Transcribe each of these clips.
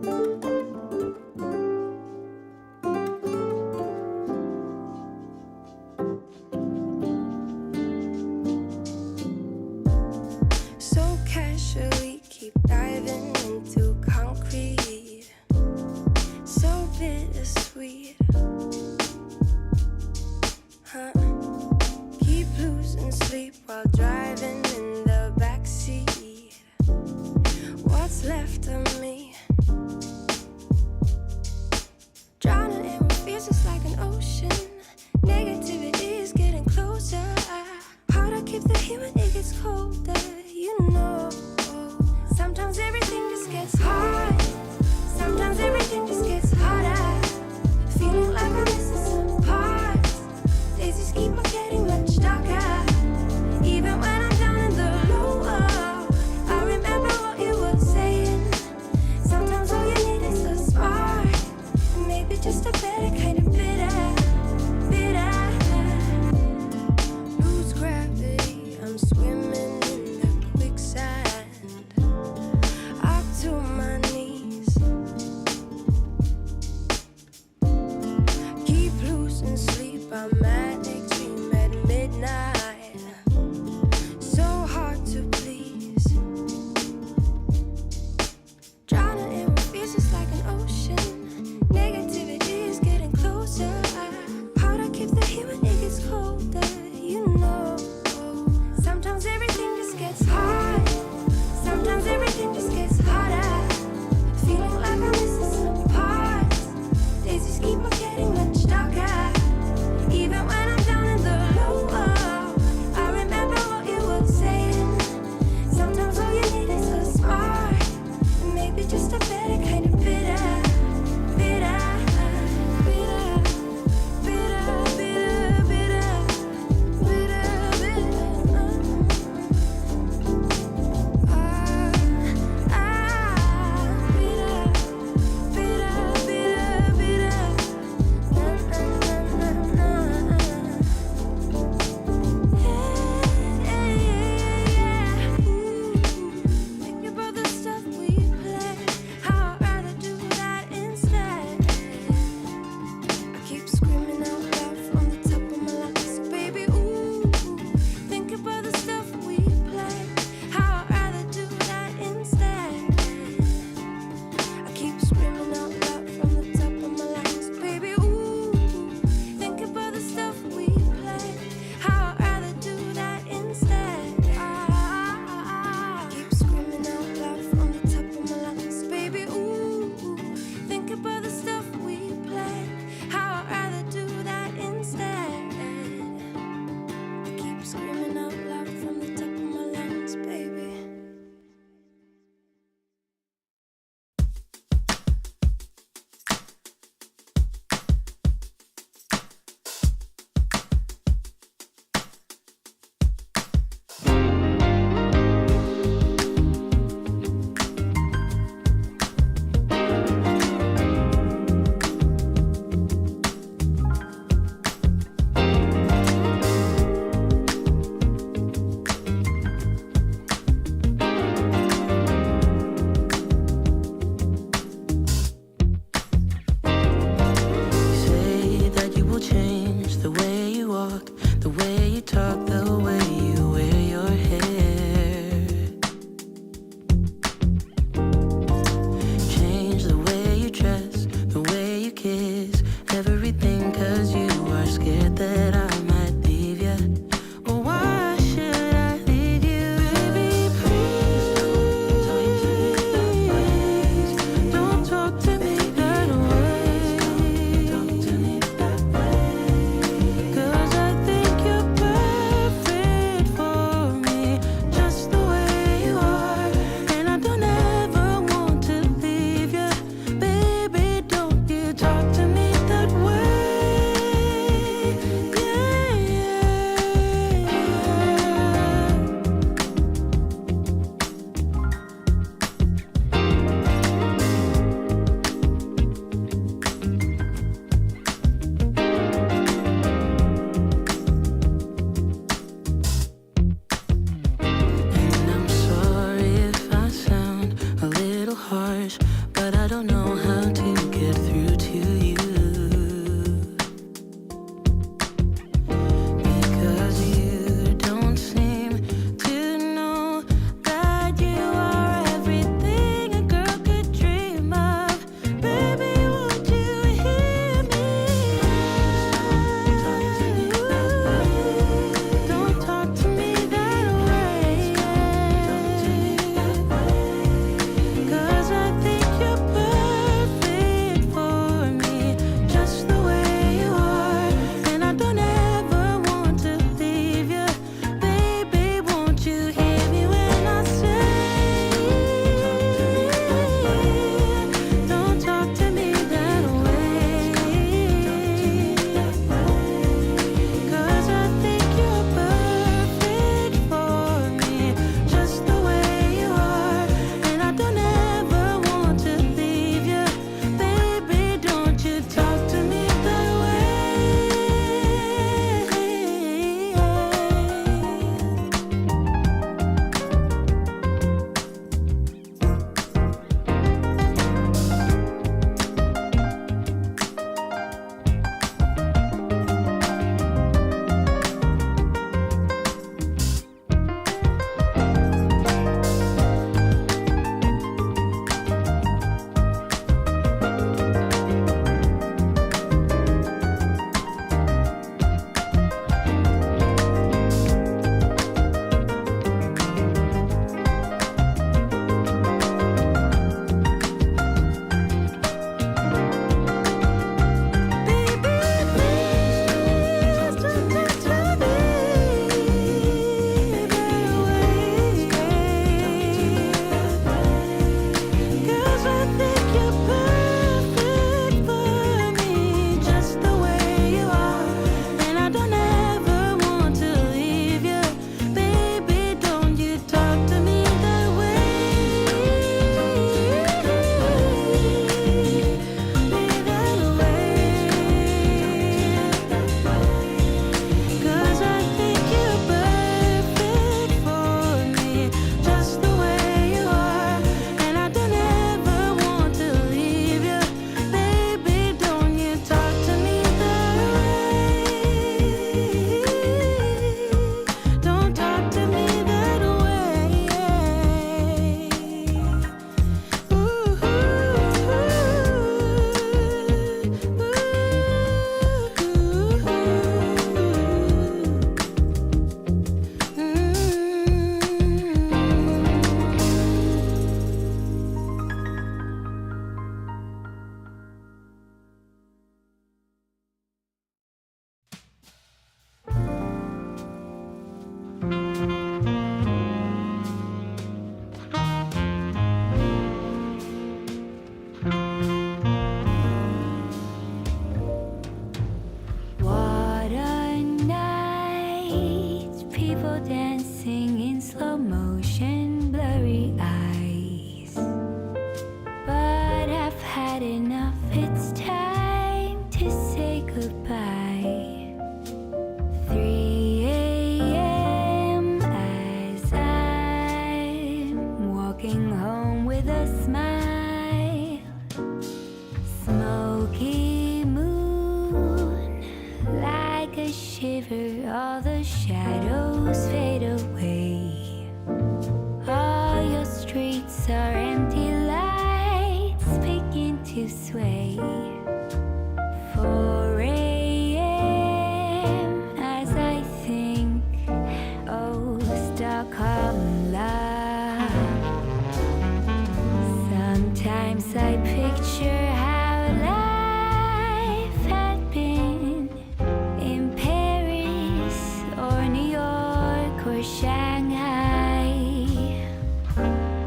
So casually keep diving into concrete, so bittersweet, huh? Keep losing sleep while driving in the backseat. What's left of me? Drowning in what feels just like an ocean. Negativity is getting closer. Hard to keep the heat when it gets colder. You know, sometimes everything just gets hard. Sometimes everything just gets harder. Feeling like I'm missing some parts. Days just keep on getting much darker. Even when I'm down in the low, I remember what you were saying. Sometimes all you need is a spark. Maybe just a better kind of bitter, bitter. Lose gravity, I'm swimming in the quicksand. Up to my knees. Keep losing sleep, I'm manic dream at midnight. So hard to please. Drowning in what feels just like an ocean. Negativity is getting closer. Hard to keep the heat when it gets colder. You know, sometimes everything just gets hard. Sometimes everything just gets harder. Feeling like I'm missing some parts. Days just keep on getting much darker. Even when I'm down in the low, I remember what you were saying. Sometimes all you need is a spark. Maybe just a better kind of bitter, bitter, bitter, bitter, bitter, bitter, bitter, Think about the stuff we play. How I'd rather do that instead. I keep screaming out loud from the top of my lungs, baby. Ooh, think about the stuff we play. How I'd rather do that instead. I keep screaming out loud from the top of my lungs, baby. Ooh, think about the stuff we play. How I'd rather do that instead. I keep screaming out loud from the top of my lungs, baby. Ooh, think about the stuff we play. How I'd rather do that instead. I keep screaming out loud from the top of my lungs, baby. Say that you will change the way you walk, the way you talk, the way you wear your hair. Change the way you dress, the way you kiss, everything, 'cause you are scared that I might leave you. Well, why should I leave you? Baby, please don't talk to me that way. Don't talk to me that way. 'Cause I think you're perfect for me, just the way you are. And I don't ever want to leave you. Baby, don't you talk to me that way. Yeah, yeah, yeah. And I'm sorry if I sound a little harsh, but I don't know how to get through to you. Because you don't seem to know that you are everything a girl could dream of. Baby, won't you hear me? Don't talk to me that way. 'Cause I think you're perfect for me, just the way you are. And I don't ever want to leave you. Baby, won't you hear me when I say, don't talk to me that way. 'Cause I think you're perfect for me, just the way you are. And I don't ever want to leave you. Baby, don't you talk to me that way. Don't talk to me that What a night, people dancing in slow motion, blurry eyes. But I've had enough, it's time to say goodbye. 3 a.m. as I'm walking home with a smile. Smoky moon, like a shiver, all the shadows fade away. All your streets are empty, lights begin to sway. 4 a.m. as I think, oh, Stockholm love. Sometimes I picture how life had been in Paris or New York or Shanghai.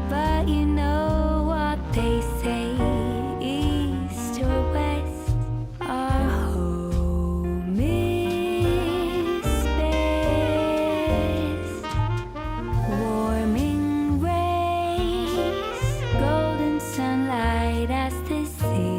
But you know what they say, east or west, our home is best. Warming rays, golden sunlight as the sea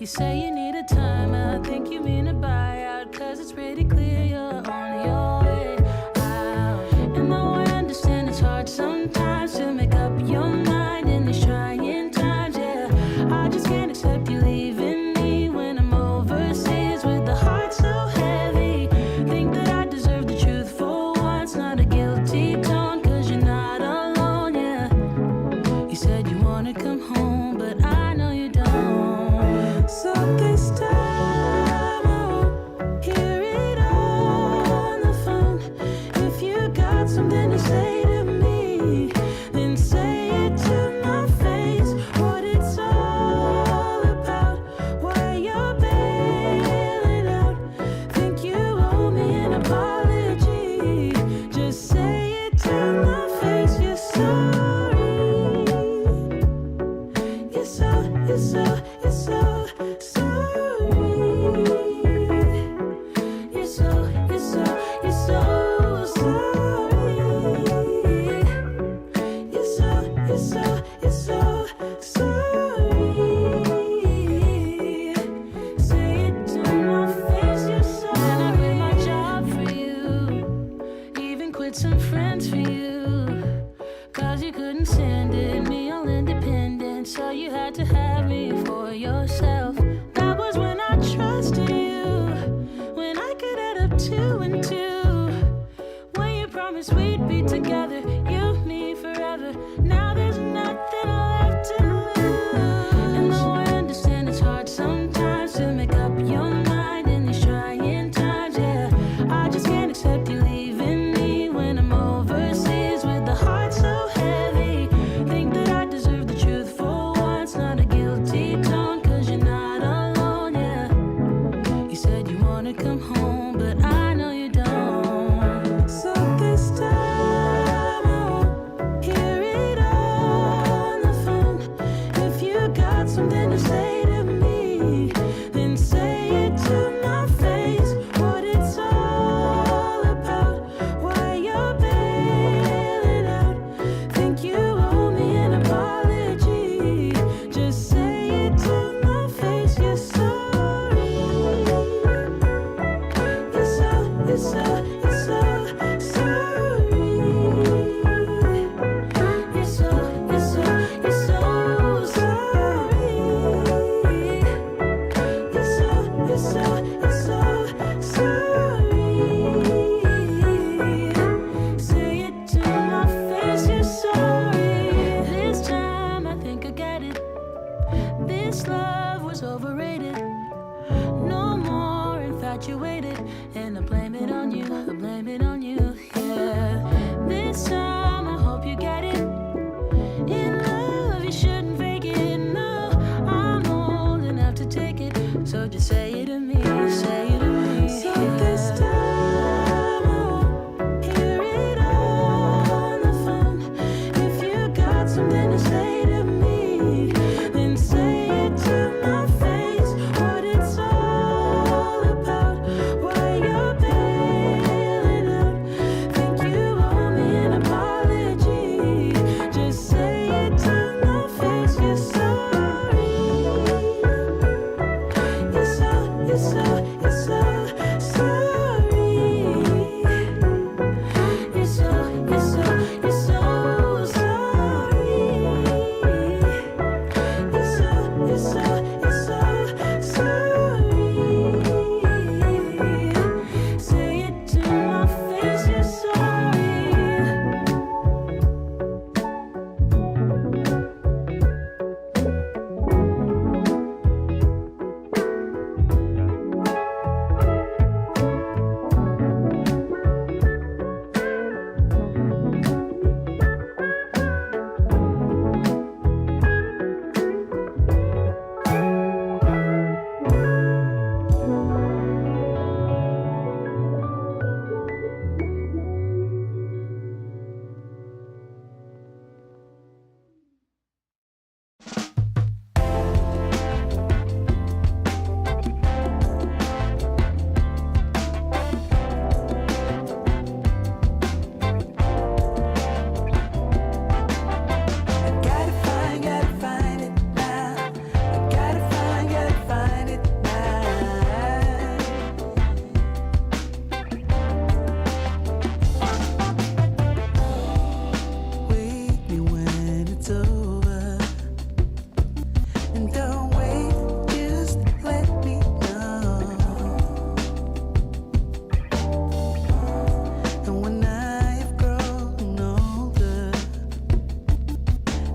You say you need a time, I think you mean a buyout, 'cause it's pretty clear you're on your way out. And though I understand it's hard sometimes to make up your mind in these trying times, yeah, I just can't accept you leaving me when I'm overseas with the heart so heavy. Think that I deserve the truth for once, not a guilty tone, 'cause you're not alone, yeah. You said you wanna come home, but I know you don't. So this time I won't hear it on the phone. If you got something to say to me, then say it to my face. What it's all about, why you're bailing out. Think you owe me an apology. Just say it to my face. You're sorry. You're so sorry. You're so sorry. You're so sorry. You're so sorry. Say it to my face. You're sorry. And I quit my job for you, even quit some friends for you, 'cause you could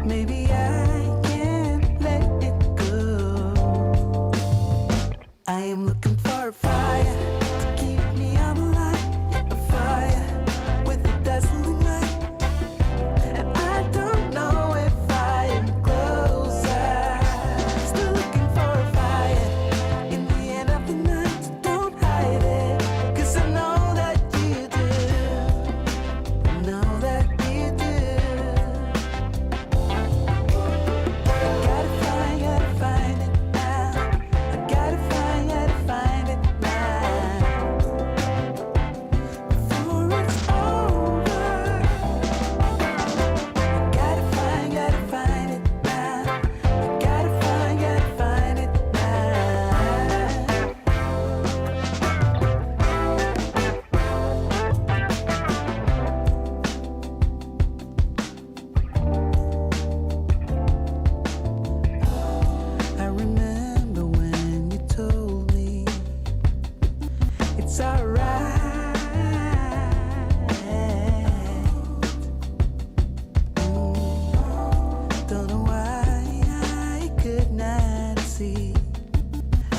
Maybe I can't let it go. I am looking for a fire to keep me on the line. Yeah, a fire with a dazzling light. And I don't know if I am closer. Still looking for a fire in the end of the night. So don't hide it, 'cause I know that you do. I know that you do. I gotta find it now. I gotta find it now. Before it's over. I gotta find it now. I gotta find it now. I remember when you told me it's alright. Don't know why I could not see.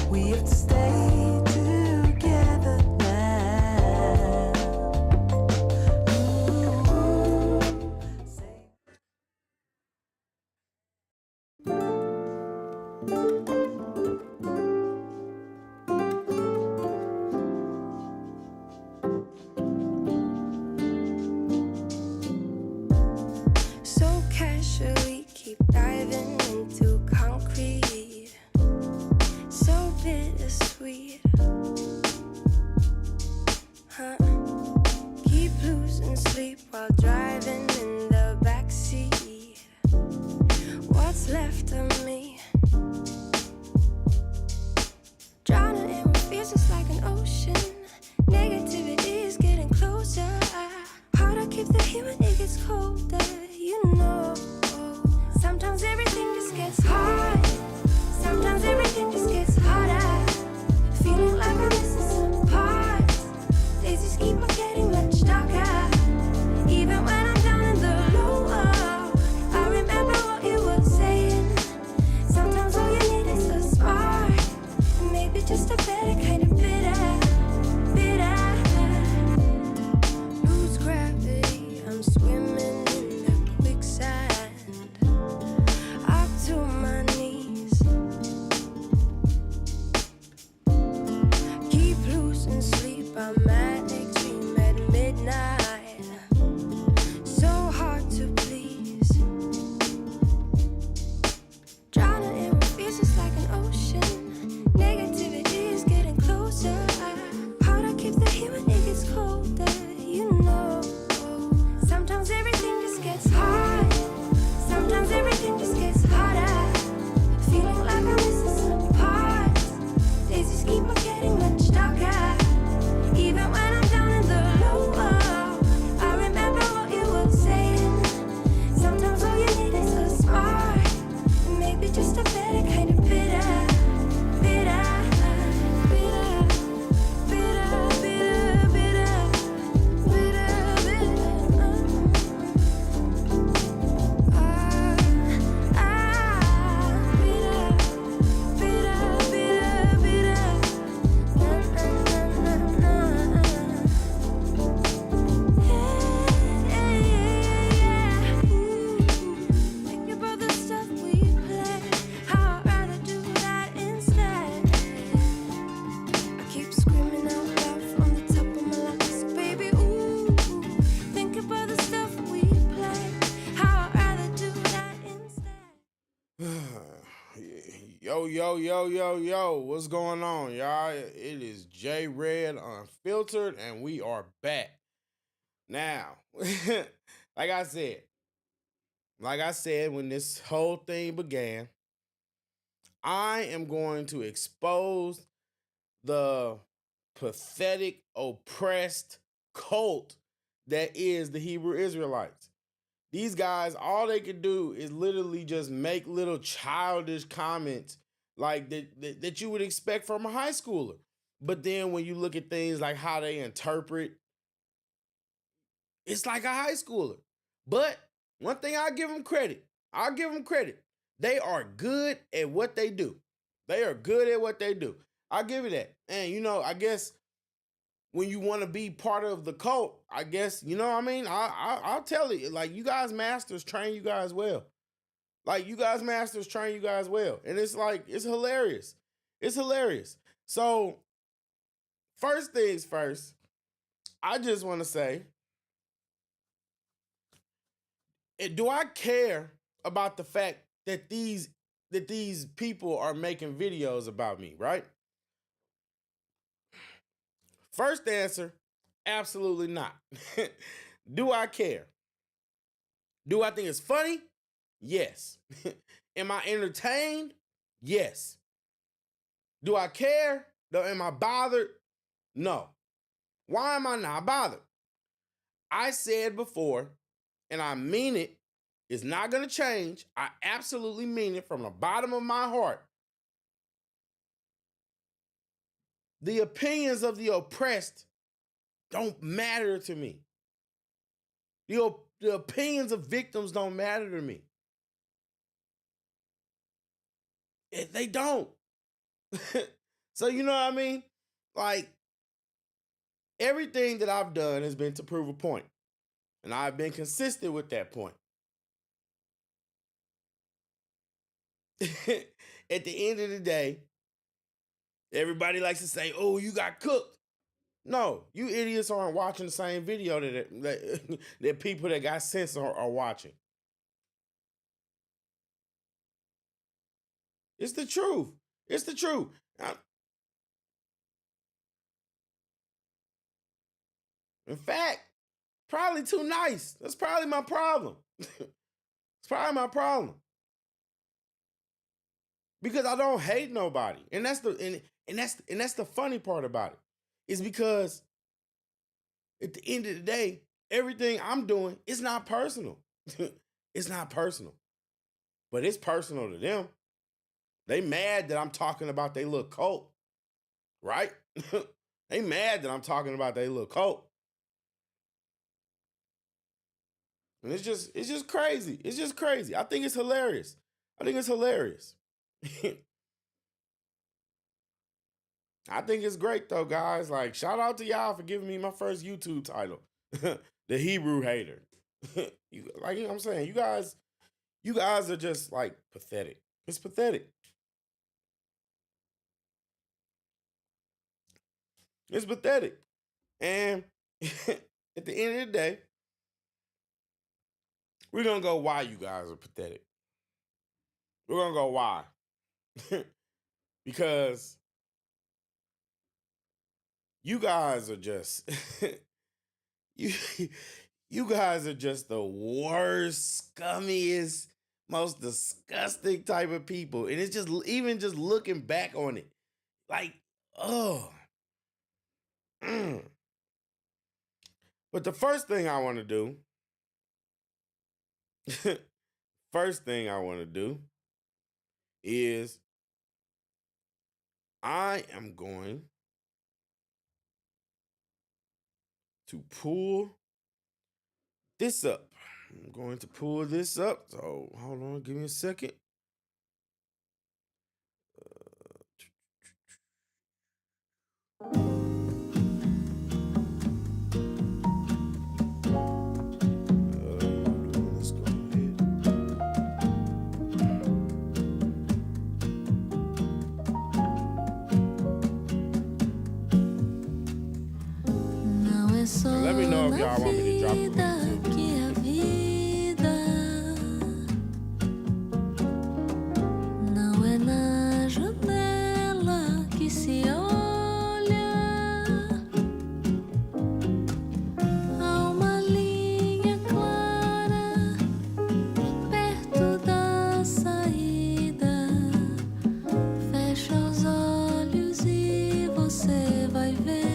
We have to stay together now. So casually keep diving into concrete. So bittersweet. Huh? Keep losing sleep while driving in the backseat. What's left of me? Drowning in what feels just like an ocean. Negativity is getting closer. Hard to keep the heat when it gets colder. You know, sometimes everything just gets hard. Sometimes everything just gets harder. Feeling like I'm missing some parts. Days just keep on getting much darker. Even when I'm down in the lower, I remember what you were saying. Sometimes all you need is a spark. And maybe just a better kind of bitter. Lose gravity, I'm swimming in the quicksand. Up to my knees. Keep losing sleep, I'm manic, dream at midnight. So hard to please. Drowning in what feels just like an ocean. Negativity is getting closer. Hard to keep the heat when it gets colder. You know, sometimes everything just gets hard. Sometimes everything just gets harder. Feeling like I'm missing some parts. Days just keep on getting much darker. Even when I'm down in the lower, I remember what you were saying. Sometimes all you need is a spark. And maybe just a better kind of bitter. Bitter, bitter, bitter, bitter, bitter, bitter, Think about the stuff we play. How I'd rather do that instead. I keep screaming out loud from the top of my lungs, baby. Ooh, think about the stuff we play. How I'd rather do that instead. Yo, what's going on, y'all? It is J Red Unfiltered, and we are back. Now, like I said, when this whole thing began, I am going to expose the pathetic, oppressed cult that is the Hebrew Israelites. These guys, all they can do is literally just make little childish comments like that you would expect from a high schooler. But then when you look at things like how they interpret, it's like a high schooler. But one thing I give them credit, I'll give them credit. They are good at what they do. They are good at what they do. I'll give you that. And, you know, I guess when you want to be part of the cult, I guess, you know what I mean? I'll tell you, like, you guys masters train you guys well. Like, you guys masters train you guys well. And it's like, it's hilarious. It's hilarious. So, first things first, I just want to say, do I care about the fact that these people are making videos about me, right? First answer, absolutely not. Do I care? Do I think it's funny? Yes. Am I entertained? Yes. Do I care? Am I bothered? No. Why am I not bothered? I said before, and I mean it, it's not going to change. I absolutely mean it from the bottom of my heart. The opinions of the oppressed don't matter to me. The opinions of victims don't matter to me. They don't. So, you know what I mean? Like, everything that I've done has been to prove a point. And I've been consistent with that point. At the end of the day, everybody likes to say, oh, you got cooked. No, you idiots aren't watching the same video that people that got sense are watching. It's the truth. It's the truth. In fact, probably too nice. That's probably my problem. It's probably my problem. Because I don't hate nobody. And that's the funny part about it. Is because at the end of the day, everything I'm doing is not personal. It's not personal. But it's personal to them. They mad that I'm talking about they little cult. Right? They mad that I'm talking about they little cult. And it's just crazy. It's just crazy. I think it's hilarious. I think it's hilarious. I think it's great though, guys. Like, shout out to y'all for giving me my first YouTube title, The Hebrew Hater. Like, you know what I'm saying, you guys are just like pathetic. It's pathetic. It's pathetic. And at the end of the day, we're gonna go why you guys are pathetic. We're gonna go why. Because you guys are just you guys are just the worst, scummiest, most disgusting type of people. And it's just, even just looking back on it, like, oh. But the first thing I want to do, is I am going to pull this up. I'm going to pull this up. So hold on, give me a second. Let's go ahead. Let me know if y'all want me to drop the link too. Que a vida não é na janela que se olha. Há uma linha clara perto da saída. Fecha os olhos e você vai ver.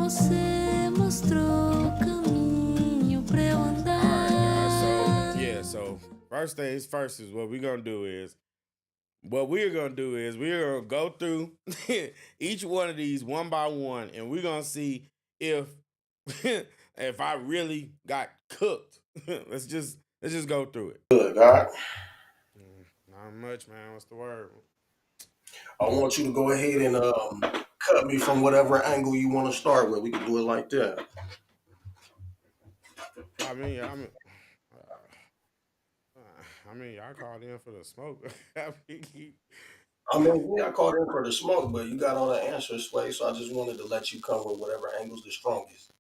você mostrou o caminho pra eu andar. All right, guys. So first things first is what we're gonna do is we're gonna go through each one of these one by one, and we're gonna see if if I really got cooked. let's just go through it. Good, God. Not much, man. What's the word? I want you to go ahead and cut me from whatever angle you want to start with. We can do it like that. I mean, I mean, y'all called in for the smoke. I mean, yeah, I called in for the smoke, but you got all the answers, Sway, so I just wanted to let you come with whatever angle's the strongest.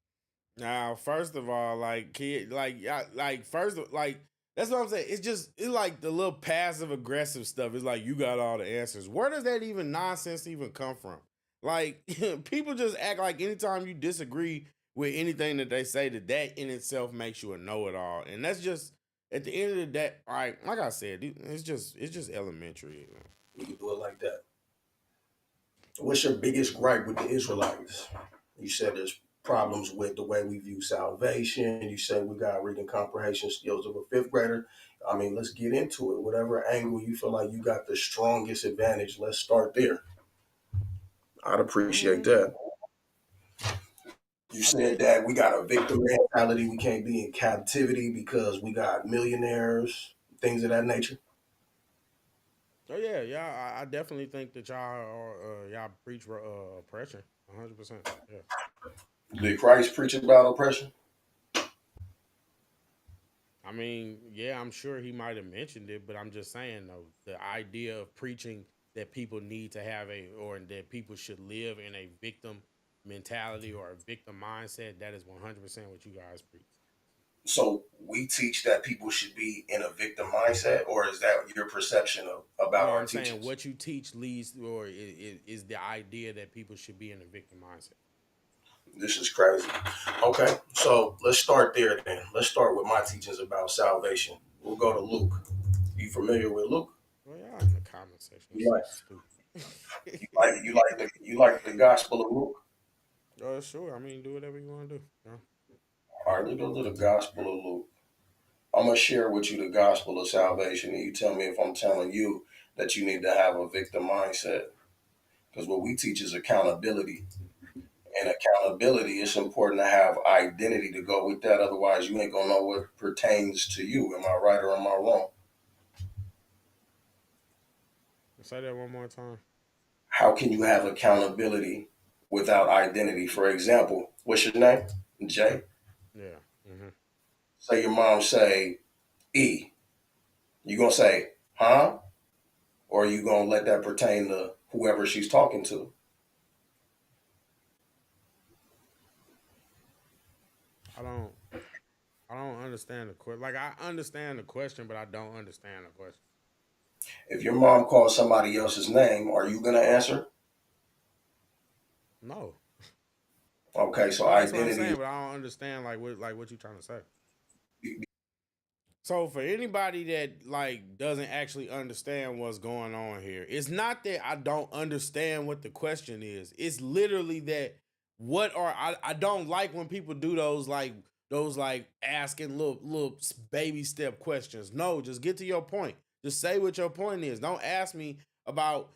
Now, first of all, like kid, like that's what I'm saying. It's like the little passive aggressive stuff. It's like you got all the answers. Where does that even nonsense even come from? Like people just act like anytime you disagree with anything that they say, that in itself makes you a know-it-all, and that's just at the end of the day. Like I said, it's just elementary. We can do it like that. What's your biggest gripe with the Israelites? You said there's problems with the way we view salvation. You said we got reading comprehension skills of a fifth grader. I mean, let's get into it. Whatever angle you feel like you got the strongest advantage, let's start there. I'd appreciate that. You said that we got a victim mentality. We can't be in captivity because we got millionaires, things of that nature. Oh yeah. I definitely think that y'all preach oppression, 100%. Yeah. Did Christ preach about oppression? I mean, yeah, I'm sure he might have mentioned it, but I'm just saying though, the idea of preaching that people need to have or that people should live in a victim mentality or a victim mindset, that is 100% what you guys preach. So we teach that people should be in a victim mindset, or is that your perception about No, our I'm saying teachings? what you teach leads or is the idea that people should be in a victim mindset. This is crazy. Okay, so let's start there then. Let's start with my teachings about salvation. We'll go to Luke. You familiar with Luke? Well, y'all in the comment section, You you're so like stupid. you like the Gospel of Luke? Sure. I mean, do whatever you want to do. Yeah. All right, let's go to the Gospel of Luke. I'm gonna share with you the gospel of salvation, and you tell me if I'm telling you that you need to have a victim mindset. Because what we teach is accountability. And accountability, it's important to have identity to go with that. Otherwise, you ain't gonna know what pertains to you. Am I right or am I wrong? Say that one more time. How can you have accountability without identity? For example, what's your name? Jay. Yeah. Mm-hmm. Say your mom say E. You gonna say, huh? Or are you gonna let that pertain to whoever she's talking to? I don't understand the question. Like I understand the question, but I don't understand the question. If your mom calls somebody else's name, are you gonna answer? No. Okay, so No, that's what I'm identity saying, is but I don't understand what you trying to say. So for anybody that like doesn't actually understand what's going on here, it's not that I don't understand what the question is. It's literally that I don't like when people do those asking little baby step questions. No, just get to your point. Just say what your point is. Don't ask me about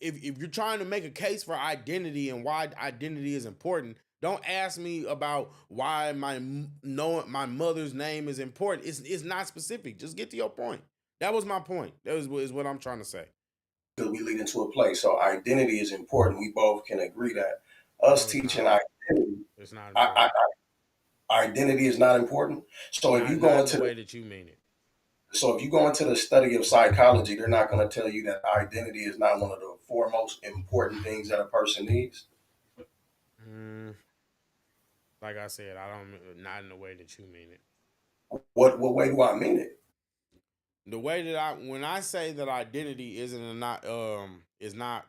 if you're trying to make a case for identity and why identity is important. Don't ask me about why knowing my mother's name is important. It's not specific. Just get to your point. That was my point. Is what I'm trying to say. because we lead into a place. So identity is important. We both can agree that No, us it's teaching not. identity, It's not I, important. identity is not important. So if you go Not in the into way that you mean it. so if you go into the study of psychology, they're not going to tell you that identity is not one of the foremost important things that a person needs. Mm, like I said, I don't. Not in the way that you mean it. What way do I mean it? The way that when I say that identity is not is not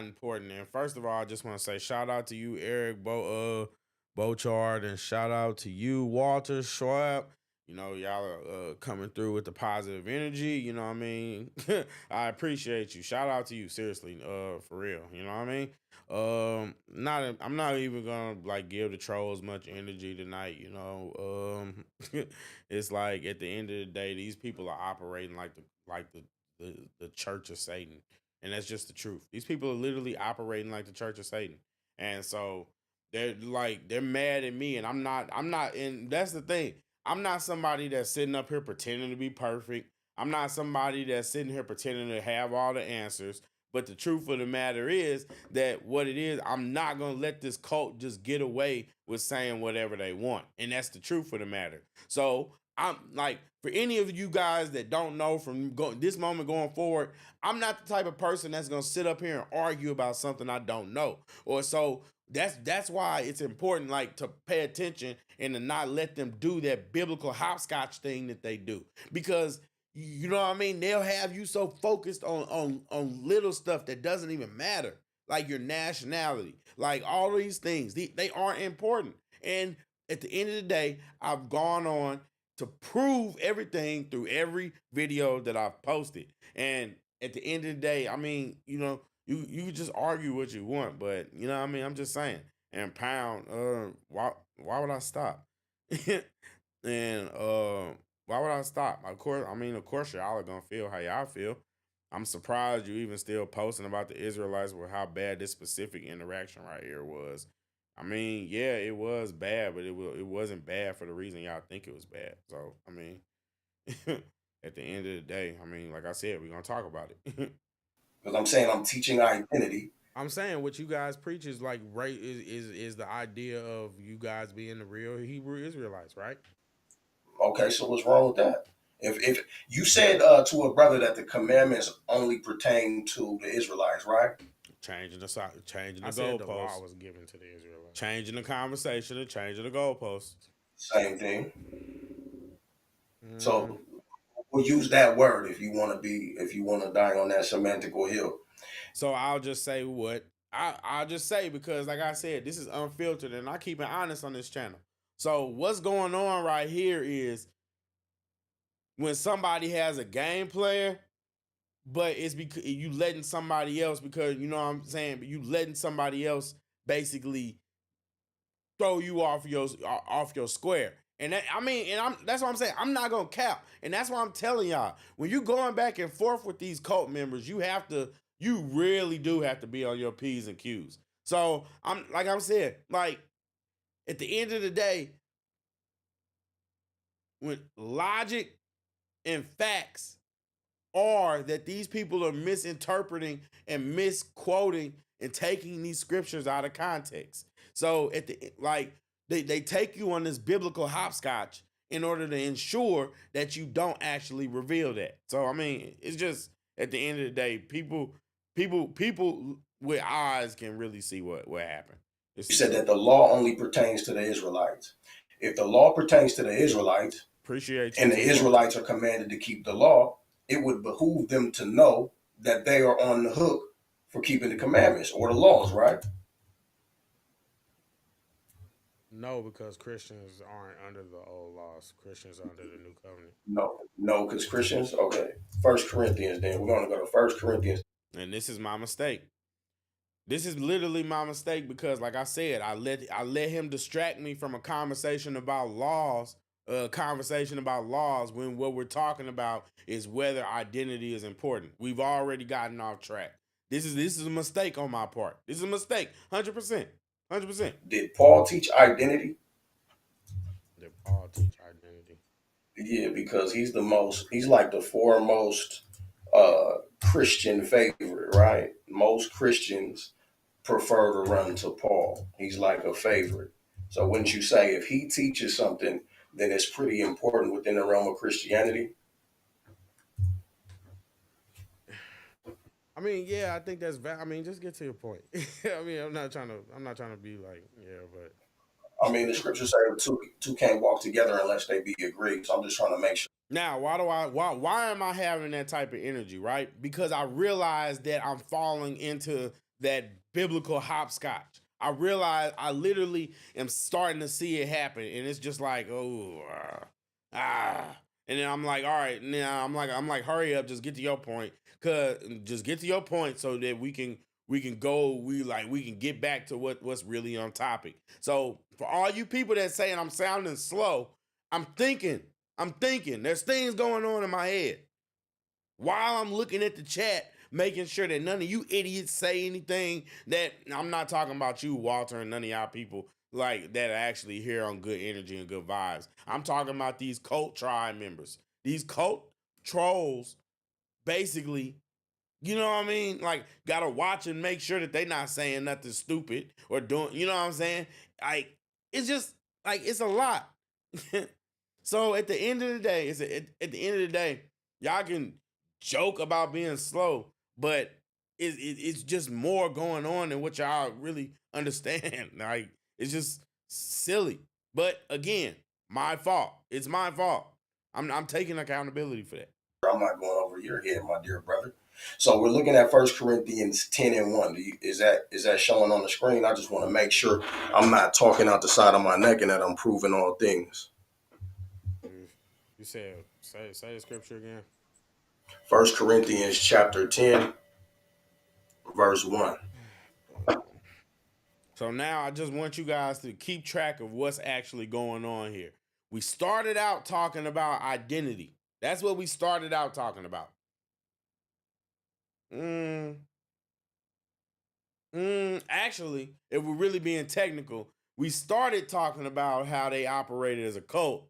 important. And first of all, I just want to say shout out to you, Eric Bochard, and shout out to you, Walter Schwab. You know, y'all are coming through with the positive energy. You know what I mean? I appreciate you. Shout out to you, seriously, for real. You know what I mean? I'm not even gonna like give the trolls much energy tonight. You know, it's like at the end of the day, these people are operating like the Church of Satan, and that's just the truth. These people are literally operating like the Church of Satan, and so they're mad at me, and I'm not, and that's the thing. I'm not somebody that's sitting up here pretending to be perfect. I'm not somebody that's sitting here pretending to have all the answers. But the truth of the matter is that what it is, I'm not going to let this cult just get away with saying whatever they want. And that's the truth of the matter. So I'm like, for any of you guys that don't know from this moment going forward, I'm not the type of person that's going to sit up here and argue about something I don't know. Or so that's why it's important, like, to pay attention and to not let them do that biblical hopscotch thing that they do, because you know what I mean. They'll have you so focused on little stuff that doesn't even matter, like your nationality, like all of these things. They aren't important. And at the end of the day, I've gone on to prove everything through every video that I've posted. And at the end of the day, I mean, you know, you can just argue what you want, but you know what I mean? I'm just saying. And pound, why would I stop? And why would I stop? Of course y'all are gonna feel how y'all feel. I'm surprised you even still posting about the Israelites with how bad this specific interaction right here was. I mean, yeah, it was bad, but it wasn't bad for the reason y'all think it was bad. So I mean, at the end of the day, I mean, like I said, we're gonna talk about it. Because I'm saying I'm teaching identity. I'm saying what you guys preach is like right is the idea of you guys being the real Hebrew Israelites, right? Okay, so what's wrong with that? If you said to a brother that the commandments only pertain to the Israelites, right? Changing the I said the law goalposts, was given to the Israelites. changing the conversation, and changing the goalposts. Same thing. Mm, So we'll use that word if you want to die on that semantical hill. so I'll just say what I'll just say, because like I said, this is unfiltered and I keep it honest on this channel. So what's going on right here is when somebody has a game player, but it's because you letting somebody else, because you know what I'm saying, but you letting somebody else basically throw you off your square. And that, I mean, and that's what I'm saying. I'm not gonna cap, and that's why I'm telling y'all, when you going back and forth with these cult members, you really do have to be on your P's and Q's. So I'm saying, like, at the end of the day, when logic and facts are that these people are misinterpreting and misquoting and taking these scriptures out of context. So they take you on this biblical hopscotch in order to ensure that you don't actually reveal that. So I mean, it's just at the end of the day, people with eyes can really see what happened. You said that the law only pertains to the Israelites. If the law pertains to the Israelites, Appreciate you and the too. Israelites are commanded to keep the law, it would behoove them to know that they are on the hook for keeping the commandments or the laws, right? No, because Christians aren't under the old laws. Christians are under the new covenant. No, because Christians, okay. First Corinthians, then we're going to go to First Corinthians. And this is my mistake. This is literally my mistake, because, like I said, I let him distract me from a conversation about laws. When what we're talking about is whether identity is important. We've already gotten off track. This is a mistake on my part. This is a mistake, 100%, 100%. Did Paul teach identity? They all teach identity. Yeah, because he's like the foremost Christian favorite, right? Most Christians prefer to run to Paul. He's like a favorite. So wouldn't you say if he teaches something, then it's pretty important within the realm of Christianity? I mean, yeah, I think that's I mean, just get to your point. I mean, I'm not trying to be like, yeah, but I mean, the scriptures say two can't walk together unless they be agreed. So I'm just trying to make sure. Now, why am I having that type of energy, right? Because I realize that I'm falling into that biblical hopscotch. I realize I literally am starting to see it happen, and it's just like, oh, And then I'm like, all right, now I'm like, hurry up, just get to your point, cause just get to your point so that we can get back to what's really on topic. So for all you people that saying I'm sounding slow, I'm thinking, there's things going on in my head while I'm looking at the chat, making sure that none of you idiots say anything that I'm not talking about you, Walter, and none of y'all people like that are actually here on good energy and good vibes. I'm talking about these cult tribe members, these cult trolls, basically. You know what I mean? Like, gotta watch and make sure that they not saying nothing stupid or doing. You know what I'm saying? Like, it's just like it's a lot. So at the end of the day, at the end of the day, y'all can joke about being slow, but it's just more going on than what y'all really understand. Like, it's just silly. But again, my fault. It's my fault. I'm taking accountability for that. I'm not going over your head, my dear brother. So we're looking at 1 Corinthians 10:1. Is that showing on the screen? I just want to make sure I'm not talking out the side of my neck and that I'm proving all things. You said say the scripture again. 1 Corinthians chapter 10, verse 1. So now I just want you guys to keep track of what's actually going on here. We started out talking about identity. That's what we started out talking about. Actually, if we're really being technical, we started talking about how they operated as a cult,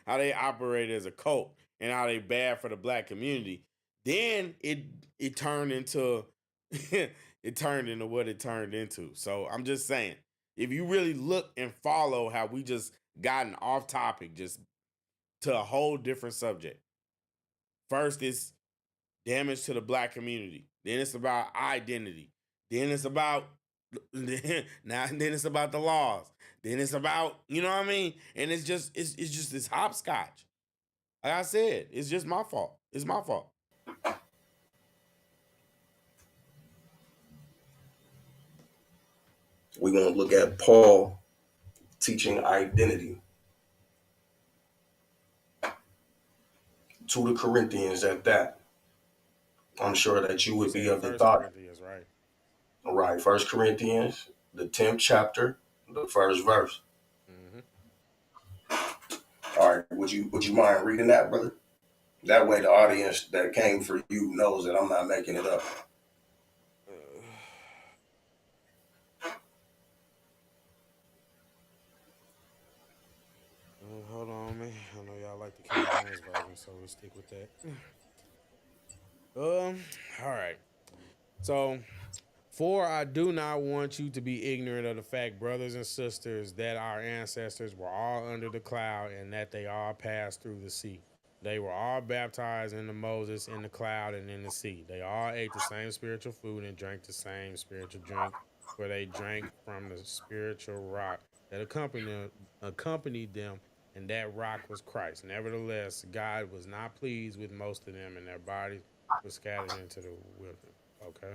how they operated as a cult, and how they bad for the black community. Then it turned into it turned into what it turned into. So I'm just saying, if you really look and follow how we just gotten off topic, just to a whole different subject. First, it's damage to the black community. Then it's about identity. Then it's about then it's about the laws. Then it's about, you know what I mean? And it's just this hopscotch. Like I said, it's just my fault. It's my fault. We're going to look at Paul teaching identity to the Corinthians at that. I'm sure that you You would be said of the First thought. Corinthians, right? All right, 1 Corinthians, the 10th chapter, the first verse. Mm-hmm. All right, would you mind reading that, brother? That way the audience that came for you knows that I'm not making it up. Hold on, man. I know y'all like the King James version, so we'll stick with that. All right. So, for I do not want you to be ignorant of the fact, brothers and sisters, that our ancestors were all under the cloud and that they all passed through the sea. They were all baptized into Moses in the cloud and in the sea. They all ate the same spiritual food and drank the same spiritual drink, for they drank from the spiritual rock that accompanied them, and that rock was Christ. Nevertheless, God was not pleased with most of them, and their bodies were scattered into the wilderness. Okay.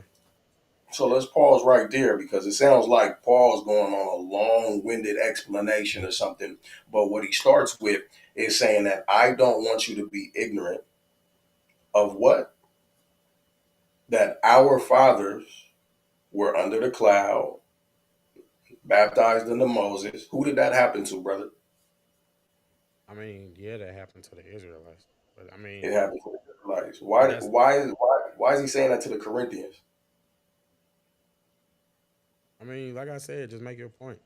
So let's pause right there because it sounds like Paul's going on a long-winded explanation or something. But what he starts with is saying that I don't want you to be ignorant of what? That our fathers were under the cloud, baptized into Moses. Who did that happen to, brother? I mean, yeah, that happened to the Israelites, but I mean, It happened to the Israelites. but Why, that's why, why is he saying that to the Corinthians? I mean, like I said, just make your point.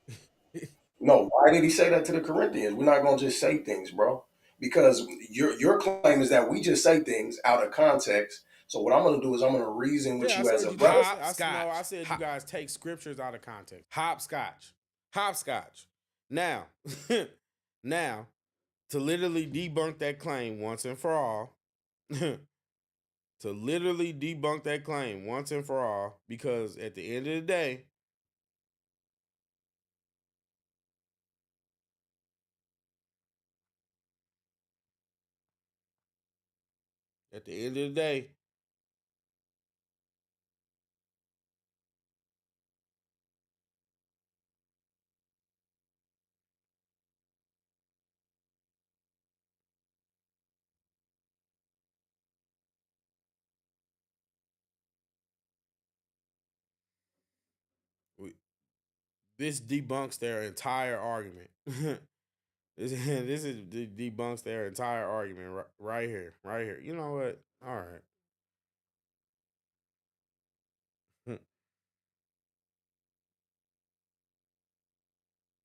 No, why did he say that to the Corinthians? We're not gonna just say things, bro. Because your claim is that we just say things out of context. So what I'm gonna do is I'm gonna reason with Yeah, I you as said a you brother. guys. I said you guys take scriptures out of context. Hopscotch, hopscotch. Now, now to literally debunk that claim once and for all. To literally debunk that claim once and for all, because at the end of the day, at the end of the day, this debunks their entire argument. This is debunks their entire argument right here, right here. You know what? All right.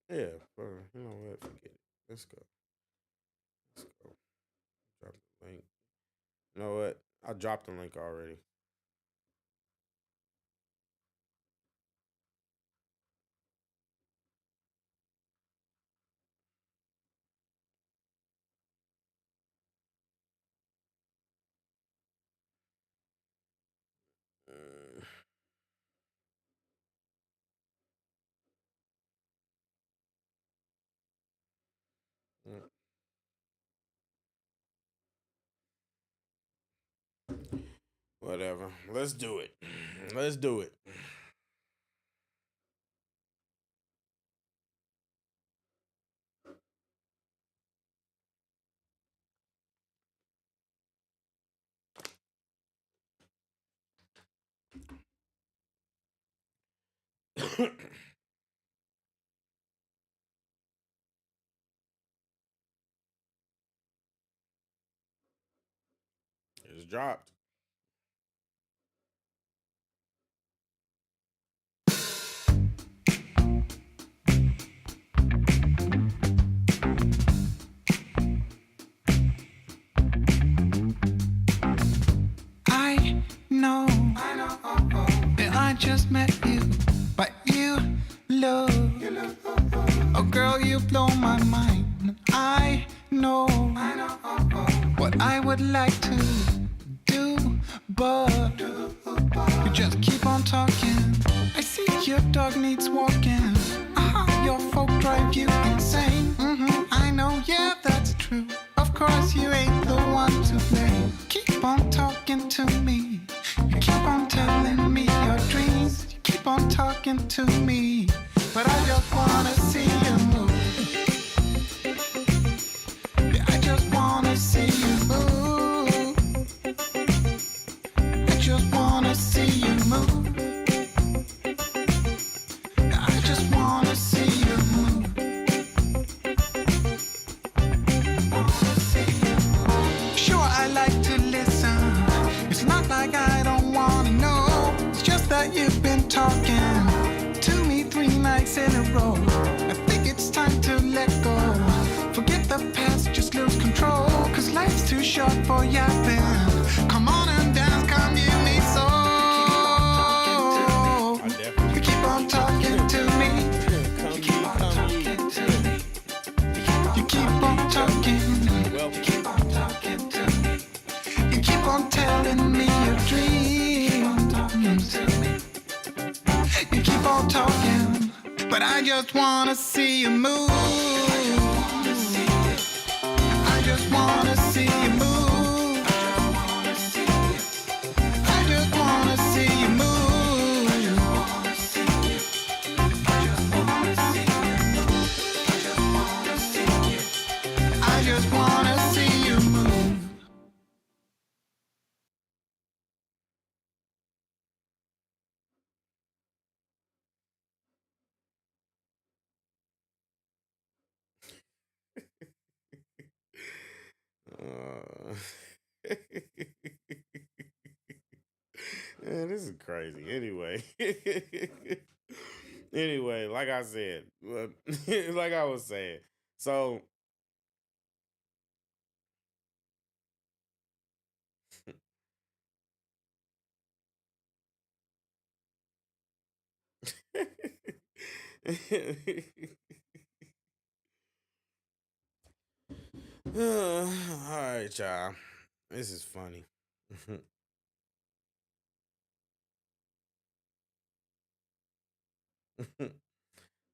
Yeah, you know what? Forget it. Let's go. Let's go. Drop the link. You know what? I dropped the link already. Mm, mm, Whatever. Let's do it. Let's do it. It's dropped. I know that I just met you, but you look, oh girl, you blow my mind. I know what I would like to do, but you just keep on talking. I see your dog needs walking. Your folk drive you insane. I know, yeah, that's true. Of course, you ain't the one to blame. Keep on talking to me. You keep on telling me your dreams. You keep on talking to me. But I just wanna see you move. Yeah, I just wanna see you move. I just wanna see you move. Yeah, I just wanna see you move. Sure, I like to listen. It's not like I don't wanna know. It's just that you've been talking to me 3 nights in a row. I think it's time to let go. Forget the past, just lose control. Cause life's too short for yapping. Come on and dance, come give me soul. You keep on talking to me. You keep on talking to me. You keep on talking. You keep on talking to me. You keep on telling me your dreams. You keep on talking, but I just wanna see you move. I just wanna see you move. I just wanna see you move. I just wanna see you move. Man, this is crazy. Anyway. Anyway, like I said, like I was saying. So all right, y'all. This is funny.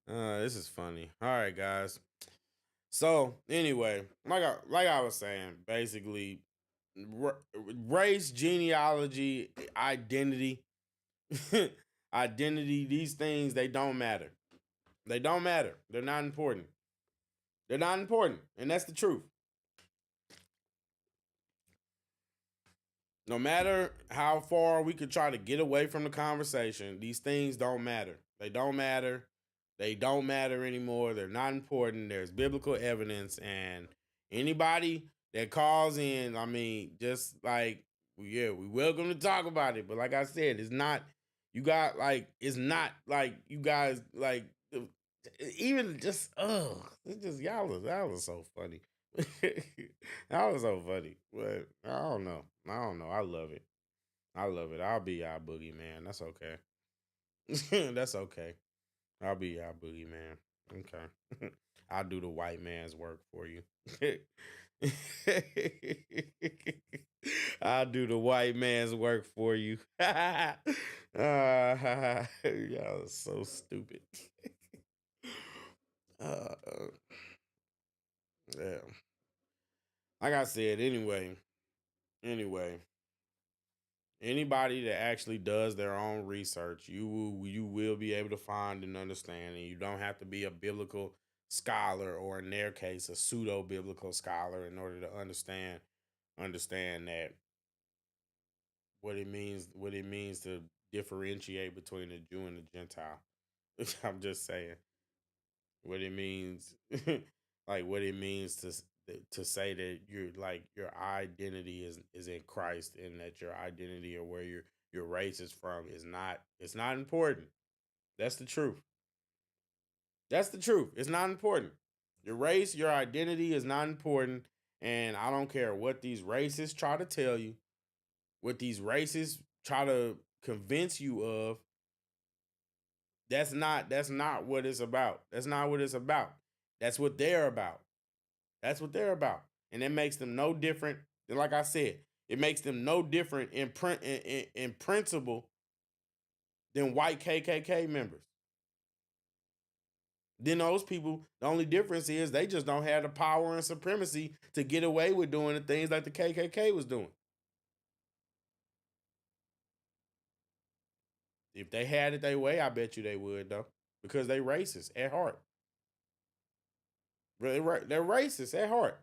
This is funny. All right, guys. So anyway, like I was saying, basically, race, genealogy, identity, identity. These things, they don't matter. They don't matter. They're not important. They're not important, and that's the truth. No matter how far we could try to get away from the conversation, these things don't matter. They don't matter. They don't matter anymore. They're not important. There's biblical evidence, and anybody that calls in, I mean, just like, yeah, we welcome to talk about it. But like I said, it's not. You got like, it's not like you guys like even just it's just y'all are so funny. Y'all are so funny. But I don't know. I love it. I love it. I'll be y'all boogeyman. That's okay. That's okay. I'll be y'all boogeyman. Okay. I'll do the white man's work for you. I'll do the white man's work for you. Y'all are so stupid. uh, yeah. Like I said, anyway, anybody that actually does their own research, you will be able to find and understand, and you don't have to be a biblical scholar, or in their case, a pseudo biblical scholar, in order to understand that what it means to differentiate between the Jew and the Gentile. I'm just saying what it means, like what it means to say that you're like your identity is in Christ, and that your identity or where your race is from is not, it's not important. That's the truth. That's the truth. It's not important. Your race, your identity is not important, and I don't care what these racists try to tell you, what these racists try to convince you of. That's not what it's about. That's not what it's about. That's what they're about. That's what they're about. And it makes them no different. Like I said, it makes them no different in principle than white KKK members. Then those people, the only difference is they just don't have the power and supremacy to get away with doing the things like the KKK was doing. If they had it their way, I bet you they would, though, because they racist at heart. They're racist at heart.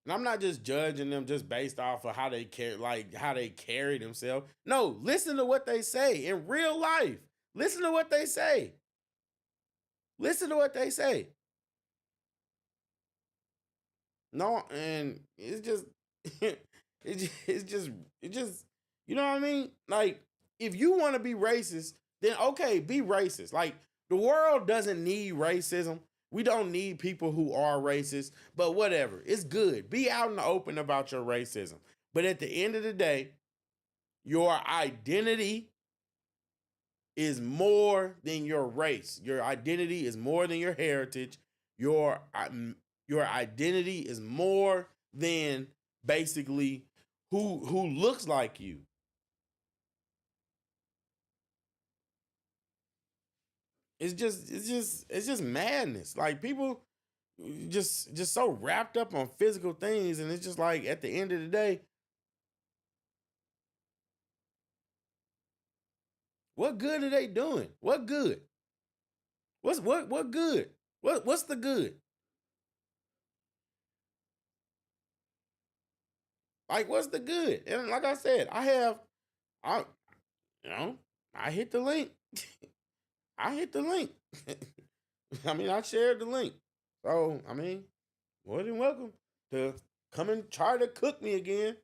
And I'm not just judging them just based off of how they carry themselves. No, listen to what they say in real life. Listen to what they say. Listen to what they say. No, and it's just, it's just, you know what I mean? Like, if you want to be racist, then okay, be racist. Like, the world doesn't need racism. We don't need people who are racist, but whatever. It's good. Be out in the open about your racism. But at the end of the day, your identity is more than your race. Your identity is more than your heritage. Your identity is more than basically who looks like you. It's just madness. Like, people just so wrapped up on physical things, and it's just like, at the end of the day, what good are they doing? What good? What good? What's the good? Like, what's the good? And like I said, I you know, I hit the link. I hit the link. I mean, I shared the link. So, I mean, more than welcome to come and try to cook me again.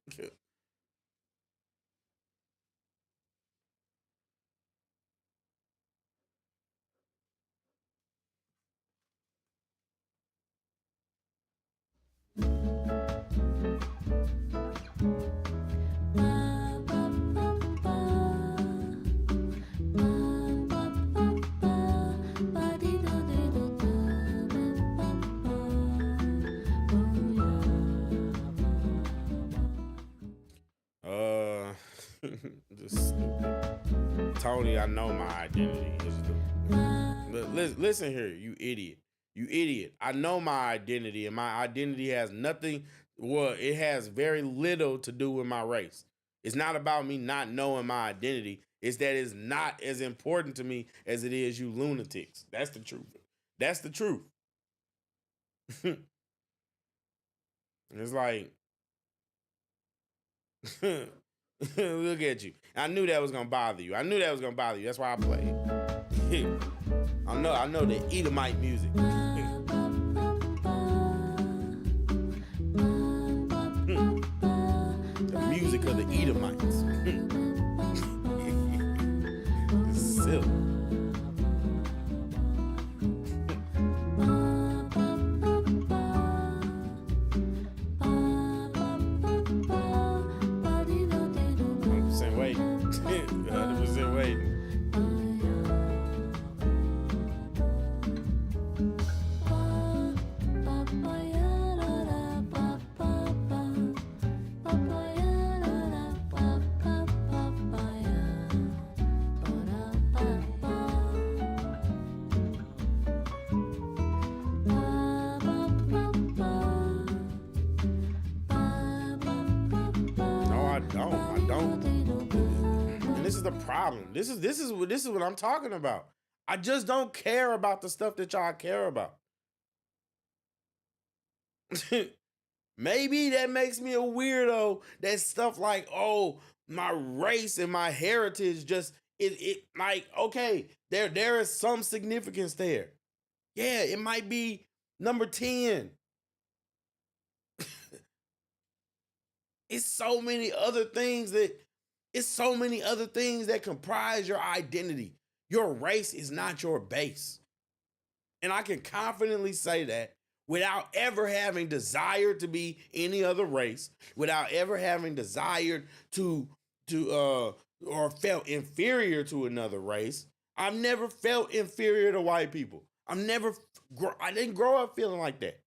Uh, just stupid. Tony, I know my identity is listen here, you idiot. You idiot. I know my identity, and my identity has nothing, well, it has very little to do with my race. It's not about me not knowing my identity. It's that it's not as important to me as it is you lunatics. That's the truth. That's the truth. It's like, Look at you. I knew that was gonna bother you. I knew that was gonna bother you. That's why I played. I know the Edomite music. The music of the Edomites. It's silly. Waiting. 100% waiting. No, I don't. And this is the problem. This is what I'm talking about. I just don't care about the stuff that y'all care about. Maybe that makes me a weirdo. That stuff like, oh, my race and my heritage just it like, okay, there is some significance there. Yeah, it might be number 10. It's so many other things that comprise your identity. Your race is not your base. And I can confidently say that without ever having desired to be any other race, without ever having desired to or felt inferior to another race. I've never felt inferior to white people. I didn't grow up feeling like that.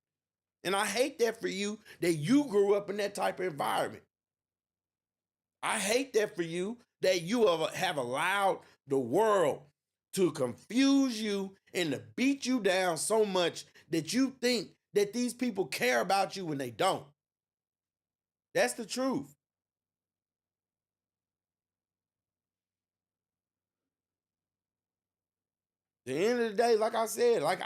And I hate that for you, that you grew up in that type of environment. I hate that for you, that you have allowed the world to confuse you and to beat you down so much that you think that these people care about you when they don't. That's the truth. At the end of the day, like I said, like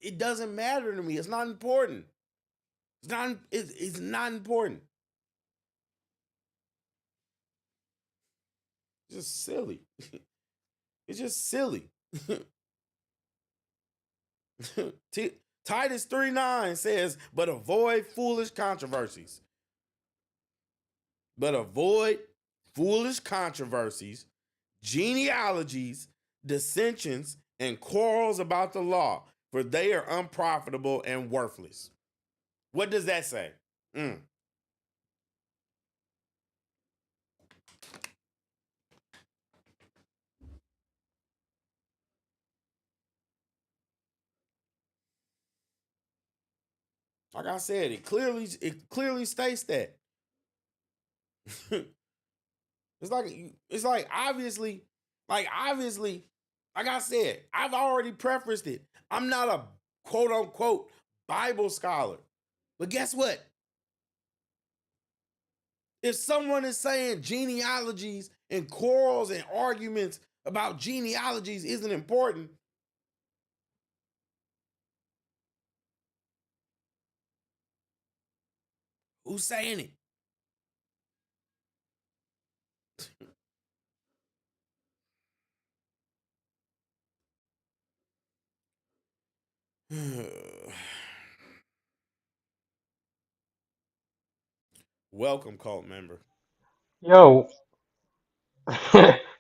it doesn't matter to me. It's not important. It's not important. It's just silly. It's just silly. Titus 3:9 says, but avoid foolish controversies. But avoid foolish controversies, genealogies, dissensions, and quarrels about the law, for they are unprofitable and worthless. What does that say? Like I said, it clearly states that. it's like obviously, like I said, I've already prefaced it. I'm not a quote unquote Bible scholar. But guess what? If someone is saying genealogies and quarrels and arguments about genealogies isn't important, who's saying it? Welcome, cult member. Yo,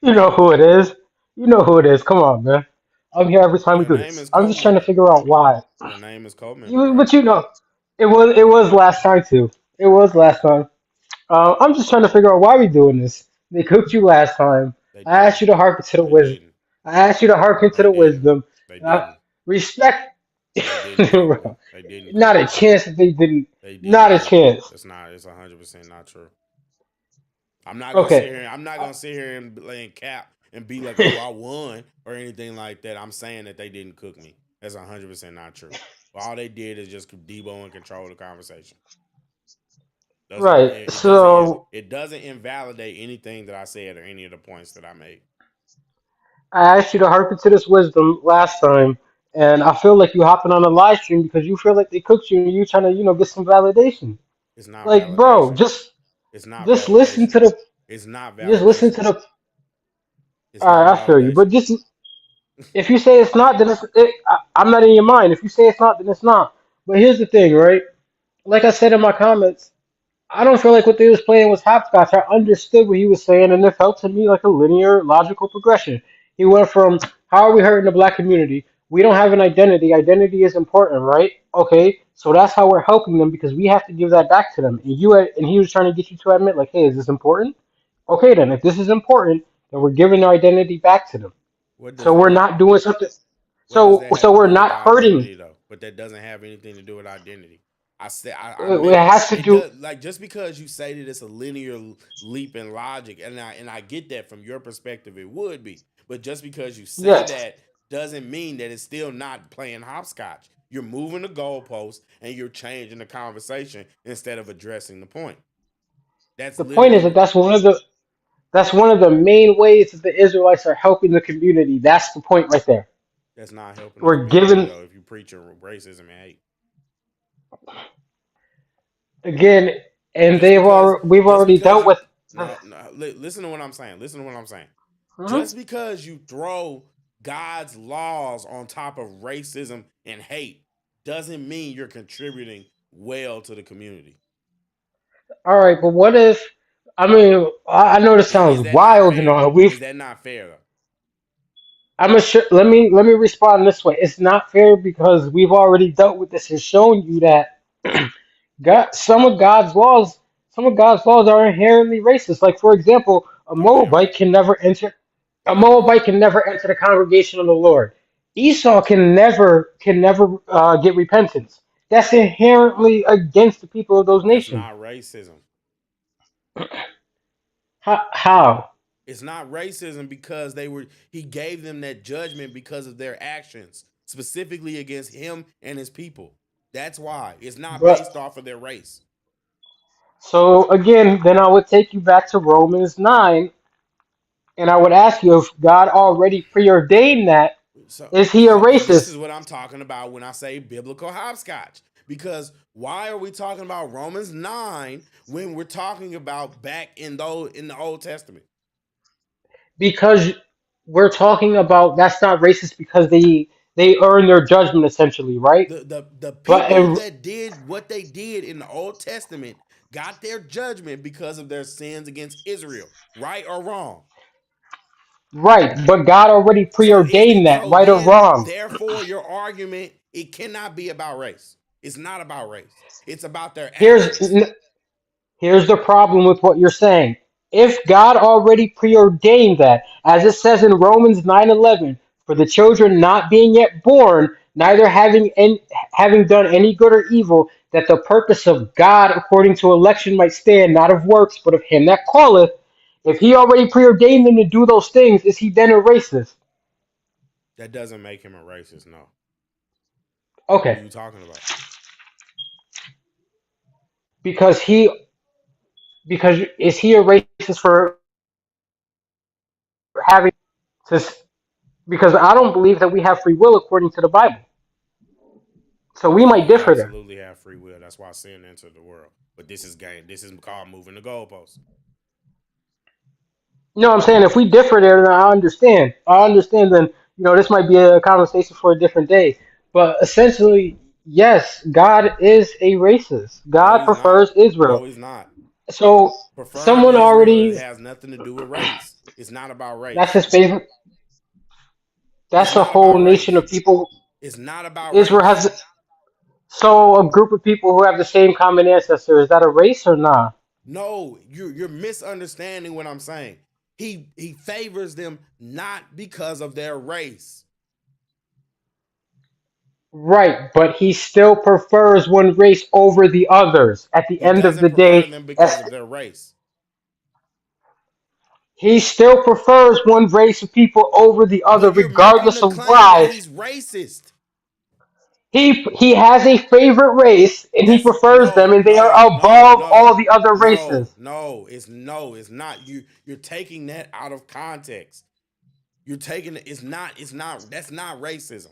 you know who it is. You know who it is. Come on, man. I'm here every time we Your do name this. is I'm cult just trying to member. figure out why. Your name is cult member, right? But you know, it was last time too. It was last time. I'm just trying to figure out why we doing this. They cooked you last time. They I asked didn't. you to hearken to the They wisdom. didn't. I asked you to hearken to They the didn't. wisdom. They Uh, didn't. respect. They didn't cook me. They didn't Not cook a me. chance that they didn't. They didn't Not a cook me. chance. It's 100% not true. I'm not gonna sit Okay. here. I'm not gonna sit here and lay in cap and be like, "Oh, I won" or anything like that. I'm saying that they didn't cook me. That's 100% not true. All they did is just debo and control the conversation. Doesn't Right. it doesn't So it doesn't invalidate anything that I said or any of the points that I made. I asked you to hearken to this wisdom last time, and I feel like you hopping on a live stream because you feel like they cooked you and you trying to, get some validation. It's not Like, bro, validation. just It's not just listen validation. to the It's not Just listen to validation. the. It's All not right, I feel you, but validation. just if you say it's not, then I'm not in your mind. If you say it's not, then it's not. But here's the thing, right? Like I said in my comments, I don't feel like what they was playing was hopscotch. I understood what he was saying, and it felt to me like a linear, logical progression. He went from how are we hurting the black community? We don't have an identity. Identity is important, right? Okay, so that's how we're helping them because we have to give that back to them. And he was trying to get you to admit, like, hey, is this important? Okay, then if this is important, then we're giving our identity back to them. What So does we're what not doing something. what does So that have so to we're do with not hurting. identity though? But that doesn't have anything to do with identity. I said I It meant has to it do. does like just because you say that it's a linear leap in logic, and I get that from your perspective, it would be. But just because you say Yes. that doesn't mean that it's still not playing hopscotch. You're moving the goalpost and you're changing the conversation instead of addressing the point. That's The point is that literally that's one of the main ways that the Israelites are helping the community. That's the point right there. that's not helping the We're community giving though. If you preach racism and hate, again, and just because we've just already because dealt you with. no, no listen to what I'm saying. Listen to what I'm saying. Mhm. Just because you throw God's laws on top of racism and hate doesn't mean you're contributing well to the community. All right, but what if? I mean, I know this Is sounds that not wild and fair? all. Is that not fair though? I'm sure. Let me respond this way. It's not fair because we've already dealt with this and shown you that God, some of God's laws are inherently racist. Like for example, No, they aren't. A No, they aren't. Moabite can never enter the congregation of the Lord. Esau can never get repentance. That's inherently against the people of those That's nations. not racism. How? It's not racism because he gave them that judgment because of their actions, specifically against him and his people. That's why. It's not But based off of their race. so again, then I would take you back to Romans 9, and I would ask you if God already preordained that. Is he a And this is racist? what I'm talking about when I say biblical hopscotch. Because why are we talking about Romans 9 when we're talking about back in the Old Testament? Because we're talking about that's not racist because they earn their judgment essentially, right? The But people in, that did what they did in the Old Testament got their judgment because of their sins against Israel, right or wrong. right, but God already So is preordained it that, so right or then wrong. therefore your argument it cannot be about race. It's not about race. It's about their Here's actions. here's the problem with what you're saying. If God already preordained that, as it says in Romans 9:11, for the children not being yet born, neither having done any good or evil, that the purpose of God according to election might stand, not of works, but of him that calleth. If he already preordained them to do those things, is he then a racist? That doesn't make him a racist, no. What are Okay, you talking about? because is he a racist for having to? Because I don't believe that we have free will according to the Bible. So we might We differ there. absolutely have free will. That's why sin entered the world. But this is game. This is called moving the goalposts. You know what I'm saying? If we differ there, then I understand. I understand then, this might be a conversation for a different day. But essentially, yes, God is a racist. No, God he's not. prefers Israel. No, he's not. So Preferring someone Israel already has nothing to do with race. It's not about that's race. his favorite. It's That's a not whole about nation race. of people. It's not about Israel race. has so a group of people who have the same common ancestor. Is that a race or not? No, you're misunderstanding what I'm saying. He favors them not because of their race. Right, but he still prefers one race over the others. At the He end of doesn't the prefer day, them because of their race. he still prefers one race of people over the other, But you're making regardless the of claim that why. he's racist. He has a favorite race, and he That's prefers them, no, and they are no, no, above all no, the other no, races. no. It's not. You're taking that out of context. You're taking it. It's not. That's not racism.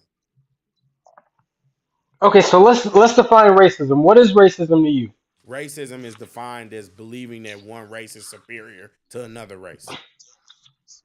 Okay, so let's define racism. What is racism to you? Racism is defined as believing that one race is superior to another race.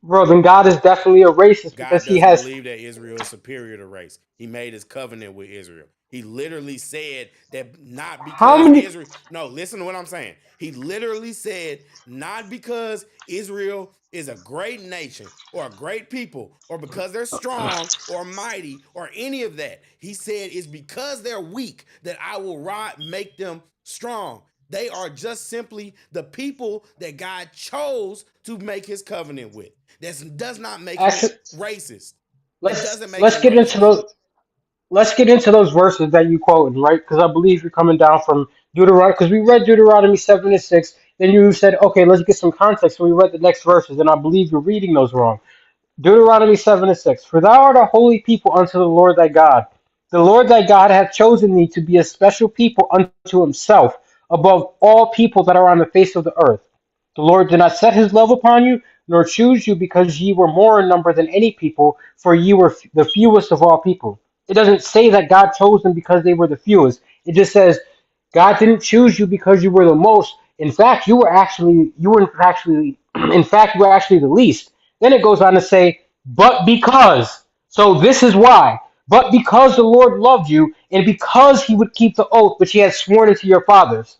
Bro, then God is definitely a racist because God he doesn't has. believe that Israel is superior to race. He made his covenant with Israel. He literally said that not How because many? Israel, no, listen to what I'm saying. He literally said not because Israel is a great nation or a great people or because they're strong or mighty or any of that. He said it's because they're weak that I will make them strong. They are just simply the people that God chose to make his covenant with. That does not make him Actually, racist. That let's doesn't make let's him get into racist. those. Let's get into those verses that you quoted, right? Because I believe you're coming down from Deuteronomy. Because we read Deuteronomy 7 and 6. Then you said, okay, let's get some context. So we read the next verses, and I believe you're reading those wrong. Deuteronomy 7 and 6. For thou art a holy people unto the Lord thy God. The Lord thy God hath chosen thee to be a special people unto himself above all people that are on the face of the earth. The Lord did not set his love upon you, nor choose you because ye were more in number than any people, for ye were the fewest of all people. It doesn't say that God chose them because they were the fewest. It just says God didn't choose you because you were the most. In fact, in fact, you were actually the least. Then it goes on to say, but because. So this is why. But because the Lord loved you, and because he would keep the oath which he had sworn unto your fathers,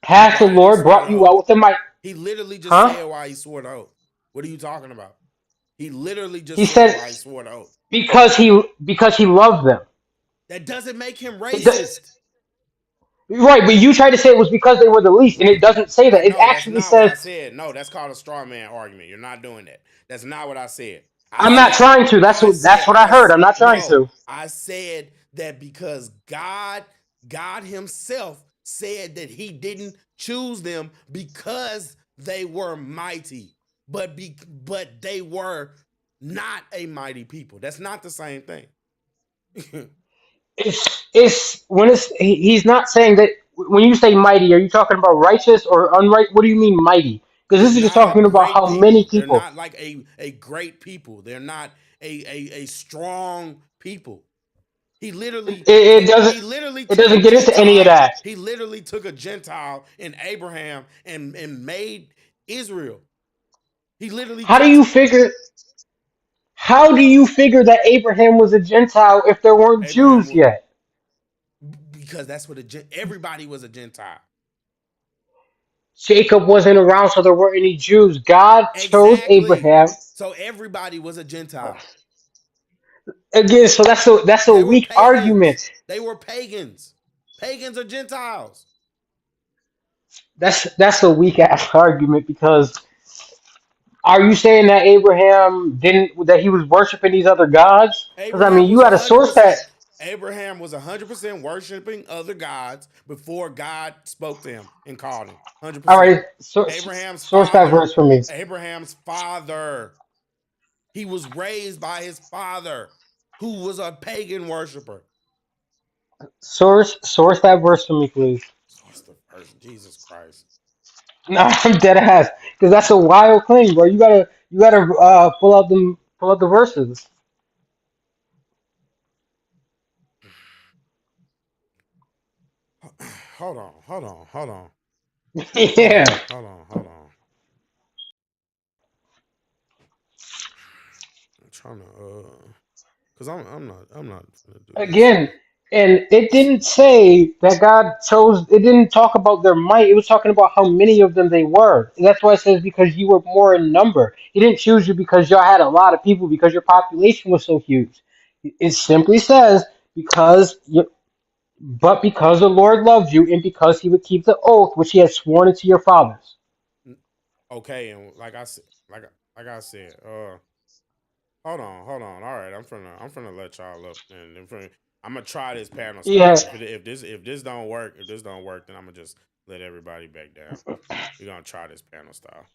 hath the Why did he Lord swear brought the you out oath? with a might. He literally just Huh? said why he swore the oath. What are you talking about? He literally He just said said why he swore the oath. because he loved them. That doesn't make him It does, racist. right, but you tried to say it was because they were the least, and it doesn't say that. It No, that's actually not what says, I said. No, that's called a straw man argument. You're not doing that. That's not what I said. I'm not trying to. That's what I heard. I'm not trying No, to. I said that because God himself said that he didn't choose them because they were mighty, but they were not a mighty people. That's not the same thing. It's when he's not saying that when you say mighty, are you talking about righteous or unright? What do you mean mighty? Because They're this is just not a talking about great how many people. They're people. not like a great people. They're not a strong people. He It, literally it took doesn't he literally it took a doesn't get into any of Gentile. that. He literally took a Gentile in Abraham and made Israel. He literally How do took you figure? How do you figure that Abraham was a Gentile if there weren't Abraham Jews yet? because that's what everybody was a Gentile. Jacob wasn't around, so there weren't any Jews. God chose Exactly. Abraham So everybody was a Gentile. again. So that's a They were weak pagans. argument. They were pagans. Pagans are Gentiles. That's a weak ass argument because are you saying that Abraham didn't that he was worshiping these other gods? Because I Abraham mean, you was had a source that 100%. Abraham was 100% worshiping other gods before God spoke to him and called him. all 100%. right. Abraham's Source that father, verse for me. Abraham's father, he was raised by his father, who was a pagan worshiper. Source that verse for me, please. Source the verse, Jesus Christ. No, I'm dead ass because that's a wild claim, bro. You gotta pull out the verses. Hold on, hold on, hold on, hold Yeah. on, hold on, hold on. I'm trying to cause I'm not gonna do this. Again, and it didn't say that God chose. It didn't talk about their might. It was talking about how many of them they were. And that's why it says because you were more in number. He didn't choose you because y'all had a lot of people because your population was so huge. It simply says because you, but because the Lord loved you and because He would keep the oath which He had sworn unto your fathers. Okay, and like I said, hold on. All right, I'm finna let y'all up, and I'm gonna try this panel Yeah. style. If this don't work, then I'm gonna just let everybody back down. We're gonna try this panel style.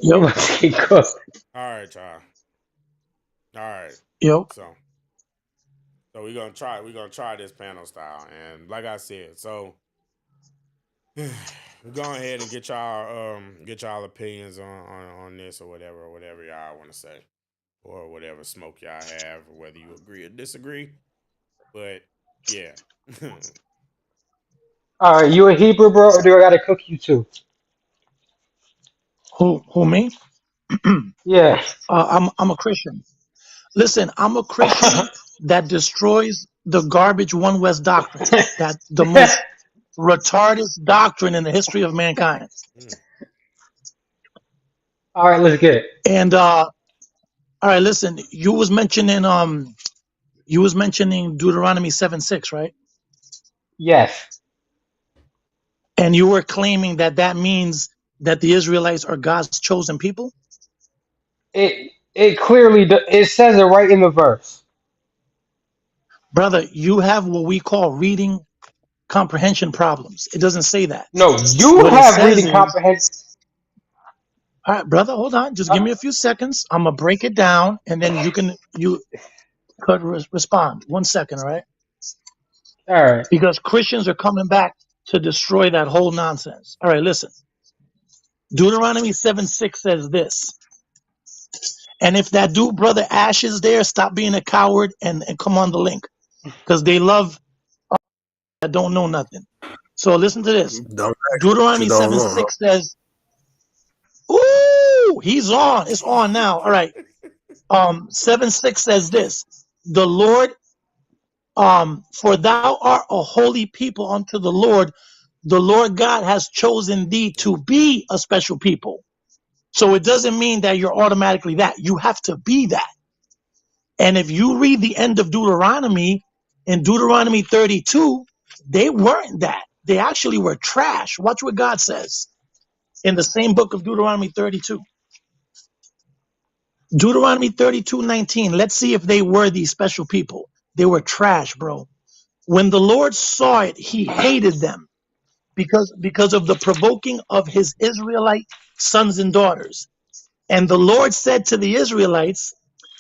Yo, let's get good. All right, y'all. All right. Yo, So we're gonna try this panel style, and like I said, so go ahead and get y'all opinions on this or whatever y'all want to say or whatever smoke y'all have or whether you agree or disagree. But Yeah. All right, you a Hebrew, bro, or do I gotta cook you too? Who me? Yeah. I'm a Christian. Listen, I'm a Christian that destroys the garbage one West doctrine. That the most retarded doctrine in the history of mankind. Mm. All right, let's get it. And all right, listen, you was mentioning Deuteronomy 7:6, right? Yes. And you were claiming that that means that the Israelites are God's chosen people? It clearly it says it right in the verse. Brother, you have what we call reading comprehension problems. It doesn't say that. No, you What it have says reading is, comprehension. all right, brother, hold on. Just Uh, give me a few seconds. I'm gonna break it down, and then you could respond. 1 second, all right? all right. Because Christians are coming back to destroy that whole nonsense. All right, listen. Deuteronomy 7:6 says this. And if that dude, brother Ash, is there, stop being a coward and come on the link. Because they love that don't know nothing. So listen to this. Don't ask what you Deuteronomy don't 7 want, huh? 6 says, ooh, he's on. It's on now. All right. 7:6 says this. The Lord, for thou art a holy people unto the Lord. The Lord God has chosen thee to be a special people. So it doesn't mean that you're automatically that. You have to be that. And if you read the end of Deuteronomy, in Deuteronomy 32, they weren't that. They actually were trash. Watch what God says in the same book of Deuteronomy 32. Deuteronomy 32:19. Let's see if they were these special people. They were trash, bro. When the Lord saw it, he hated them because of the provoking of his Israelite sons and daughters. And the Lord said to the Israelites,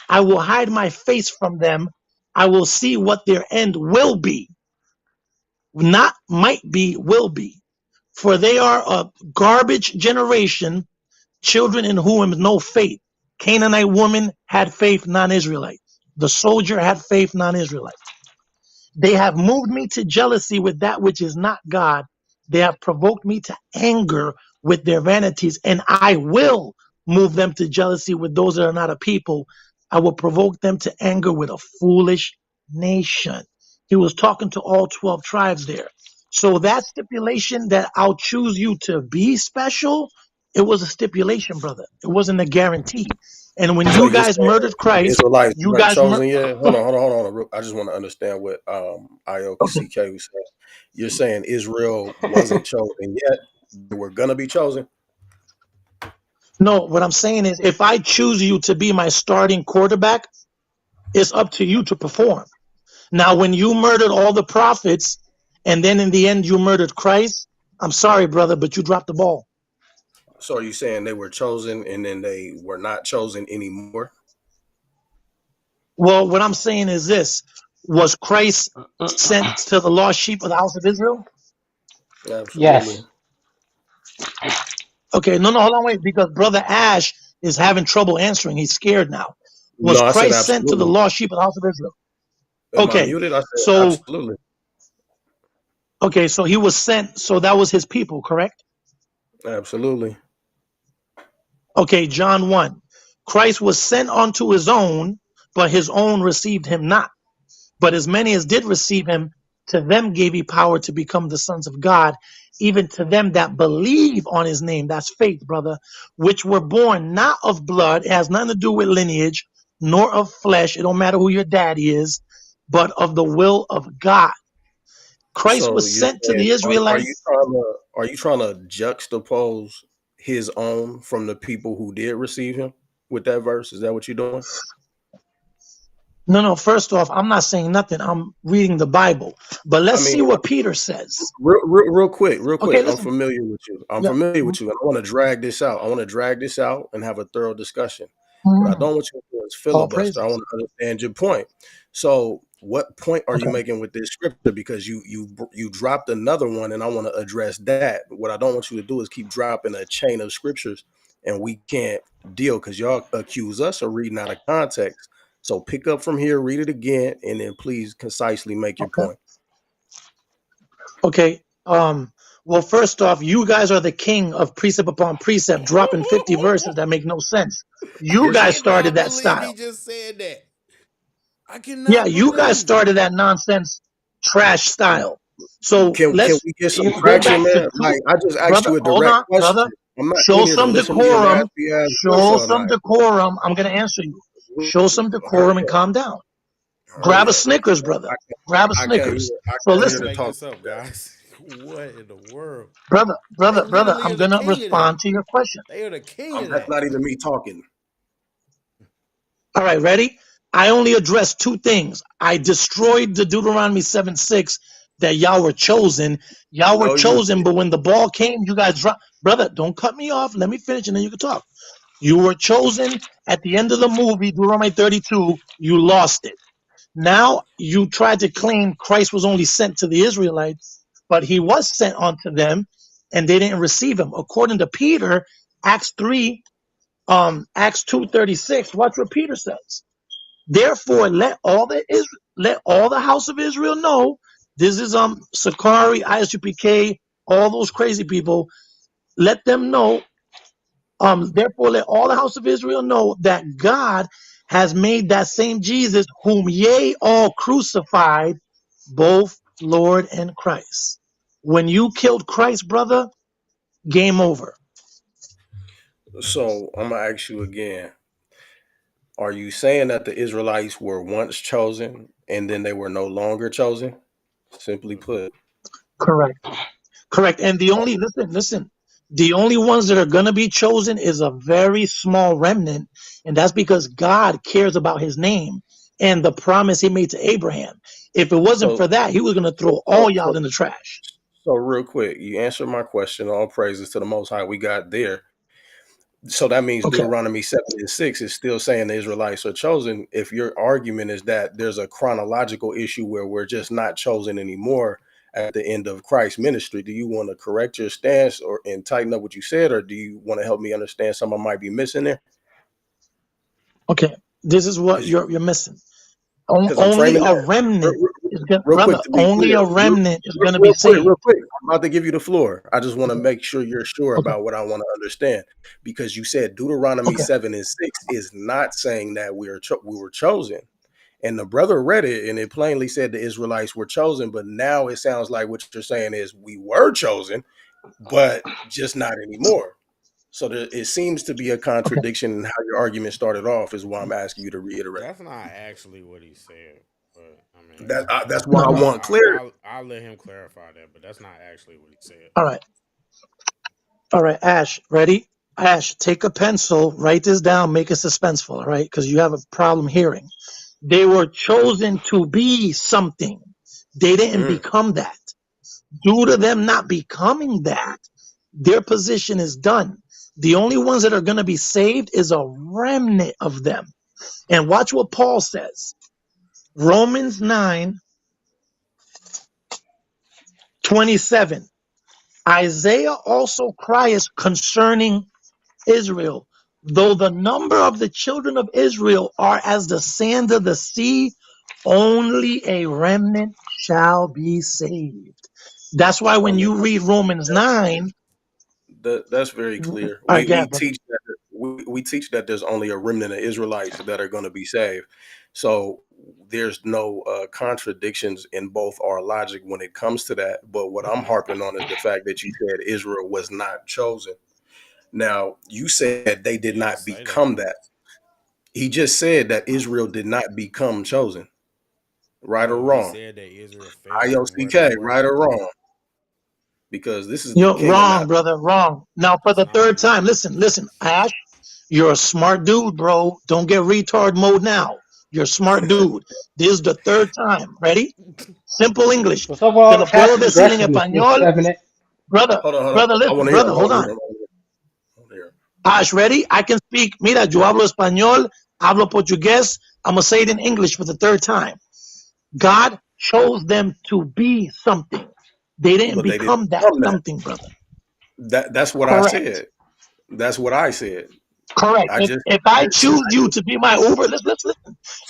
I will hide my face from them. I will see what their end will be. Not might be, will be. For they are a garbage generation, children in whom is no faith. Canaanite woman had faith, non-Israelite. The soldier had faith, non-Israelite. They have moved me to jealousy with that which is not God. They have provoked me to anger with their vanities, and I will move them to jealousy with those that are not a people. I will provoke them to anger with a foolish nation. He was talking to all 12 tribes there. So that stipulation that I'll choose you to be special, it was a stipulation, brother. It wasn't a guarantee. And when So you you're guys saying murdered Christ, Israelites you weren't guys chosen yet? oh, Hold on. I just want to understand what okay. IOCK was saying. You're saying Israel wasn't chosen yet; they were gonna be chosen. No, what I'm saying is if I choose you to be my starting quarterback, it's up to you to perform. Now, when you murdered all the prophets and then in the end you murdered Christ, I'm sorry, brother, but you dropped the ball. So are you saying they were chosen and then they were not chosen anymore? Well, what I'm saying is this. Was Christ sent to the lost sheep of the house of Israel? Absolutely. Yes. Okay, no, hold on, wait, because brother Ash is having trouble answering. He's scared now. Was No, I said Christ sent to the absolutely. lost sheep of the house of Israel? Am I Okay, muted? I said so absolutely. okay, so he was sent, so that was his people, correct? Absolutely. Okay, John 1. Christ was sent unto his own, but his own received him not. But as many as did receive him, to them gave he power to become the sons of God, even to them that believe on his name. That's faith, brother, which were born not of blood. It has nothing to do with lineage, nor of flesh. It don't matter who your daddy is, but of the will of God. Christ So was you're sent to saying the Israelites. are you trying to juxtapose his own from the people who did receive him with that verse? Is that what you're doing? No, no, first off, I'm not saying nothing. I'm reading the Bible. But I let's mean, see what Peter says. real Okay, quick. I'm listen. familiar with you. I'm Yeah. familiar with you. And I want to drag this out. I want to drag this out and have a thorough discussion. What I Mhm. don't want you to do is All filibuster. I praises. want to understand your point. So, what point are you Okay. making with this scripture? Because you dropped another one, and I want to address that. What I don't want you to do is keep dropping a chain of scriptures, and we can't deal because y'all accuse us of reading out of context. So, pick up from here, read it again, and then please concisely make your Okay. point. Okay. Well, first off, you guys are the king of precept upon precept, dropping 50 verses that make no sense. You Yes, guys I started cannot that believe he style. just said that. I Yeah, cannot you guys believe it. started that nonsense trash style. So Can let's we get some you go traction, back to man? two, Like I just asked brother. you a Hold direct on, brother. question. I'm not in Show here to some listen to your decorum. raspy ass voice Show all some night. decorum. I'm gonna answer you. Show some decorum and Hurry up. calm down. Hurry Grab a up. Snickers, brother. I Grab a can't Snickers. hear. I So I can't hear didn't listen, the make talk this up, like that. guys. What in the world? brother, They brother, brother. literally I'm are the gonna king of that. respond to your question. They are the king of That's that. not even me talking. All right, ready? I only addressed two things. I destroyed the Deuteronomy 7:6 that y'all were chosen. Y'all were No, you chosen, did. but when the ball came, you guys dropped. Brother, don't cut me off. Let me finish and then you can talk. You were chosen at the end of the movie, Deuteronomy 32. You lost it. Now you tried to claim Christ was only sent to the Israelites, but he was sent unto them and they didn't receive him. According to Peter, Acts 3, Acts 2:36, watch what Peter says. Therefore, let all the house of Israel know. This is Sakari, ISUPK, all those crazy people. Let them know. Therefore, let all the house of Israel know that God has made that same Jesus, whom ye all crucified, both Lord and Christ. When you killed Christ, brother, game over. So I'm gonna ask you again. Are you saying that the Israelites were once chosen and then they were no longer chosen? Simply put. Correct. Correct. And the only listen. The only ones that are gonna be chosen is a very small remnant, and that's because God cares about His name and the promise He made to Abraham. If it wasn't So for that, He was gonna so throw so all y'all so, in the trash. so real quick, you answered my question. All praises to the Most High. We got there. So that means Okay. Deuteronomy 7:6 is still saying the Israelites are chosen. If your argument is that there's a chronological issue where we're just not chosen anymore at the end of Christ's ministry, do you want to correct your stance or and tighten up what you said, or do you want to help me understand something I might be missing there? Okay. This is what Because you're missing. I'm Only framing a that remnant is gonna, real quick brother. to be Only clear. a Real, remnant is real, gonna be real quick, real saved. quick. I'm about to give you the floor. I just want to Okay. make sure you're sure Okay. about what I want to understand because you said Deuteronomy Okay. 7:6 is not saying that we were chosen. And the brother read it and it plainly said the Israelites were chosen, but now it sounds like what you're saying is we were chosen, but just not anymore. So it seems to be a Okay. contradiction in how your argument started off, is why I'm asking you to reiterate. That's not actually what he said. But I mean, That's why No. I No. want clarity. I'll let him clarify that. But that's not actually what he said. All right. All right. Ash, ready? Ash, take a pencil, write this down, make it suspenseful. All right, because you have a problem hearing. They were chosen to be something. They didn't Mm. become that. Due to them not becoming that, their position is done. The only ones that are going to be saved is a remnant of them. And watch what Paul says. Romans 9:27. Isaiah also cries concerning Israel. Though the number of the children of Israel are as the sand of the sea, only a remnant shall be saved. That's why I when mean, you read Romans 9, that's very all clear. right, We brother. teach that we teach that there's only a remnant of Israelites that are going to be saved. So there's no contradictions in both our logic when it comes to that. But what I'm harping on is the fact that you said Israel was not chosen. Now you said they He did didn't not say that become though. that. He just said that Israel did not become chosen. Right or No, he wrong? said that Israel fell from where they IOCK, were. right or wrong? Because this is the You're king of wrong, knowledge. brother. Wrong. Now, for That's the not what third he time, said. listen, Ash. You're a smart dude, bro. Don't get retard mode now. You're a smart dude. This is the third time. Ready? Simple English. What's up with Te all lo the puedo passive decir en aggressiveness this español. Stephanie? Brother, Hold on. brother, I listen, want to hear him. brother, I hold want to hear on. him. I want to hear him. Ash, ready? I can speak. Mira, yo hablo español, hablo portugués. I'm going to say it in English for the third time. God chose them to be something. They didn't But they didn't become that become that. something, brother. That's what I Correct. said. That's what I said. Correct. I just If I listen. choose you to be my Uber, listen.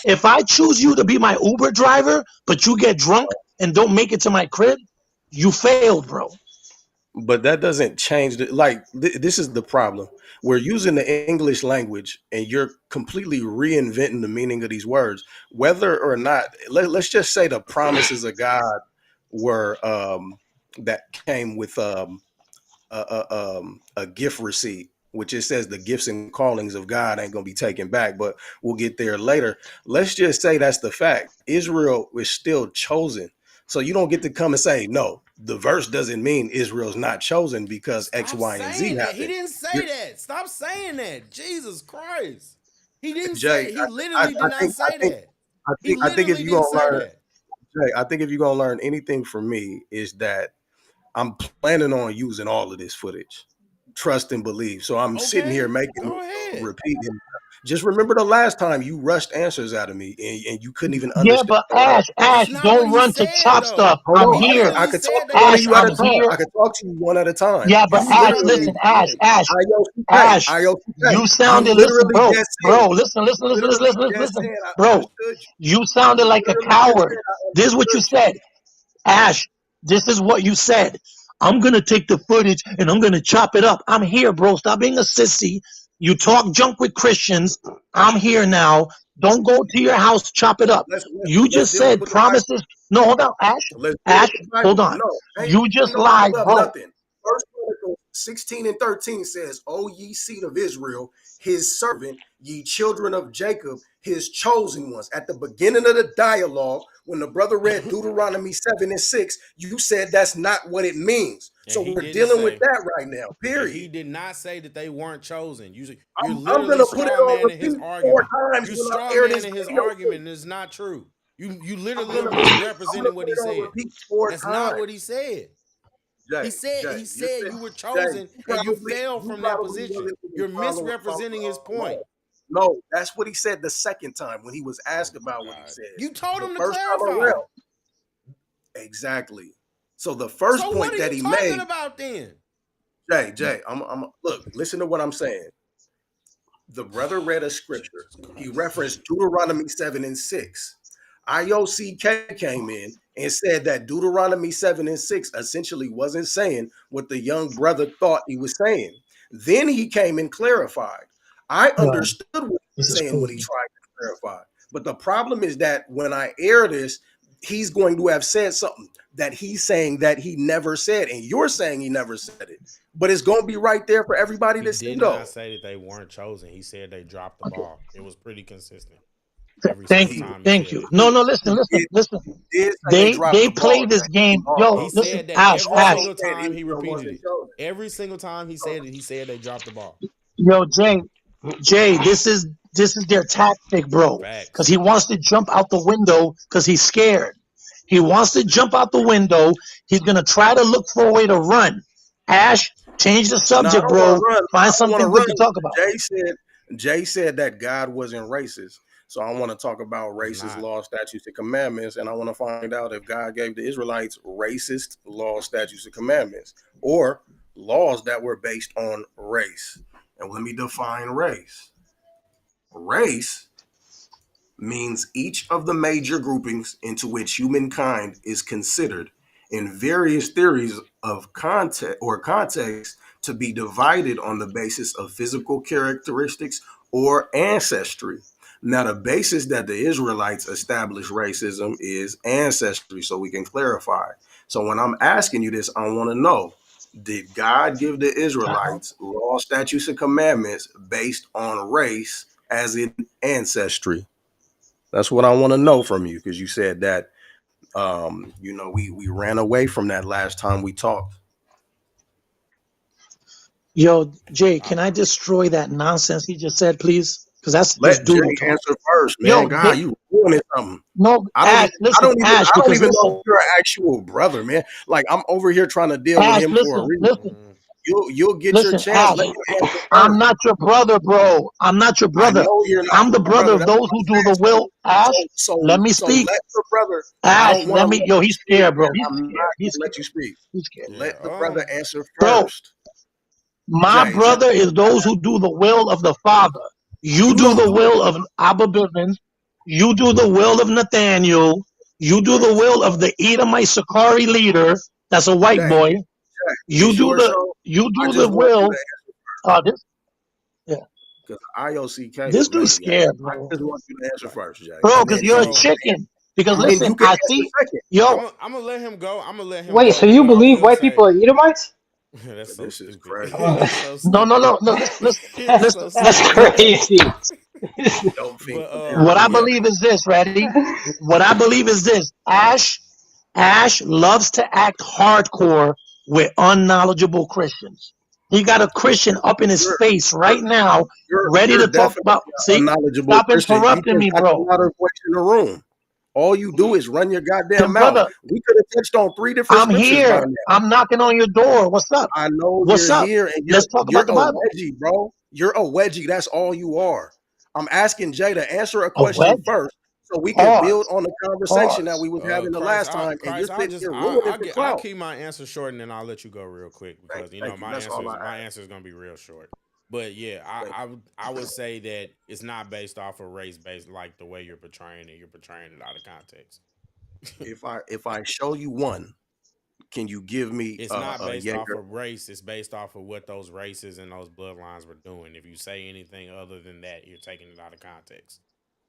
If I choose you to be my Uber driver, but you get drunk and don't make it to my crib, You failed, bro. But that doesn't change the like. This is the problem. We're using the English language, and you're completely reinventing the meaning of these words. Whether or not, let's just say the promises of God were that came with a gift receipt, which it says the gifts and callings of God ain't gonna be taken back, but we'll get there later. Let's just say that's the fact. Israel is still chosen. So you don't get to come and say, no, the verse doesn't mean Israel's not chosen because X, Stop Y, and Z saying that. He happened. didn't say You're, that. Stop saying that. Jesus Christ. He didn't Jay, say. He I, literally I did not think I say think that. I He think I think if literally you're didn't gonna say learn, that. Jay, I think if you're gonna learn anything from me is that I'm planning on using all of this footage. Trust and believe. So I'm sitting here Okay, making go ahead. repeating. Just remember the last time you rushed answers out of me and you couldn't even Yeah, understand but what I was That's Ash, saying. not what don't he run to said chop stuff. though. Hold I'm He on, here. I literally could talk said to they one of Ash, you at dropped a the I'm time. here. ball. I could talk to you one at a time. Yeah, but You You Ash, sounded listen, literally, Ash, yeah. Ash, IOCK, Ash, IOCK. you You sounded, listen, literally bro, just said, bro, listen, listen, you listen, listen, literally listen, listen, just listen, said, I bro, understood you. you sounded You like a literally just coward. said, I This is what you understood you. said. Ash, this is what you said. I'm going to take the footage and I'm going to chop it up. I'm here, bro. Stop being a sissy. You talk junk with Christians. I'm here now. Don't go to your house, chop it up. You Let's just deal with said the Bible. promises. No, hold on, Ash. Let's deal with Ash, the Bible. hold on. No, ain't You just no hold lied, up, bro. nothing. First Chronicles 16 and 13 says, O ye seed of Israel, his servant, ye children of Jacob, his chosen ones. At the beginning of the dialogue, when the brother read Deuteronomy 7 and 6, you said that's not what it means. And So he we're didn't dealing with say. that right now, And period. he did not say that they weren't chosen. You're I'm literally gonna put it straw on manning his repeat 4 argument. times You when I straw air this manning his video. argument, and it's not true. You literally I'm gonna misrepresenting what put he it on said. repeat 4 That's not times. what he said. Jay, He you said said, you were Jay, chosen and you probably fell you from that probably position. wasn't even You're misrepresenting his point. along. No, that's what he said the second time when he was Oh asked my about what he God. said. You told The him to first time clarify. around, exactly. So the So first what point are that you he talking made, about then? Jay, I'm look, listen to what I'm saying. The brother read a scripture. Jesus He Christ. referenced Deuteronomy 7 and 6. IOCK came in and said that Deuteronomy 7 and 6 essentially wasn't saying what the young brother thought he was saying. Then he came and clarified. I Yo, understood what he this was is saying when he crazy. tried to clarify. But the problem is that when I air this, he's going to have said something that he's saying that he never said. And you're saying he never said it. But it's going to be right there for everybody He to see, did not though. say that they weren't chosen. He said they dropped the Okay. ball. It was pretty consistent. Every single Thank you. time he Thank said you. it. No, no, listen, He listen, did, listen. he did say they dropped They the ball, play this game. James. Yo, He listen, said that Ash, every Ash. Also single said time he Israel repeated wasn't it. chosen. Every single time he So said it, he said they dropped the ball. Yo, Jay, this is their tactic, bro. Because Facts. he wants to jump out the window because he's scared. He wants to jump out the window. He's gonna try to look for a way to run. Ash, change the no, I subject, don't want to bro. run. I Find don't want to something good to run. talk about. Jay said that God wasn't racist. So I want to talk about He's racist not. law, statutes, and commandments, and I want to find out if God gave the Israelites racist law, statutes, and commandments, or laws that were based on race. And let me define race. Race means each of the major groupings into which humankind is considered in various theories of context to be divided on the basis of physical characteristics or ancestry. Now, the basis that the Israelites established racism is ancestry, so we can clarify. So, when I'm asking you this, I want to know, did God give the Israelites law, statutes, and commandments based on race as in ancestry? That's what I want to know from you because you said that we ran away from that last time we talked. Yo, Jay, I, can I destroy that nonsense he just said, please? Because that's just Let Jay doodle talk. answer first, man. Yo, God, you ruining something. no, I don't Ash, even I listen, don't even Ash, I don't because even know listen, if you're an actual brother, man. Like I'm over here trying to deal with Ash, him for a listen, reason. listen, mm, You'll get your listen, chance. Ash. Let him answer I'm first. not your brother, bro. I'm not your I brother. know you're not I'm the my brother brother. of That's those what who I'm do saying. the will. Ash, let me So speak. let the brother. I Ash, don't want to let yo, you he's speak, scared, bro. man. He's I'm not scared. He's gonna let you scared. speak. He's scared. yeah. Let the brother answer Bro, first. my Jay, let brother is those who do the will of the Father. You you do don't the do the will of Abba Bivens. You do the will of Nathaniel. You do the Crazy. will of the Edomite Sakari leader. That's a white Jay, boy. You it's do your the show. you I do the just want you will. to, This yeah. because IOCK This is dude's maniac. scared, I bro. just want you to answer Right. first, Jay, Bro, and because then you're if a you So can, chicken. Because I'm then listen, you can I answer see, second. yo, I'm gonna let him go. I'm gonna let him Wait, go. so But you what I was believe gonna white people say, are Edomites? that's so This is stupid. crazy. Uh, It's so no, no, stupid. no, no. Listen, It's listen, so that's stupid. listen. crazy. Don't think But with What I Henrietta. believe is this. Ready? What I believe is this. Ash loves to act hardcore with unknowledgeable Christians. He got a Christian up in his You're face right now, ready you're to talk definitely about. a See, knowledgeable stop Christian. You interrupting just me, got the bro. water voice in the room. All you do is run your goddamn And mouth. brother, We could have touched on 3 different I'm scriptures by here. now. I'm knocking on your door. What's up? I know What's you're up? here, and Let's talk you're about the a Bible. wedgie, bro. You're a wedgie. That's all you are. I'm asking Jay to answer a A question wedgie. first, so we could build Pause. on the conversation that Pause. we was having the last time. And you're sitting here ruining it for I'll clout. keep my answer short and then I'll let you go real quick because Thank you. That's all I my ask. answer is gonna be real short. But yeah, Thank I would say that it's not based off of race based like the way you're portraying it. You're portraying it out of context. you. If I show you one, can you give me It's not a based off Jaeger? of race. It's based off of what those races and those bloodlines were doing. If you say anything other than that, you're taking it out of context.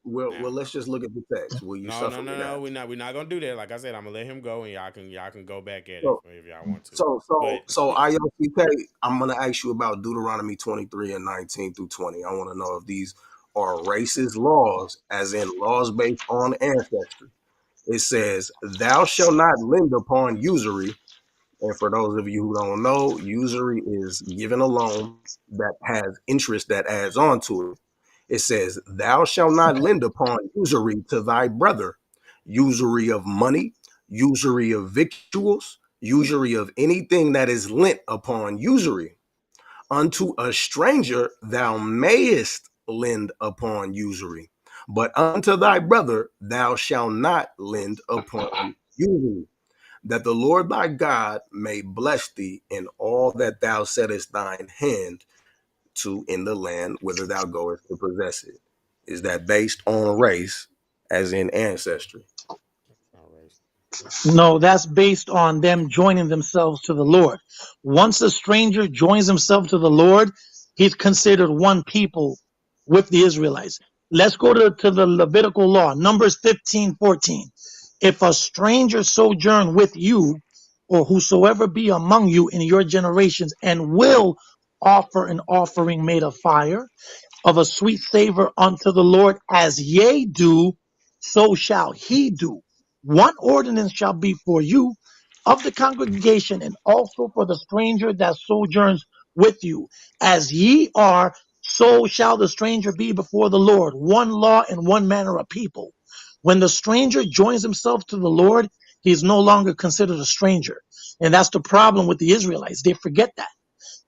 Well, Now, let's just look at the text. Will you no, suffer no, me no, not? no. We're not gonna do that. Like I said, I'm gonna let him go, and y'all can go back at it So, if y'all want to. so, But so, IOCK, I'm going to ask you about Deuteronomy 23 and 19 through 20. I want to know if these are racist laws, as in laws based on ancestry. It says, "Thou shalt not lend upon usury." And for those of you who don't know, usury is giving a loan that has interest that adds on to it. It says, "Thou shalt not lend upon usury to thy brother, usury of money, usury of victuals, usury of anything that is lent upon usury. Unto a stranger thou mayest lend upon usury, but unto thy brother thou shalt not lend upon usury, that the Lord thy God may bless thee in all that thou settest thine hand to in the land whither thou goest to possess it." Is that based on race, as in ancestry? all right. No, that's based on them joining themselves to the Lord. Once a stranger joins himself to the Lord, he's considered one people with the Israelites. Let's go to the Levitical law, Numbers 15:14. If a stranger sojourn with you, or whosoever be among you in your generations, and will offer an offering made of fire, of a sweet savor unto the Lord, as ye do, so shall he do. One ordinance shall be for you of the congregation, and also for the stranger that sojourns with you. As ye are, so shall the stranger be before the Lord. One law and one manner of people. When the stranger joins himself to the Lord, he is no longer considered a stranger. And that's the problem with the Israelites. They forget that.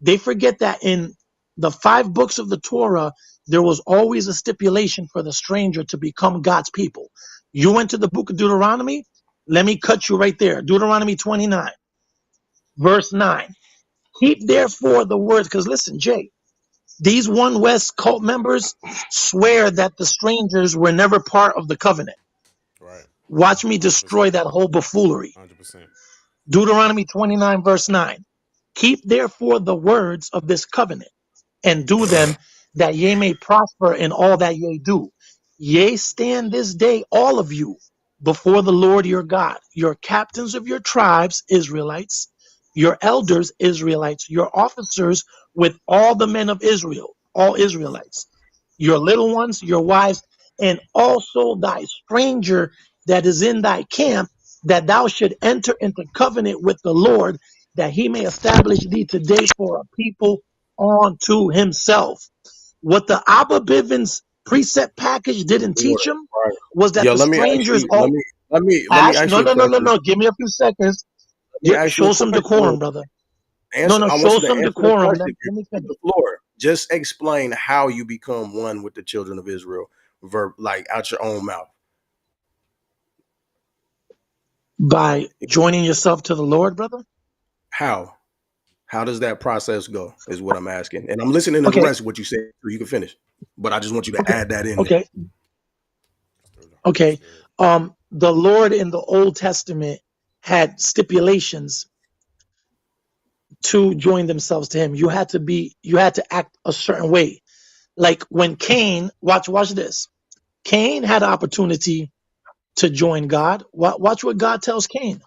They forget that in the 5 books of the Torah, there was always a stipulation for the stranger to become God's people. You went to the book of Deuteronomy. Let me cut you right there. Deuteronomy 29, verse 9. Keep therefore the words, because listen, Jay, these One West cult members swear that the strangers were never part of the covenant. Right. Watch me destroy 100%. that whole buffoonery. 100%. Deuteronomy 29, verse 9. Keep therefore the words of this covenant and do them, that ye may prosper in all that ye do. Yea, stand this day, all of you, before the Lord your God, your captains of your tribes, Israelites, your elders, Israelites, your officers, with all the men of Israel, all Israelites, your little ones, your wives, and also thy stranger that is in thy camp, that thou should enter into covenant with the Lord, that he may establish thee today for a people onto himself. What the Abba Bivens precept package didn't teach him Right. was that Yeah, the let me ask strangers you. all Let me Ash, ask no, you a no, no, no, question. no. Give me a few seconds. Let me ask you a Show some question. decorum, brother. No, Answer. no, I want show you to some answer the decorum. question. Let me You get finish. the floor. Just explain how you become one with the children of Israel, like out your own mouth. By joining yourself to the Lord, brother. How? How does that process go? Is what I'm asking. And I'm listening to the Okay, rest of what you said, so you can finish. But I just want you to okay, add that in there. okay, Through the Holy okay. Spirit. The Lord in the Old Testament had stipulations to join themselves to him. You had to act a certain way. Like when Cain, watch this. Cain had opportunity to join God. Watch what God tells Cain.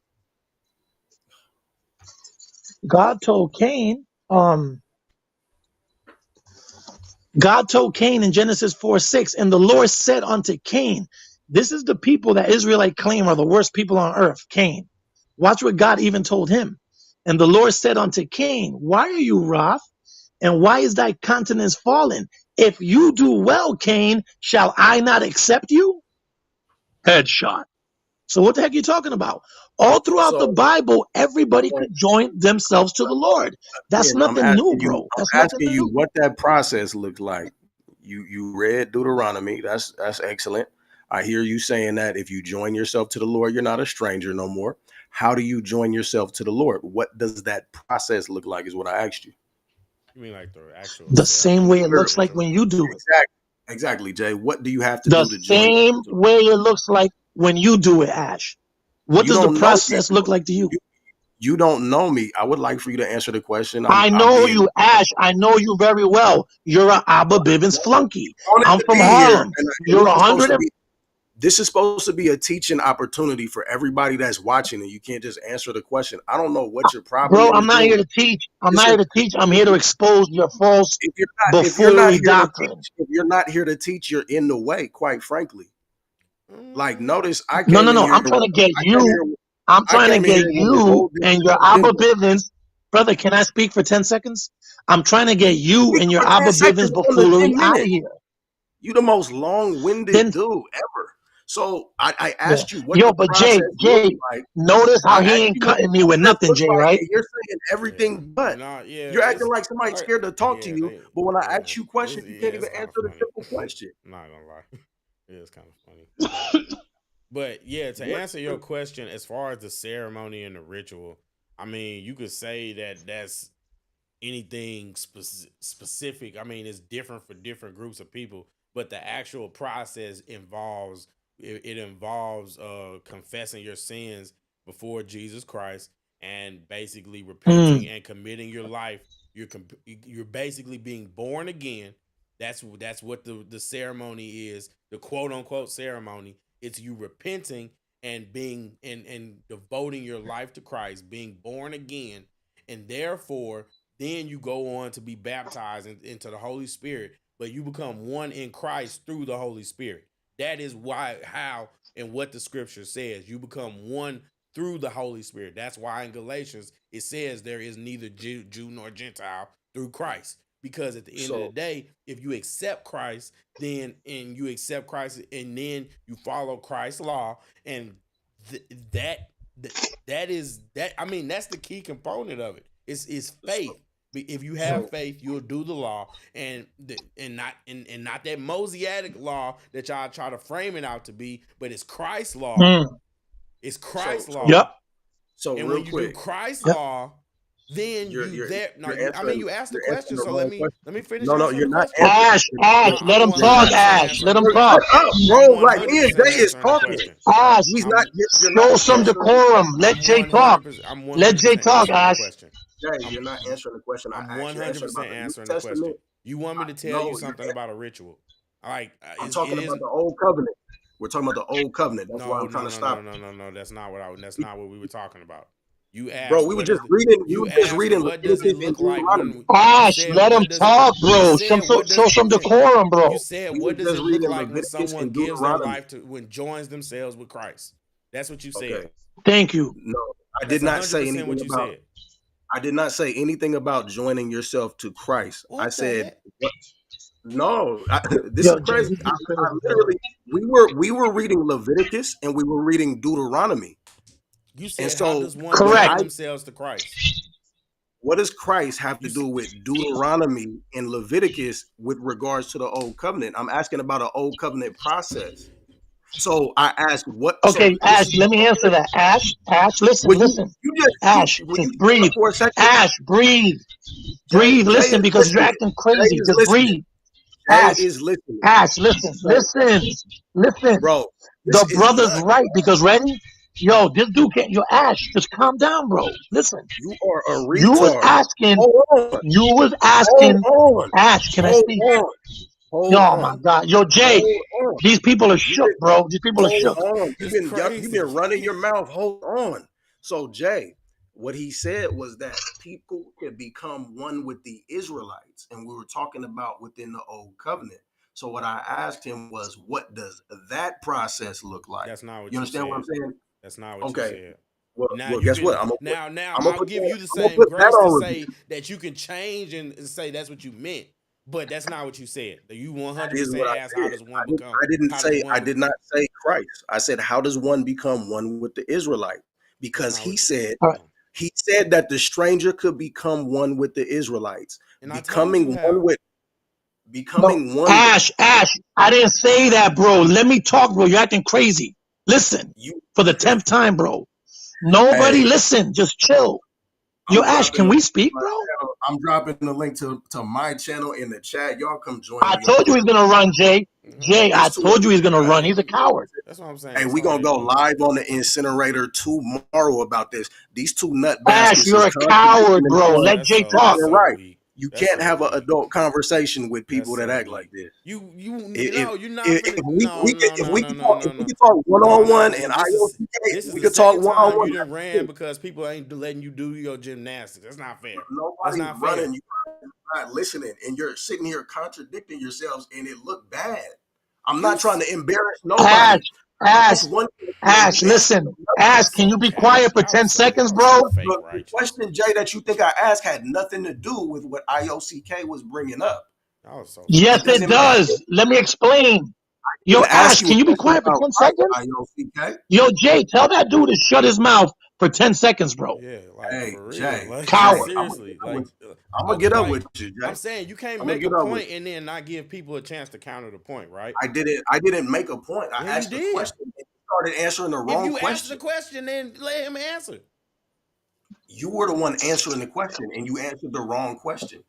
God told Cain, God told Cain in Genesis 4:6, and the Lord said unto Cain, this is the people that Israelite claim are the worst people on earth, Cain. Watch what God even told him. And the Lord said unto Cain, why are you wroth? And why is thy countenance fallen? If you do well, Cain, shall I not accept you? Headshot. So what the heck are you talking about? All throughout the So Bible, everybody could join themselves to the Lord. That's again, nothing new, bro. I'm That's nothing asking you new. what that process looked like. You read Deuteronomy. That's excellent. I hear you saying that if you join yourself to the Lord, you're not a stranger no more. How do you join yourself to the Lord? What does that process look like? Is what I asked you. You mean like the actual The same way ceremony it or looks the like ritual? when you do it. Exactly, Jay. What do you have to The do to join same yourself to the way it looks like when you do it, Ash. Lord? What You does the don't know me. process look like to you? You, you don't know me. I would like for you to answer the question. I I'm know being you, Ash. I know you very well. You're a Abba Bivens flunky. wanted I'm to from be here, Harlem. and You're a hundred and this is supposed to be a teaching opportunity for everybody that's watching, and you can't just answer the question. I don't know what your problem bro. I'm is, not dude. here to teach. I'm not Listen, here to teach. I'm here to expose your false if you're not buffoonery here to doctrine. teach, if you're not here to teach, you're in the way. Quite frankly, like Mm, notice I No, no, came in no. here. I'm trying to get I came you. here. I'm I trying to came in get here with a you whole and different your Abba agenda. Bivens. Brother, can I speak for 10 seconds? I'm trying to get You you speak and your for Abba 10 seconds Bivens on the buffoonery 10 out of minutes. here. You the most long-winded Then, dude ever. So I yeah. asked you what Yo, the but process looks Jay, like. notice I how he asked ain't you what the cutting me with process nothing, looks Jay, like, right? and you're saying yeah, everything but. nah, yeah. You're acting like somebody's scared to talk to Yeah, you. But when I yeah, ask you questions, you can't even it's kind answer of the funny. simple question. I'm not gonna lie, it is kind of funny. But yeah, to What? answer your question, as far as the ceremony and the ritual, I mean, you could say that that's anything specific. I mean, it's different for different groups of people, but the actual process involves it involves confessing your sins before Jesus Christ and basically repenting Mm, and committing your life. You're basically being born again. That's what the ceremony is. The quote unquote ceremony. It's you repenting and being and devoting your life to Christ, being born again, and therefore then you go on to be baptized into the Holy Spirit, but you become one in Christ through the Holy Spirit. That is why, how, and what the scripture says. You become one through the Holy Spirit. That's why in Galatians it says there is neither Jew nor Gentile through Christ. Because at the end of the So day, if you accept Christ, then and you accept Christ and then you follow Christ's law, and th- that that is that. I mean, that's the key component of it. It's faith. If you have so faith, you'll do the law, and not that Mosaic law that y'all try to frame it out to be, but it's Christ's law. mm, It's so Christ's so yep, law, so and real when you do quick, Christ's yep. law, then you're you you're there. No, you're I mean answering you asked the you're answering question, the so wrong question. let me finish No, answering the you're not question. answering. Ash, You're, let him you're talk, not. Ash. Let Answering the him Bro, talk. question. shut up, I'm bro. Like me and 100% Jay is answering the talking. question. Ash, He's not. I'm You're not show some answering. decorum. Let I'm Jay talk. 100%. I'm Let Jay 100% talk, answering the Ash. question. Jay, I'm you're not answering the question I I'm asked. You're answering about 100% the New answering the question. Testament. You want me to tell you No, something about a ritual? Like I'm it talking about is the old covenant. We're talking about the old covenant. That's why no I'm trying no to no no stop. no no no. That's not what we were talking about. You Bro, asked we were what just is the, reading. We you were just asked reading what does it Leviticus and look like Deuteronomy. when you Ash, said let him what does it talk, you bro. said what Show does some yeah, decorum, you bro. said We were what does just it look reading like when Leviticus someone and gives their Deuteronomy. life to when joins themselves with Christ? That's what you said. Okay. Thank you. No, I That's did not say 100% anything what you about. said. I did not say anything about joining yourself to Christ. I What the said, heck? what? No, this is Yo, Jay, crazy. this is I crazy, bro. literally, we were reading Leviticus and we were reading Deuteronomy. You And said how so does one what Correct. join I themselves to Christ? what does Christ have You to s- do with Deuteronomy and Leviticus with regards to the old covenant? I'm asking about an old covenant process. So I asked what so Okay, this is Ash, let me answer that. Ash, listen, when listen. you just Ash, when you just shut up breathe. for a second, Ash, breathe. Breathe, Jay listen, is because you're listening. acting Jay crazy. is Just listening. breathe. Jay Ash, is listening. Ash, listen, So listen, listen. bro, this The is brother's nuts. right because ready? Yo, this dude can't. Yo, Ash, just calm down, bro. Listen, You are a you was retard. asking. Hold on. You was Hold asking. on. Ash, can I Hold speak? on. Hold Oh my on. God. Yo, Jay, Hold on. these people are You shook, been bro. These people are hold shook. on. It's You've crazy. been running your mouth. Hold on. So Jay, what he said was that people can become one with the Israelites, and we were talking about within the old covenant. So what I asked him was, what does that process look like? That's not what You you understand what I'm said. saying? That's not what you Okay. said. Well, Now well, you guess what? can now I'm gonna I'll put give that, you the I'm gonna same put that grace to on review. say that you can change and say that's what you meant, but that's not what you said. You That is 100% what I asked how said. does one become? How does I one did become? not say Christ. I said, how does one become one with the Israelite? That's Because not what. All right. he said that the stranger could become one with the Israelites. And I told you Becoming one how. with No, becoming one with Ash, I didn't say that, bro. Let me talk, bro. You're acting crazy. Listen, you. for the 10th time, bro. Nobody Hey, listen. Just chill. Yo, I'm Ash, dropping can the we link to speak, my bro? channel. I'm dropping the link to my channel in the chat. Y'all come join I me told over you he's there. gonna run, Jay. Jay, I It's too told you he's early, gonna bro. run. He's a coward. That's what I'm Hey, saying. we So gonna go live on the incinerator tomorrow about this. These two nut Ash, baskets you're is a contradicting coward, bro. bro, themselves Let that's Jay so left talk. that's and so right. weak. You That's can't so have an weak. adult conversation with That's people that so act like weak. this. You If no, you're not if, finna. if No, no, if no, we no, could no, talk no, no. one No, on no, one because and this IOTK, is we the could talk second one on time one. you done ran because people ain't letting you do your gymnastics. That's not fair. That's Nobody's not fair. running. You're not listening, and you're sitting here contradicting yourselves, and it looked bad. I'm You not trying s- to embarrass Ash, nobody. Ash, That's one thing. Ash, You answered listen. Ash, Y'all can so you be cap. quiet for 10 seconds, Y'all so bro? fake the righteous. question, Jay, that you think I asked had nothing to do with what IOCK was bringing up. Y'all so Yes, It fake it doesn't righteous. matter. does. Let me explain. Yo, And Ash, ask you a can you be question quiet for about 10 Christ, seconds? IOCK. Yo, Jay, tell that dude to shut his mouth for 10 seconds, bro. Yeah, like Hey, for real. Jay, Like Coward. seriously. I'm gonna get up Like with you, I'm Jay. saying you can't I'm gonna make a get up with point you. and then not give people a chance to counter the point, right? I didn't make a point. I Yeah, you asked a did. question and you started answering the If wrong you ask the question. question, then let him answer. You were the one answering the question and you answered the wrong question.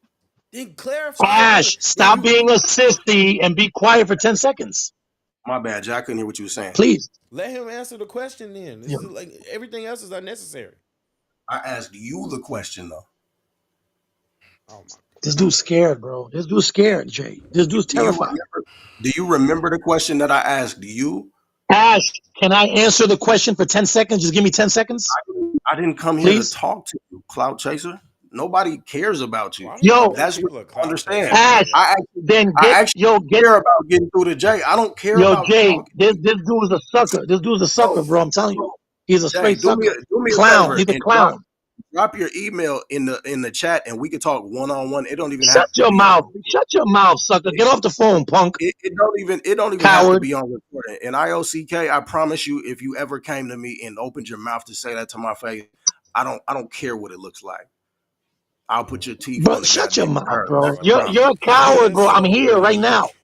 Then clarify what. Ash, Then stop you being a sissy and be quiet for 10 seconds. My bad, Jay. I couldn't hear what you were saying. Please. let him answer the question. Then Yeah. this is like everything else is unnecessary. I asked you the question though. Oh my This dude's scared, bro. This dude's scared, Jay. This dude's Do you terrified. remember? Do you remember the question that I asked you? Ash, can I answer the question for 10 seconds? Just give me 10 seconds, I didn't come here to please. talk to you, clout chaser. Nobody cares about you. Why do y'all Yo, think That's what people are you cloud understand. chasing, bro? Ash, I Y'all. actually, then I actually get, care about getting through to Jay. I don't care yo, about Jay, talking to this dude is a sucker. This dude's a you. sucker, bro. I'm telling you. So, He's a Jay, straight sucker. do me a Clown. favor He's a and clown. drop your email in the chat and we can talk one on one. It don't even Shut have to your be on mouth. recording. Shut your mouth, sucker. Get off the phone, punk. It don't even have to Coward. be on recording. And IOCK, I promise you, if you ever came to me and opened your mouth to say that to my face, I don't care what it looks like. I'll put your teeth Bro, on the shut your goddamn mouth, curb. That's bro. That's a so promise. You're a weak. coward, That's bro. I'm so here right now. weak.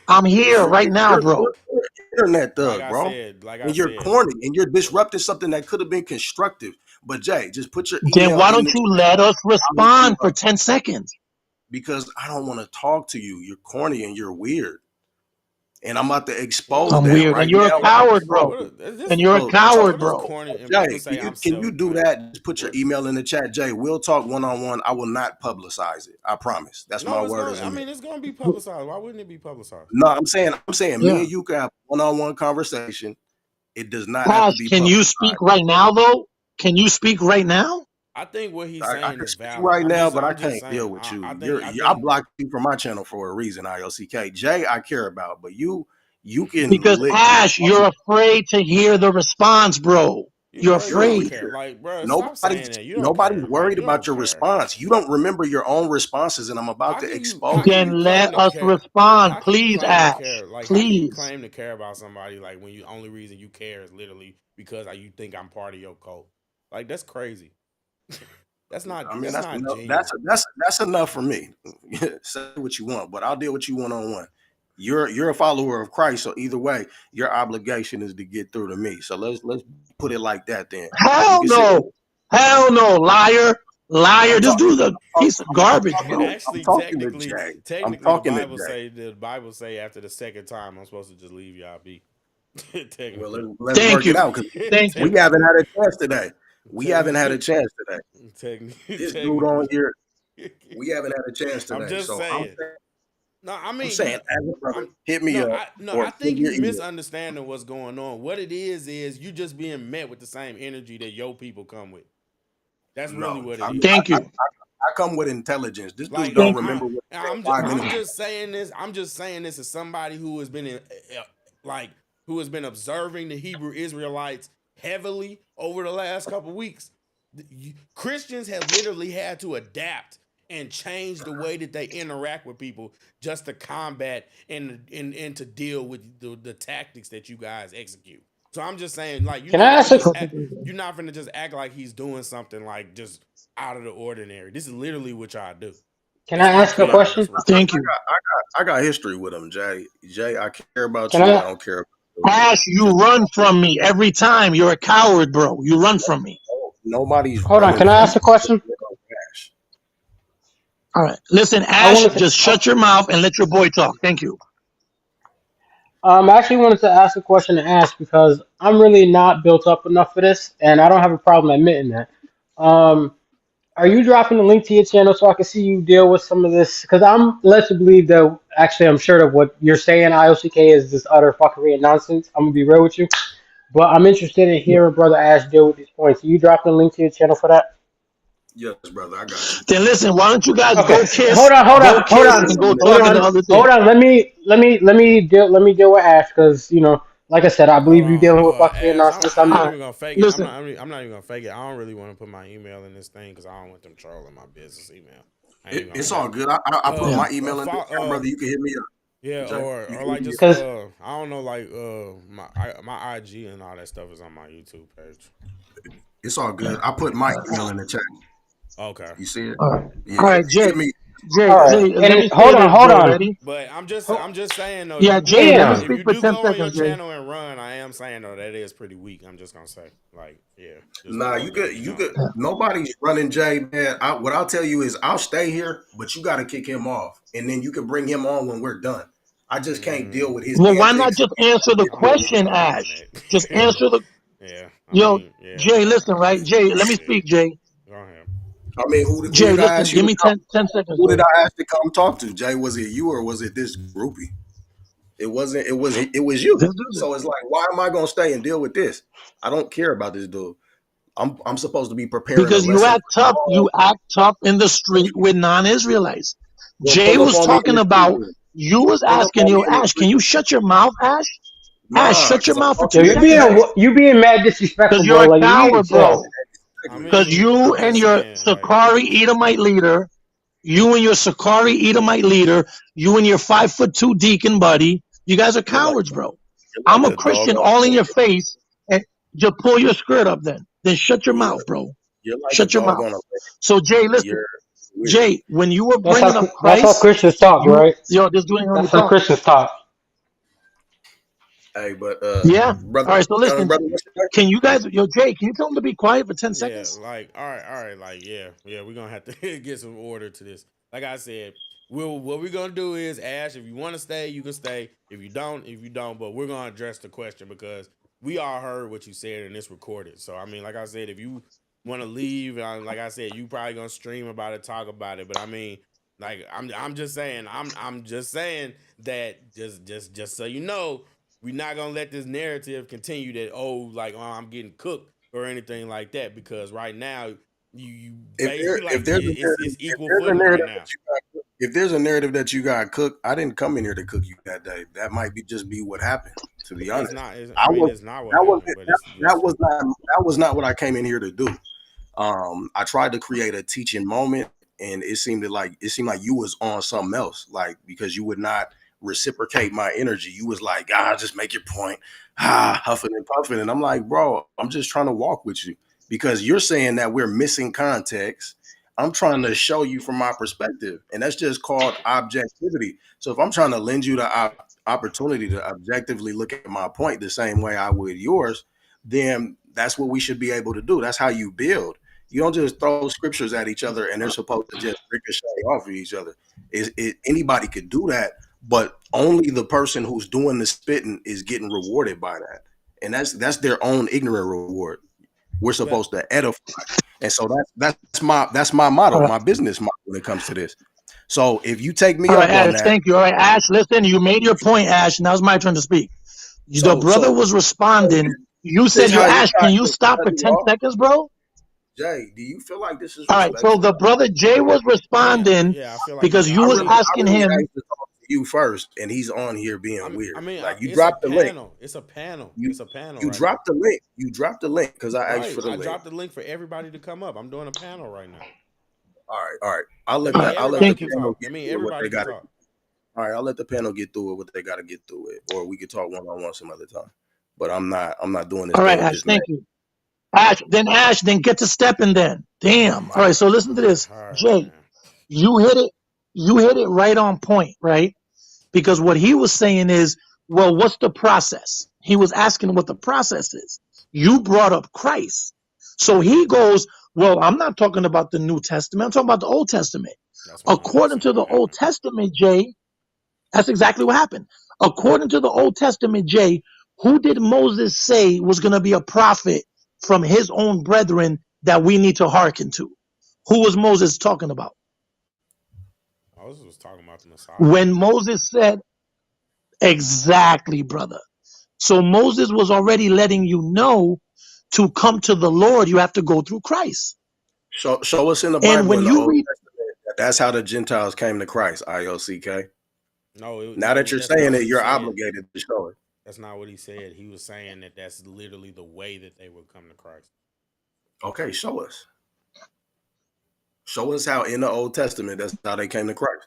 I'm here right now, bro. You're an internet thug, bro. Like I And you're said, corny and you're disrupting something that could have been constructive. But Jay, just put your Then email why in don't the you chat. let us I'll hit you respond for up 10 seconds? because I don't want to talk to you. You're corny and you're weird. And I'm about to expose I'm that weird. right And you're a now while coward, I'm bro. talking. this And you're a So, coward, what is bro. corny and people Jay, say I'm can you do self-made. that? Just put your What? email in the chat, Jay. We'll talk one on one. I will not publicize it. I promise. That's my No, it's word gonna. as a I man. mean, it's gonna be publicized. Why wouldn't it be publicized? No, I'm saying, me Yeah. and you can have one on one conversation. It does not have to Ash, be can you publicized. speak right now, though? Can you speak right now? I think what he's I saying can is speak valid. right now, but I I'm just can't deal saying. with you. I I think blocked you from my channel for a reason. IOCK Jay, I care about, but you can Because, lick. Ash, you're afraid to hear the response, bro. you You're bro, you You're a don't afraid. care. weird. Like, bro, stop Nobody's saying that. You don't nobody's care. Like, worried you about don't your care. response. You don't remember your own responses, and I'm about to How expose can you. you Then claim let to us care? respond, How can you please, claim to Ash. care? Like, how can you Please. claim to care about somebody like when you only reason you care is literally because you think I'm part of your cult? Like, that's crazy. I mean, That's that's not enough. genuine. That's enough for me. Say what you want, but I'll deal with you one on one. You're a follower of Christ, so either way, your obligation is to get through to me. So let's put it like that. Then you Hell can sit. no. Hell no. Liar. Liar. I'm This talking. dude's a piece of garbage, bro. Actually, I'm talking to Jay. I'm technically, talking to Jay. the Bible say after the second time I'm supposed to just leave y'all be. Well, Technically. let's Thank work it you. out because Thank we you. haven't had a chance today. We haven't had a Technically. chance today. This dude on Technically. here, we haven't had a chance I'm today. just So saying. No, I I'm mean saying, you. as a brother, I'm hit me up or I send think your you email. misunderstanding what's going on. What it is you just being met with the same energy that your people come with. That's really No, what it I'm, is. Thank you. I come with intelligence. This dude Like don't Thank you. remember what he said I'm 5 minutes ago. just saying this. I'm just saying this as somebody who has been like who has been observing the Hebrew Israelites heavily over the last couple weeks. Christians have literally had to adapt and change the way that they interact with people just to combat and to deal with the tactics that you guys execute. So I'm just saying, like, Can I ask a you're not finna just act like he's doing something like just out of the ordinary. This is literally what y'all do. Can It's I ask a unfair. question? That's what it Thank is. you. I got history with him, Jay. Jay, I care about Can you. I I don't care about you. Ash, you Just run from me every time. You're a coward, bro. You run from me. nobody's hold on? running Can I from ask a question? Ash. All right. Listen, I Ash, wanted to. just shut your mouth and let your boy talk. Thank you. I actually wanted to ask a question to ask because I'm really not built up enough for this, and I don't have a problem admitting that. Um, are you dropping the link to your channel so I can see you deal with some of this? Because I'm led to believe that actually I'm sure that what you're saying, IOCK, is just utter fuckery and nonsense. I'm gonna be real with you, but I'm interested in hearing Brother Ash deal with these points. Are you dropping the link to your channel for that? Yes, brother, I got you. Then listen, why don't you guys Okay, go hold on, hold kiss, on, and go hold talk in the on, other hold thing? on. Let me deal with Ash because like I said, I Hold believe you on, dealing with fuckery and Ash. nonsense. I ain't All right. even gonna fake it. Listen, I'm not even gonna fake it. I don't really want to put my email in this thing because I don't want them trolling my business email. I ain't even gonna It's all fake it. good. I put yeah. my email in the chat, brother. You can hit me up, Yeah, Jay. You or can hit like me up. just Because I don't know, like my IG and all that stuff is on my YouTube page. It's all good. I put my email in the chat. Okay. You see it? All right. Yeah, All right, hit Jay. me. Jay, all Go right, ahead. Jay, let and me say hold on, this, hold Jay. on. Ready? But I'm just saying though, Yeah, you Jay, let me Damn. if speak you for do 10 go on your seconds, Jay. channel and run, I am saying though that is pretty weak. I'm just gonna say, like, yeah, just Nah, before you we get could. into You jump. could. Nobody's running Jay, man. What I'll tell you is, I'll stay here, but you got to kick him off, and then you can bring him on when we're done. I just can't deal Mm, with his Well, why not antics. just answer the I'm question, not doing Ash? Just that. answer the. Yeah, I Yo, mean, yeah, Jay, listen, I right? guess. Jay, let me Yeah, speak, Jay. go ahead. I mean, who Jay, did I listen, ask you give to me come? 10 seconds, Who did Jay. I ask to come talk to? Jay, was it you or was it this groupie? It wasn't. It was you. Let's do this. So it's like, why am I gonna stay and deal with this? I don't care about this dude. I'm supposed to be preparing a Because lesson for tomorrow. you act tough in the street with non-Israelites. Well, Jay pull up was on me in talking the street. about, Then. you was Pull up asking, on me yo, in the Ash, can street. you shut your mouth, Ash? Ash, Nah, shut your because I'm mouth for Yo, 2 talking to seconds. Jay. you being mad Because disrespectful, you're bro. a Like you need to coward, chill. bro. I Exactly. Because mean, you I'm and just your saying, like, Sakari Edomite leader, you and your 5'2" deacon buddy, you guys are You're like cowards, bro. you're I'm like a a dog Christian on all a in your bone. face, and just pull your skirt up then. Then shut your Yeah, mouth, bro. you're like a Shut your dog mouth. on a bone. So Jay, listen, You're weird. Jay, when you were bringing up That's how Christ, Christians talk, right? this dude ain't heard me That's how talk. Christians talk. Hey, but Yeah. brother, All right. So young listen, brother, what's your name? can you guys, Jay, can you tell him to be quiet for 10 yeah, seconds? like, all right, like, yeah, we're gonna have to get some order to this. Like I said, what we're gonna do is, Ash, if you want to stay, you can stay. If you don't, but we're gonna address the question because we all heard what you said and it's recorded. So I mean, like I said, if you want to leave, like I said, you probably gonna stream about it, talk about it. But I mean, like I'm just saying, I'm just saying that just so you know, we're not gonna let this narrative continue that like I'm getting cooked or anything like that because right now you basically If like there's a it's narrative, equal footing right now. if there's a narrative that you got cooked, I didn't come in here to cook you that day. That might be just be what happened. To be It's honest, not. I I mean, was it's not what that was happened, but it's just that was not what I came in here to do. I tried to create a teaching moment, and it seemed like you was on something else, like because you would not reciprocate my energy. You was like, just make your point, huffing and puffing, and I'm like, bro, I'm just trying to walk with you because you're saying that we're missing context. I'm trying to show you from my perspective, and that's just called objectivity. So if I'm trying to lend you the opportunity to objectively look at my point the same way I would yours, then that's what we should be able to do. That's how you build. You don't just throw scriptures at each other and they're supposed to just ricochet off of each other. Anybody could do that, but only the person who's doing the spitting is getting rewarded by that, and that's their own ignorant reward. We're But supposed to edify, and so that's my motto, All right. my business model when it comes to this. So if you take me All right, up on Ash, that, thank you. All right, Ash, listen, you made your point, Ash. Now it's my turn to speak. The so brother so was responding. You this said, how you Ash, got can you to stop cut for me 10 off, seconds, bro? Jay? Do you feel like this is All right, so respectful? the brother Jay was responding yeah, I feel like because he's you I was really, arguing. I asking really him. asked to talk to you first, and he's on here being weird. Like you It's a dropped the link. panel. It's a panel. You It's a panel you right now. dropped the link. You dropped the link because I asked Right. for the I link. dropped the link for everybody to come up. I'm doing a panel right now. All right. I'll let That All mean right, the everybody thank can you. panel talk. get That mean through it what they everybody can got to. talk. All right, I'll let the panel get through it what they got to get through it, or we could talk one on one some other time. But I'm not doing this All right, thing with Ash, this man. thank you. Ash, then get to stepping then. Damn. All right, so listen to this. All right, Jay, man. you hit it. You hit it right on point, right? Because what he was saying is, well, what's the process? He was asking what the process is. You brought up Christ. So he goes, well, I'm not talking about the New Testament. I'm talking about the Old Testament. That's 100% According to the what Old happened. Testament, Jay, that's exactly what happened. According to the Old Testament, Jay, who did Moses say was going to be a prophet from his own brethren that we need to hearken to? Who was Moses talking about? Moses was talking about the Messiah. When Moses said, exactly, brother. So Moses was already letting you know to come to the Lord, you have to go through Christ. Show us in the And Bible when in the you Old read, Testament that's how the Gentiles came to Christ. IOCK. Now that No, you're that's not saying what it, he you're said. obligated to show it. That's not what he said. He was saying that that's literally the way that they would come to Christ. Okay, show us. Show us how in the Old Testament that's how they came to Christ.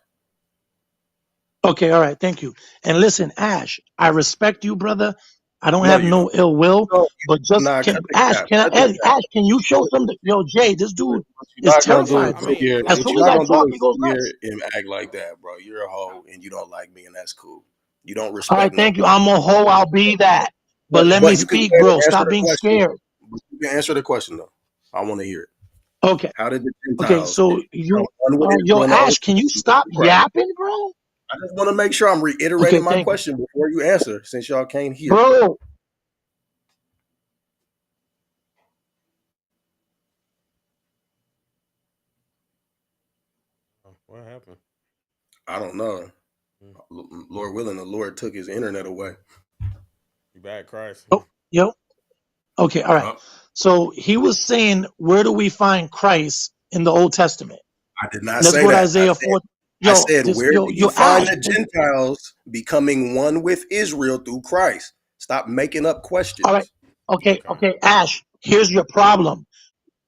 okay, all right, thank you. And listen, Ash, I respect you, brother. I don't No, have you don't. no ill will, No, but just nah, can cut the Ash, cap. Cut the cap. Ash, can you show some? Yo, Jay, this But dude you're is not gonna do terrifying, it I bro. mean, here. As like, What soon you're as not I gonna talk, do he is goes here nuts. and act like that, bro. You're a hoe and you don't like me, and that's cool. You don't All right, respect thank you. nobody. I'm a hoe. I'll be that. But let me But you can go speak, ahead bro. and answer Stop the being question. scared. But you can answer the question though. I want to hear it. Okay. How did the Okay. Gentiles So become you, one with yo, Israel in the Ash, Old can you Testament stop through Christ? yapping, bro? I just want to make sure I'm Okay. reiterating my Thank you, question before you answer, since y'all can't hear. bro. what happened? I don't know. Hmm. Lord willing, the Lord took his internet away. You back, Christ? Oh, yo. Okay. All right. Uh, So he was saying, where do we find Christ in the Old Testament? I did not Let's say go to that. Isaiah 4. I Yo, said, this, where do you yo, find Ash. the Gentiles becoming one with Israel through Christ? Stop making up All right. questions. Okay. Okay. Okay. Ash, here's your problem.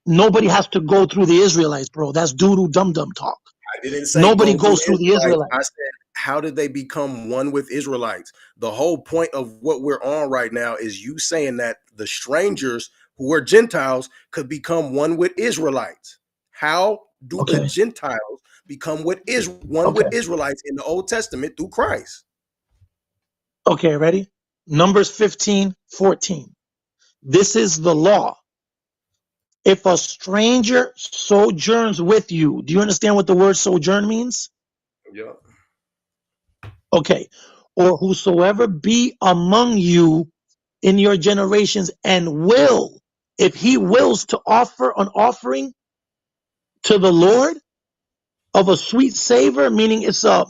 Nobody has to go through the Israelites, bro. That's doo-doo dum-dum talk. I didn't say Nobody go through goes through the Israelites. I Israelites. said, how did they become one with Israelites? The whole point of what we're on right now is you saying that the strangers who are Gentiles could become one with Israelites. How do the Okay. Gentiles become one Okay. with Israelites in the Old Testament through Christ? Okay. Ready? Numbers 15:14. This is the law. If a stranger sojourns with you, do you understand what the word sojourn means? Yeah. Okay. Or whosoever be among you in your generations and will, if he wills to offer an offering to the Lord of a sweet savor, meaning it's an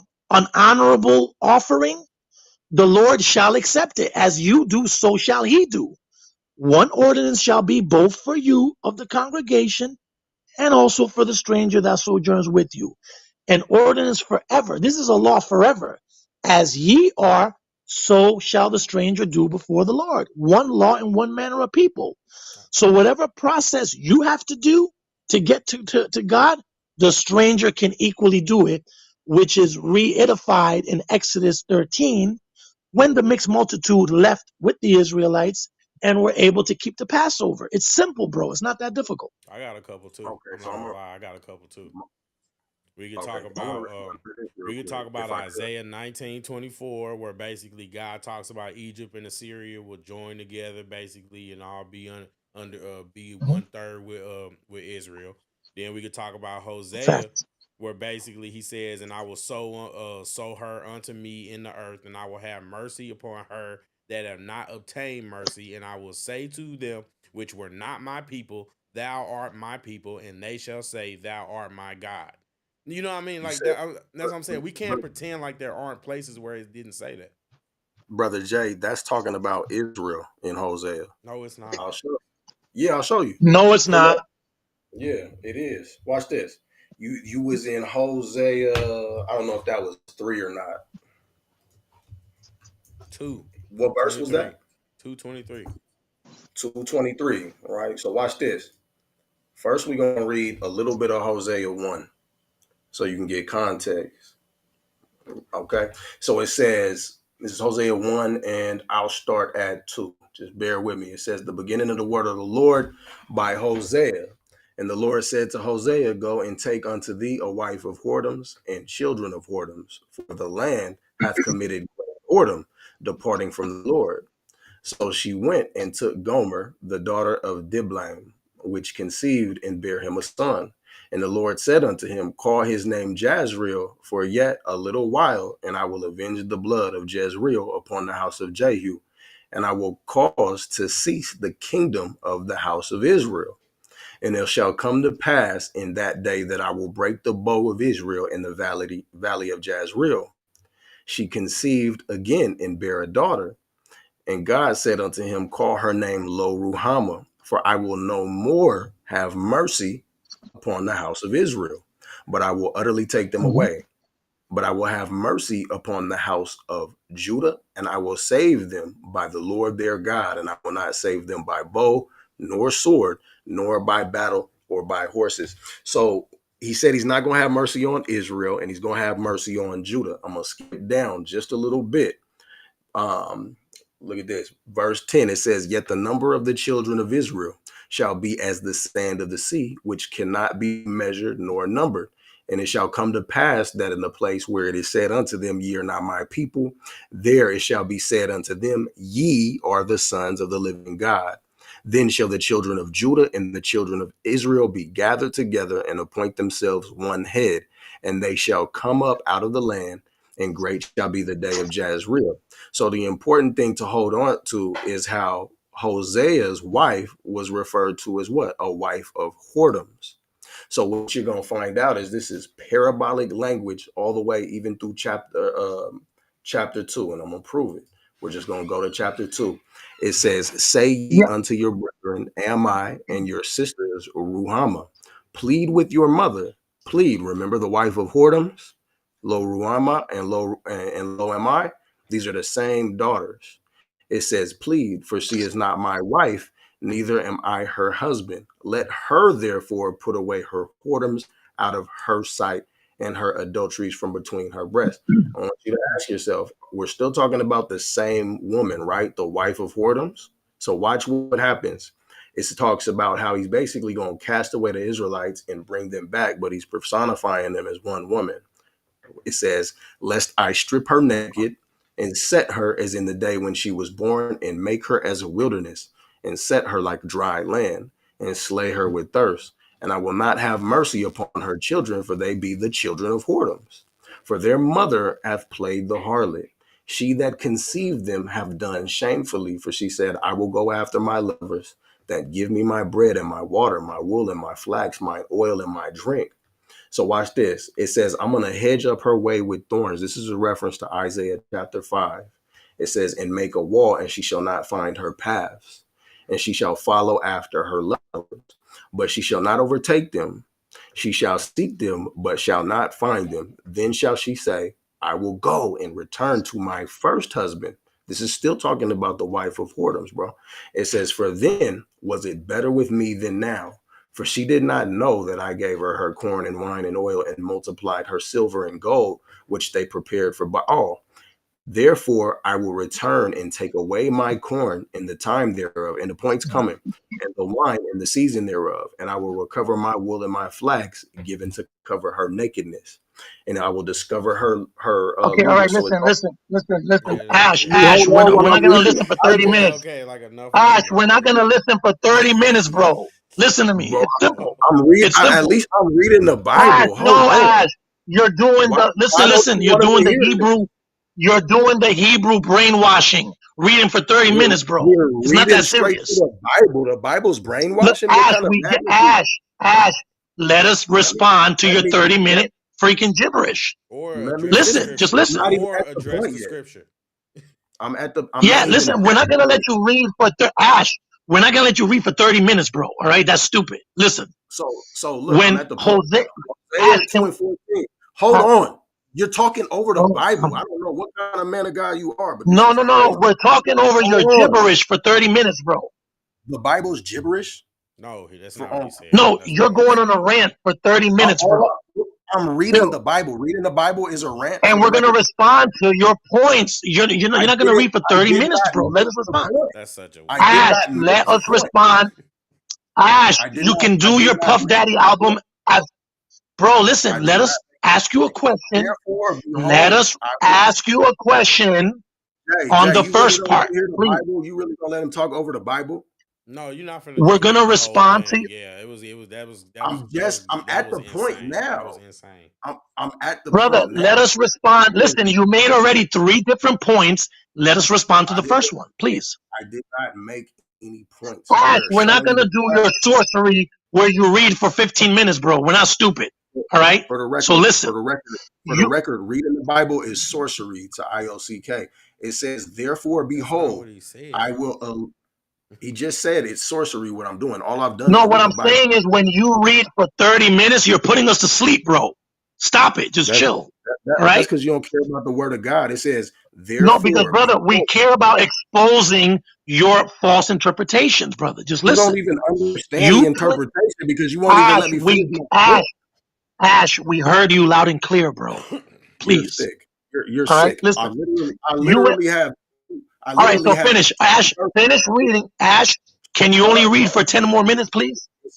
honorable offering, the Lord shall accept it. As you do, so shall he do. One ordinance shall be both for you of the congregation and also for the stranger that sojourns with you. An ordinance forever. This is a law forever. As ye are, so shall the stranger do before the Lord. One law and one manner of people. So whatever process you have to do to get to God, the stranger can equally do it, which is re-edified in Exodus 13 when the mixed multitude left with the Israelites and were able to keep the Passover. It's simple, bro. It's not that difficult. I got a couple too. Okay, I'm so not gonna lie. I got a couple too. We could okay. talk I want to about respond to this real we could quick, talk about if I could. Isaiah 19:24, where basically God talks about Egypt and Assyria will join together, basically, and all be under be Mhm. one third with Israel. Then we could talk about Hosea Facts. where basically he says, "And I will sow her unto me in the earth, and I will have mercy upon her that have not obtained mercy, and I will say to them which were not my people, Thou art my people, and they shall say, Thou art my God." You know what I mean? You Like said, that. That's what I'm saying. We can't pretend like there aren't places where it didn't say that. brother Jay, that's talking about Israel in Hosea. No, it's not. I'll show you. Yeah, I'll show you. No, it's Pull not. up. Yeah, it is. Watch this. You was in Hosea. I don't know if that was 3 or not. Two, What verse was 23, that? 2:23. 2:23. Right. So watch this. First, we're gonna read a little bit of Hosea 1, so you can get context. Okay. So it says, this is Hosea 1, and I'll start at 2. Just bear with me. It says, the beginning of the word of the Lord by Hosea. And the Lord said to Hosea, go and take unto thee a wife of whoredoms and children of whoredoms, for the land hath committed whoredom, departing from the Lord. So she went and took Gomer, the daughter of Diblaim, which conceived and bare him a son. And the Lord said unto him, call his name Jezreel, for yet a little while, and I will avenge the blood of Jezreel upon the house of Jehu, and I will cause to cease the kingdom of the house of Israel. And it shall come to pass in that day that I will break the bow of Israel in the valley of Jezreel. She conceived again and bare a daughter. And God said unto him, call her name Lo Ruhamah, for I will no more have mercy upon the house of Israel, but I will utterly take them Mhm. away. But I will have mercy upon the house of Judah, and I will save them by the Lord their God, and I will not save them by bow, nor sword, nor by battle, or by horses. So he said he's not going to have mercy on Israel, and he's going to have mercy on Judah. I'm going to skip down just a little bit. Um, Look at this. Verse 10, it says, yet the number of the children of Israel shall be as the sand of the sea, which cannot be measured nor numbered. And it shall come to pass that in the place where it is said unto them, ye are not my people, there it shall be said unto them, ye are the sons of the living God. Then shall the children of Judah and the children of Israel be gathered together and appoint themselves one head, and they shall come up out of the land, and great shall be the day of Jezreel. So the important thing to hold on to is how Hosea's wife was referred to as what? A wife of whoredoms. So what you're going to find out is this is parabolic language all the way even through chapter 2, and I'm going to prove it. We're just going to go to chapter 2. It says, say ye Yeah. unto your brethren, am I, and your sisters, Ruhamah. Plead with your mother. Plead. Remember the wife of whoredoms? Lo Ruhamah and Lo am I. These are the same daughters. It says, plead, for she is not my wife, neither am I her husband. Let her therefore put away her whoredoms out of her sight and her adulteries from between her breasts. I want you to ask yourself, we're still talking about the same woman, right? The wife of whoredoms. So watch what happens. It talks about how he's basically going to cast away the Israelites and bring them back, but he's personifying them as one woman. It says, lest I strip her naked and set her as in the day when she was born, and make her as a wilderness, and set her like dry land, and slay her with thirst. And I will not have mercy upon her children, for they be the children of whoredoms. For their mother hath played the harlot. She that conceived them have done shamefully, for she said, I will go after my lovers that give me my bread and my water, my wool and my flax, my oil and my drink. So watch this. It says, I'm going to hedge up her way with thorns. This is a reference to Isaiah chapter 5. It says, and make a wall, and she shall not find her paths. And she shall follow after her lovers, but she shall not overtake them. She shall seek them, but shall not find them. Then shall she say, I will go and return to my first husband. This is still talking about the wife of whoredoms, bro. It says, for then was it better with me than now. For she did not know that I gave her her corn and wine and oil, and multiplied her silver and gold, which they prepared for Baal. Therefore, I will return and take away my corn in the time thereof, and the point's coming, and the wine in the season thereof. And I will recover my wool and my flax, given to cover her nakedness. And I will discover her Okay. All right. lewdness. So it's Listen. Yeah, Ash, yeah. Ash, we're hold not on, going to listen. listen for I 30 will. Okay, minutes. okay. Like enough of Ash, this, we're not bro. going to listen for 30 minutes, bro. Listen to me. Bro, It's simple. I'm reading. It's At simple. least I'm reading the Ash, Bible. Hold no, on. Ash. You're doing Why, the why don't listen. you You're want doing to the hear this? Hebrew. You're doing the Hebrew brainwashing. Reading for 30 minutes, bro. We're It's not reading that straight to serious. the Bible. The Bible's Look, brainwashing. What Ash, kind of Ash. Let us let me respond to let your me 30-minute freaking gibberish. Or let me address the finish. Listen, just scripture. I'm listen. not even Or at the address point the yet. scripture. I'm Yeah, not even listen. We're at not the gonna let point. you read for Ash. We're not gonna let you read for 30 minutes, bro. All right, that's stupid. Listen, So look, I'm when at the point Jose now. Ash Hosea 2 can, and 14. Hold on. You're talking over the oh, Bible. I don't know what kind of man of God you are, but this no, is no, no. crazy. We're talking over your Hold on. gibberish for 30 minutes, bro. The Bible's gibberish. No, that's For not what he said. No, That's you're not what he going on said. a rant for 30 minutes, bro. I'm reading Chill. the Bible. Reading the Bible is a rant for And the we're gonna record. respond to your points. You're I not gonna didn't. read for I 30 did minutes, not bro. Let make us the respond. point. That's such a I weak did Ash, not make let the us point. respond. Ash, I did you not. can I do did your not Puff make Daddy the point. album as bro. I Listen, did let not us make ask the you a point. question. Therefore, Let behold, us I will. ask you a question on Jay, the you really first don't want part, to hear the please. Bible? You really gonna let him talk over the Bible? No, you're not finna We're just gonna read the whole respond to thing. you. Yeah, I'm that at was the point insane. That was now. insane. I'm at the Brother, point let now. us respond. Listen, you made already 3 different points. Let us respond to I the didn't first one, make. please. I did not make any points. Ash, We're we're not showing gonna the do your sorcery where you read for 15 minutes, bro. We're not stupid. All right. for the So record. listen, For the you record, reading the Bible is sorcery to IOCK. It says, "Therefore, That's not behold, what he said, I though. will." He just said it's sorcery. What I'm doing. All I've done know is what read the I'm Bible. saying is when you read for 30 minutes, you're putting us to sleep, bro. Stop it. Just That's chill. All right. that's because you don't care about the Word of God. It says, No, because "Therefore, brother, we behold." care about exposing your false interpretations, brother. Just You don't listen. even understand the You interpretation because you won't even Ash, let me finish we my Ash, point. Ash, we heard you loud and clear, bro. You're Please. sick. You're All right. sick. Listen. I You went literally have. I all right, literally so have. finish. Ash, finish reading. Ash, can you Hold only up. read for 10 more minutes, please? It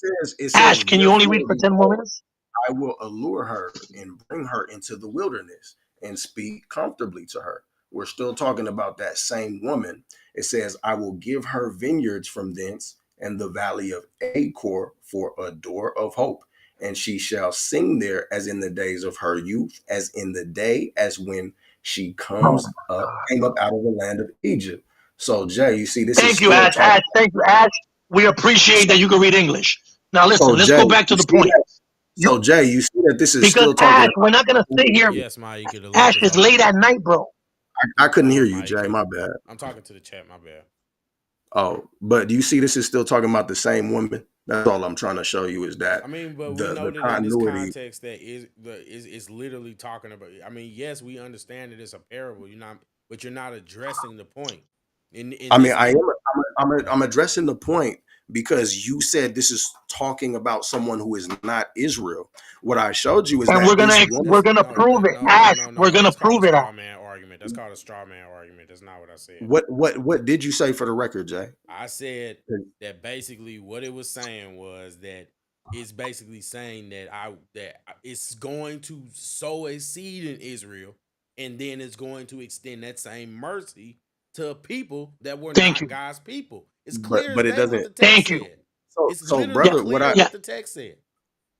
Ash, says, can you only read "Therefore, for 10 more behold, minutes? I will allure her and bring her into the wilderness and speak comfortably to her." We're still talking about that same woman. It says, "I will give her vineyards from thence and the valley of Achor for a door of hope. And she shall sing there as in the days of her youth, as in the day as when she came up out of the land of Egypt." So, Jay, you see, this is Thank you, still Ash. Ash, talking. thank you, Ash. We appreciate So, that you can read English. Now listen, so let's Jay, go back to you the see point. that? You So, Jay, you see that this is because still talking Ash, we're about. not gonna sit here. Yes, Mike, the link Ash, is it's open. late at night, bro. I couldn't hear you, Jay. Mike, My bad. I'm talking to the chat. My bad. Oh, but do you see this is still talking about the same woman? That's all I'm trying to show you is that I mean, but we know the that in this continuity. context that is literally talking about. I mean, yes, we understand that it's a parable. You're not, but you're not addressing the point. In I mean, this, I'm addressing the point because you said this is talking about someone who is not Israel. What I showed you is And that this we're woman. gonna prove it. Ash, we're gonna That's called a prove it, Ash. straw man argument. That's called a straw man argument. That's not what I said. What did you say for the record, Jay? I said that basically what it was saying was that it's basically saying that it's going to sow a seed in Israel, and then it's going to extend that same mercy to people that were Thank not you. God's people. It's But clear as but it day what doesn't. the text Thank you. said. So It's so literally Yeah, brother, clear yeah, what the text said.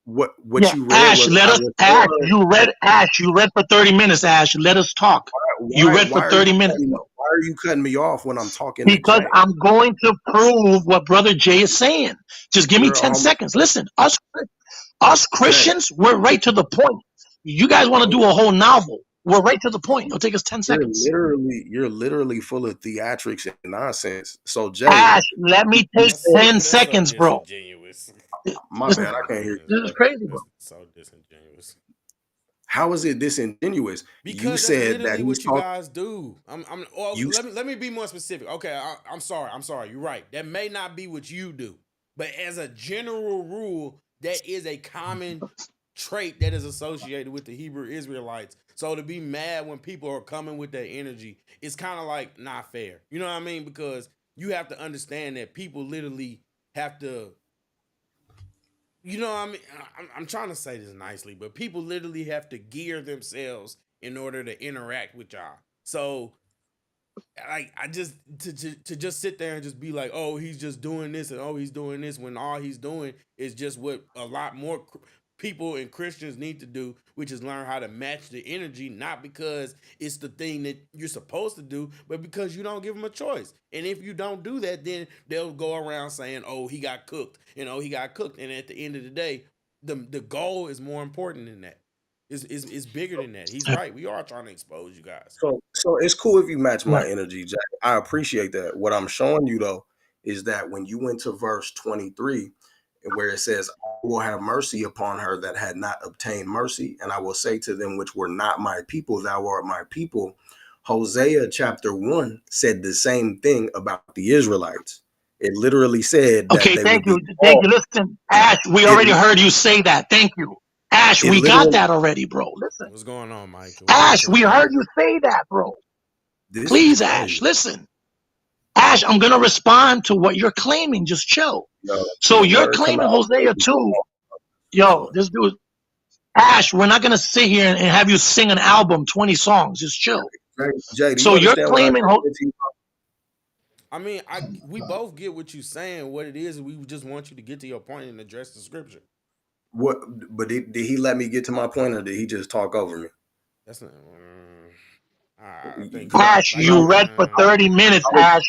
what yeah. you read Ash, was let I us was Ash, Ash, you read for 30 minutes, Ash. Let us talk. You read for 30 minutes, bro. why are you cutting me off when I'm talking to Because Jay? I'm going to prove what Brother Jay is saying. Just give me You're a 10 homo seconds. Listen, us Jay. Christians, we're right to the point. You guys want to do a whole novel. We're right to the point. It'll take us 10 seconds. You're literally full of theatrics and nonsense. So Jay, Ash, let me you take said 10 That's so seconds, bro. disingenuous. my This, bad, Oh I my can't hear you. goodness, this is bro. crazy, bro. That's so disingenuous. How is it disingenuous? You Because that's said that literally he's what you talking. guys do. Well, You let me be more specific. Okay, I'm sorry. I'm sorry. You're right. That may not be what you do, but as a general rule, that is a common trait that is associated with the Hebrew Israelites. So to be mad when people are coming with their energy, it's kind of like not fair. You know what I mean? Because you have to understand that people literally have to. You know what I mean? I'm trying to say this nicely, but people literally have to gear themselves in order to interact with y'all. So like I just to just sit there and just be like, oh, he's just doing this and oh, he's doing this when all he's doing is just what a lot more people and Christians need to do, which is learn how to match the energy, not because it's the thing that you're supposed to do, but because you don't give them a choice. And if you don't do that, then they'll go around saying, oh, he got cooked, and oh, he got cooked. And at the end of the day, the goal is more important than that. It's bigger than that. He's right. We are trying to expose you guys. So it's cool if you match my Right. energy, Jack. I appreciate that. What I'm showing you though is that when you went to verse 23, where it says, I will have mercy upon her that had not obtained mercy, and I will say to them which were not my people, thou art my people. Hosea chapter 1 said the same thing about the Israelites. It literally said that Okay, they would thank be you. Thank called. you. Listen, Ash, we It, already heard you say that. Thank you. Ash, it we got literally, that already, bro. Listen. What's going on, Mike? Welcome Ash, to the we heard panel. you say that, bro. this is Please, Ash, crazy. listen. Ash, I'm going to respond to what you're claiming. Just chill. Yo, So when the you're word come claiming out, Hosea 2. Yo, so this dude, Ash, we're not going to sit here and have you sing an album, 20 songs. Just chill. Jay, do So you you're understand what I claiming, just said to you? I mean, we both get what you're saying, what it is. We just want you to get to your point and address the scripture. What? But did he let me get to my point, or did he just talk over me? That's not. I think Ash, like you read for 30 minutes, I Ash.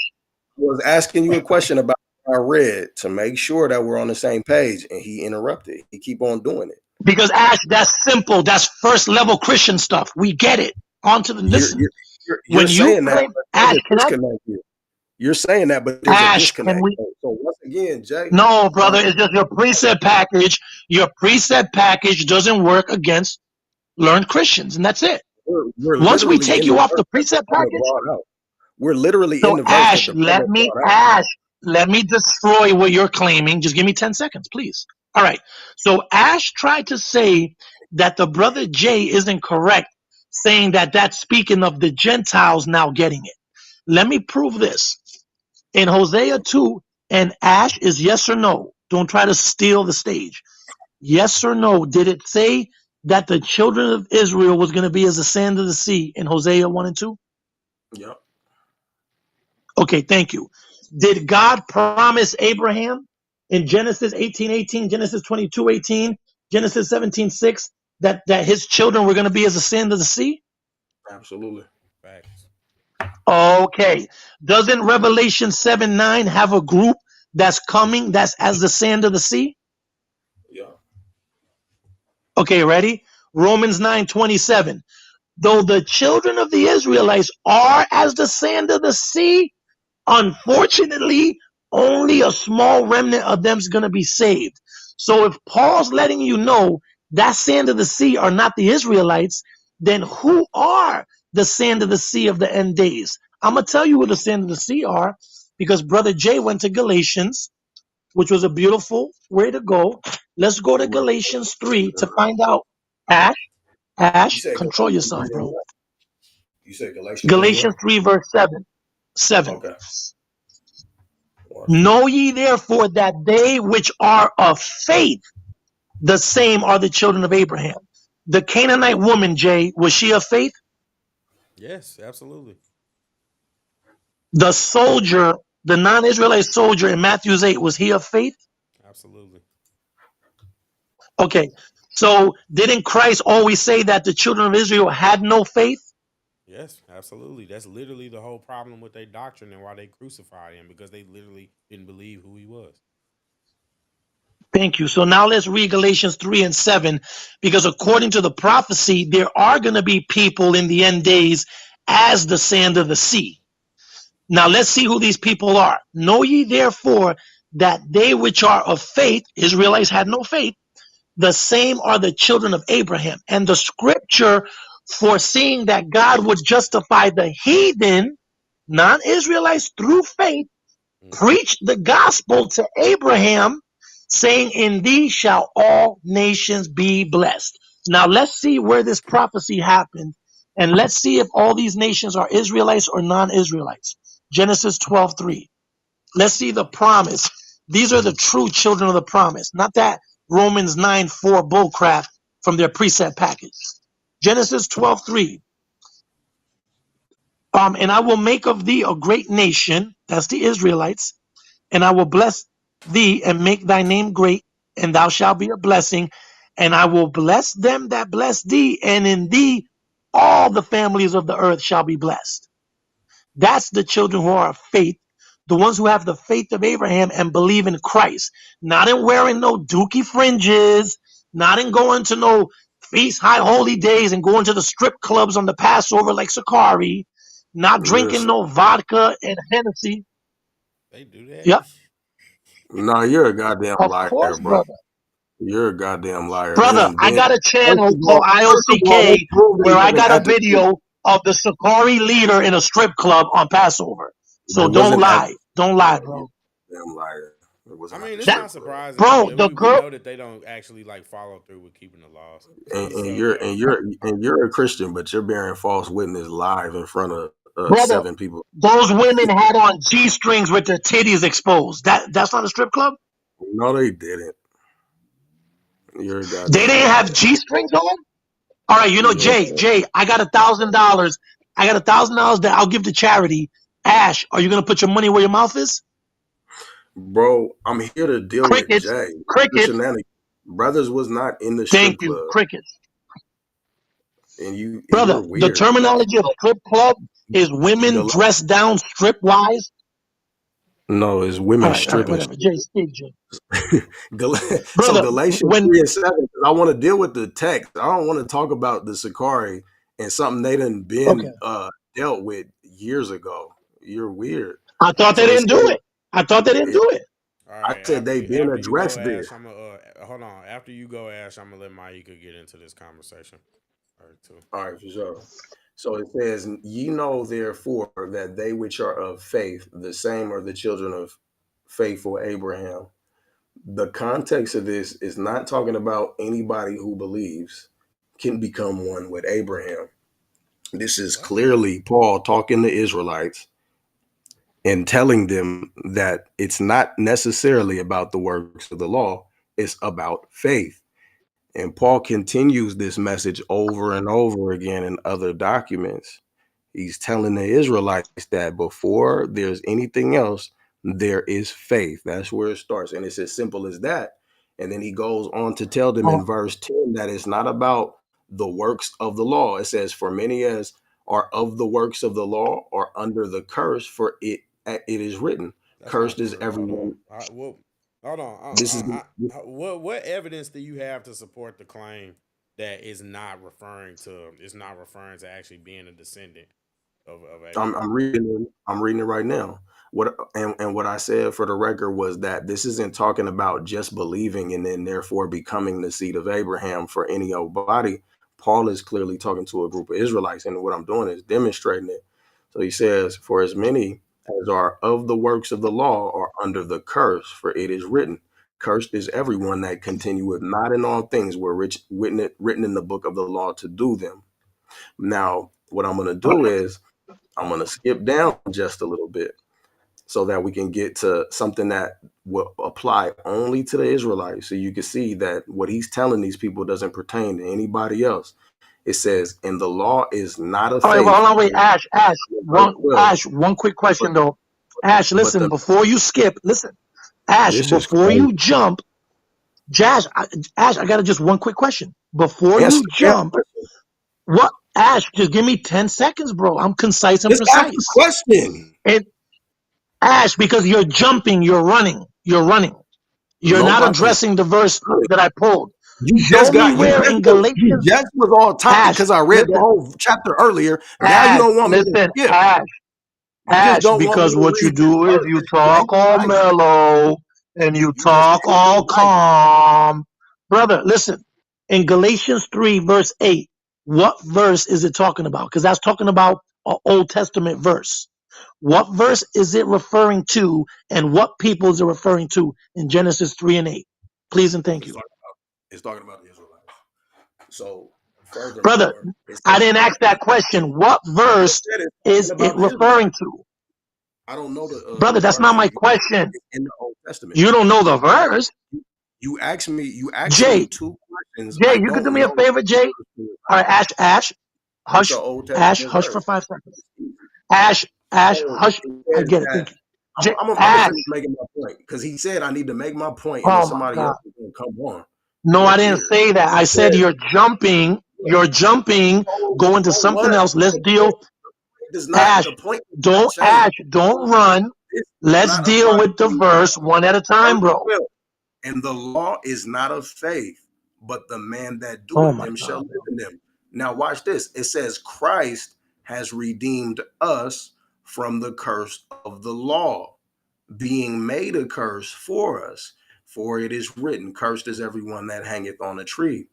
was asking you a question about what I read to make sure that we're on the same page, and he interrupted. He keep on doing it. Because Ash, that's simple. That's first level Christian stuff. We get it. On to the You're listen. you're, you're When you saying that, claim, but there's Ash, a can I? disconnect here. You're saying that, but there's a Ash, can disconnect. we? So once again, Jay, No, brother, it's just your preset package. Your preset package doesn't work against learned Christians, and that's it. we're Once we literally take in the you off verse the that the preset brother package, brought out. We're literally in so the verse that Ash, let me destroy what you're claiming. Just give me 10 seconds, please. All right. So Ash tried to say that the brother Jay isn't correct, saying that that's speaking of the Gentiles now getting it. Let me prove this. In Hosea 2, and Ash is yes or no. Don't try to steal the stage. Yes or no, did it say that the children of Israel was going to be as the sand of the sea in Hosea 1 and 2? Yep, Okay, thank you. Did God promise Abraham in Genesis 18:18, Genesis 22:18, Genesis 17:6 that his children were going to be as the sand of the sea? absolutely. facts. Okay. Doesn't Revelation 7:9 have a group that's coming that's as the sand of the sea? Yeah, Okay, ready? Romans 9:27. Though the children of the Israelites are as the sand of the sea, unfortunately, only a small remnant of them is going to be saved. So if Paul's letting you know that sand of the sea are not the Israelites, then who are the sand of the sea of the end days? I'm going to tell you who the sand of the sea are because Brother Jay went to Galatians, which was a beautiful way to go. Let's go to Galatians 3 to find out. Ash, you Ash, said control Galatians yourself, 3 and bro. what? You said Galatians 3 and Galatians what? 3, verse 7. 7. Okay, watch this. Know ye therefore that they which are of faith, the same are the children of Abraham. The Canaanite woman, Jay, was she of faith? Yes, absolutely, The soldier, the non-Israelite soldier in Matthew 8, was he of faith? absolutely. Okay. So didn't Christ always say that the children of Israel had no faith? Yes, absolutely. That's literally the whole problem with their doctrine and why they crucified him because they literally didn't believe who he was. Thank you. So now let's read Galatians 3 and 7, because according to the prophecy, there are going to be people in the end days as the sand of the sea. Now let's see who these people are. Know ye therefore that they which are of faith, Israelites had no faith, the same are the children of Abraham. And the scripture foreseeing that God would justify the heathen, non-Israelites through faith, Mm-hmm. preached the gospel to Abraham, saying, in thee shall all nations be blessed. Now let's see where this prophecy happened, and let's see if all these nations are Israelites or non-Israelites. Genesis 12:3. Let's see the promise. These are the true children of the promise, not that Romans 9:4 bullcrap from their preset package. Genesis 12:3. And I will make of thee a great nation. That's the Israelites. And I will bless thee and make thy name great, and thou shalt be a blessing. And I will bless them that bless thee, and in thee all the families of the earth shall be blessed. That's the children who are of faith, the ones who have the faith of Abraham and believe in Christ, not in wearing no dookie fringes, not in going to no feast, high holy days, and going to the strip clubs on the Passover like Sakari, not You're drinking no vodka and Hennessy. They do that. Yep, no, you're a goddamn of liar, course, bro. brother. You're a goddamn liar. Brother, And I then, got a channel first of all, let's called prove IOCK they where I wasn't got a at the feast. video of the Sakari leader in a strip club on Passover. They So don't wasn't at. lie. Don't lie, No, you're bro. a damn liar. It I wasn't at mean, the it's That, strip not club. surprising to bro, me. the We girl, know that they don't actually like follow through with keeping the laws. And, and So you're and you're and you're a Christian, but you're bearing false witness live in front of brother, 7 people. those women had on G-strings with their titties exposed. That's not a strip club? No, they didn't. You're a They goddamn didn't have liar. G-strings on? All right, You're, Jay, I got $1,000. I got $1,000 that I'll give to charity. Ash, are you gonna put your money where your mouth is? bro. I'm here to deal with Crickets, Jay. The crickets. shenanigans. Brothers was not in the Thank strip you, club, crickets. and Brother, you're the weird. terminology of strip club is women Gal- dressed down strip wise. no, it's All women right, stripping. whatever. Jay, speak, Jay. Gal- so Brother, Galatians when 3:7. I want to deal with the text. I don't want to talk about the Sakari and something they done okay, been dealt with years ago. You're weird. I thought they So it didn't do says, it. I thought they didn't it, do it. all I right, said they been after you go, addressed this. Ash, I'm gonna hold on. After you go, Ash, I'm gonna let Maika get into this conversation. All right, too. All right, for sure. So it says, ye know therefore that they which are of faith, the same are the children of faithful Abraham. The context of this is not talking about anybody who believes can become one with Abraham. This is What? clearly Paul talking to Israelites and telling them that it's not necessarily about the works of the law, it's about faith. And Paul continues this message over and over again in other documents. He's telling the Israelites that before there's anything else, there is faith. That's where it starts. And it's as simple as that. And then he goes on to tell them Oh, in verse 10 that it's not about the works of the law. It says, for many as are of the works of the law are under the curse, for it is written, That's not cursed is true. Hold on. everyone. Well, hold on. This is What evidence do you have to support the claim that is not referring to actually being a descendant of Abraham? I'm reading it right now. What I said for the record was that this isn't talking about just believing and then therefore becoming the seed of Abraham for any old body. Paul is clearly talking to a group of Israelites, and what I'm doing is demonstrating it. So he says, for as many as are of the works of the law are under the curse, for it is written, cursed is everyone that continueth not in all things were written in the book of the law to do them. Now, what I'm going to do is I'm going to skip down just a little bit so that we can get to something that will apply only to the Israelites. So you can see that what he's telling these people doesn't pertain to anybody else. It says, and the law is not of all right, well, faith. hold on, wait, Verse 12. One quick But, question though. Ash, but listen, before you skip, listen, Ash, this is before crazy. you jump, Ash, I got just one quick question. Before Answer you the damn jump, question. what, Ash, just give me 10 seconds, bro. I'm concise and Just ask the precise. question. And Ash, because you're jumping, you're running, you're running. You're not Nobody. addressing the verse that I pulled. Show me where in You Galatians, just was all topic Ash, because I read the listen, whole chapter earlier. Now you Ash, don't want me to listen, skip. Ash. You just Ash, don't want me because to what you read this do is verse you that you talk think you all like. mellow and you You just talk think all you like. calm. Brother, listen, in Galatians 3, verse 8, what verse is it talking about? Because that's talking about an Old Testament verse. What verse is it referring to, and what people is it referring to in Genesis 3 and 8? Please and thank It's you. talking it's talking about the Israelites. So Brother, furthermore, it I says didn't ask that question. What I just verse said it's talking is it about the referring Israelites. to? I don't know Brother, the that's not verse. my question. It's in the Old Testament. You don't know the verse. You asked me Jay, two questions. Jay, I you could do don't me a know the favor, Jay. verse. All right, Ash, It's an hush, Old Ash, Testament hush for verse. 5 seconds. Ash, So hush. it I says get it. that Thank you. I'm gonna Ash. finish making my point because he said I need to make my point, and then Oh my somebody God. else is gonna come on. No, You're I didn't weird. say that. I He said said, you're jumping. You're jumping. Go into so something what? else. Let's The point deal. does not. Ash, The point does not change. don't run. This does Let's not deal apply with the to verse one at a time, verse bro. 12. And the law is not of faith, but the man that Oh doeth my them shall God, live bro. in them. Now, watch this. It says, Christ has redeemed us from the curse of the law, being made a curse for us. For it is written, Cursed is everyone that hangeth on a tree.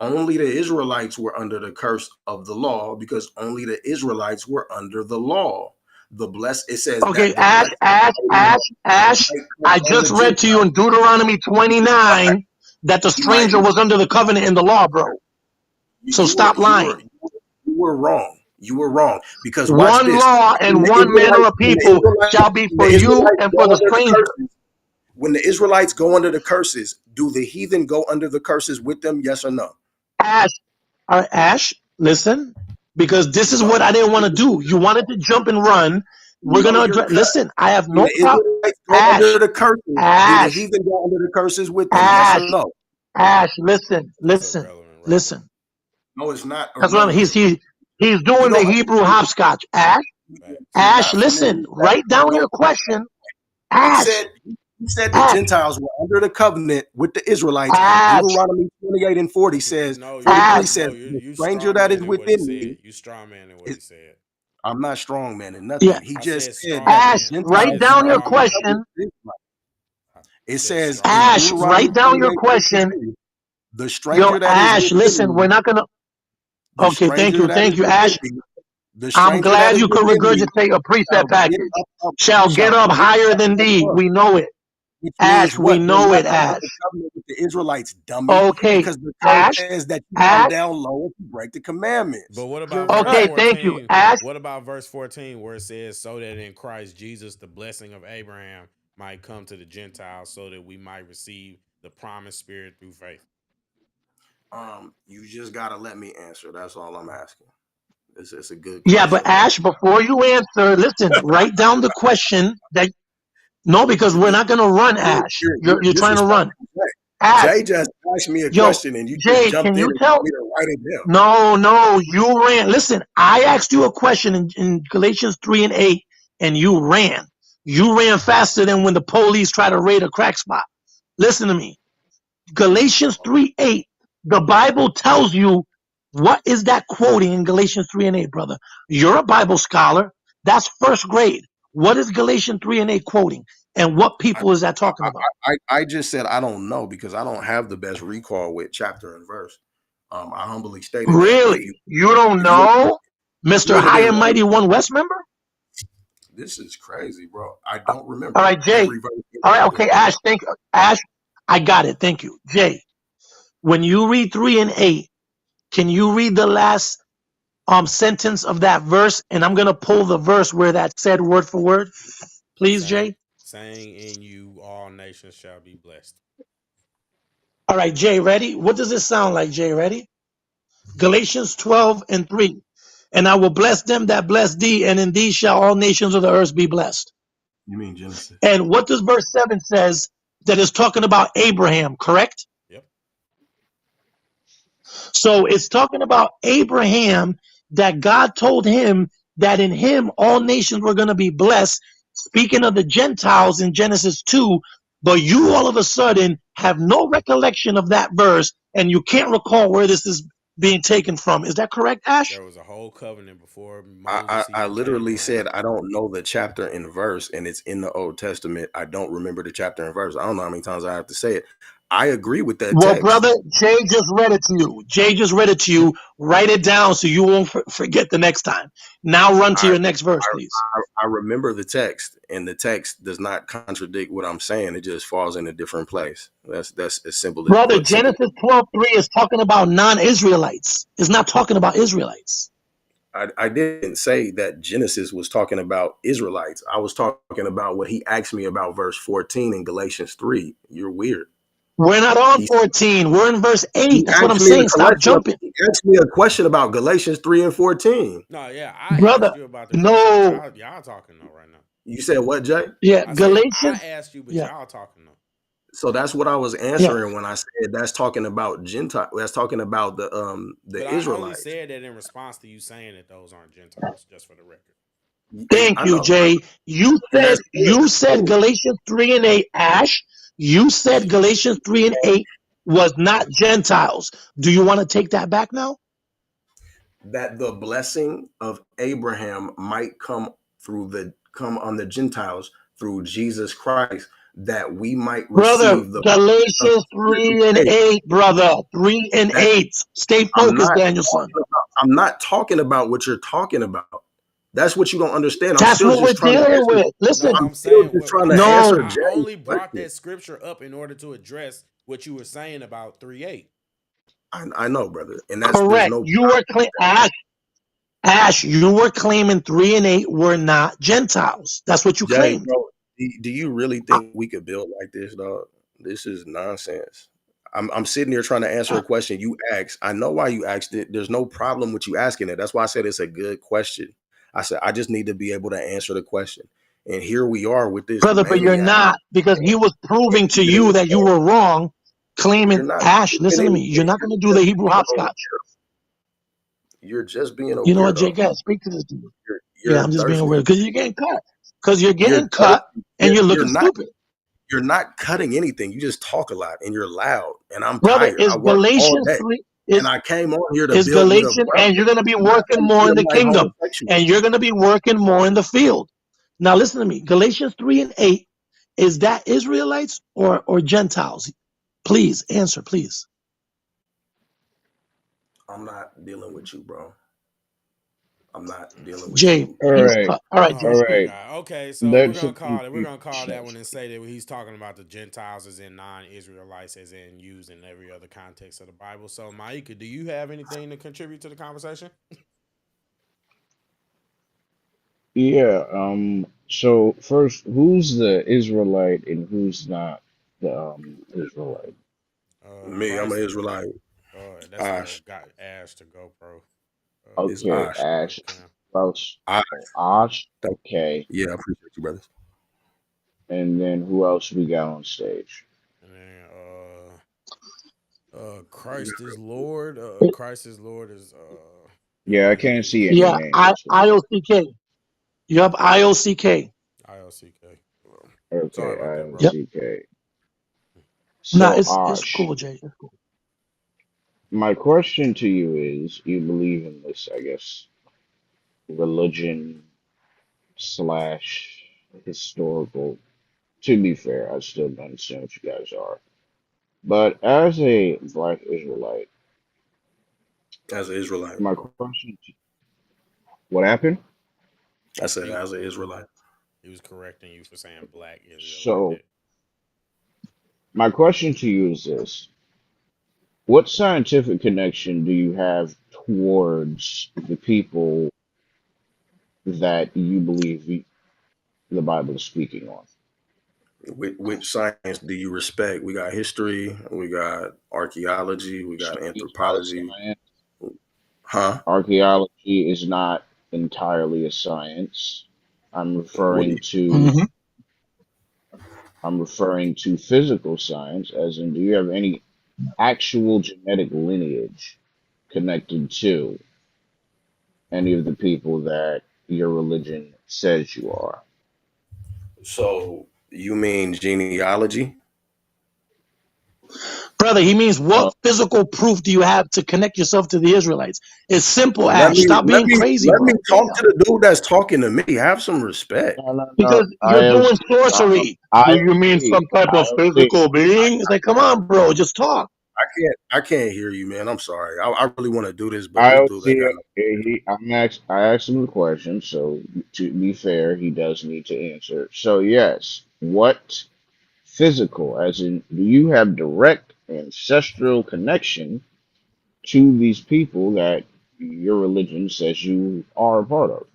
Only the Israelites were under the curse of the law because only the Israelites were under the law. The blessed, it says Okay, that the blessing of Abraham Ash. might come I on the just read to you Gentiles. in Deuteronomy 29 that the He might stranger was under the covenant in the law, bro. So you were stop lying. you were wrong. You were wrong because watch One this. law and one manner of people shall be When for the you Israelites and for go the under the stranger. curses, when the Israelites go under the curses, do the heathen go under the curses with them? Yes or no? Ash, all right, Ash, listen, because this is No, what I didn't want to do. You wanted to jump and run. We're no, gonna you're address. cut. Listen, I have When no the problem. Israelites go under Ash, the curses, do the Ash, heathen go under the curses with them? Yes or Ash, no? Ash. Listen, That's listen, irrelevant right now. listen. No, it's not That's what I'm. irrelevant. He's You doing the don't Hebrew understand. hopscotch. Ash, You're Ash. not familiar Listen, with that. write down No, your question. he Ash, said he said the Ash, Gentiles were under the covenant with the Israelites. Ash, Deuteronomy 28 and 40 That's says, no, 43 Ash. says, you the you stranger straw that is manning what he within me said. You straw manning what is he said. I'm not strong man and Yeah, nothing. He I just said said straw that the Ash. man. I Write said Gentiles down were your straw under the man. covenant question. with the Israelites. I It said says straw in Ash, man. write Deuteronomy down your 28 and question. 53, the Yo, stranger that is Ash, listen, within we're me, not gonna. the Okay, stranger that is thank you, within Ash. me, the I'm stranger that glad is you could within me regurgitate a shall precept get package. up, Shall get shall up get higher up than thee. above. We know it. Which Ash, means we what? You're know not it, under the Ash. covenant with the Israelites, dummy, Okay, because the curse Ash, says that you come Ash. down low if you break the But commandments. what You're about verse Okay, cut. thank you, 14? Ash. What about verse 14 where it says, so that in Christ Jesus the blessing of Abraham might come to the Gentiles so that we might receive the promised spirit through faith? You just gotta let me answer. That's all I'm asking. It's a good Yeah, but question, but Ash, before you answer, listen, write down the question that no, because you're we're dis- not gonna run, Ash. you're You're trying to run. disrespectful. Ash, Jay just asked me a yo, question and you just Jay, jumped can in you and told tell? me to write it down. No, you ran. Listen, I asked you a question in Galatians 3 and 8, and you ran. You ran faster than when the police try to raid a crack spot. Listen to me. Galatians 3:8, the Bible tells you what is that quoting in Galatians 3 and 8, brother? You're a Bible scholar. That's first grade. What is Galatians 3 and 8 quoting? And what I, people is that talking about? I just said I don't know because I don't have the best recall with chapter and verse. I humbly stated that. But Really? You don't if you know? you Mr. would have High been and right, Mighty One West member? this is crazy, bro. I don't All remember right, Jay. every verse All right, individually. okay, Ash, thank you. Ash, I got it. Thank you. Jay, when you read 3 and 8, can you read the last sentence of that verse? And I'm gonna pull the verse where that said word for word. Please, Saying, Jay. saying in you all nations shall be blessed. All right, Jay, ready? What does it sound like, Jay? Ready? Galatians 12 and 3. And I will bless them that bless thee, and in thee shall all nations of the earth be blessed. You mean Genesis? And what does verse 7 says that is talking about Abraham, correct? Yep. So it's talking about Abraham that God told him that in him all nations were going to be blessed. Speaking of the Gentiles in Genesis 2, but you all of a sudden have no recollection of that verse and you can't recall where this is being taken from. Is that correct, Ash? There was a whole covenant before I, Moses I even came literally said around. I don't know the chapter and verse, and it's in the Old Testament. I don't remember the chapter and verse. I don't know how many times I have to say it. I agree with that Well, text. brother, Jay just read it to you. Jay just read it to you. Write it down so you won't forget the next time. Now run to I, your next verse, please. I remember the text, and the text does not contradict what I'm saying. It just falls in a different place. That's as simple as Brother, put. Simple. Genesis 12:3 is talking about non-Israelites. It's not talking about Israelites. I didn't say that Genesis was talking about Israelites. I was talking about what he asked me about verse 14 in Galatians 3. You're weird. We're not on He 14. We're in verse 8. he That's what I'm asked me a saying. Stop collection of, jumping. he asked me a question about Galatians 3 and 14. No, yeah, I Brother. asked you about the question, but No. y'all talking though right now. You said what, Jay? Yeah, I said I Galatians. asked you, but Yeah, y'all talking though. So that's what I was yeah. answering when I said that's talking about Gentile. That's talking about the But I only Israelites. said that in response to you saying that those aren't Gentiles, just for the record. Thank I you, know, Jay. You and said that's good. That's cool. Galatians 3 and 8, Ash. You said Galatians 3 and 8 was not Gentiles. Do you want to take that back now? That the blessing of Abraham might come on the Gentiles through Jesus Christ, that we might Brother, receive the of Galatians spiritual 3 and faith. 8, brother. 3 and That 8. Stay I'm focused, not Danielson. I'm not talking about what you're talking about. That's what you don't understand. I'm That's still what we're just trying to dealing answer. with. Listen, No, I'm I'm still saying just what trying I'm to saying. answer no, I Jay's only brought question. that scripture up in order to address what you were saying about 3:8. I know, brother, and there's correct. no You were Ash, you were claiming 3 and 8 were not Gentiles. That's what you Jay, claimed. bro. Do you really I, think we could build like this, dog? This is nonsense. I'm sitting here trying to answer a question you asked. I know why you asked it. There's no problem with you asking it. That's why I said it's a good question. I said I just need to be able to answer the question. And here we are with this brother, but you're maniac. not, because he was proving to Get in you the that you chat. were wrong, claiming, You're not Ash, proving listen to me. anything. You're not going to do You're the just Hebrew being a hopscotch. You're just being a You know what, weirdo. Jake? Speak to this dude. Yeah, You're I'm just being thirsty. aware because you're getting cut. Because you're You're getting cut thirsty. and you're You're looking not. stupid. You're not cutting anything. You just talk a lot and you're loud. And I'm Brother, tired. is I worked all Galatians day. 3, And I came on here to is build with a Galatian, brother. and you're going to be I'm not working gonna more in feel the like kingdom, homosexual. and you're going to be working more in the field. Now, listen to me. Galatians 3 and 8, is that Israelites or Gentiles? Please answer, please. I'm not dealing with you, bro. I'm not dealing with Jay, you. All he's right, cut. All right, Oh Jay. all my right. God. Okay, so we're That's gonna a call it. We're gonna call that one and say that when he's talking about the Gentiles as in non-Israelites, as in used in every other context of the Bible. So, Maika, do you have anything to contribute to the conversation? yeah. So first, who's the Israelite and who's not the Israelite? Me, I'm an Christ. Israelite. That's Ash. got Ash to go pro. It's Okay, Ash. Ash. Okay. Ash. Ash. Ash. Thank Okay, you. Yeah, I appreciate you, brothers. and then who else we got on stage? And then Christ is Lord. Christ is Lord is Yeah, I can't see any Yeah, names. IOCK. You have IOCK. ILCK. Okay, Sorry about that, bro. Yep. IOCK. Nah, So it's Ash, cool, Jay. It's cool. my question to you is: you believe in this, I guess, religion slash historical. To be fair, I still don't understand what you guys are. But as a black Israelite, As an Israelite. my question to what happened? I said He as an Israelite. he was correcting you for saying black Israelite. So my question to you is this. What scientific connection do you have towards the people that you believe the Bible is speaking on? Which science do you respect? We got history, we got archaeology, we got History is not a anthropology. science. Huh? Archaeology is not entirely a science. I'm What do referring you to Mhm. I'm referring to physical science, as in, do you have any actual genetic lineage connected to any of the people that your religion says you are? so you mean genealogy? Brother, he means Uh, what physical proof do you have to connect yourself to the Israelites? It's simple, Let Ash. me Stop let being me crazy, let me bro. talk to Damn. the dude that's talking to me. Have some respect. no, no, no. Because you're doing Um, sorcery. Do you mean some IOC, type of IOC. physical being? It's like, come on, bro. Just talk. I can't hear you, man. I'm sorry. I really want to do this, but this dude ain't IOC, got no. I asked him the question, so to be fair, he does need to answer. So yes, what physical, as in, do you have direct ancestral connection to these people that your religion says you are a part of?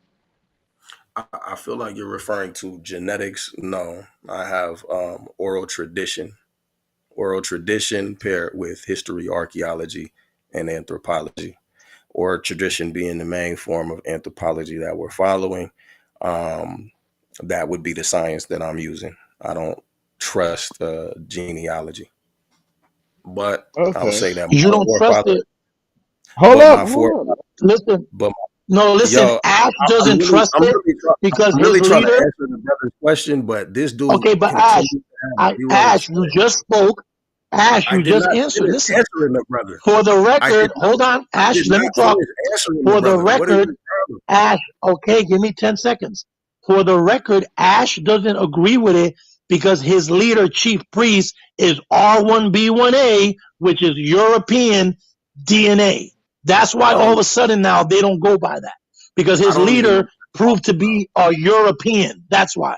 I feel like you're referring to genetics. No, I have oral tradition oral tradition paired with history, archaeology, and anthropology, or tradition being the main form of anthropology that we're following. Um, that would be the science that I'm using. I don't trust genealogy, but I'll Okay. say that You don't trust it. Hold but up, my hold fore, up. Listen, but no, listen. yo, Ash I'm doesn't really, trust it because I'm his really trying to leader. answer the brother's question, but this dude Okay, but Ash, continues to have zero Ash, you respect. just spoke. Ash, I you did just not answered. finish Listen, answering the brother. for the I did record, not. hold on, I Ash, did let me not talk. finish answering the For the brother. What is record, the problem? Ash, okay, give me 10 seconds. For the record, Ash doesn't agree with it because his leader, chief priest, is R1B1A, which is European DNA. That's why I all of don't. a sudden now they don't go by that because I his don't even know leader what you're proved talking to about. be a European. That's why.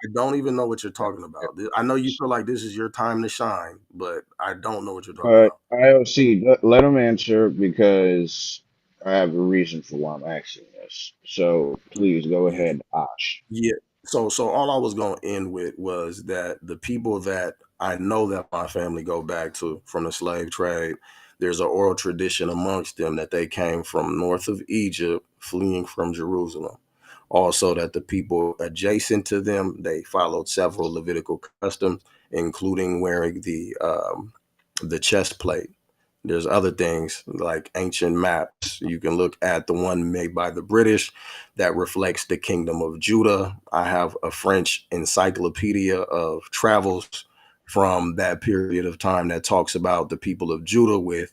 I don't even know what you're talking about. I know you feel like this is your time to shine, but I don't know what you're talking about. IOC, let him answer because I have a reason for why I'm asking this. So please go Yeah. ahead, Ash. Yeah. So all I was going to end with was that the people that I know that my family go back to from the slave trade, there's an oral tradition amongst them that they came from north of Egypt, fleeing from Jerusalem. Also, that the people adjacent to them, they followed several Levitical customs, including wearing the chest plate. There's other things like ancient maps. You can look at the one made by the British that reflects the kingdom of Judah. I have a French encyclopedia of travels from that period of time that talks about the people of Judah with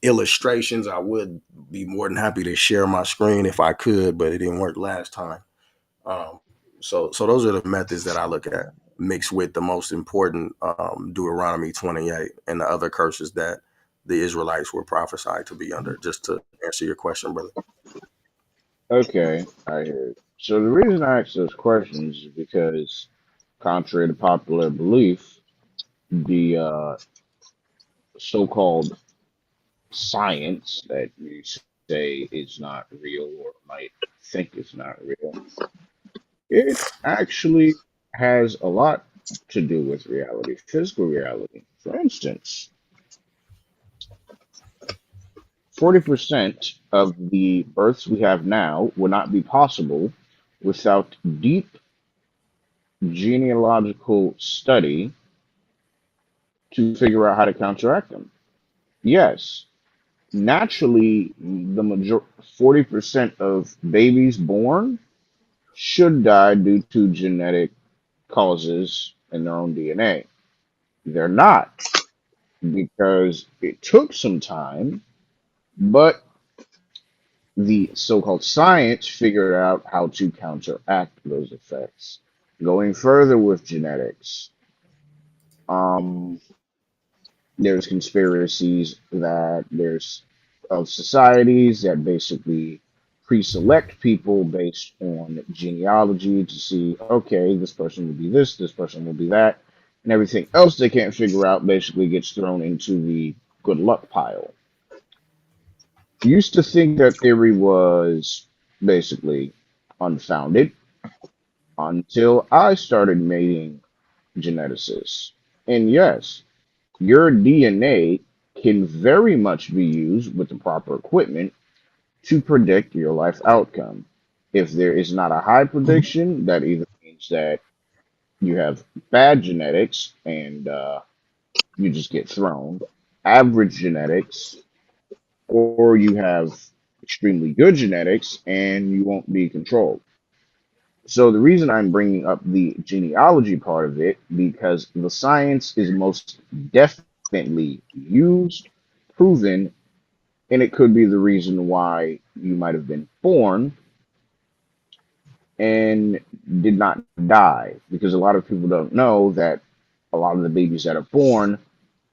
illustrations. I would be more than happy to share my screen if I could, but it didn't work last time. Um, so those are the methods that I look at, mixed with the most important Deuteronomy 28 and the other curses that the Israelites were prophesied to be under. Just to answer your question, brother. Okay, I hear it. So the reason I ask those questions is because, contrary to popular belief, the so-called science that you say is not real or might think is not real, it actually has a lot to do with reality, physical reality. For instance, 40% of the births we have now would not be possible without deep genealogical study to figure out how to counteract them. Yes, naturally, the major 40% of babies born should die due to genetic causes in their own DNA. They're not because it took some time, but the so-called science figured out how to counteract those effects. Going further with genetics, um, there's conspiracies that there's of societies that basically pre-select people based on genealogy to see, okay, this person will be this person will be that, and everything else they can't figure out basically gets thrown into the good luck pile. Used to think that theory was basically unfounded until I started meeting geneticists. And yes, your DNA can very much be used with the proper equipment to predict your life outcome. If there is not a high prediction, that either means that you have bad genetics and you just get thrown, average genetics, or you have extremely good genetics and you won't be controlled. So the reason I'm bringing up the genealogy part of it because the science is most definitely used, proven, and it could be the reason why you might have been born and did not die. Because a lot of people don't know that a lot of the babies that are born,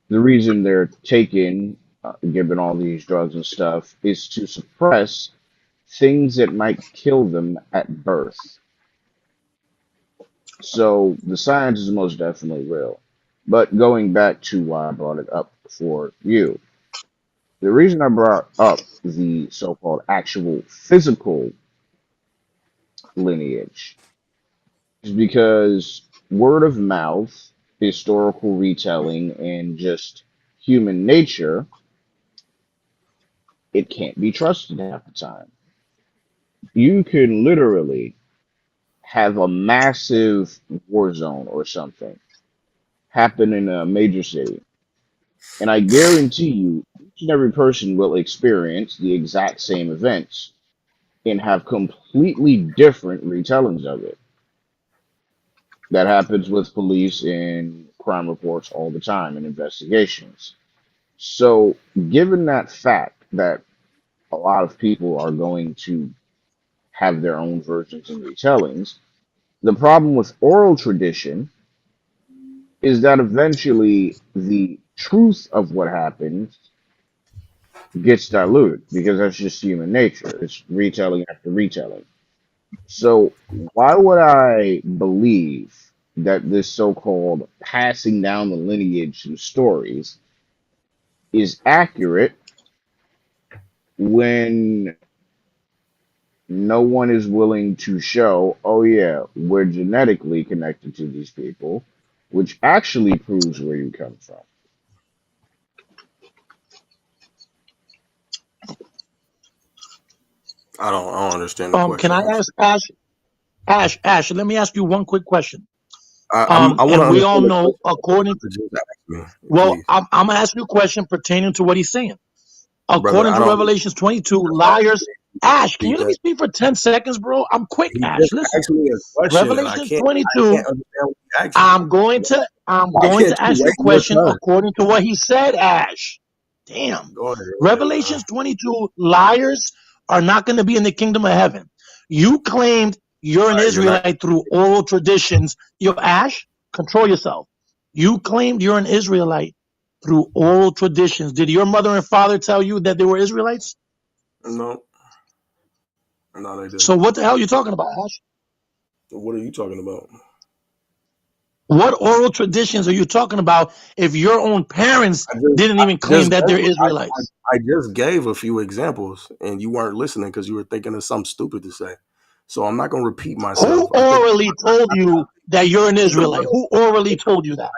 the reason they're taken, given all these drugs and stuff, is to suppress things that might kill them at birth. So the science is most definitely real. But going back to why I brought it up for you, the reason I brought up the so called actual physical lineage is because word of mouth historical retelling and just human nature, it can't be trusted half the time. You can literally have a massive war zone or something happen in a major city, and I guarantee you, each and every person will experience the exact same events and have completely different retellings of it. That happens with police and crime reports all the time and investigations. So, given that fact that a lot of people are going to have their own versions and retellings, the problem with oral tradition is that eventually the truth of what happened gets diluted because that's just human nature. It's retelling after retelling. So, why would I believe that this so called passing down the lineage of stories is accurate when no one is willing to show, oh, yeah, we're genetically connected to these people, which actually proves where you come from? I don't understand the Can question. I ask Ash? Ash, let me ask you one quick question. I want to And we all understand the know, question that according, brother just asked me, well, please, I'm gonna ask you a question pertaining to what he's saying. brother. According I to don't. Revelations 22, That's all I'm liars. saying. Ash, can you Repeat let me that. speak for 10 seconds, bro? I'm quick, He Ash. just Listen, asked me a question, and I Revelations can't. I 22. can't understand what he asked me. I'm Why going can't to you ask you a wait your question turn? according to what he said, Ash. Damn. Go ahead, man. Revelations 22, liars are not going to be in the kingdom of heaven. You claimed you're an All right, you're not. Israelite through oral traditions. Yo, Ash, control yourself. You claimed you're an Israelite through oral traditions. Did your mother and father tell you that they were Israelites? No, no, they So didn't. what the hell are you talking about, Ash? What are you talking about? What oral traditions are you talking about if your own parents didn't even claim that they're Israelites? I just gave a few examples, and you weren't listening because you were thinking of something stupid to say. So I'm not going to repeat Who myself. orally told you that you're an I think the Israelite? brother. Who orally told you that?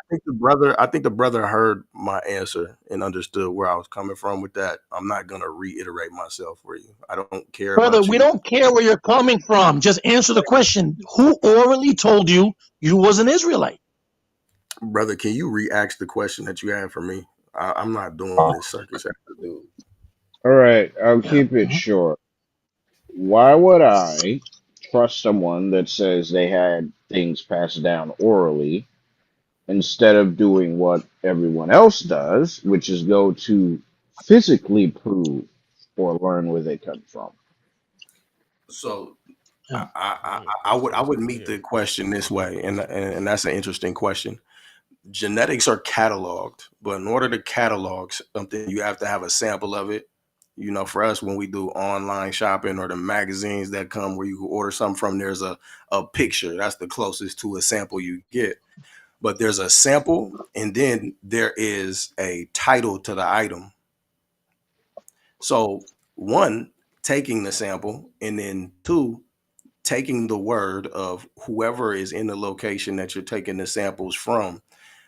I think the brother heard my answer and understood where I was coming from with that. I'm not going to reiterate myself for you. I don't care Brother, about we you, don't care where you're coming from. Just answer the question. Who orally told you you was an Israelite? brother. Can you re-ask the question that you had for me? I'm not doing this circus after dude. All right, I'll Yeah. keep it short. Why would I trust someone that says they had things passed down orally instead of doing what everyone else does, which is go to physically prove or learn where they come from? So Yeah. Good question. I That's would good to meet hear. the question this way, and that's an interesting question. Genetics are cataloged, but in order to catalog something, you have to have a sample of it. You know, for us, when we do online shopping or the magazines that come where you can order something from, there's a picture. That's the closest to a sample you get. But there's a sample, and then there is a title to the item. So, one, taking the sample, and then two, taking the word of whoever is in the location that you're taking the samples from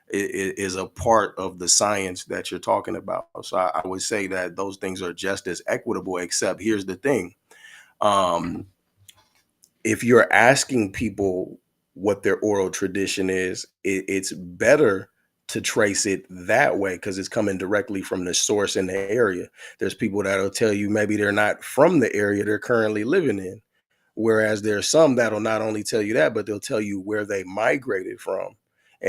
is a part of the science that you're talking about. So I would say that those things are just as equitable, except here's the thing. Um, if you're asking people what their oral tradition is, it's better to trace it that way because it's coming directly from the source in the area. There's people that'll tell you maybe they're not from the area they're currently living in. Whereas there's some that'll not only tell you that, but they'll tell you where they migrated from.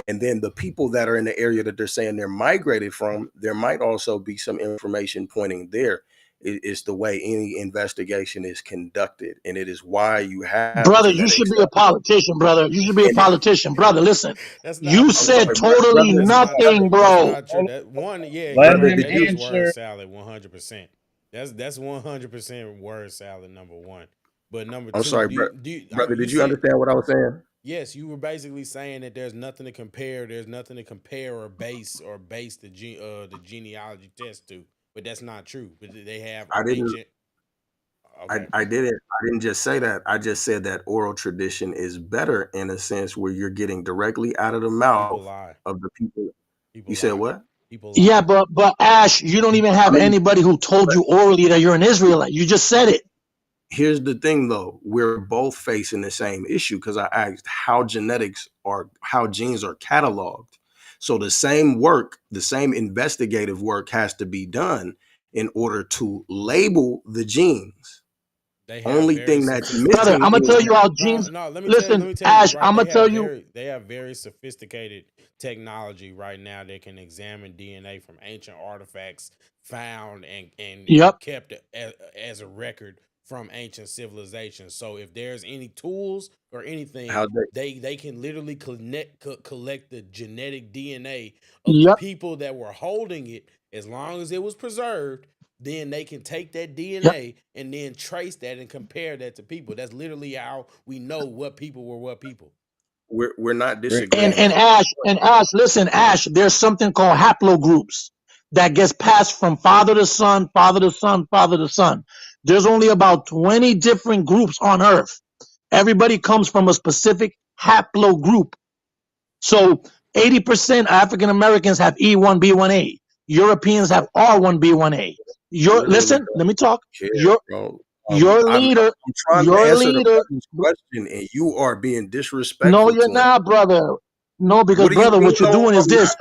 And then the people that are in the area that they're saying they're migrated from, there might also be some information pointing there. It's the way any investigation is conducted, and it is why you have Brother, you should genetics. be a politician, brother. You should be a And politician. Brother, listen. That's not You I'm true. said sorry, totally brother. nothing, That's bro. not true. That one, yeah, Let Brother, him that is word answer. salad 100%. That's 100% word salad number one. But number I'm two, sorry, brother. you Did you said understand what I was saying? yes, you were basically saying that there's nothing to compare. There's nothing to compare or base the genealogy test to. But that's not true. But they have I didn't. ancient. Okay. I didn't. I didn't just say that. I just said that oral tradition is better in a sense where you're getting directly out of the People mouth lie. of the people. People You said lie. what? People Yeah, lie. but Ash, you don't even I have mean, anybody who told you orally that you're an Israelite. You just said it. here's the thing though, we're both facing the same issue because I asked how genes are cataloged. So the same work, the same investigative work has to be done in order to label the genes. They have Only very thing that's Brother, sophisticated. missing I'm gonna is tell that you how No, genes. no. Listen, Let me tell you. Ash, Right, I'm gonna tell you. they have very sophisticated technology right now that can examine DNA from ancient artifacts found and Yep, kept as a record from ancient civilizations. So if there's any tools or anything, how they they can literally collect the genetic DNA of the yep, people that were holding it as long as it was preserved. Then they can take that yep. DNA and then trace that and compare that to people. That's literally how we know what people were what people. we're not Great. And disagreeing and on Ash and Ash, listen, Ash. There's something called haplogroups that gets passed from father to son, father to son, father to son. There's only about 20 different groups on Earth. Everybody comes from a specific haplogroup. So 80% African Americans have E1B1A. Europeans I have R1B1A. Your literally listen, don't let me talk. care, Your bro. your I'm leader, trying to your answer the leader. brother's question and you are being No, disrespectful you're to him. not, brother. No, because What do you brother, mean? what you're No, doing is I'm not. this,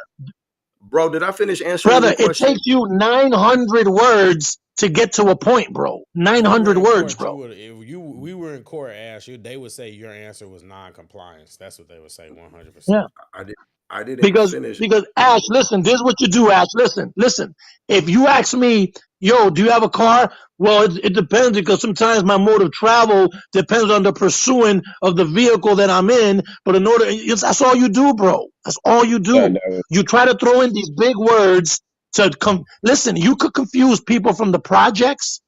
Bro, did I finish answering your brother. It question? takes you 900 words to get to a point, bro. If we were 900 in words, court, bro. we were in court, Ash, they would say your answer was non-compliance. That's what they would say, 100%. Yeah. I did. I didn't Because finish. because Ash, listen, this is what you do, Ash. Listen. If you ask me, yo, do you have a car? Well, it depends because sometimes my mode of travel depends on the pursuing of the vehicle that I'm in. But in order, that's all you do, bro. That's all you That, do. that was, You try to throw in these big words to come. Listen, you could confuse people from the projects,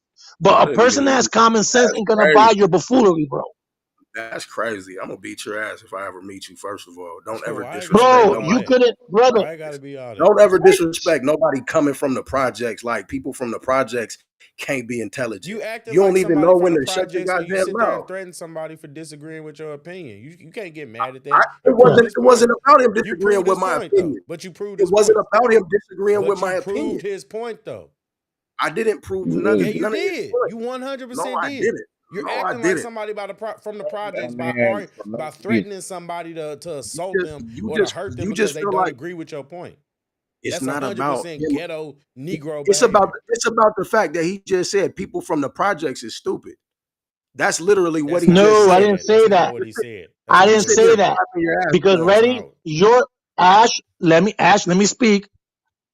I but a didn't person even. that has common sense That's ain't gonna buy crazy. your buffoonery, bro. That's crazy. I'm gonna beat your ass if I ever meet you. First of all, don't ever Why it gotta disrespect be Bro, all you nobody. that? couldn't, brother. Why it gotta be all that? Don't ever What? disrespect nobody coming from the projects. Like people from the projects can't be intelligent. You acting You like don't even somebody know from when the to shut your projects when you goddamn sit there and mouth. threaten somebody for disagreeing with your opinion. You can't get mad at I, that. You Yeah. proved his it point. wasn't about him You disagreeing proved with his my point though. opinion. But you proved It his wasn't point. about him disagreeing with But my you opinion. proved his point though. I didn't prove you none Yeah, really you none of his did. points. You No, 100% I did. didn't. You're No, I acting like didn't. somebody from the that projects man for no by reason. threatening somebody to You assault just them you or to just hurt them you because just they feel don't like agree with your point. it's That's not about 100% him. ghetto Negro It's about behavior. the fact that he just said people from the projects is stupid. That's literally what That's he not what just he No, I said. didn't said. That's say not that. what he said. That's I You not didn't what he said you're say that. said. slapping your ass Because for it. That's ready, not. Ash, let me speak.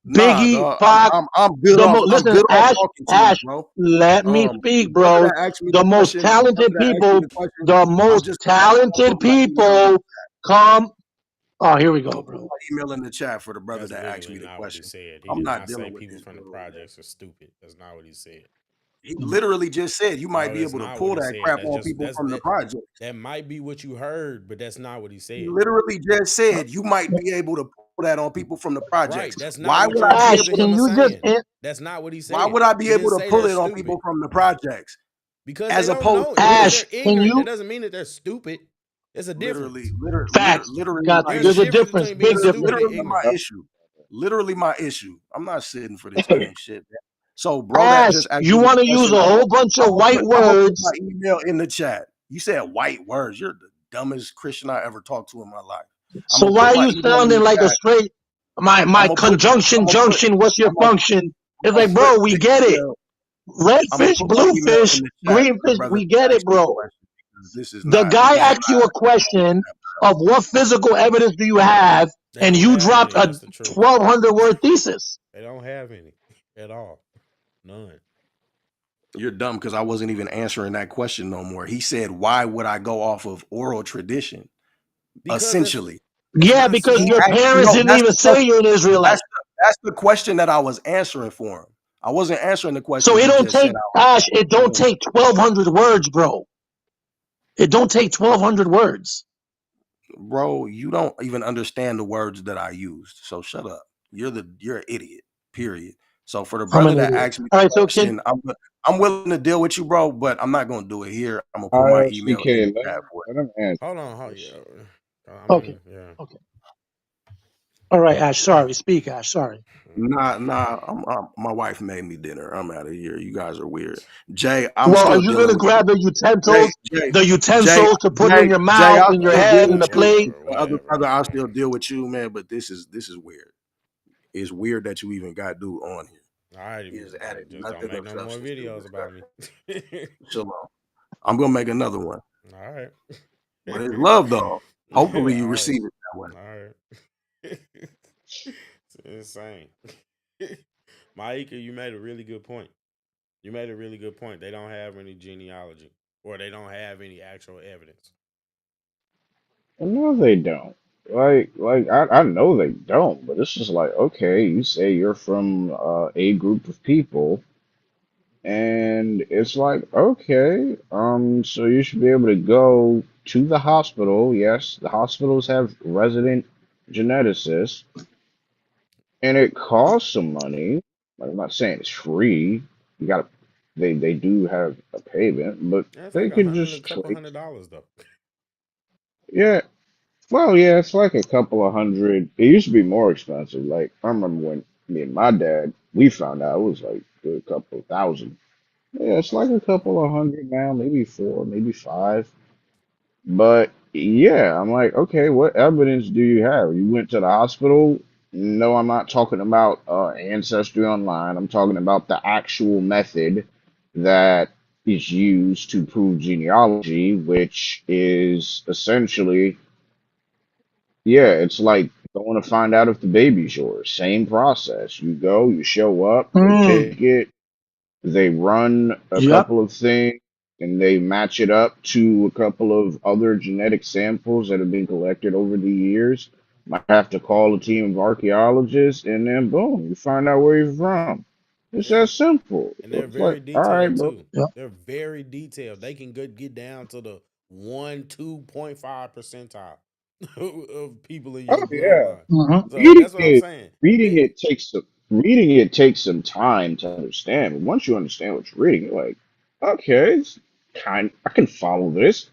Nah, Biggie, dog. Pac, I'm good off. I'm listen, good off Ash, talking to you, Ash, bro. let me speak, The brother bro. that asked me The the most question, talented people, the I'm most just gonna talented put my email in the people come. Oh, here we I'm go, gonna put bro. my email in the chat for the brother That's that asked me literally the not what he question. said. He I'm did not not say dealing with people this from the dude, man. projects are stupid. That's not what he said. He literally just said you might No, be that's able to not what pull he that said. crap That's on just people from the project. that might be what you heard, but that's not what he He said. literally just said you might be able to pull that on people from the projects. Right. That's not Why what would you I be Ash, able remember to can him you just, saying. That's not what he why said. would I be He didn't able to say pull they're it on people stupid from the projects? because they As don't opposed know to because Ash, they're this. can ignorant. That you, doesn't mean that they're stupid. There's a difference. facts, Literally got my you. There's a There's a issue. difference difference, between being big difference. stupid and Literally my ignorant. issue. Literally my issue. I'm not sitting for this game shit, man. So, bro, that Ash, just asked you me this want to use question. a whole bunch of white I'm gonna put my words. email in the chat. You said white words. You're the dumbest Christian I ever talked to in my life. I'm So gonna why put are my you email in sounding the like a chat. straight, my I'm gonna put. conjunction I'm gonna put. junction, what's your I'm gonna. function? I'm It's gonna like, put bro, we the get it. email. Red I'm gonna fish, put my blue email fish, in the chat green for the fish, brother we that get it, asked me the bro. question because this is The not. guy This is asked you a question of what physical evidence do you have, They and don't you have dropped any. a That's the truth. 1,200 word thesis. They don't have any at all. None. You're dumb because I wasn't even answering that question no more. He said, "Why would I go off of oral tradition?" Because Essentially, that's Yeah, not because he your smart. asked. parents No, didn't that's even the say question. you're an Israelite. That's the question that I was answering for him. I wasn't answering the So question it he don't just said take, out Ash, it loud. don't take 1,200 words, bro. It don't take 1,200 words. Bro, you don't even understand the words that I used. So shut up. You're an idiot. Period. So for the I'm brother an that idiot. asked me All the right, so question, I'm willing to deal with you, bro, but I'm not gonna do it here. I'm gonna put my email in IRCK, the chat for let him answer Hold on, hold this. yeah. I Okay. mean, yeah. Okay. All right, Ash. Sorry. Speak, Ash. Sorry. you. Nah. My wife made me dinner. I'm out of here. You guys are weird. Jay, I'm Well, are still you dealing gonna with you. grab the Jay, utensils, Jay, the Jay, utensils to put in Jay, your Jay. mouth, I'll in your still head, deal in with the you. plate? Whatever, The other whatever, brother, I'll still man. deal with you, man. But this is weird. It's weird that you even got dude on here. All right, if He you has added just don't nothing make of no more substance to the videos about me. discussion. Shalom. I'm gonna make another one, All right. but it's love though. Hopefully you All right. receive it that way. All right. It's insane. Maika, you made a really good point. You made a really good point. They don't have any genealogy or they don't have any actual evidence. No, they don't. I know they don't, but it's just like, okay, you say you're from a group of people, and it's like, okay, so you should be able to go to the hospital. Yes, the hospitals have resident geneticists, and it costs some money. Like, I'm not saying it's free. You gotta, they do have a payment, but Yeah, it's they like a can hundred, a just couple trace. $100 though. Yeah, well, yeah, it's like a couple of hundred. It used to be more expensive. Like I remember when me and my dad we found out it was like a couple of thousand. Yeah, it's like a couple of hundred now, maybe four, maybe five. But yeah, I'm like, okay, what evidence do you have? You went to the hospital? No, I'm not talking about ancestry online. I'm talking about the actual method that is used to prove genealogy, which is essentially, yeah, it's like going to find out if the baby's yours. Same process. You go, you show up, they Mm, take it, they run a yep. couple of things, and they match it up to a couple of other genetic samples that have been collected over the years. Might have to call a team of archaeologists, and then boom, you find out where you're from. It's Yeah. that simple. And they're It's like, very all right, detailed bro. too. Yep. They're very detailed. They can get down to the 2.5 percentile of people in Oh your yeah. bloodline. Hmm. So reading that's what I'm it saying. reading They it takes some reading it takes some time to understand. But once you understand what you're reading, you're like, okay, it's I can follow this.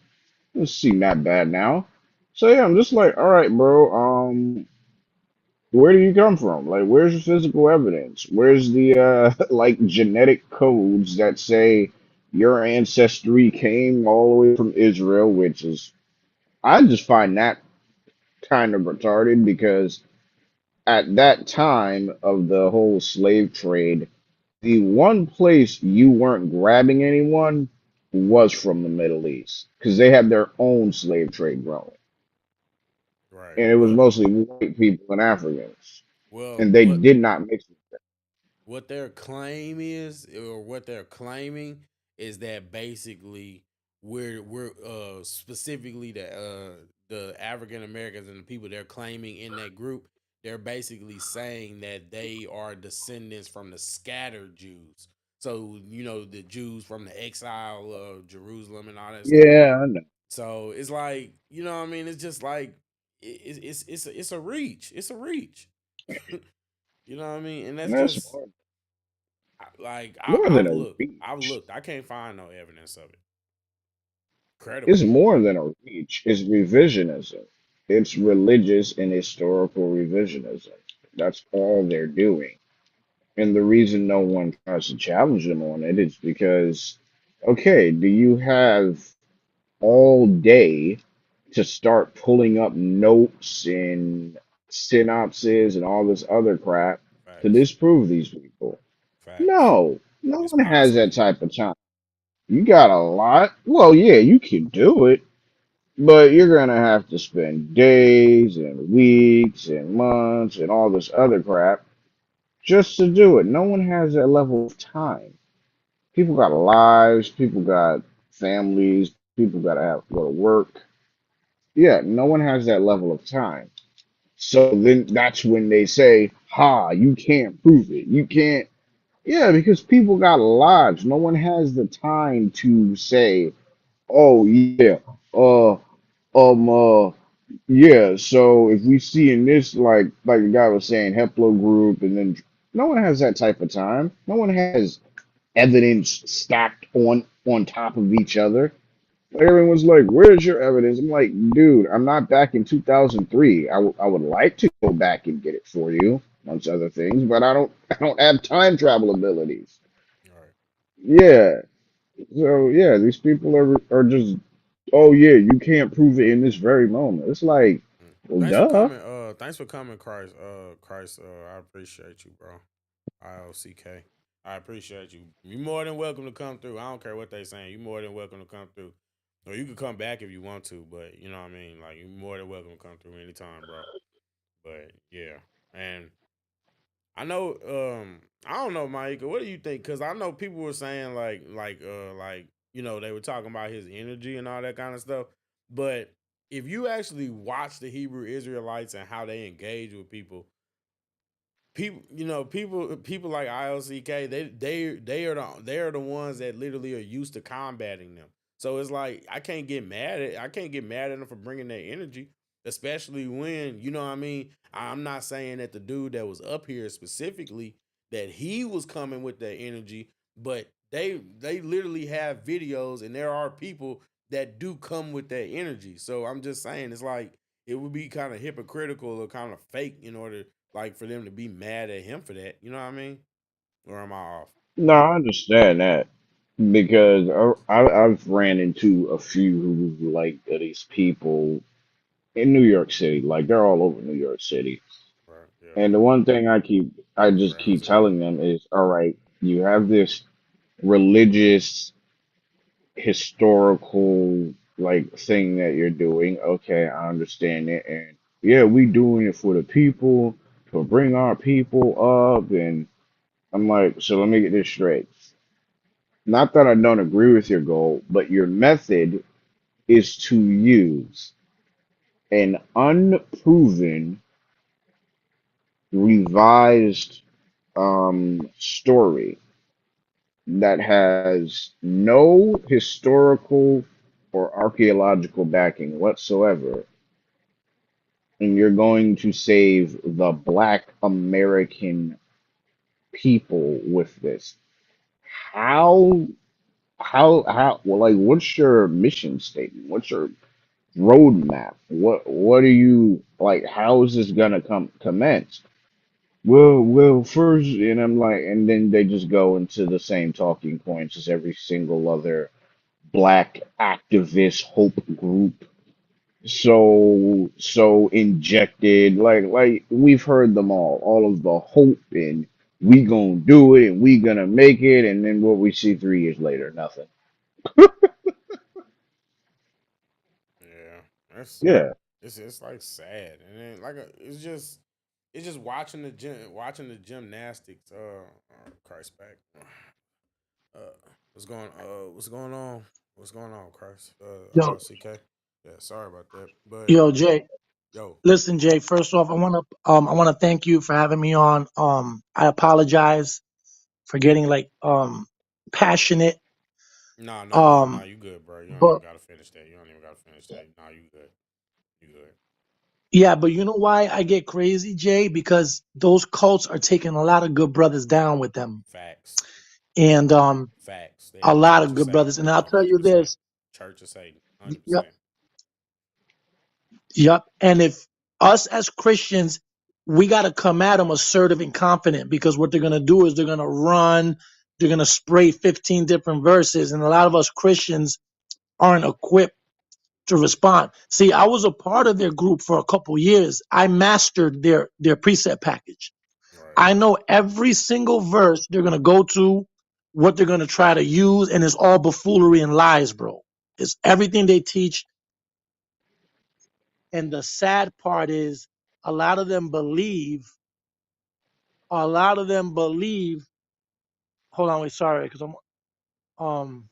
It doesn't seem that bad now. So yeah, I'm just like, all right, bro. Where do you come from? Like, where's your physical evidence? Where's the like genetic codes that say your ancestry came all the way from Israel? Which is, I just find that kind of retarded because at that time of the whole slave trade, the one place you weren't grabbing anyone was from the Middle East because they had their own slave trade growing, right. and it was mostly white people and Africans, Well, and they did not mix with what their claim is, or what they're claiming, is that basically we're specifically the African Americans and the people they're claiming in that group, they're basically saying that they are descendants from the scattered Jews. So the Jews from the exile of Jerusalem and all that stuff. Yeah, I know. So it's like what I mean. It's just like it's a reach. It's a reach. You know what I mean? And And that's that's just like more than I've a looked. I've reach. looked. I can't find no evidence of it. It's Credible more evidence. than a reach. It's revisionism. It's religious and historical revisionism. That's all they're doing. And the reason no one tries to challenge them on it is because, okay, do you have all day to start pulling up notes and synopses and all this other crap to Facts. disprove these people? Facts. No, no It's one has that possible. type of time. You got a lot. Well, yeah, you can do it, but you're gonna have to spend days and weeks and months and all this other crap just to do it. No one has that level of time. People got lives, people got families, people gotta have to go to work. Yeah, no one has that level of time. So then that's when they say, ha, you can't prove it. You can't. Yeah, because people got lives. No one has the time to say, oh, yeah, uh, um, uh, yeah, so if we see in this, like the guy was saying, Heplo group, and then no one has that type of time. No one has evidence stacked on top of each other. Everyone's like, "Where's your evidence?" I'm like, "Dude, I'm not back in 2003. I would like to go back and get it for you, amongst other things, but I don't have time travel abilities." All right. Yeah. So yeah, these people are just, "Oh yeah, you can't prove it in this very moment." It's like, Mm. well, Thanks for duh. coming. Thanks for coming, Christ. Christ. I appreciate you, bro. ILCK. I appreciate you. You're more than welcome to come through. I don't care what they saying. You're more than welcome to come through. Or you could come back if you want to, but you know what I mean? Like you're more than welcome to come through anytime, bro. But yeah. And I know I don't know, Mike, what do you think? Cause I know people were saying like they were talking about his energy and all that kind of stuff. But if you actually watch the Hebrew Israelites and how they engage with people like ILCK, they are the ones that literally are used to combating them. So it's like I can't get mad at them for bringing their energy, especially when you know what I mean. I'm not saying that the dude that was up here specifically that he was coming with that energy, but they literally have videos and there are people that do come with that energy. So I'm just saying it's like it would be kind of hypocritical or kind of fake in order like for them to be mad at him for that. You know what I mean? Or am I off? No, I understand that because I've ran into a few who like these people in New York City. Like they're all over New York City. Right. Yeah. And the one thing I just keep Brownsville. telling them is, all right, you have this religious, historical, like thing that you're doing. Okay, I understand it. And yeah, we doing it for the people, to bring our people up. And I'm like, so let me get this straight. Not that I don't agree with your goal, but your method is to use an unproven, revised story that has no historical or archaeological backing whatsoever, and you're going to save the Black American people with this. How, well, like, what's your mission statement? What's your roadmap? What are you like? How is this gonna commence? Well, first, and I'm like, and then they just go into the same talking points as every single other black activist hope group. So injected, like we've heard them all of the hope and we gonna do it and we gonna make it, and then what we see 3 years later, nothing. Yeah. That's Yeah. it's like sad, and then it's just watching the gymnastics. Christ back. What's going on? What's going on, Christ? Yo, ILCK. Yeah, sorry about that, but yo, Jay. yo, Listen, Jay. First off, I wanna thank you for having me on. I apologize for getting like passionate. nah, Um, you good, bro. You don't even but gotta finish that. You don't even gotta finish that. Nah, you good. You good. yeah, but you know why I get crazy, Jay? Because those cults are taking a lot of good brothers down with them, Facts. and Facts. They a are the lot Church of of good Satan. brothers. And I'll tell you 100%. this. Church of Satan. Yep, 100%. yep. And if us as Christians, we got to come at them assertive and confident, because what they're gonna do is they're gonna run, they're gonna spray 15 different verses, and a lot of us Christians aren't equipped to respond. See, I was a part of their group for a couple years. I mastered their preset package. Right. I know every single verse they're gonna go to, what they're gonna try to use, and it's all buffoonery and lies, bro. It's everything they teach. And the sad part is a lot of them believe, a lot of them believe, hold on, wait, sorry, because um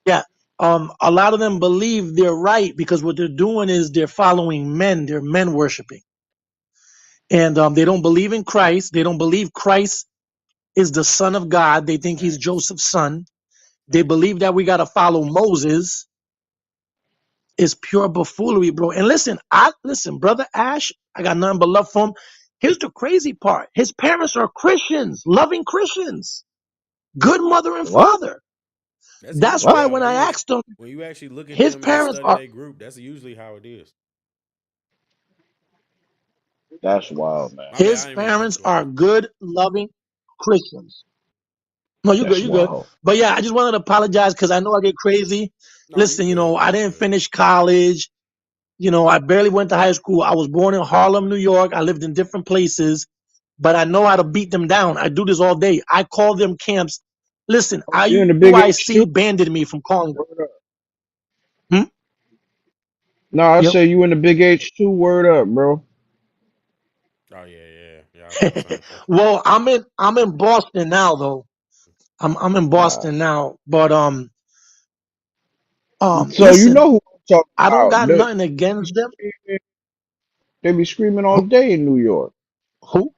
yeah. A lot of them believe they're right because what they're doing is they're following men, they're men worshiping. And they don't believe in Christ. They don't believe Christ is the son of God. They think he's Facts. Joseph's son. They Facts. believe that we got to follow Moses. Is pure buffoonery, bro. And listen, brother Ash, I got nothing but love for him. Here's the crazy part: his parents are Christians, loving Christians. Good mother and What? father. That's That's usually why What? how when it I is. asked him, When you actually look at his them and parents study are their group, that's usually how it is. That's wild, man. My bad, I his didn't mean to cut parents you are off. good, loving Christians. No, you good, That's you good. wild. But yeah, I just wanted to apologize because I know I get crazy. No, you Listen, good. I You didn't good. finish college. I barely went to high school. I was born in Harlem, New York. I lived in different places, but I know how to beat them down. I do this all day. I call them camps. Listen, Oh, you in the big H too? IUIC banded me from calling them. Word up. Hmm? No, I Yep. say you in the big H too. Word up, bro. Oh yeah. Y'all from the same place. Well, I'm in Boston now though. I'm in Ah. Boston now, but So you listen, know who I'm talking I don't about. got nothing against them. They be screaming all Who? day in New York. Who?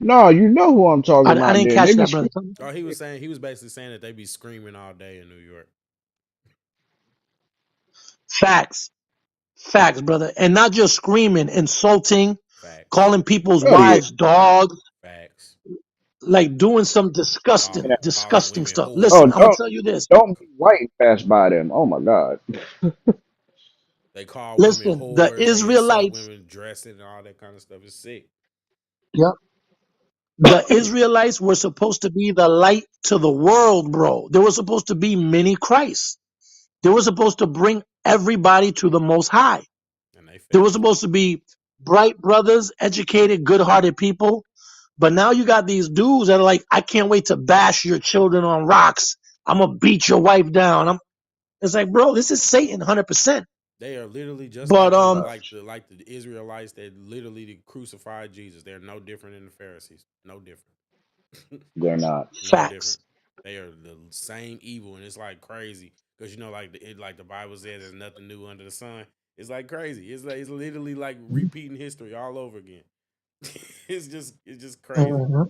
No, you know who I'm talking I about didn't then. They catch be that, brother. screaming. Oh, he was basically saying that they be screaming all day in New York. Facts. Facts, brother. And not just screaming, insulting, Facts. calling people's Oh yeah. wives dogs, Facts. like doing some disgusting, Calling disgusting women stuff. whores. Listen, Oh, I'm gonna tell you this. don't be white pass by them. Oh my God. They call women Listen, the whores. They insult Israelites, women dressing and all that kind of stuff. It's sick. yeah, the Israelites were supposed to be the light to the world, bro. They were supposed to be mini Christ. They were supposed to bring everybody to the Most High. And they They were failed. supposed to be bright brothers, educated, good-hearted people. But now you got these dudes that are like, I can't wait to bash your children on rocks. I'm gonna beat your wife down. It's like, bro, this is Satan, 100%. They are literally just But like the Uh, Israelites that literally crucified Jesus. They're no different than the Pharisees. No different. they're not. No different. facts. They are the same evil, and it's like crazy because like the Bible says, there's nothing new under the sun. It's like crazy. It's literally like repeating history all over again. It's just crazy. Hmm.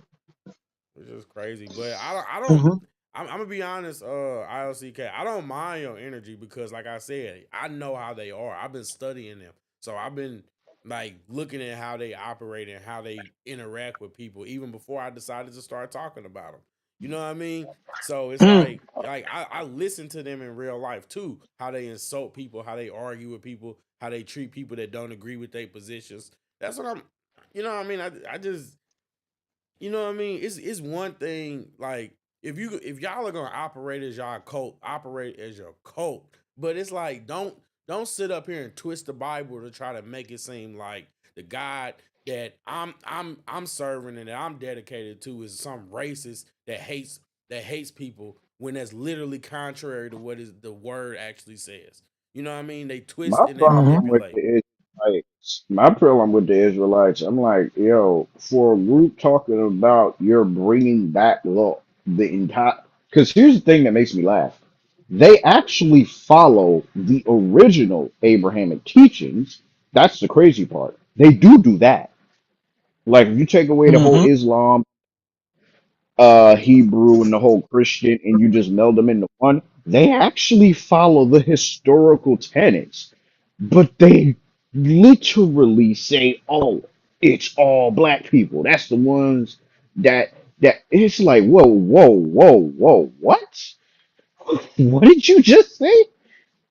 It's just crazy. But I don't. Hmm. I'm gonna be honest, ILCK. I don't mind your energy because, like I said, I know how they are. I've been studying them, so I've been like looking at how they operate and how they interact with people, even before I decided to start talking about them. You know what I mean? So it's Mm. like I listen to them in real life too. How they insult people, how they argue with people, how they treat people that don't agree with their positions. That's what I'm. You know what I mean? I just you know what I mean? It's one thing like if y'all are gonna operate as y'all cult, operate as your cult. But it's like don't sit up here and twist the Bible to try to make it seem like the God that I'm serving and that I'm dedicated to is some racist that hates people when that's literally contrary to what is the word actually says. You know what I mean? They My twist and they Hmm. problem with manipulate. the Israelites, my problem with the Israelites, I'm like, yo, for a group talking about you're bringing back law, the entire, because here's the thing that makes me laugh. They actually follow the original Abrahamic teachings. That's the crazy part. They do that. Like, if you take away the whole Hmm. Islam, Hebrew, and the whole Christian, and you just meld them into one, they actually follow the historical tenets, but they literally say, "Oh, it's all black people. That's the ones that." It's like, whoa, what? What did you just say?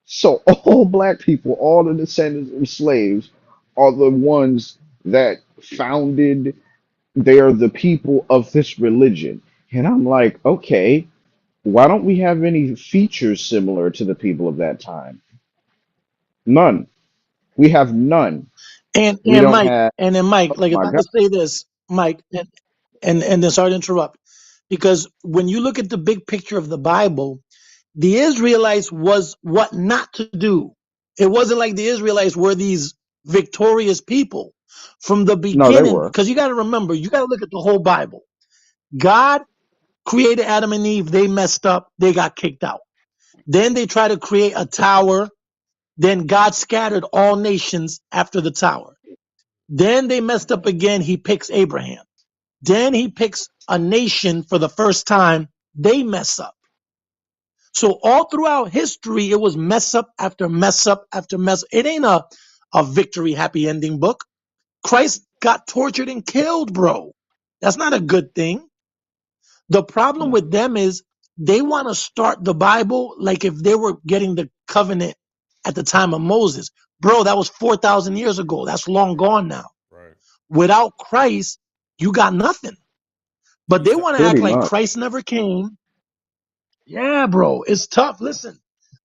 So all black people, all the descendants of slaves, are the ones that founded. They are the people of this religion, and I'm like, okay, why don't we have any features similar to the people of that time? None. We have none. And We and don't Mike, have. and then Mike, Oh like if my I God. could say this, Mike, and then sorry to interrupt, because when you look at the big picture of the Bible, the Israelites was what not to do. It wasn't like the Israelites were these victorious people from the No, they beginning, were. because you got to remember, you got to look at the whole Bible. God created Adam and Eve, they messed up, they got kicked out. Then they tried to create a tower, then God scattered all nations after the tower. Then they messed up again, he picks Abraham. Then he picks a nation for the first time, they mess up. So all throughout history, it was mess up after mess up after mess. It ain't a victory happy ending book. Christ got tortured and killed, bro. That's not a good thing. The problem with them is they want to start the Bible like if they were getting the covenant at the time of Moses. Bro, that was 4,000 years ago. That's long Yeah. gone now. Right. Without Christ, you got nothing. But You they t- want to act Pretty like much. Christ never came. Yeah, bro, it's tough. Listen,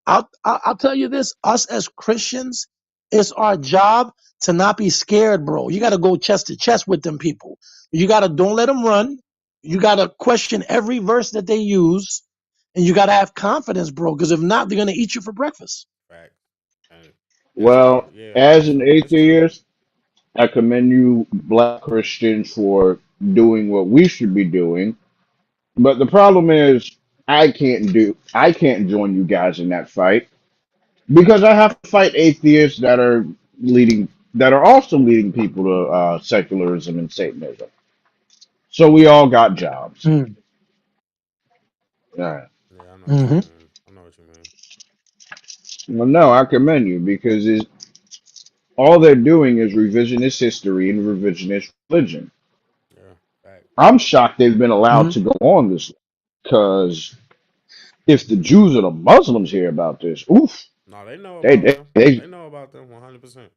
I'll tell you this: us as Christians, it's our job to not be scared, bro. You got to go chest to chest with them people. You got to don't let them run. You got to question every verse that they use, and you got to have confidence, bro. Because if not, they're gonna eat you for breakfast. fact. And that's Well, yeah, as it's an it's true. atheist, I commend you, black Christians, for doing what we should be doing. But the problem is, I can't join you guys in that fight because I have to fight atheists that are also leading people to secularism and Satanism. So we all got jobs. Mm. All right. Yeah, I know what you Hmm. mean. I know what you mean. Well, no, I commend you because all they're doing is revisionist history and revisionist religion. Yeah, fact. I'm shocked they've been allowed Hmm. to go on this because if the Jews or the Muslims hear about this, oof, No, they know they about they, them. they They know about them 100%.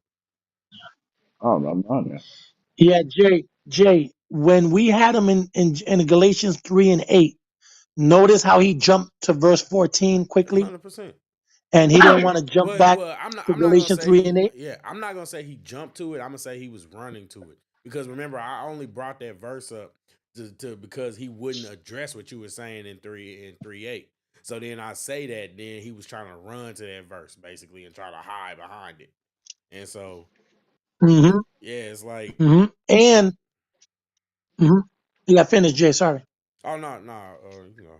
oh no, man. Yeah, Jay. When we had him in Galatians 3 and 8, notice how he jumped to verse 14 quickly, 100%. and he didn't want to jump But back well, I'm not. to I'm not gonna Galatians say 3 and 8. yeah. I'm not gonna say he jumped to it. I'm gonna say he was running to it because remember, I only brought that verse up to because he wouldn't address what you were saying in 3:8. So then I say that then he was trying to run to that verse basically and try to hide behind it. And so Hmm. yeah, it's like Hmm. it. And mhm. Yeah, finish, Jay. Sorry. Oh no, no, you know,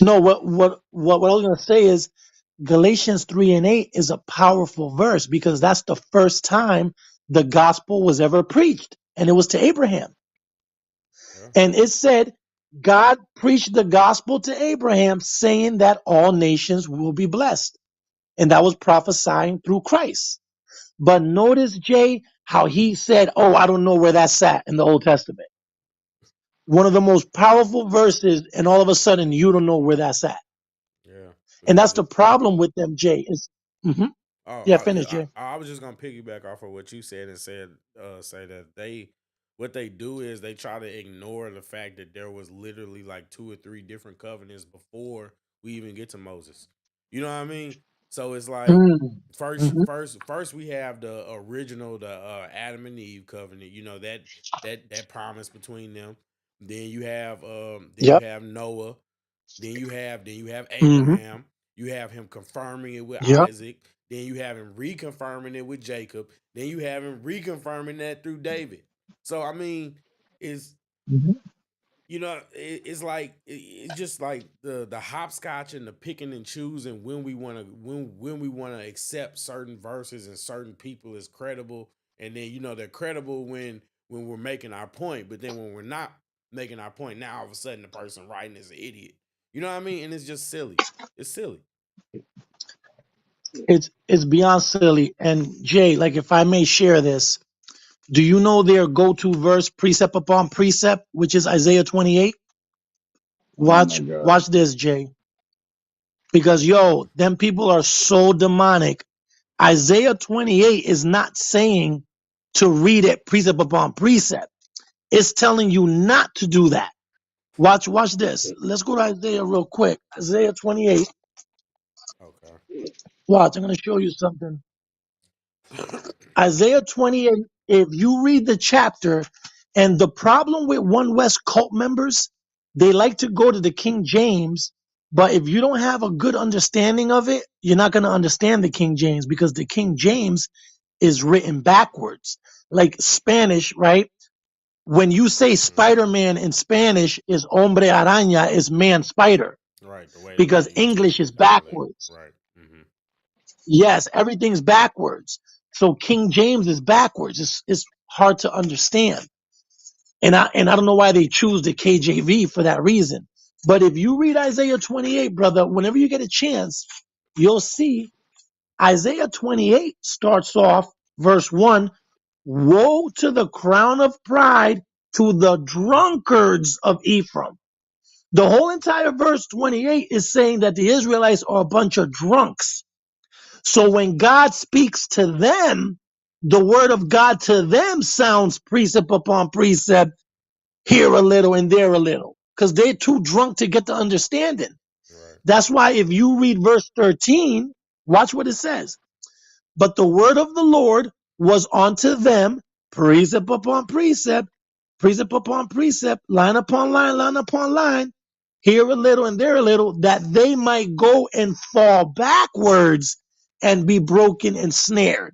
No, what I was gonna say is Galatians 3 and 8 is a powerful verse because that's the first time the gospel was ever preached, and it was to Abraham. yeah, And it said, God preached the gospel to Abraham, saying that all nations will be blessed. And that was prophesying through Christ. But notice, Jay, how he said, oh, I don't know where that's at in the Old Testament. One of the most powerful verses, and all of a sudden you don't know where that's at. yeah, And that's because the it. problem with them, Jay. Is Mhm. Oh, Yeah, finish, I, Jay. I was just gonna piggyback off of what you said and say that what they do is they try to ignore the fact that there was literally like two or three different covenants before we even get to Moses. You know what I mean? So it's like Mm. Hmm. first we have the original the Adam and Eve covenant. You know that promise between them. Then you Yep. have Noah, then you have Hmm. Abraham. You have him confirming it with Yep. Isaac. Then you have him reconfirming it with Jacob. Then you have him reconfirming that through David. So I mean, it's Hmm. it's like it's just like the hopscotch and the picking and choosing when we want to when we want to accept certain verses and certain people as credible, and then they're credible when we're making our point, but then when we're not making our point, now all of a sudden the person writing is an idiot. You know what I mean? And it's just silly. It's silly. It's beyond silly. And Jay, like if I may share this, do you know their go-to verse, precept upon precept, which is Isaiah 28? Oh my Watch God. this, Jay. Because yo, them people are so demonic. Isaiah 28 is not saying to read it precept upon precept. It's telling you not to do that. Watch this. Let's go to Isaiah real quick. Isaiah 28. Okay. Watch, I'm going to show you something. Isaiah 28, if you read the chapter, and the problem with One West cult members, they like to go to the King James, but if you don't have a good understanding of it, you're not going to understand the King James because the King James is written backwards. Like Spanish, right? When you say Mhm. Spider-Man in Spanish is hombre araña, is man spider, Right. The way because the English ET is is dialect. backwards. Right. Hmm. Yes, everything's backwards. So King James is backwards. It's hard to understand. And I don't know why they choose the KJV for that reason. But if you read Isaiah 28, brother, whenever you get a chance, you'll see Isaiah 28 starts off verse 1, woe to the crown of pride to the drunkards of Ephraim. The whole entire verse 28 is saying that the Israelites are a bunch of drunks. So when God speaks to them, the word of God to them sounds precept upon precept, here a little and there a little, because they're too drunk to get the understanding. Right. That's why if you read verse 13, watch what it says. But the word of the Lord was unto them, precept upon precept, line upon line, here a little and there a little, that they might go and fall backwards and be broken and snared.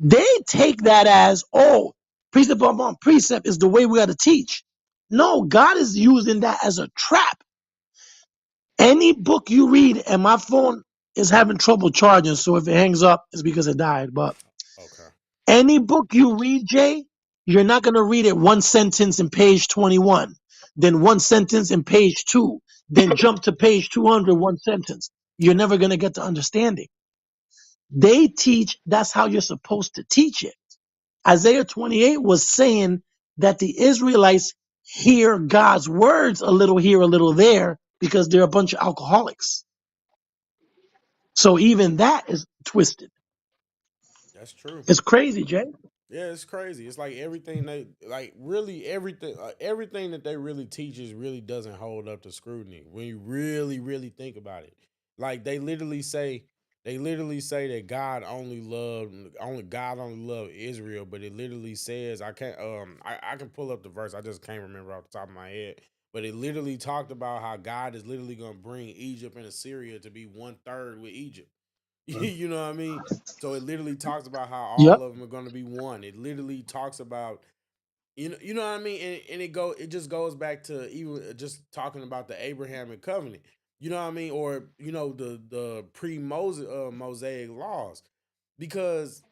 They take that as, oh, precept upon precept is the way we got to teach. No, God is using that as a trap. Any book you read, and my phone is having trouble charging, so if it hangs up, it's because it died. But Okay. any book you read, Jay, you're not going to read it one sentence in page 21, then one sentence in page 2, then jump to page 200, one sentence. You're Okay. never going to get the understanding. They teach that's how you're supposed to teach it. Isaiah 28 was saying that the Israelites hear God's words a little here, a little there, because they're a bunch of alcoholics. So even that is twisted. That's true. It's crazy, Jay. Yeah, it's crazy. It's like everything they like really everything that they really teaches really doesn't hold up to scrutiny when you really think about it. Like they literally say that God only loved Israel, but it literally says I can pull up the verse. I just can't remember off the top of my head. But it literally talked about how God is literally gonna bring Egypt and Assyria to be 1/3 with Egypt. You know what I mean? So it literally talks about how Yep. all of them are going to be one. It literally talks about you know what I mean, and it just goes back to even just talking about the Abrahamic covenant. You know what I mean, or the pre Mosaic laws, because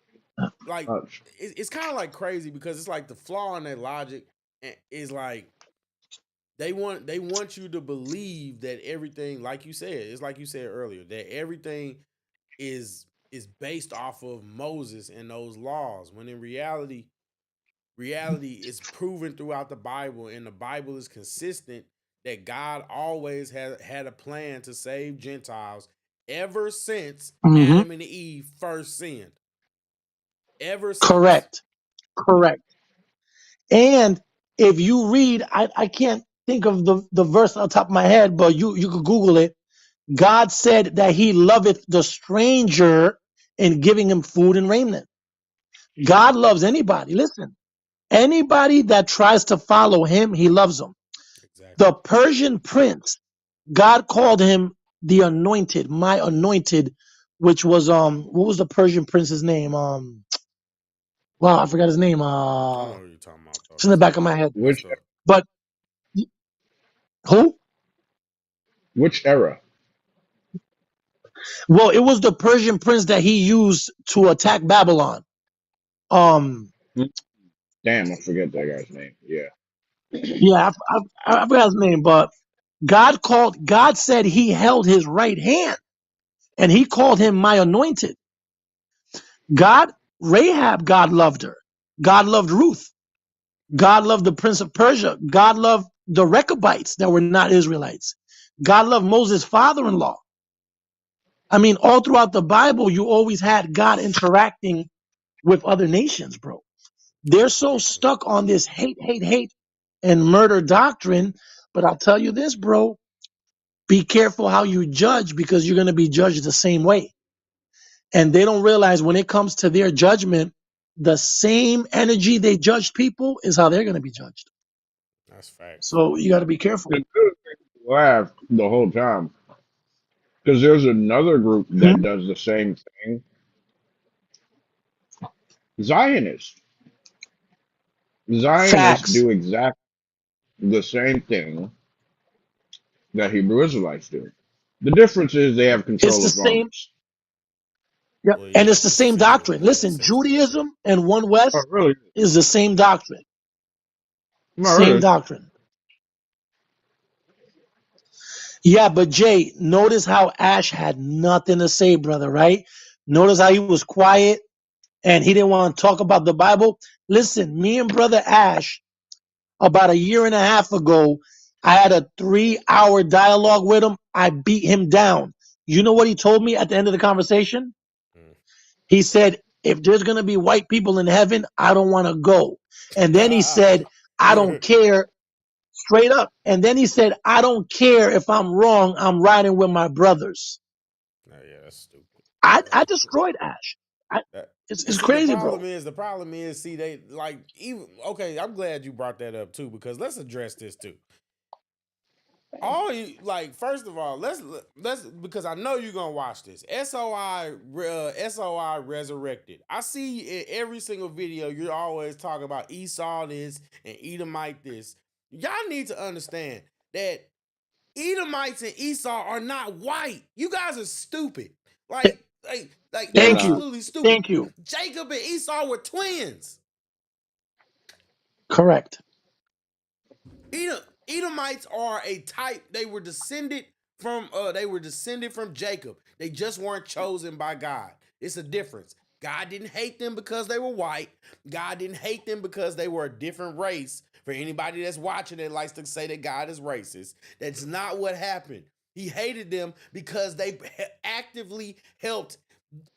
like it's kind of like crazy because it's like the flaw in their logic is like they want you to believe that everything, like you said, it's like you said earlier, that everything is based off of Moses and those laws, when in reality is proven throughout the Bible, and the Bible is consistent that God always had a plan to save Gentiles ever since Hmm. Adam and Eve first sinned. Ever since. Correct. Correct. And if you read, I can't think of the verse on top of my head, but you could Google it. God said that he loveth the stranger in giving him food and raiment. God loves anybody. Listen, anybody that tries to follow him, he loves them. Exactly. The Persian prince, God called him the anointed, my anointed, which was what was the Persian prince's name? Wow, I forgot his name. I know what you're talking about though. It's in the back of my head. That's which the But who? which era? Well, it was the Persian prince that he used to attack Babylon. Um, Damn, I forget that guy's name. Yeah. yeah, I forgot his name, but God said he held his right hand and he called him my anointed. God, Rahab, God loved her. God loved Ruth. God loved the prince of Persia. God loved the Rechabites that were not Israelites. God loved Moses' father-in-law. I mean, all throughout the Bible, you always had God interacting with other nations, bro. They're so exactly. stuck on this hate, and murder doctrine. But I'll tell you this, bro, be careful how you judge because you're going to be judged the same way. And they don't realize when it comes to their judgment, the same energy they judge people is how they're going to be judged. That's facts. So you got to be careful. The good thing to laugh the whole time because there's another group Hmm? that does the same thing. Zionists. Zionists Facts. do exactly the same thing that Hebrew Israelites do. The difference is they have It's control the of same. garments. Yep. Well, And yeah, it's the same doctrine. yeah, Listen, essentially, yeah. Judaism and One Oh, West really? is the same doctrine. No, Same really. doctrine. Yeah, but Jay, notice how Ash had nothing to say, brother, right? Notice how he was quiet and he didn't want to talk about the Bible. Listen, me and brother Ash, about a year and a half ago. I had a 3-hour dialogue with him. I beat him down. You know what he told me at the end of the conversation? Mm. He said, if there's going to be white people in heaven, I don't want to go. And then he said, I don't care, straight up. And then he said, I don't care if I'm wrong. I'm riding with my brothers. Oh, yeah, that's stupid. I destroyed Ash. That, It's and see, the crazy, problem bro. is, see, they like even okay. I'm glad you brought that up too because let's address this too. All you like, first of all, let's because I know you're gonna watch this. SOI resurrected. I see in every single video you're always talking about Esau this and Edomite this. Y'all need to understand that Edomites and Esau are not white. You guys are stupid. Like They're Thank not. you. absolutely stupid. Thank you. Jacob and Esau were twins. Correct. Edomites are a type. They were descended from Jacob. They just weren't chosen by God. It's a difference. God didn't hate them because they were white. God didn't hate them because they were a different race. For anybody that's watching that likes to say that God is racist, that's not what happened. He hated them because they actively helped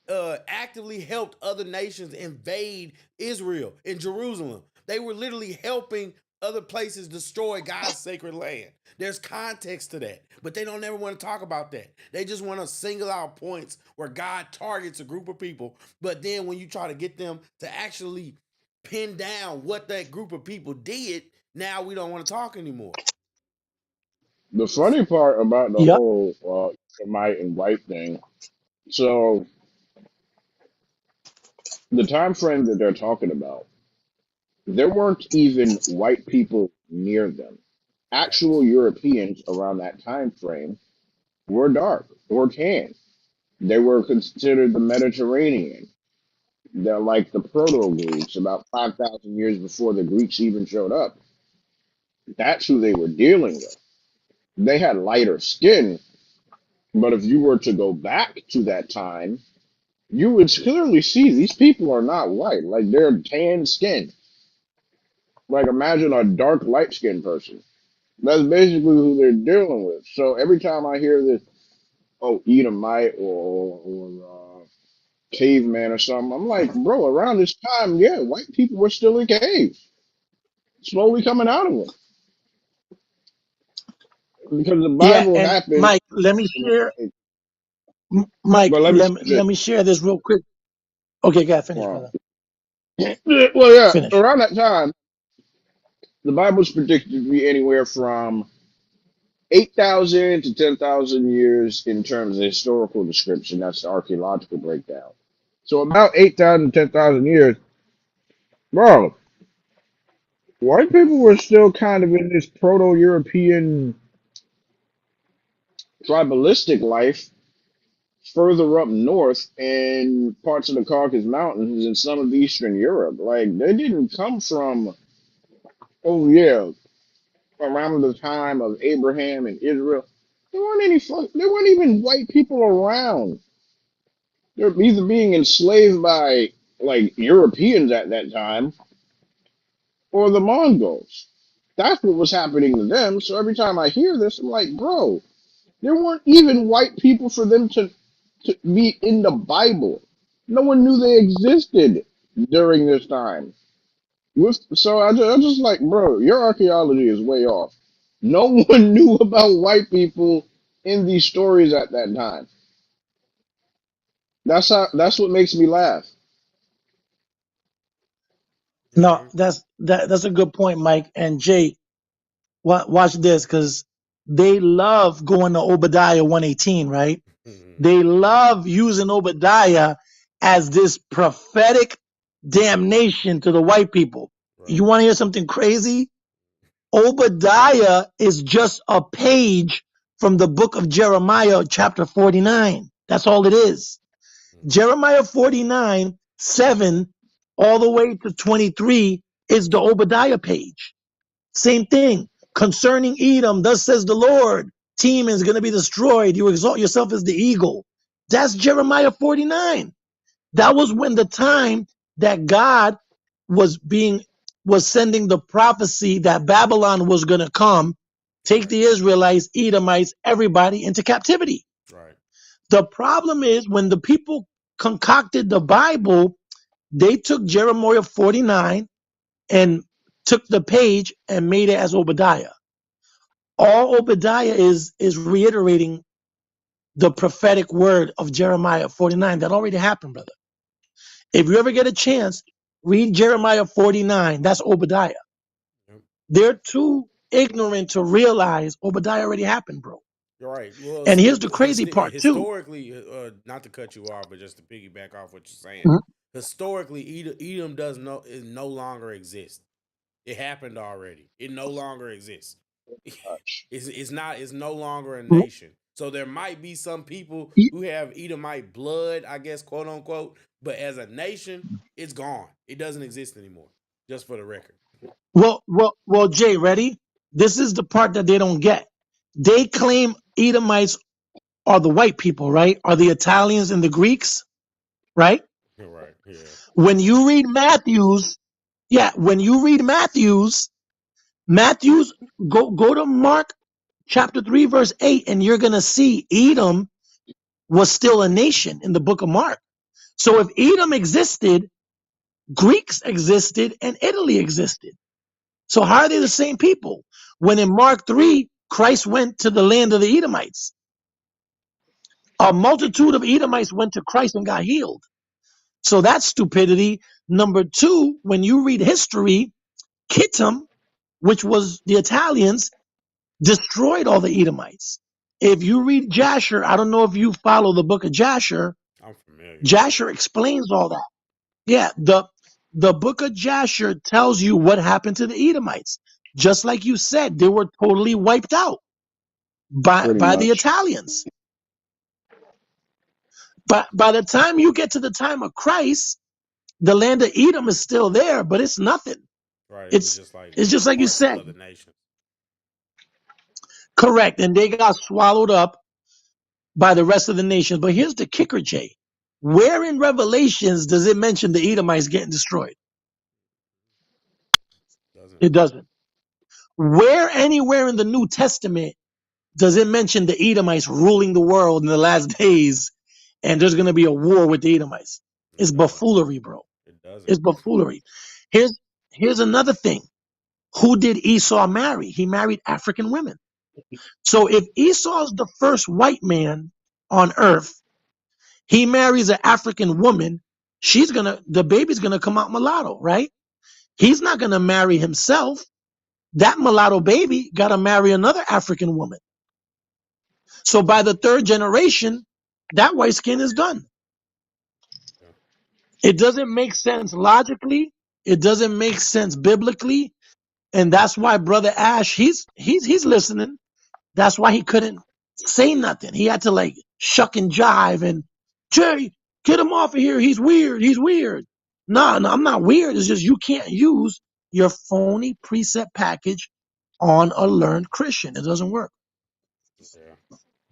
other nations invade Israel and Jerusalem. They were literally helping other places destroy God's sacred land. There's context to that, but they don't ever want to talk about that. They just want to single out points where God targets a group of people, but then when you try to get them to actually pin down what that group of people did, now we don't want to talk anymore. The funny part about the Yep. whole Shemite and white thing, so the time frame that they're talking about, there weren't even white people near them. Actual Facts. Europeans around that time frame were dark or tan. They were considered the Mediterranean. They're like the Proto Greeks, about 5,000 years before the Greeks even showed up. That's who they were dealing with. They had lighter skin, but if you were to go back to that time, you would clearly see these people are not white. Like they're tan skin. Like imagine a dark, light skinned person. That's basically who they're dealing with. So every time I hear this, oh, Edomite or caveman or something, I'm like, bro, around this time, yeah, white people were still in caves, slowly coming out of them. Because the Yeah. Bible And happened. Mike, let me In, share. Mike, but let me finish let me share this real quick. Okay, got finish, it. brother. Well, yeah, Finish. around that time, the Bible's predicted to be anywhere from 8,000 to 10,000 years in terms of historical description. That's the archaeological breakdown. So about 8,000 to 10,000 years, bro, white people were still kind of in this Proto-European tribalistic life further up north in parts of the Caucasus Mountains and some of Eastern Europe. Like, they didn't come from, oh yeah, around the time of Abraham and Israel. There weren't even white people around. They're either being enslaved by like Europeans at that time or the Mongols. That's what was happening to them. So every time I hear this, I'm like, bro, there weren't even white people for them to be in the Bible. No one knew they existed during this time. So I just like, bro, your archaeology is way off. No one knew about white people in these stories at that time. That's what makes me laugh. No, Mm-hmm. that's a good point, Mike. And Jay, watch this, because they love going to Obadiah 118, right? Mm-hmm. They love using Obadiah as this prophetic damnation to the white people. Right. You want to hear something crazy? Obadiah is just a page from the book of Jeremiah, chapter 49. That's all it is. Mm-hmm. Jeremiah 49, 7, all the way to 23 is the Obadiah page. Same thing. Concerning Edom, thus says the Lord, Teman is going to be destroyed. You exalt yourself as the eagle. That's Jeremiah 49. That was when the time that God was being was sending the prophecy that Babylon was going to come, take Right. the Israelites, Edomites, everybody into captivity. Right. The problem is when the people concocted the Bible, they took Jeremiah 49 and took the page and made it as Obadiah. All Obadiah is reiterating the prophetic word of Jeremiah 49 that already happened, brother. If you ever get a chance, read Jeremiah 49. That's Obadiah. Yep. They're too ignorant to realize Obadiah already happened, bro. You're right. Well, And see, here's the crazy part too. historically, not to cut you off, but just to piggyback off what you're saying, Mhm. historically, Edom is no longer exist. It happened already. It no longer exists. It's no longer a nation. So there might be some people who have Edomite blood, I guess, quote unquote, but as a nation, it's gone. It doesn't exist anymore. Just for the record. Well, Jay, ready? This is the part that they don't get. They claim Edomites are the white people, right? Are the Italians and the Greeks, right? You're right. Yeah. When you read Matthews, when you read Matthews, go to Mark chapter 3, verse 8, and you're gonna see Edom was still a nation in the book of Mark. So if Edom existed, Greeks existed and Italy existed. So how are they the same people? When in Mark 3, Christ went to the land of the Edomites. A multitude of Edomites went to Christ and got healed. So that's stupidity. Number two, when you read history, Kittim, which was the Italians, destroyed all the Edomites. If you read Jasher, I don't know if you follow the book of Jasher. I'm familiar. Jasher explains all that. Yeah, the book of Jasher tells you what happened to the Edomites. Just like you said, they were totally wiped out Pretty by the much. Italians. But by the time you get to the time of Christ, the land of Edom is still there, but it's nothing. Right. It was It's just like it's just like you parts of said. other nations. Correct. And they got swallowed up by the rest of the nations. But here's the kicker, Jay. Where in Revelations does it mention the Edomites getting destroyed? Doesn't. It doesn't. Where anywhere in the New Testament does it mention the Edomites ruling the world in the last days and there's going to be a war with the Edomites? It's It doesn't. buffoonery, bro. It doesn't. It's buffoonery. Here's another thing. Who did Esau marry? He married African women. So if Esau's the first white man on earth, he marries an African woman, the baby's gonna come out mulatto, right? He's not gonna marry himself. That mulatto baby gotta marry another African woman. So by the third generation, that white skin is done. Yeah. It doesn't make sense logically. It doesn't make sense biblically. And that's why Brother Ash, he's listening. That's why he couldn't say nothing. He had to like shuck and jive and Jay, get him off of here. He's weird. He's weird. No, I'm not weird. It's just you can't use your phony preset package on a learned Christian. It doesn't work. Yeah.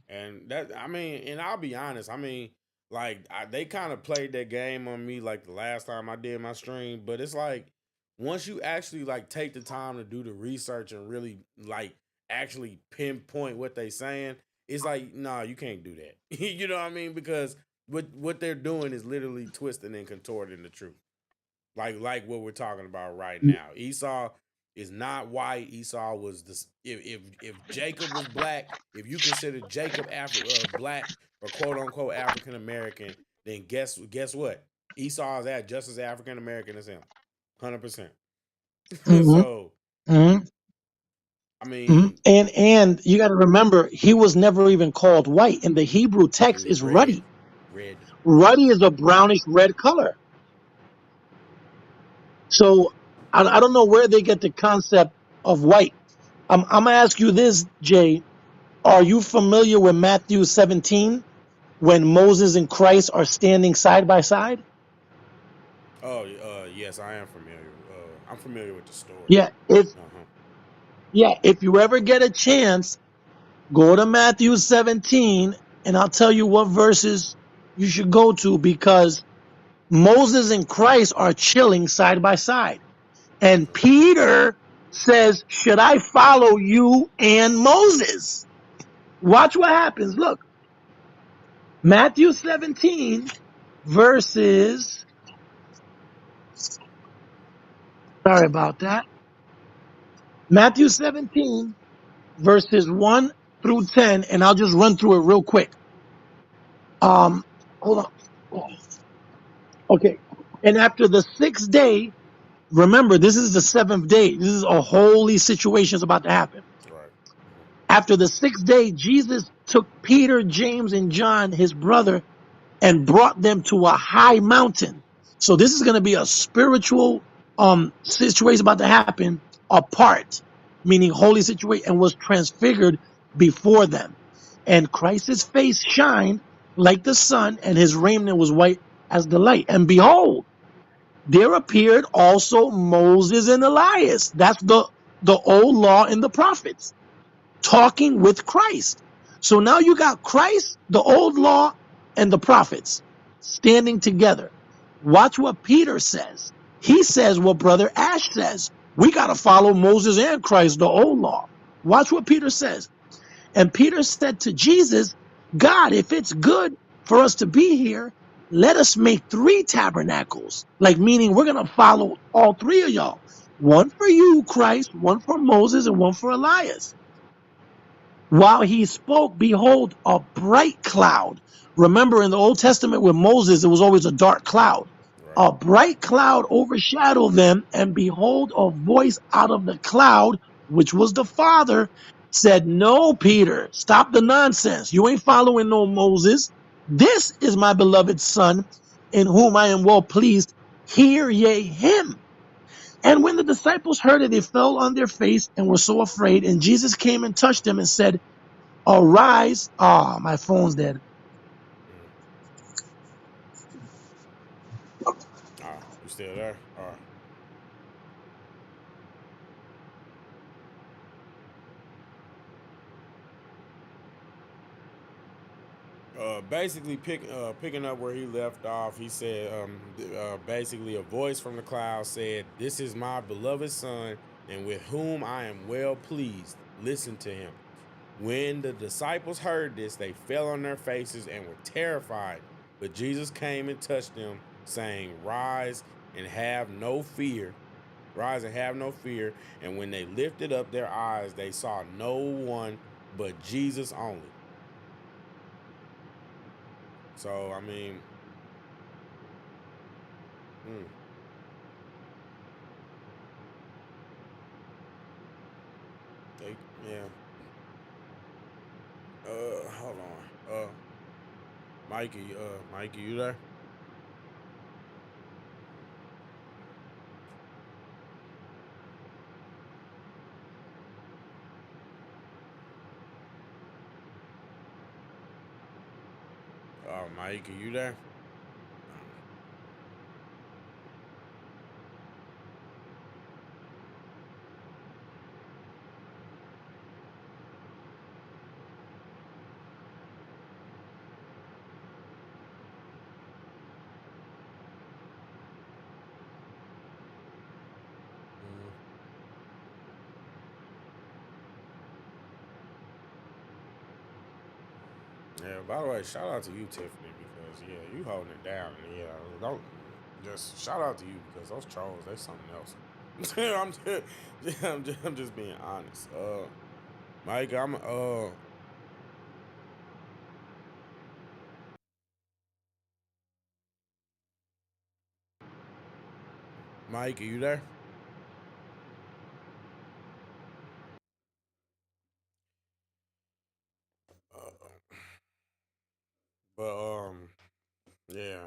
And that, I mean, and I'll be honest, I mean, like they kind of played that game on me like the last time I did my stream, but it's like once you actually like take the time to do the research and really like actually pinpoint what they saying, it's like, nah, you can't do that. You know what I mean? Because what they're doing is literally twisting and contorting the truth. Like what we're talking about right now. Esau is not white. Esau was this. If Jacob was black, if you consider Jacob black or quote unquote African American, then guess what? Esau is just as African American as him, 100%. Mm-hmm, So mm-hmm, I mm-hmm. mean, And you got to remember, he was never even called white. In the Hebrew it text, was is ruddy. red. Ruddy is a brownish red color. So I don't know where they get the concept of white. I'm gonna ask you this, Jay. Are you familiar with Matthew 17 when Moses and Christ are standing side by side? Oh, yes, I am familiar. I'm familiar with the story. Yeah. If Uh-huh. if you ever get a chance, go to Matthew 17 and I'll tell you what verses you should go to because Moses and Christ are chilling side by side. And Peter says, should I follow you and Moses? Watch what happens. Look, Matthew 17 verses, sorry about that. Matthew 17 verses 1 through 10, and I'll just run through it real quick. Hold on. Okay. And after the sixth day, remember, this is the seventh day. This is a holy situation that's about to happen. Right. After the sixth day, Jesus took Peter, James, and John, his brother, and brought them to a high mountain. So this is going to be a spiritual situation about to happen apart, meaning holy situation, and was transfigured before them. And Christ's face shined like the sun, and his raiment was white as the light. And behold, there appeared also Moses and Elias. That's the old law and the prophets talking with Christ. So now you got Christ, the old law, and the prophets standing together. Watch what Peter says. He says what Brother Ash says. We got to follow Moses and Christ, the old law. Watch what Peter says. And Peter said to Jesus, God, if it's good for us to be here, let us make 3 tabernacles. Like, meaning we're going to follow all 3 of y'all. One for you, Christ, one for Moses, and one for Elias. While he spoke, behold, a bright cloud. Remember in the Old Testament with Moses, it was always a dark cloud. Right. A bright cloud overshadowed them, and behold, a voice out of the cloud, which was the Father, said, no, Peter, stop the nonsense. You ain't following no Moses. This is my beloved Son, in whom I am well pleased. Hear ye him. And when the disciples heard it, they fell on their face and were so afraid. And Jesus came and touched them and said, arise. Ah, my phone's dead. Ah, you still there? All right. Basically picking up where he left off, he said basically a voice from the cloud said, "This is my beloved son, and with whom I am well pleased. Listen to him." When the disciples heard this, they fell on their faces and were terrified. But Jesus came and touched them, saying, "Rise and have no fear. Rise and have no fear." And when they lifted up their eyes, they saw no one but Jesus only. So I mean, mm, they, yeah. Hold on. Mikey, you there? Mikey, you there? Mm. Yeah. By the way, shout out to you, Tiffany, because yeah, you holding it down. Yeah, don't just shout out to you because those trolls, they something else. I'm just being honest. Mike, Mike, are you there? Uh, but yeah.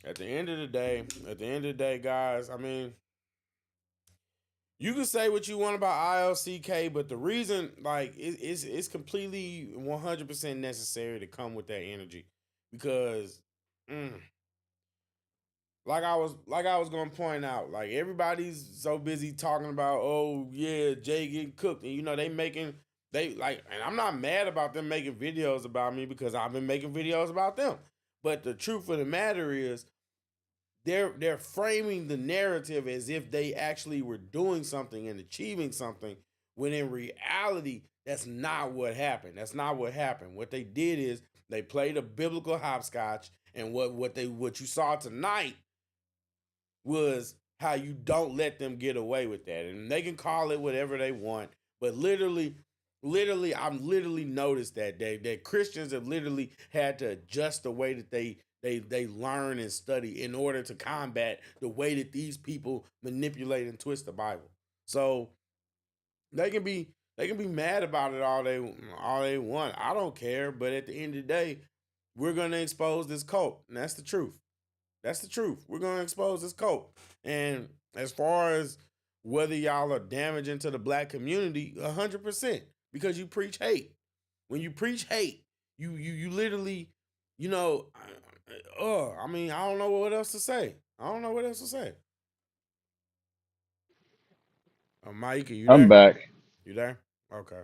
At the end of the day, guys, I mean, you can say what you want about ILCK, but the reason, like, it's completely 100% necessary to come with that energy, because, mm, like I was gonna point out, like everybody's so busy talking about, oh yeah, Jay getting cooked, and they like, and I'm not mad about them making videos about me because I've been making videos about them, but the truth of the matter is they're framing the narrative as if they actually were doing something and achieving something, when in reality that's not what happened. That's not what happened. What they did is they played a biblical hopscotch, and what you saw tonight was how you don't let them get away with that. And they can call it whatever they want, but literally, I've literally noticed that Christians have literally had to adjust the way that they learn and study in order to combat the way that these people manipulate and twist the Bible. So they can be mad about it all they want. I don't care, but at the end of the day, we're gonna expose this cult, and that's the truth. That's the truth. We're gonna expose this cult. And as far as whether y'all are damaging to the black community, 100%, because you preach hate. When you preach hate, you literally, you know, I mean, I don't know what else to say. I don't know what else to say. Mike, are you I'm there? back. You there? Okay.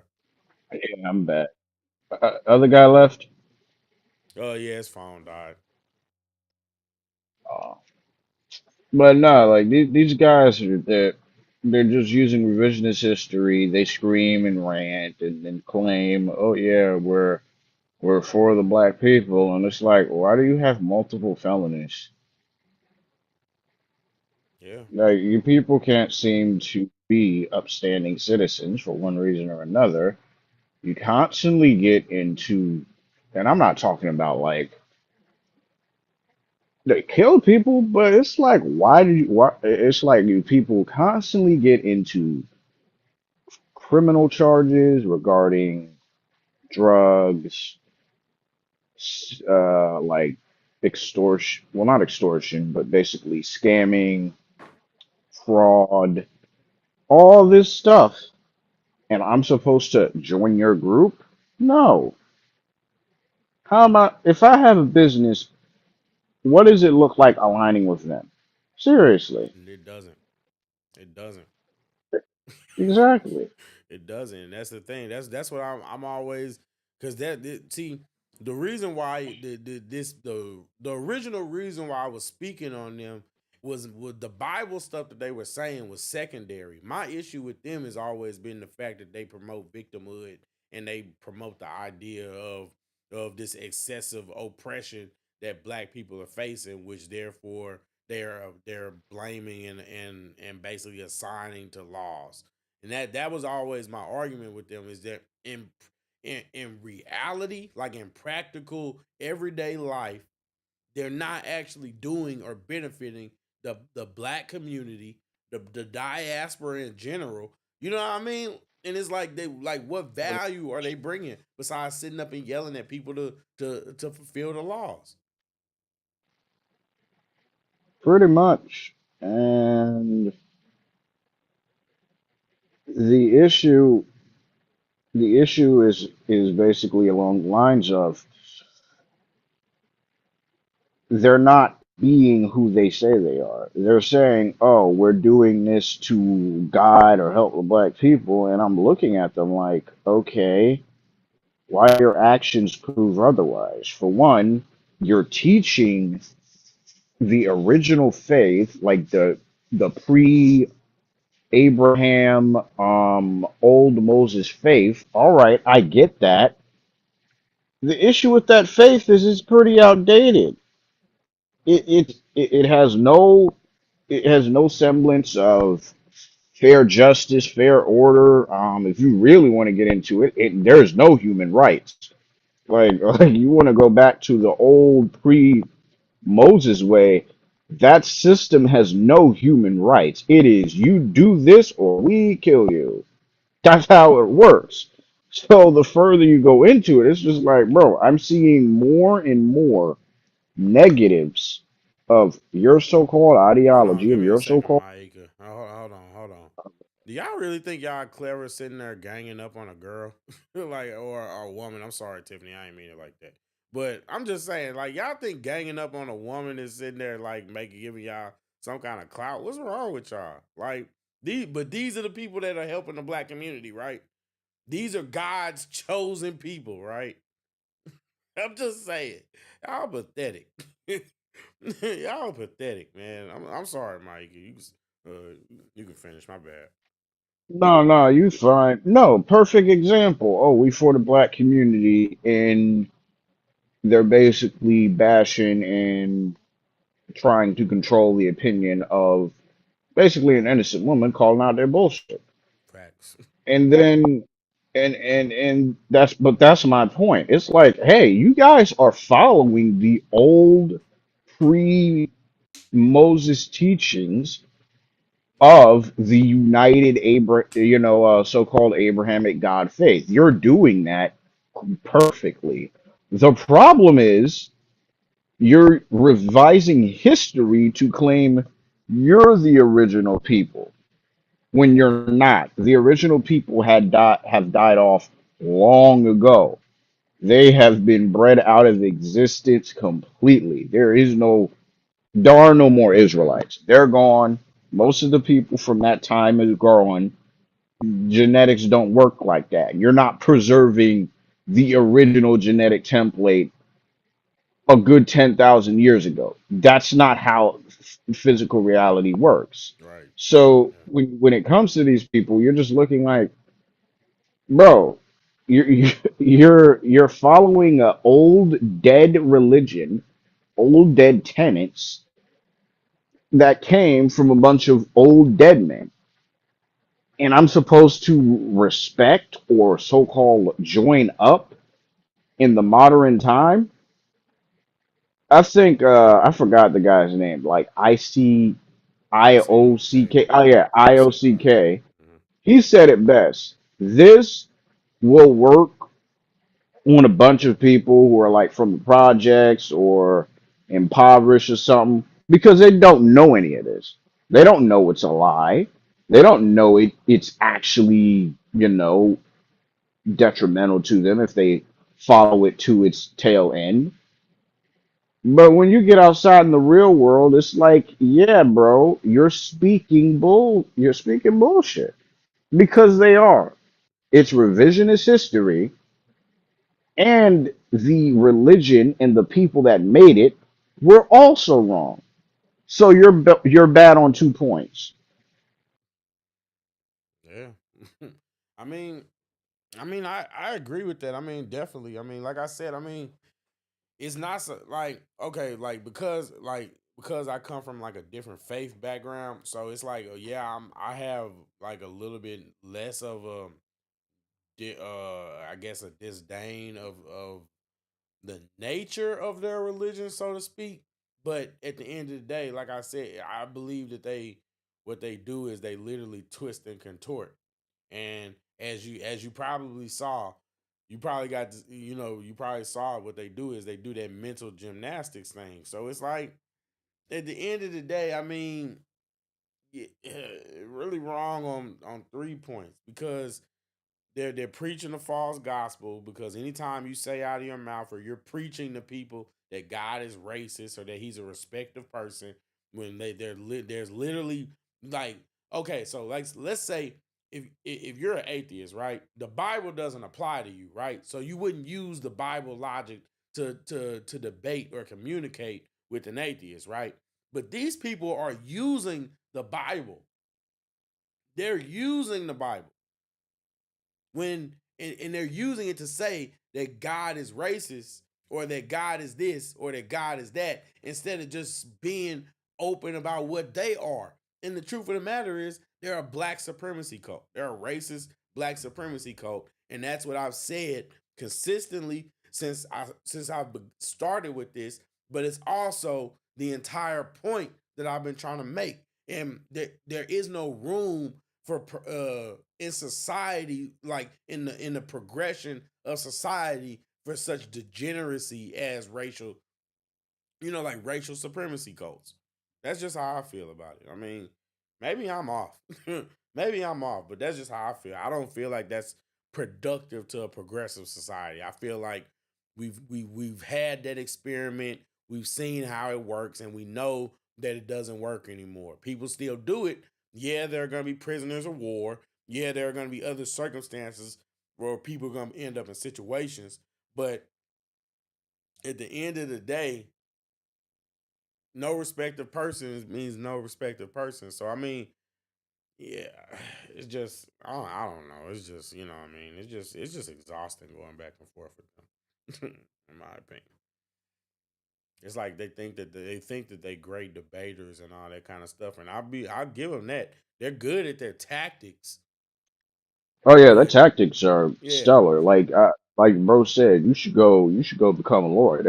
Yeah, I'm back. Other guy left. Oh yeah, his phone died. Oh. But no, like these guys are they're just using revisionist history. They scream and rant and then claim, "Oh yeah, we're for the black people," and it's like, why do you have multiple felonies? Yeah. Like you people can't seem to be upstanding citizens for one reason or another. You constantly get into, and I'm not talking about like they kill people, but it's like, why do you? Why? It's like you people constantly get into criminal charges regarding drugs, like extortion. Well, not extortion, but basically scamming, fraud, all this stuff. And I'm supposed to join your group? No. How am I? If I have a business, what does it look like aligning with them? Seriously. It doesn't. It doesn't. Exactly. It doesn't. And that's the thing. That's what I'm always, because see, the reason why the original reason why I was speaking on them was with the Bible stuff that they were saying was secondary. My issue with them has always been the fact that they promote victimhood, and they promote the idea of this excessive oppression that black people are facing, which therefore they're blaming and basically assigning to laws. And that was always my argument with them, is that in reality, like in practical everyday life, they're not actually doing or benefiting the black community, the diaspora in general. You know what I mean? And it's like, what value are they bringing besides sitting up and yelling at people to fulfill the laws? Pretty much. And the issue the issue is basically along the lines of they're not being who they say they are. They're saying, "Oh, we're doing this to guide or help the black people," and I'm looking at them like, "Okay, why your actions prove otherwise?" For one, you're teaching the original faith, like the pre Abraham, old Moses faith. All right, I get that. The issue with that faith is it's pretty outdated. It has no semblance of fair justice, fair order. If you really want to get into it, there's no human rights. Like you want to go back to the old pre Moses way, that system has no human rights. It is you do this or we kill you. That's how it works. So the further you go into it, it's just like, bro, I'm seeing more and more negatives of your so-called Hold on, ideology, give of me a your second, so-called. Maika. Hold on. Do y'all really think y'all clever sitting there ganging up on a girl, like, or a woman? I'm sorry, Tiffany, I ain't mean it like that. But I'm just saying, like, y'all think ganging up on a woman is sitting there like giving y'all some kind of clout? What's wrong with y'all? Like these are the people that are helping the black community, right? These are God's chosen people, right? I'm just saying, y'all pathetic. Y'all pathetic, man. I'm sorry, Mike. You can finish. My bad. No, no, you fine. No, perfect example. Oh, we for the black community, and they're basically bashing and trying to control the opinion of basically an innocent woman calling out their bullshit. Facts. And then and that's my point. It's like, hey, you guys are following the old pre Moses teachings of the united so-called Abrahamic God faith. You're doing that perfectly. The problem is you're revising history to claim you're the original people when you're not. The original people have died off long ago. They have been bred out of existence completely. There are no more Israelites. They're gone. Most of the people from that time is gone. Genetics don't work like that. You're not preserving the original genetic template a good 10,000 years ago. That's not how physical reality works. Right. So Yeah. when it comes to these people, you're just looking like, bro, you're following a old dead religion, old dead tenets that came from a bunch of old dead men. And I'm supposed to respect or so-called join up in the modern time. I think I forgot the guy's name, like ICOK. IOCK. Oh yeah, ICOK. IOCK. Mhm. He said it best. This will work on a bunch of people who are like from the projects or impoverished or something because they don't know any of this. They don't know it's a lie. They don't know it's actually, detrimental to them if they follow it to its tail end. But when you get outside in the real world, it's like, yeah, bro, you're speaking bullshit because they are. It's revisionist history, and the religion and the people that made it were also wrong. So you're bad on 2 points. Yeah. I mean, I agree with that. I mean, definitely. I mean, like I said, I mean, it's not so like okay, like because I come from like a different faith background, so it's like yeah, I have like a little bit less of a I guess a disdain of the nature of their religion, so to speak. But at the end of the day, like I said, I believe that what they do is they literally twist and contort. And as you probably saw, you probably got you probably saw what they do is they do that mental gymnastics thing. So it's like at the end of the day, I mean, really wrong on 3 points because they're preaching a false gospel because anytime you say out of your mouth or you're preaching to people that God is racist or that he's a respective person when there's literally like okay, so like let's say if you're an atheist, right? The Bible doesn't apply to you, right? So you wouldn't use the Bible logic to debate or communicate with an atheist, right? But these people are using the Bible. They're using the Bible when and they're using it to say that God is racist or that God is this or that God is that instead of just being open about what they are. And the truth of the matter is they're a black supremacy cult. They're a racist black supremacy cult. And that's what I've said consistently since I've started with this, but it's also the entire point that I've been trying to make. And there is no room for in society, like in the progression of society, for such degeneracy as racial, like racial supremacy cults. That's just how I feel about it. I mean, maybe I'm off. Maybe I'm off, but that's just how I feel. I don't feel like that's productive to a progressive society. I feel like we've had that experiment. We've seen how it works, and we know that it doesn't work anymore. People still do it. Yeah, there are going to be prisoners of war. Yeah, there are going to be other circumstances where people are going to end up in situations. But at the end of the day, no respect of persons means no respect of person. So I mean, yeah, it's just I don't know. It's just you know what I mean. It's just exhausting going back and forth with them. In my opinion, it's like they think that they great debaters and all that kind of stuff, and I'll give them that. They're good at their tactics. Oh yeah, the Yeah, tactics are yeah, stellar. Like bro said, you should go become a lawyer.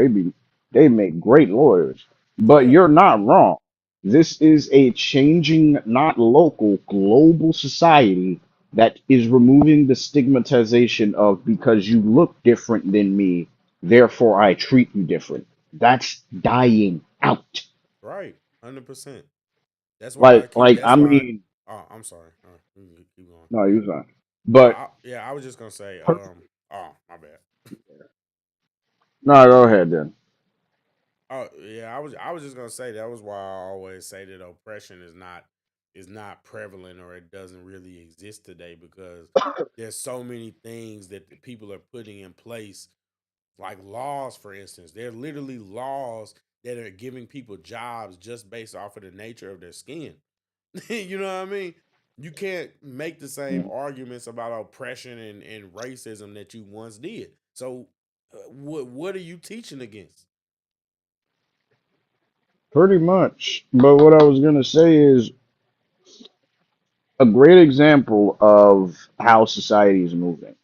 They make great lawyers. But yeah. you're not wrong. This is a changing, not local, global society that is removing the stigmatization of because you look different than me, therefore I treat you different. That's dying out. Right, 100%. That's why I keep. Like That's I why. mean, Oh, I'm sorry. Keep going. no, you're fine. But Yeah, I was just gonna say. Oh, my bad. no, go ahead then. Oh, yeah, I was just gonna say that was why I always say that oppression is not prevalent or it doesn't really exist today because there's so many things that the people are putting in place, like laws, for instance. They're literally laws that are giving people jobs just based off of the nature of their skin. You know what I mean? You can't make the same arguments about oppression and racism that you once did. So, what are you teaching against? Pretty much. But what I was going to say is a great example of how society is moving.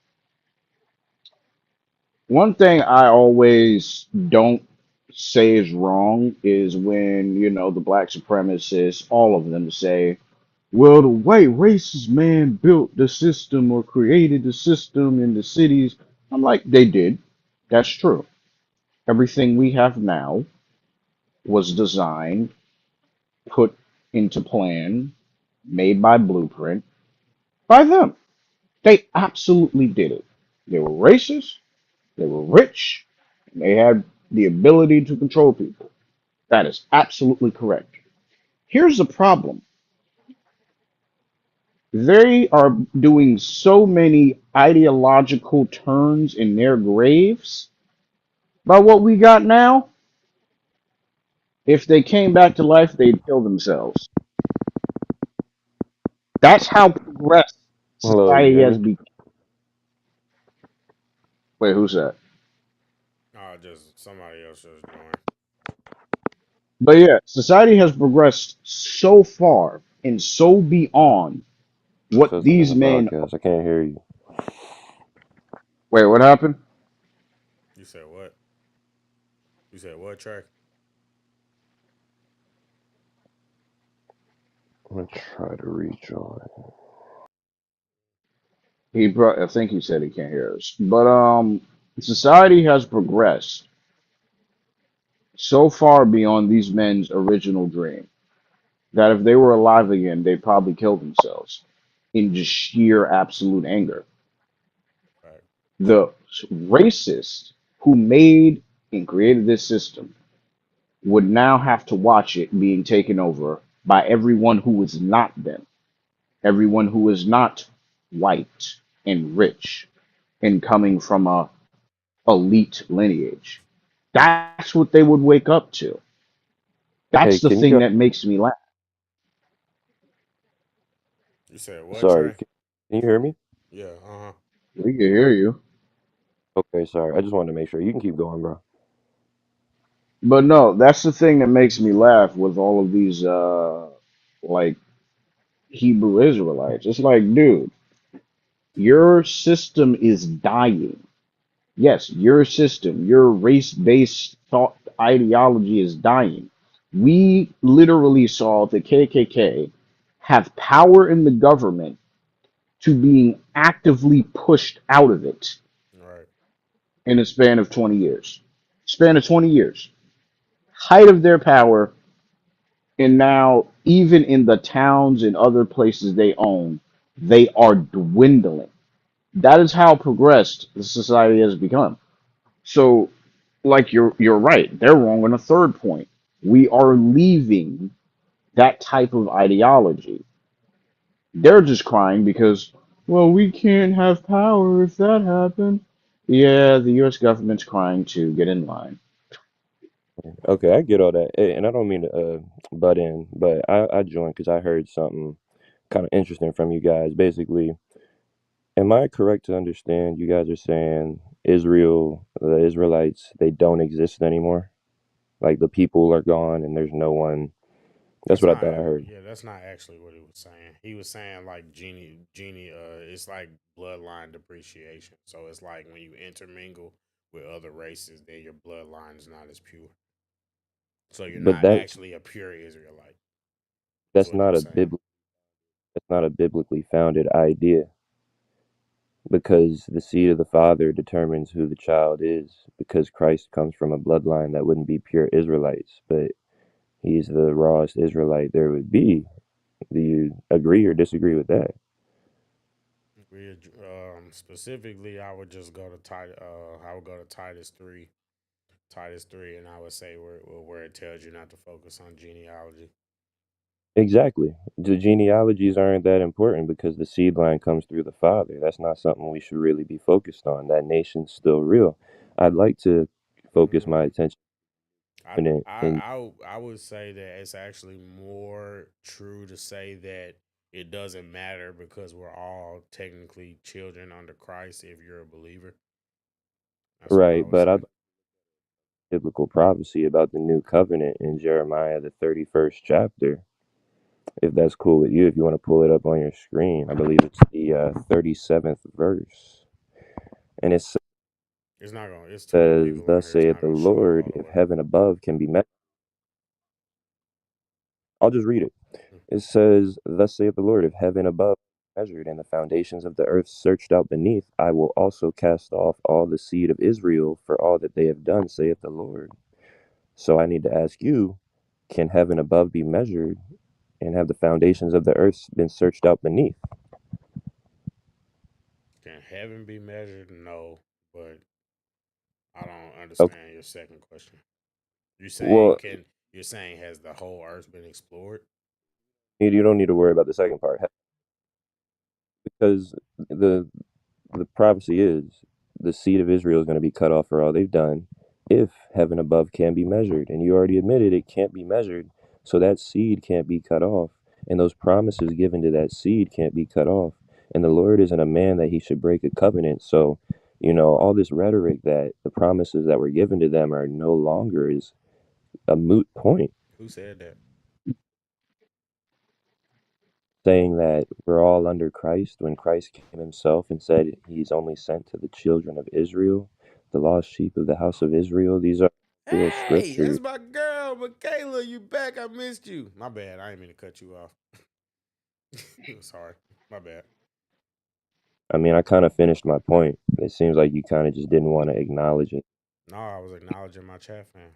One thing I always don't say is wrong is when, the black supremacists, all of them say, well, the white racist man built the system or created the system in the cities. I'm like, they did. That's true. Everything we have now was designed, put into plan, made by blueprint by them. They absolutely did it. They were racist, they were rich, and they had the ability to control people. That is absolutely correct. Here's the problem: they are doing so many ideological turns in their graves by what we got now. If they came back to life, they'd kill themselves. That's how progressed Hello, you society hear has me? become. Wait, who's that? Just somebody else just joined. But yeah, society has progressed so far and so beyond It what says I'm in these the men. broadcast. I can't hear you. Wait, what happened? You said what? You said what, track? I'm gonna try to rejoin. I think he said he can't hear us. But society has progressed so far beyond these men's original dream that if they were alive again, they'd probably kill themselves in just sheer absolute anger. Right. The racists who made and created this system would now have to watch it being taken over by everyone who is not them, everyone who is not white and rich and coming from a elite lineage. That's what they would wake up to. That's Hey, the can you thing go? that makes me laugh. You said what, Sorry, Trey? can you hear me? Yeah. Uh huh. We can hear you. Okay, sorry. I just wanted to make sure. You can keep going, bro. But no, that's the thing that makes me laugh with all of these like Hebrew Israelites. It's like, dude, your system is dying. Yes, your system, your race-based thought ideology is dying. We literally saw the KKK have power in the government to being actively pushed out of it Right. in a span of 20 years. Span of 20 years. Height of their power, and now even in the towns and other places they own, they are dwindling. That is how progressed the society has become. So, like you're right, they're wrong on a third point. We are leaving that type of ideology. They're just crying because, well, we can't have power if that happened. Yeah, the U.S. government's crying to get in line. Okay, I get all that, and I don't mean to butt in, but I joined because I heard something kind of interesting from you guys. Basically, am I correct to understand you guys are saying Israel, the Israelites, they don't exist anymore? Like the people are gone and there's no one. That's That's what I not, thought I heard. yeah, that's not actually what he was saying. He was saying like genie, it's like bloodline depreciation. So it's like when you intermingle with other races, then your bloodline is not as pure. So you're But not actually a pure Israelite. Is that's what he not was a saying. that's not a biblically founded idea because the seed of the father determines who the child is because Christ comes from a bloodline that wouldn't be pure Israelites, but he's the rawest Israelite there would be. Do you agree or disagree with that? Specifically, I would just go to I would go to Titus 3, and I would say where it tells you not to focus on genealogy. Exactly. The genealogies aren't that important because the seed line comes through the father. That's not something we should really be focused on. That nation's still real. I'd like to focus my Mm, attention I, in it. In I would say that it's actually more true to say that it doesn't matter because we're all technically children under Christ if you're a believer. That's what I right, would but I say. biblical prophecy about the new covenant in Jeremiah the 31st chapter. If that's cool with you, if you want to pull it up on your screen, I believe it's the 37th verse. And it It's not gonna. It's too many says, people on "Thus here. It's saith not the gonna show up Lord, all the if way. heaven above can be met." I'll just read it. Mm. It says, "Thus saith the Lord, if heaven above measured and the foundations of the earth searched out beneath, I will also cast off all the seed of Israel for all that they have done, saith the Lord." So I need to ask you, can heaven above be measured and have the foundations of the earth been searched out beneath? Can heaven be measured? No, but I don't Okay. understand your second question. You saying Well, can you're saying has the whole earth been explored? you don't need to worry about the second part because the the prophecy is the seed of Israel is going to be cut off for all they've done if heaven above can be measured. And you already admitted it can't be measured. So that seed can't be cut off. And those promises given to that seed can't be cut off. And the Lord isn't a man that he should break a covenant. So, all this rhetoric that the promises that were given to them are no longer is a moot point, Who said that? saying that we're all under Christ when Christ came himself and said he's only sent to the children of Israel, the lost sheep of the house of Israel. These are real Hey, scriptures. that's my girl, Michaela. You back? I missed you. My bad. I didn't mean to cut you off. Sorry. My bad. I mean, I kind of finished my point. It seems like you kind of just didn't want to acknowledge it. No, I was acknowledging my chat fan.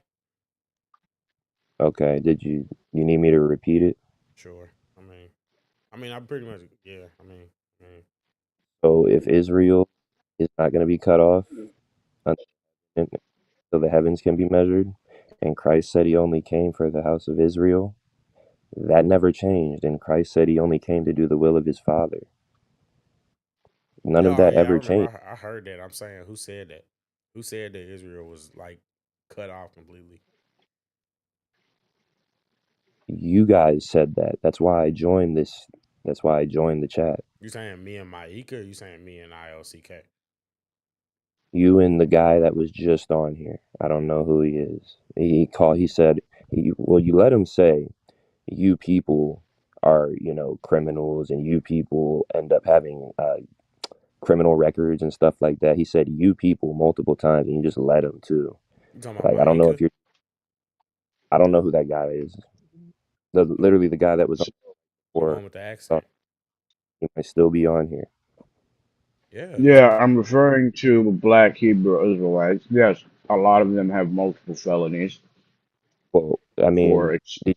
Okay, did you need me to repeat it? Sure. I pretty much yeah. I mean So if Israel is not going to be cut off until the heavens can be measured, and Christ said he only came for the house of Israel, that never changed. And Christ said he only came to do the will of his Father. None of yeah, that yeah. I ever remember. changed. I heard that. I'm saying, who said that? Who said that Israel was like cut off completely? You guys said that. That's why I joined this. That's why I joined the chat. You saying me and Maika? Or you saying me and ILCK? You and the guy that was just on here. I don't know who he is. He called. He said, "Well, you let him say you people are, criminals, and you people end up having criminal records and stuff like that." He said "you people" multiple times, and you just let him too. You talking about Like I don't know if Maika? you're. I don't know who that guy is. Literally the guy that was on The before. one with the Thought accent? he might still be on here. Yeah, Yeah, I'm referring to black Hebrew Israelites. Yes, a lot of them have multiple felonies Well, I for mean, it's did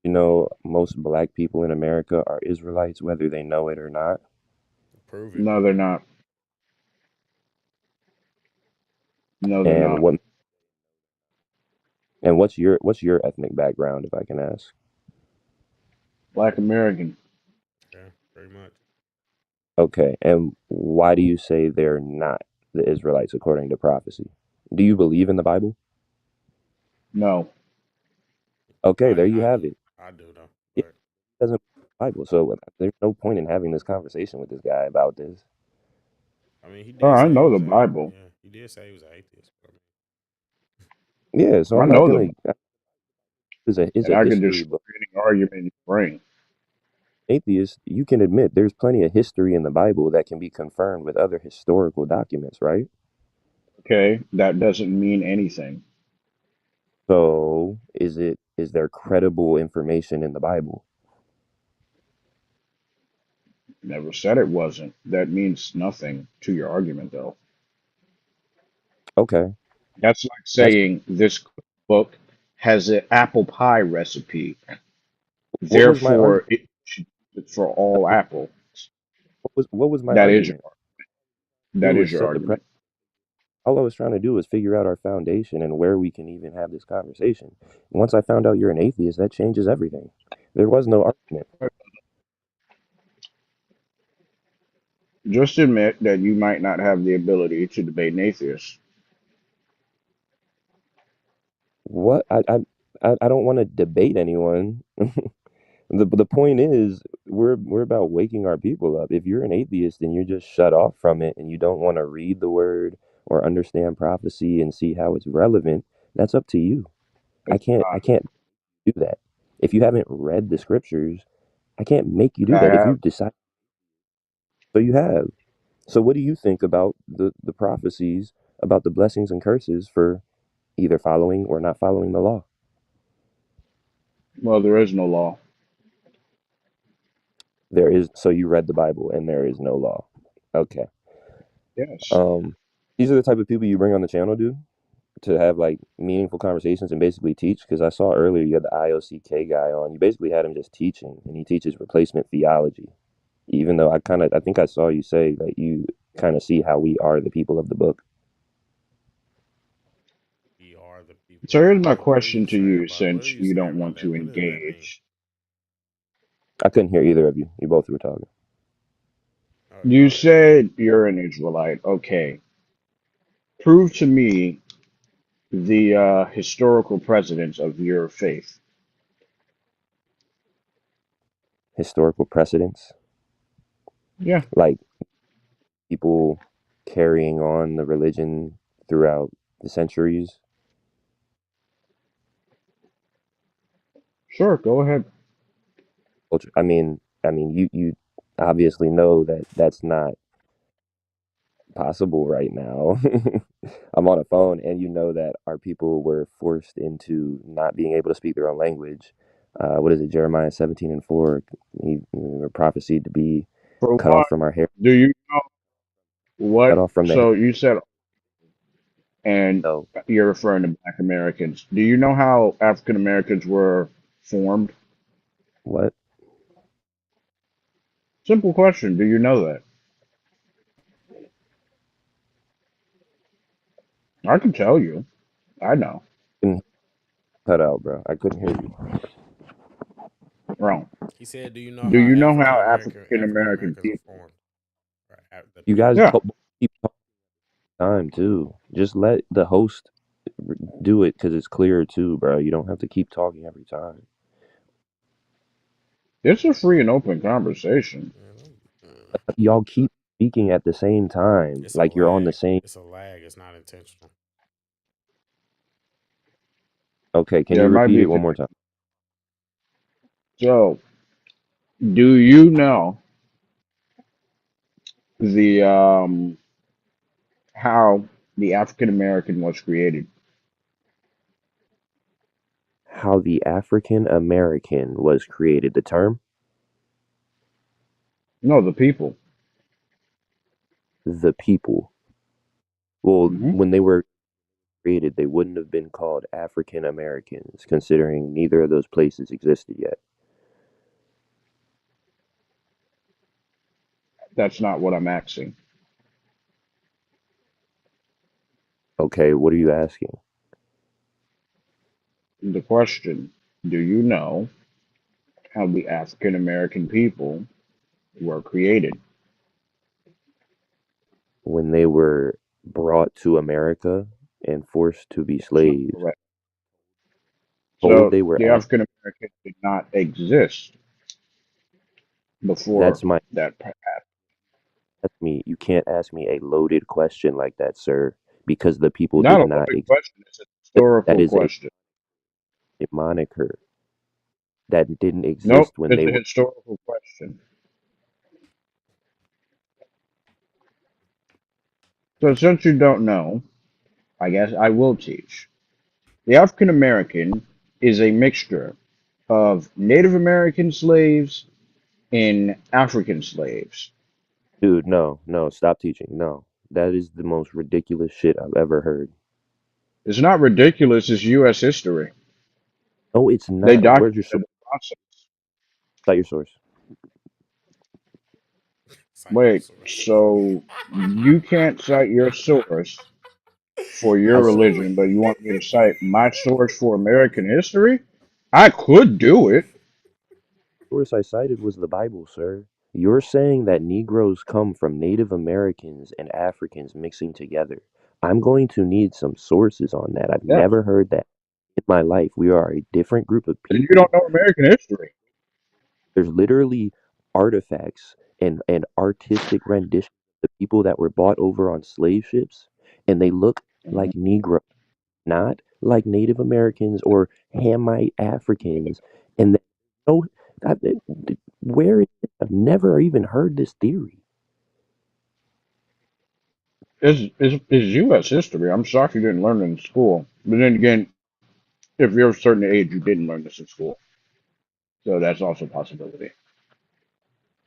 you know most black people in America are Israelites, whether they know it or not? prove it. no, they're not. No, they're And not. what's your ethnic background, if I can ask? Black American. Yeah, pretty much. Okay, and why do you say they're not the Israelites according to prophecy? Do you believe in the Bible? No. Okay, there you I have do. it. I do though. It But doesn't Bible, so there's no point in having this conversation with this guy about this. I mean, he Oh, did I say he know was the a Bible. yeah. He did say he was an atheist. But, Yeah, so I I'm not know gonna. the Is and a I can history destroy book. any argument you bring. Atheist, you can admit there's plenty of history in the Bible that can be confirmed with other historical documents, right? Okay, that doesn't mean anything. So is there credible information in the Bible? Never said it wasn't. That means nothing to your argument, though. Okay, That's like that's saying this book has an apple pie recipe, what was my therefore argument. it should it's for all apples. What was my That is your argument? that Do is was your set the argument. all I was trying to do was figure out our foundation and where we can even have this conversation. Once I found out you're an atheist, that changes everything. There was no argument. Just admit that you might not have the ability to debate an atheist. What I don't want to debate anyone. The point is we're about waking our people up. If you're an atheist and you're just shut off from it and you don't want to read the word or understand prophecy and see how it's relevant, that's up to you. I It's can't not. I can't do that. If you haven't read the scriptures, I can't make you do I that. If you have. decide, so you have. So what do you think about the prophecies about the blessings and curses for either following or not following the law? Well, there is no law. There is, so you read the Bible and there is no law. Okay. Yes. Um these are the type of people you bring on the channel, dude, to have like meaningful conversations and basically teach, because I saw earlier you had the IOCK guy on. You basically had him just teaching and he teaches replacement theology. Even though I think I saw you say that you kind of see how we are the people of the book. we are the people So of the here's my book. What are question you to saying you, about? What are since you you saying don't about want that? to What does that mean? engage. I couldn't hear either of you. You both were talking. Go You ahead. said you're an Israelite. Okay. Prove to me the historical precedents of your faith. Historical precedents, Yeah, like people carrying on the religion throughout the centuries. sure. Go ahead. You obviously know that that's not possible right now. I'm on a phone, and you know that our people were forced into not being able to speak their own language. What is it, Jeremiah 17:4? We were prophesied to be For cut off one, from our hair, do you know cut what? off from the hair. So you said, and No, you're referring to Black Americans. Do you know how African Americans were formed? what? Simple question. Do you know that? I can tell you. I know. Couldn't cut out, bro. I couldn't hear you. Wrong. He said, "Do you know Do how you know how African African American Americans are people? formed? Or the You people guys of Yeah, keep talking time too. Just let the host do it because it's clearer too, bro. You don't have to keep talking every time. it's a free and open conversation. Y'all keep speaking at the same time, It's a like you're on the lag. same. It's a lag. It's not intentional." Okay, can Yeah, you it might repeat be. it one more time? So, do you know the how the African American was created? How the African American was created. The term, No, the people. the people. Well, Hmm. when they were created, they wouldn't have been called African Americans, considering neither of those places existed yet. That's not what I'm asking. Okay, what are you asking? The question: do you know how the African American people were created? When they were brought to America and forced to be That's not slaves. correct. told So they were the African. African American did not exist before That's my that. That's me. You can't ask me a loaded question like that, sir, because the people Not did a not loaded exist. question. It's a That historical is question. a moniker that didn't Nope, exist when it's they a were. historical question. So since you don't know, I guess I will teach. The African American is a mixture of Native American slaves and African slaves. Dude, no, no, stop teaching. No, that is the most ridiculous shit I've ever heard. It's not ridiculous, it's US history. No, it's They not. Where's your documented source? the process. Cite your source. Cite your Wait, source. so you can't cite your source for I your s- Ooh. religion, but you want me to cite my source for American history? I could do it. Source I cited was the Bible, sir. You're saying that Negroes come from Native Americans and Africans mixing together. I'm going to need some sources on that. I've Yeah. never heard that in my life. We are a different group of And you people. don't know American history. There's literally artifacts and artistic renditions of the people that were bought over on slave ships, and they look Mhm. like Negro, not like Native Americans or Hamite Africans. And no, I, where is it? I've never even heard this theory. It's U.S. history. I'm shocked you didn't learn it in school. But then again, if you're of a certain age, you didn't learn this in school. So that's also a possibility.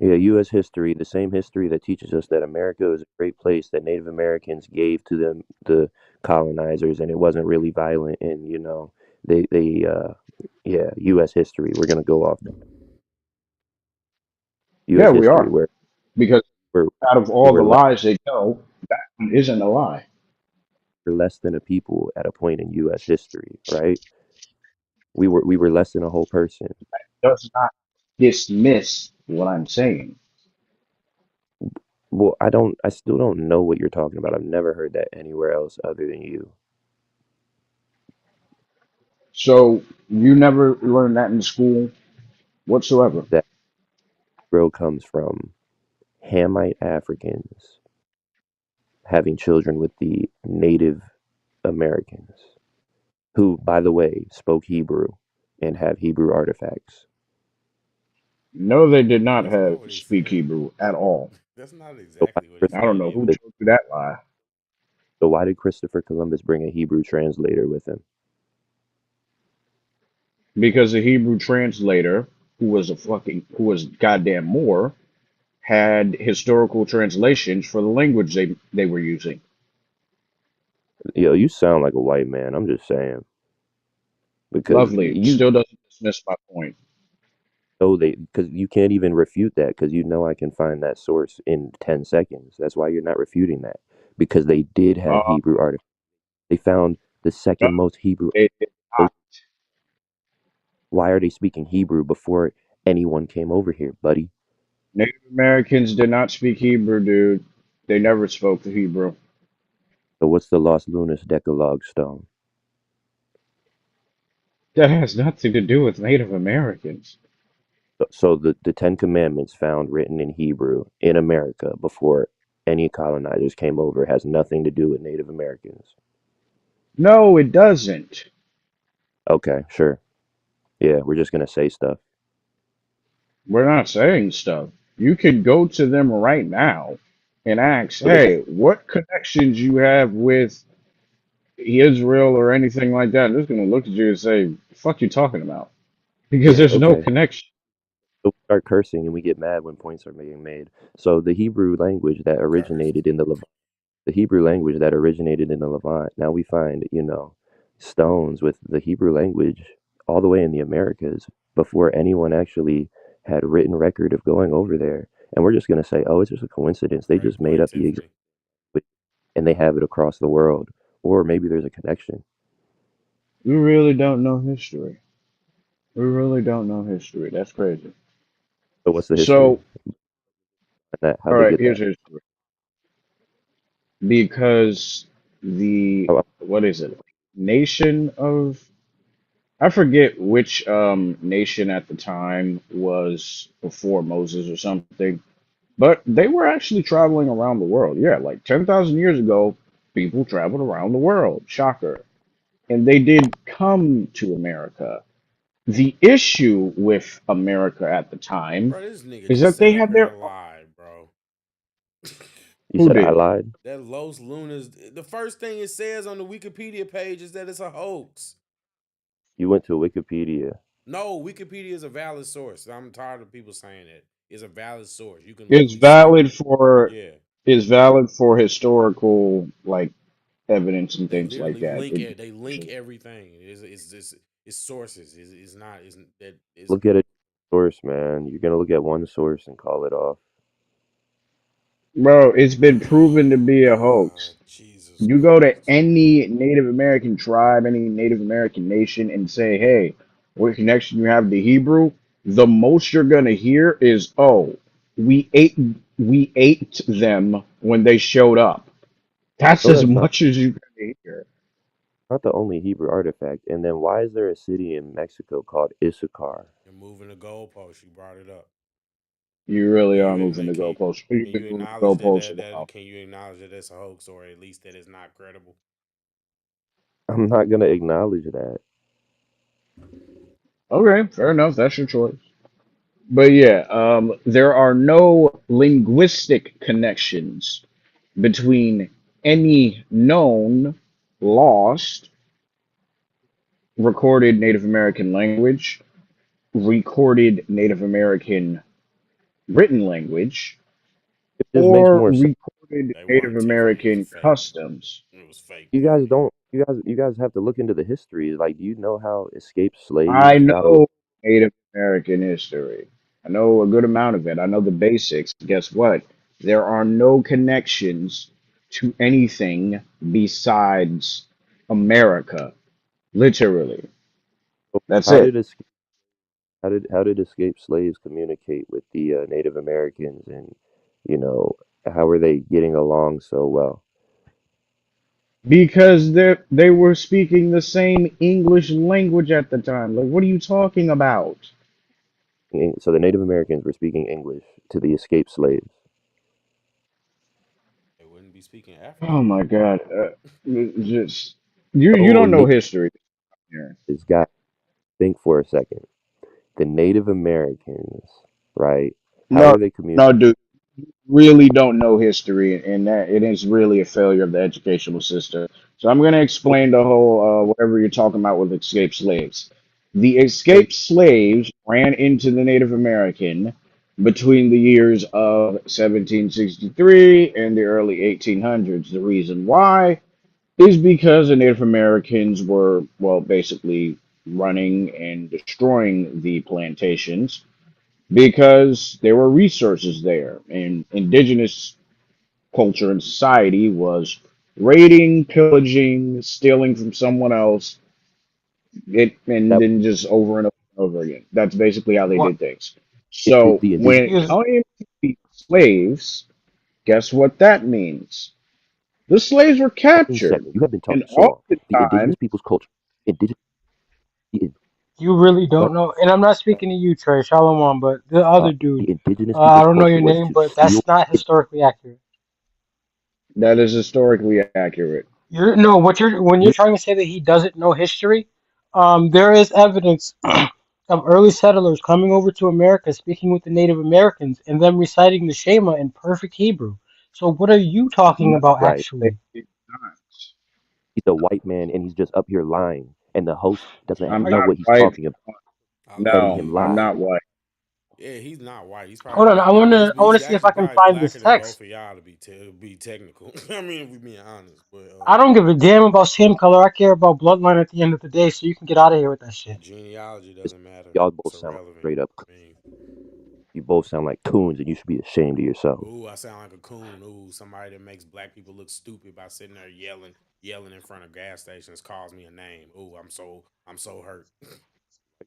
Yeah, U.S. history, the same history that teaches us that America is a great place that Native Americans gave to the colonizers, and it wasn't really violent, and yeah, U.S. history. We're gonna go off Yeah, U.S. we history are. where Because we're out of we all were the less, lies they tell, that one isn't a lie. less than a people at a point in U.S. history, right? We were less than a whole person. Does not dismiss what I'm saying. Well, I still don't know what you're talking about. I've never heard that anywhere else other than you. So you never learned that in school whatsoever. That Negro comes from Hamite Africans having children with the Native Americans, who, by the way, spoke Hebrew and have Hebrew artifacts. No, they did not That's not have what he speak said. Hebrew at all. That's not So why, exactly what he I don't said know who either. told you that lie. so why did Christopher Columbus bring a Hebrew translator with him? Because the Hebrew translator, who was goddamn Moore, had historical translations for the language they were using. Yo, you sound like a white man. I'm just saying because Lovely. you Still doesn't dismiss my point. know they because you can't even refute that because you know I can find that source in 10 seconds. That's why you're not refuting that because they did have Uh, Hebrew artifacts. They found the no, second most Hebrew. they did not. Why are they speaking Hebrew before anyone came over here, buddy? Native Americans did not speak Hebrew, dude. They never spoke the Hebrew. So what's the Los Lunas Decalogue stone? That has nothing to do with Native Americans. So the Ten Commandments found written in Hebrew in America before any colonizers came over has nothing to do with Native Americans. No, it doesn't. Okay, sure. Yeah, we're just gonna say stuff. We're not saying stuff. You can go to them right now and ask, So they got hey, what connections you have with Israel or anything like that? They're just going to look at you and say, fuck you talking about? Because yeah, there's no okay. connection. So we start cursing and we get mad when points are being made. So the Hebrew language that Cursed. originated in the Hebrew language that originated in the Levant. Now we find, stones with the Hebrew language all the way in the Americas before anyone actually had written record of going over there. And we're just going to say, oh, it's just a coincidence. They Great just made point, up the exact Tiffany. and they have it across the world. Or maybe there's a connection. We really don't know history. We really don't know history. That's crazy. So what's the history? So, How'd all they right, get here's that? history. Because the, Oh, what is it? Nation of, I forget which nation at the time was before Moses or something, but they were actually traveling around the world. Yeah, like 10,000 years ago, people traveled around the world. Shocker. And they did come to America. The issue with America at the time Bro, this nigga is just that sat they up had here their and lied, bro. You who said I did. lied. That Los Lunas, the first thing it says on the Wikipedia page is that it's a hoax. You went to Wikipedia. No, Wikipedia is a valid source. I'm tired of people saying that. It's a valid source. You can It's literally search. valid for Yeah. historical like evidence and They things like literally that. link it. They link everything. It's just it's sources. It's not. It's that. It's Look at a source, man. You're gonna look at one source and call it off. Bro, it's been proven to be a hoax. Jesus You go to Christ. any Native American tribe, any Native American nation, and say, hey, what connection you have to Hebrew? The most you're gonna hear is, oh, we ate we ate them when they showed up. That's No, as that's not much as you're gonna hear. not the only Hebrew artifact. And then why is there a city in Mexico called Issachar? You're moving the goalpost. You brought it up. You really Can are you moving the can goalposts. You've can been you moving the acknowledge that goalposts a that while. can you acknowledge that it's a hoax or at least that it's not credible? I'm not gonna acknowledge that. Okay, fair enough. That's your choice. But yeah, there are no linguistic connections between any known lost recorded Native American language, recorded Native American written language, It just makes or more sense. recorded They Native weren't Tiffany. It was a American fake. customs. It was fake You guys Tiffany. don't. You guys have to look into the history. Like, do you know how escaped I slaves got a? know Native American history. I know a good amount of it. I know the basics. Guess what? There are no connections to anything besides America. Literally. That's How it. did how did escaped slaves communicate with the Native Americans, and you know how were they getting along so well? Because they were speaking the same English language at the time. Like, what are you talking about? So the Native Americans were speaking English to the escaped slaves. They wouldn't be speaking Oh African. my God! Just you Oh, don't know Nick, history here. this guy. Think for a second. The Native Americans, right? How No, were they communicating? no, dude. Really don't know history, and that it is really a failure of the educational system. So I'm going to explain the whole whatever you're talking about with escaped slaves. The So escaped slaves ran into the Native American between the years of 1763 and the early 1800s. The reason why is because the Native Americans were, well, basically running and destroying the plantations because there were resources there, and indigenous culture and society was raiding, pillaging, stealing from someone else, and that then just over and over and over again. That's basically how they What? did things. it, So the when indigenous. it Excuse. came to the slaves, guess what that means? The slaves were One captured, second, you have been and talking so long. all the The time, indigenous people's culture, indigenous. The, You really no, don't know, and I'm not speaking to you, Trey Shalom, but the other dude. the indigenous I people's don't know your culture was name, to but steal. that's not historically accurate. that is historically accurate. You're no, what you're when you're trying to say that he doesn't know history, there is evidence of early settlers coming over to America, speaking with the Native Americans, and them reciting the Shema in perfect Hebrew. So what are you talking No, about Right. they actually? did not. He's a white man and he's just up here lying, and the host doesn't I'm Are you, know not what he's white. talking about, I letting No, him believe I'm lie. not white. yeah, he's not white. He's probably hold on, blacker than I want to he's see if actually I can probably find this blacker than both text. of y'all to be technical. I mean, if we being honest, but I don't give a damn about skin color. I care about bloodline at the end of the day. So you can get out of here with that shit. genealogy doesn't matter. Y'all It's both sound like irrelevant. straight up. I mean, You both sound like coons, and you should be ashamed of yourselves. ooh, I sound like a coon. Ooh, somebody that makes black people look stupid by sitting there yelling in front of gas stations calls me a name. Ooh, I'm so hurt.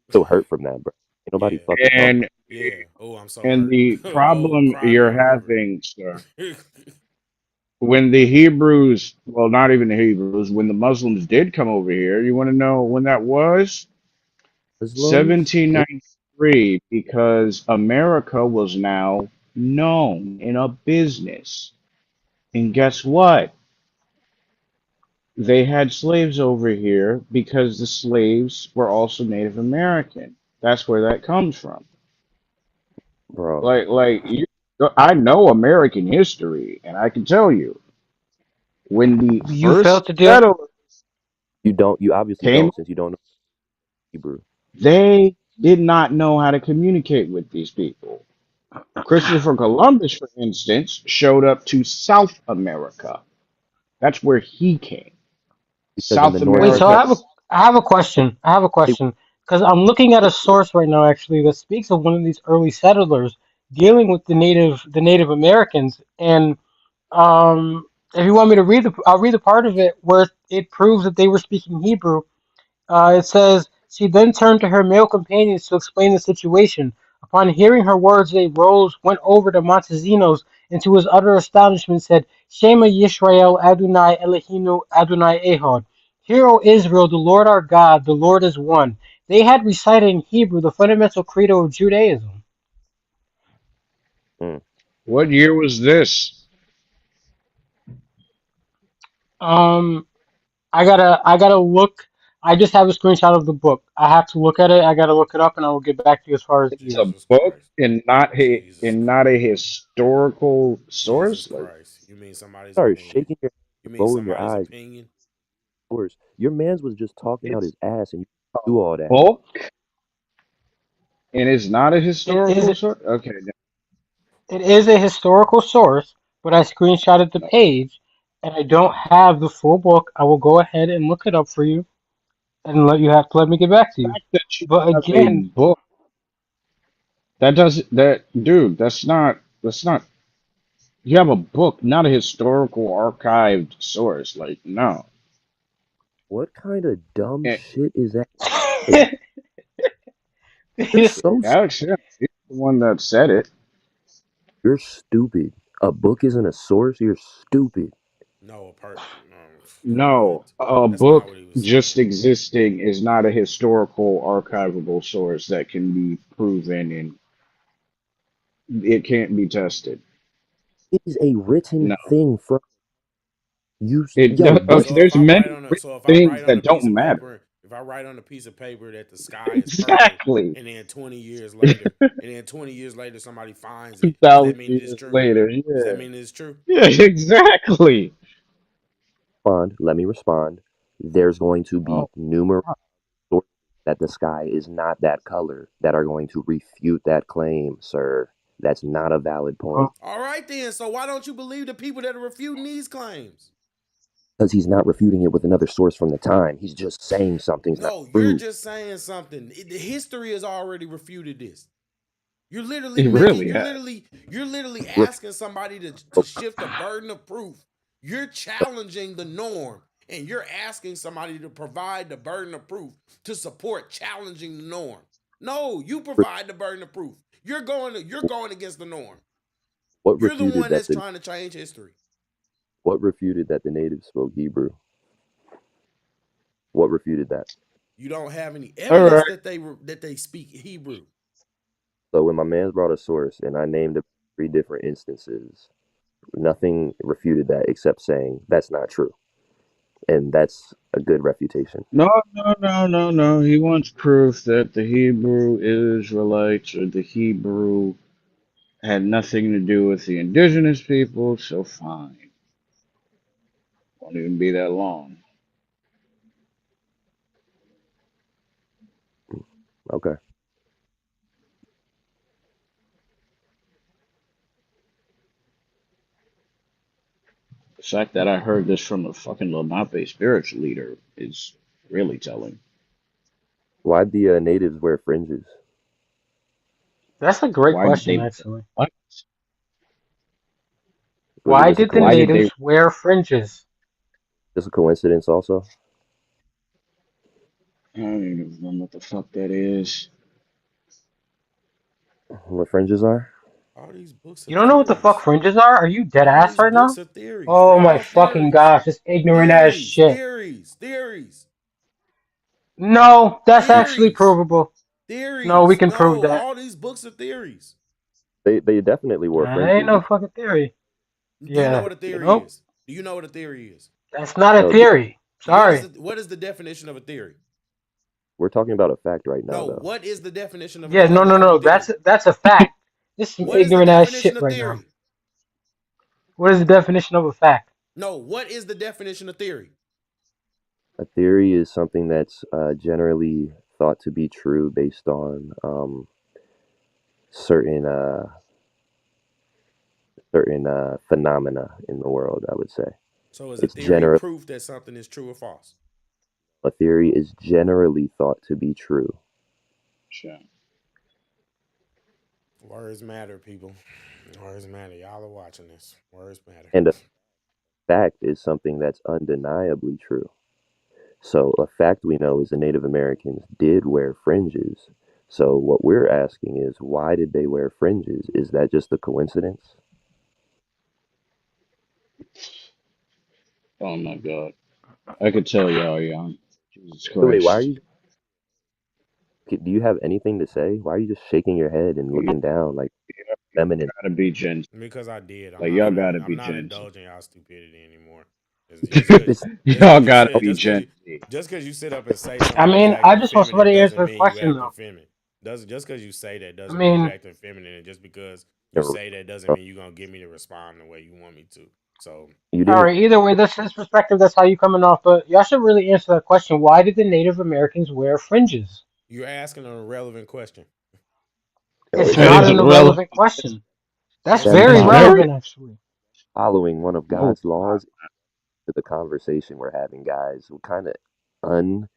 Still hurt from that, bro. Ain't nobody Yeah, fucking talking. And yeah. Oh, I'm so and hurt. the Oh, problem cry me you're a river. having, sir, when the Hebrews, well, not even the Hebrews, when the Muslims did come over here, you want to know when that was? Muslims. They 1793, because America was now known in a business. And guess what? They had slaves over here because the slaves were also Native American. That's where that comes from. bro. Like I know American history, and I can tell you when the You failed first to deal. settlers You don't. You obviously came, don't, since you don't know Hebrew. they did not know how to communicate with these people. Christopher Columbus, for instance, showed up to South America. That's where he came. Because in the South North Wait, they so can't. America. I have a question. I have a They, question because I'm looking at a source right now actually that speaks of one of these early settlers dealing with the Native Americans, and if you want me to read I'll read the part of it where it proves that they were speaking Hebrew. It says, she then turned to her male companions to explain the situation. Upon hearing her words, they rose, went over to Montezinos, and to his utter astonishment said, Shema Yisrael Adonai Eloheinu Adonai Ehod. Hear, O Israel, the Lord our God, the Lord is one. They had recited in Hebrew the fundamental credo of Judaism. mm. What year was this? Um, I gotta look. I just have a screenshot of the book. I have to look at it. I gotta look it up, and I will get back to you as far as the It's year. a Jesus book Christ. Jesus and not a Christ. historical Jesus source. Like Christ. You mean somebody's Start opinion? shaking your, You mean rolling your somebody's eyes. opinion? Worse, your man's was just talking out it's his ass, and you a do all that. book and it's not a It is. historical source. Okay, It is a historical source, but I screenshotted the no. page and I don't have the full book. I will go ahead and look it up for you and let me get back to The you. fact that you But have a again, book that does that, dude. That's not. You have a book, not a historical archived source. Like no. What kind of dumb And shit is that? Like, you're so Alex, yeah, he's the one that said it. you're stupid. A book isn't a source. You're stupid. No, no, No, what? a That's not book what he was just saying. existing is not a historical archivable source that can be proven and it can't be tested. It is a written No, thing from you. it Yo, does. what? Okay, So if there's I write many on a written so if I things write on a that piece don't of matter. paper, if I write on a piece of paper that the sky is purple, Exactly. and then 20 years later, somebody finds it, does that 2,000 mean it is years true? later, Does that yeah, mean it's true? yeah, exactly. Respond. Let me respond. There's going to be Oh, numerous sources that the sky is not that color that are going to refute that claim, sir. That's not a valid point All right then. So why don't you believe the people that are refuting these claims? because he's not refuting it with another source from the time. He's just saying something's not No, you're true. just saying something. The history has already refuted this. You're literally it making. really has. You're literally Ref- asking somebody to shift the burden of proof. You're challenging the norm, and you're asking somebody to provide the burden of proof to support challenging the norm. No, you provide the burden of proof. You're going against the norm. what You're the refuted one that that's the trying to change history. what refuted that the natives spoke Hebrew? What refuted that? You don't have any All evidence right. that they speak Hebrew. So when my man's brought a source and I named it 3 different instances, nothing refuted that except saying that's not true, and that's a good refutation. No, no, no, no, no. He wants proof that the Hebrew Israelites or the Hebrew had nothing to do with the indigenous people, so fine. Won't even be that long. Okay. The fact that I heard this from a fucking Lenape spiritual leader is really telling. Why'd the natives wear fringes? that's a great Why did question they? actually. What? Was it Why just a did the Why did coincidence? they? natives wear fringes? Just a coincidence, also. I don't even know what the fuck that is. What fringes are? All these books are You don't know what the fuck theories. fringes are? Are you dead All ass these right books now? are theories. Oh They're my all fucking theories. gosh, this ignorant ass Theories, shit. theories, theories. No, that's actually Theories. provable. No, we Theories. can prove No, that. all these books are theories. They definitely wore Ain't fringes. no fucking theory. Do you know Yeah, what a theory nope. is? Do you know what a theory is? That's not a No, theory. Sorry. What is the definition of a theory? we're talking about a fact right now, No, though. what is the definition Yeah, no, no, of a no. theory? That's a fact. This is some What is the ignorant ass shit definition of right now. theory? What is the definition of a fact? No, what is the definition of theory? A theory is something that's generally thought to be true based on certain phenomena in the world. I would say So is a it's theory general. proof that something is true or false? A theory is generally thought to be true, Sure. Words matter, people. Words matter. Y'all are watching this. Words matter. and a fact is something that's undeniably true. So a fact we know is the Native Americans did wear fringes. So what we're asking is, why did they wear fringes? Is that just a coincidence? Oh my God. I could tell y'all young. Jesus Wait, why are Christ. you? Do you have anything to say? Why are you just shaking your head and You looking down like feminine? gotta be gentle. Because I did. I'm Like not y'all finna. gotta I'm be not gentle. indulging y'all stupidity anymore. Just because This Y'all gotta be gentle. just because you sit up and say I something you mean, I acting just want feminine somebody to answer doesn't the mean you question acting though. feminine. Does just because you say that I doesn't mean you mean, acting feminine, and just because you you say that doesn't mean you're gonna get me to respond the way you want me to. So all didn't. right. Either way, that's his perspective. That's how you coming off. But y'all should really answer that question. Why did the Native Americans wear fringes? you're asking an irrelevant question. No, It's it's That not is an relevant. irrelevant question. That's Yes, it that's very It's is. follow, very relevant, actually. following one of no. God's laws to the conversation we're having, guys. What kind of un?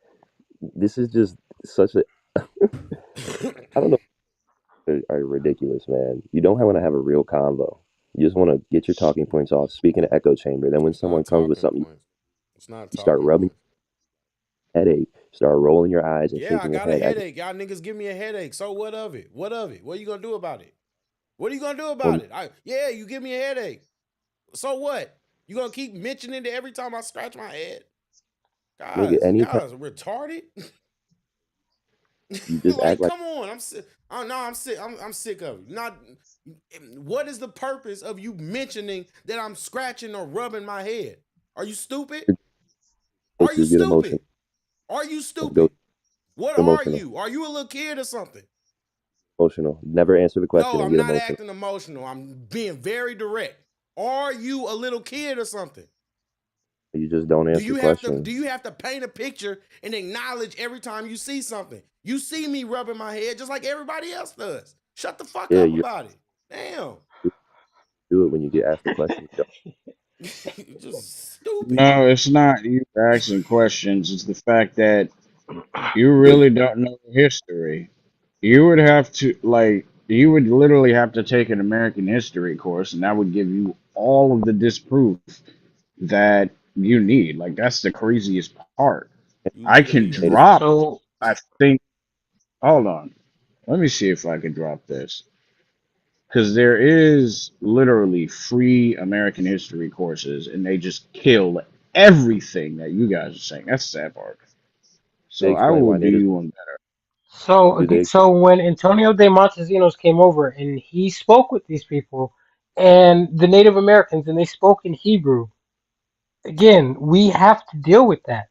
This is just such a. I don't know. Are ridiculous, man. You don't want to have a real convo. You just want to get your talking points off, speak in an echo chamber. Then when It's not someone comes with talking something, points. It's not you start talking rubbing points. your headache, start rolling your eyes and Yeah, I shaking your got a head. headache. Y'all niggas give me a headache. So what of it? What of it? What are you gonna do about it? What are you gonna do Well, about it? Yeah, you give me a headache. So what? You gonna keep mentioning it every time I scratch my head? nigga, Guys, anytime y'all is retarded. you just act Like, like come on. I'm sick. Oh, no, I'm sick. I'm sick of it. Not. What is the purpose of you mentioning that I'm scratching or rubbing my head? Are you stupid? Are makes you you get emotional. stupid? Are you Let's go stupid? What are emotional. you? Are you a little kid or something? Emotional. Never answer the question No, and I'm get not emotional. acting emotional. I'm being very direct. Are you a little kid or something? You just don't answer Do questions. you have to paint a picture and acknowledge every time you see something? You see me rubbing my head just like everybody else does. Shut the fuck Yeah, up you about it. Damn. do it when you get asked the question. You don't. You're just stupid. No, it's not you asking questions. It's the fact that you really don't know history. You would have to like you would literally have to take an American history course, and that would give you all of the disproof that you need. Like that's the craziest part. You I can literally have to. Native drop. So, I think. Hold on. Let me see if I can drop this because there is literally free American history courses, and they just kill everything that you guys are saying. That's the sad part. they So I explain will why do natives you one. do they explain so when Antonio de Montesinos came over and he spoke with these people and the Native Americans and they spoke in Hebrew, again, we have to deal with that.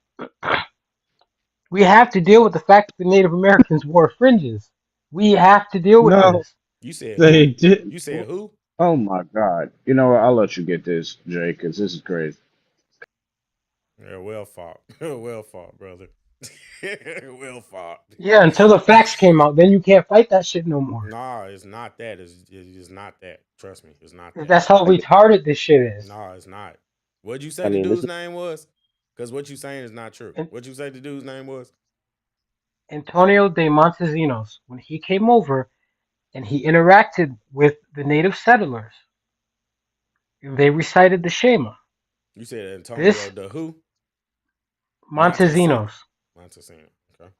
We have to deal with the fact that the Native Americans wore fringes. We have to deal with No, this. You said they who? did. You said who? Oh my God. You know what? I'll let you get this, Jay, because this is crazy. Yeah, well fought. Well fought, brother. Well fought. Yeah, until the facts came out, then you can't fight that shit no more. Nah, it's not that. It's not that. Trust me, it's not 'Cause that. that's how I get retarded this shit is. Nah, it's not. What'd you say I the mean this dude's is name was? Because what you saying is not true. And What'd you say the dude's name was? Antonio de Montesinos, when he came over and he interacted with the native settlers, they recited the Shema. You said Antonio This the who? Montesino. Montesinos. Montesino. Okay.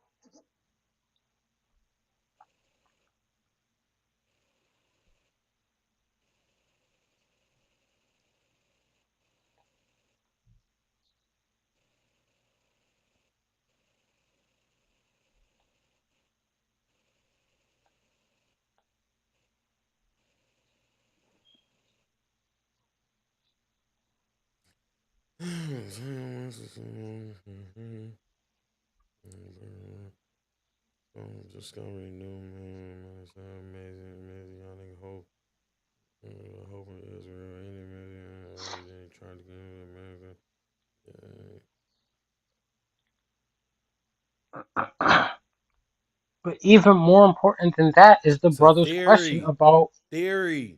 Discovery new man, amazing, messianic hope, hope in Israel, any man trying to get into America. But even more important than that is the It's a brother's question theory. about. Theory.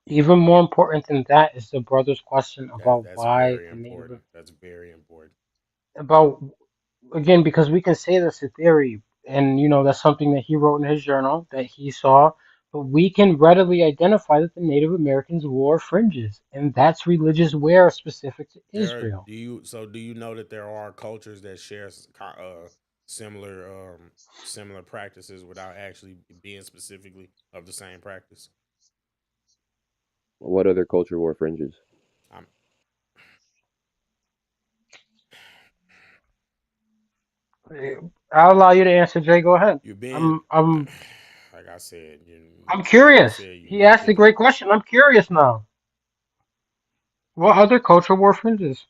Even more important than that is the brother's question about That's why very the native important. That's very important. about again because we can say that's a theory, and that's something that he wrote in his journal that he saw, but we can readily identify that the Native Americans wore fringes, and that's religious wear specific to Israel. Do you know that there are cultures that share similar similar practices without actually being specifically of the same practice? What other culture wore fringes? I'm I'll allow you to answer, Jay. Go ahead. you're being I'm I'm like I said, I'm like I curious. said, you He asked a making great question. I'm curious now. What other culture wore fringes?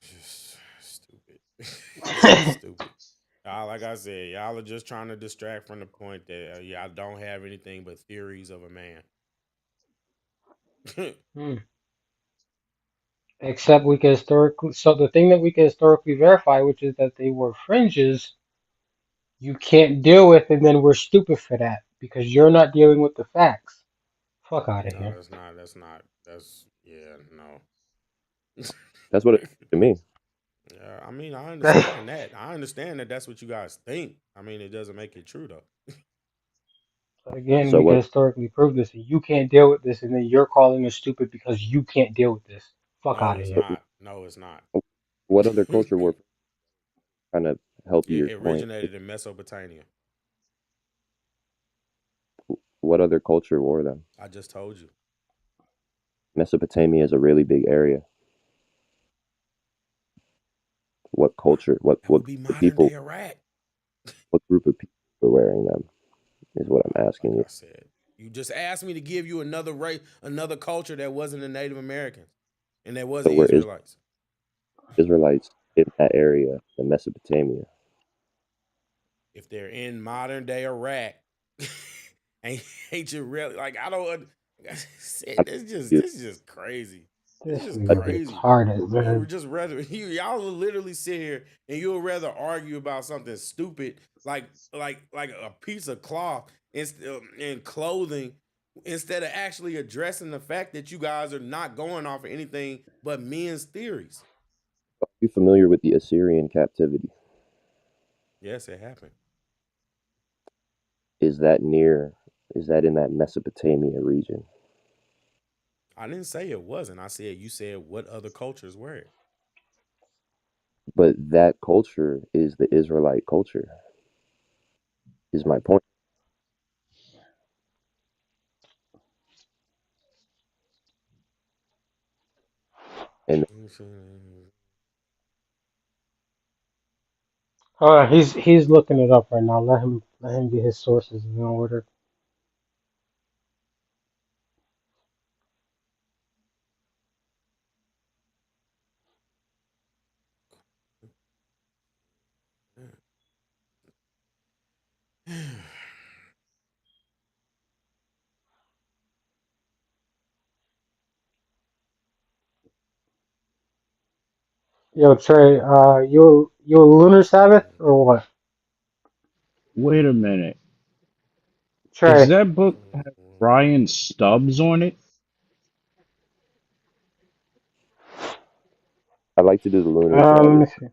just stupid. It's just stupid. Like I said, y'all are just trying to distract from the point that y'all don't have anything but theories of a man. Hmm. Except we can historically, so the thing that we can historically verify, which is that they were fringes, you can't deal with, and then we're stupid for that because you're not dealing with the facts. Fuck out of No, here. that's not. That's not. That's yeah. No. That's what it to me. Yeah, I mean, I understand that. I understand that that's what you guys think. I mean, it doesn't make it true though. Again, So we can what? historically prove this, and you can't deal with this, and then you're calling us stupid because you can't deal with this. Fuck No, out of it's here. not. No, it's not. What other culture wore kind of help your It point? originated in Mesopotamia. What other culture wore them? I just told you. Mesopotamia is a really big area. What culture? That What would be group of modern people? day Iraq. What group of people are wearing them? Is what I'm Like asking you. I said, you just asked me to give you another race, another culture that wasn't the Native Americans and that So wasn't were Israelites. Israelites in that area, the Mesopotamia? If they're in modern day Iraq, ain't, ain't you really like I don't like I said I, this is just crazy. It's This just nigga crazy. retarded, You would man. just rather y'all will literally sit here and you'll rather argue about something stupid like a piece of cloth and clothing instead of actually addressing the fact that you guys are not going off of anything but men's theories. you familiar with the Assyrian captivity? Yes, it happened. Is that near? Is that in that Mesopotamia region? I didn't say it wasn't. I said you said what other cultures were it? But that culture is the Israelite culture. Is my point. And He's looking it up right now. Let him get his sources in order. Yo, Trey, you a lunar Sabbath or what? Wait a minute. Does Trey, that book have Brian Stubbs on it? I like to do the lunar let me Sabbath. see.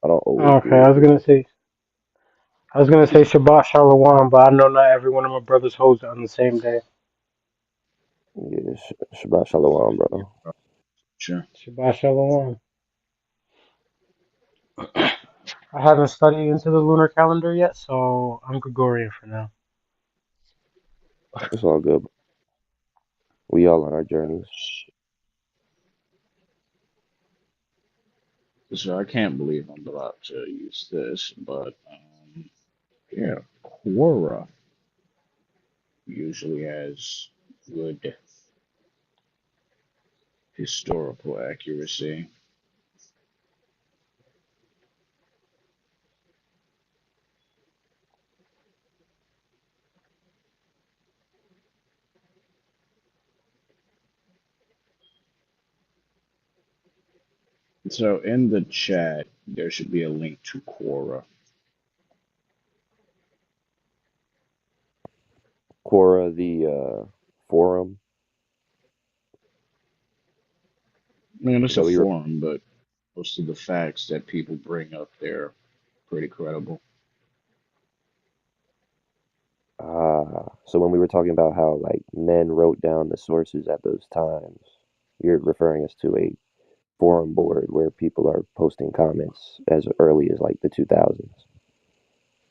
I don't always Okay, do it. I was gonna say Shabbat Shalom, but I know not every one of my brothers holds it on the same day. Yeah, Shabbat Shalom, Yeah, bro. sure. Shabbat Shalom. I haven't studied into the lunar calendar yet, so I'm Gregorian for now. It's all good. We all on our journeys. So I can't believe I'm about to use this, but yeah, Quora usually has. Good historical accuracy. So in the chat, there should be a link to Quora. Quora, the forum. I mean, Is it's a that what you're? forum, but most of the facts that people bring up there pretty credible. So when we were talking about how like men wrote down the sources at those times, you're referring us to a forum board where people are posting comments as early as like the 2000s.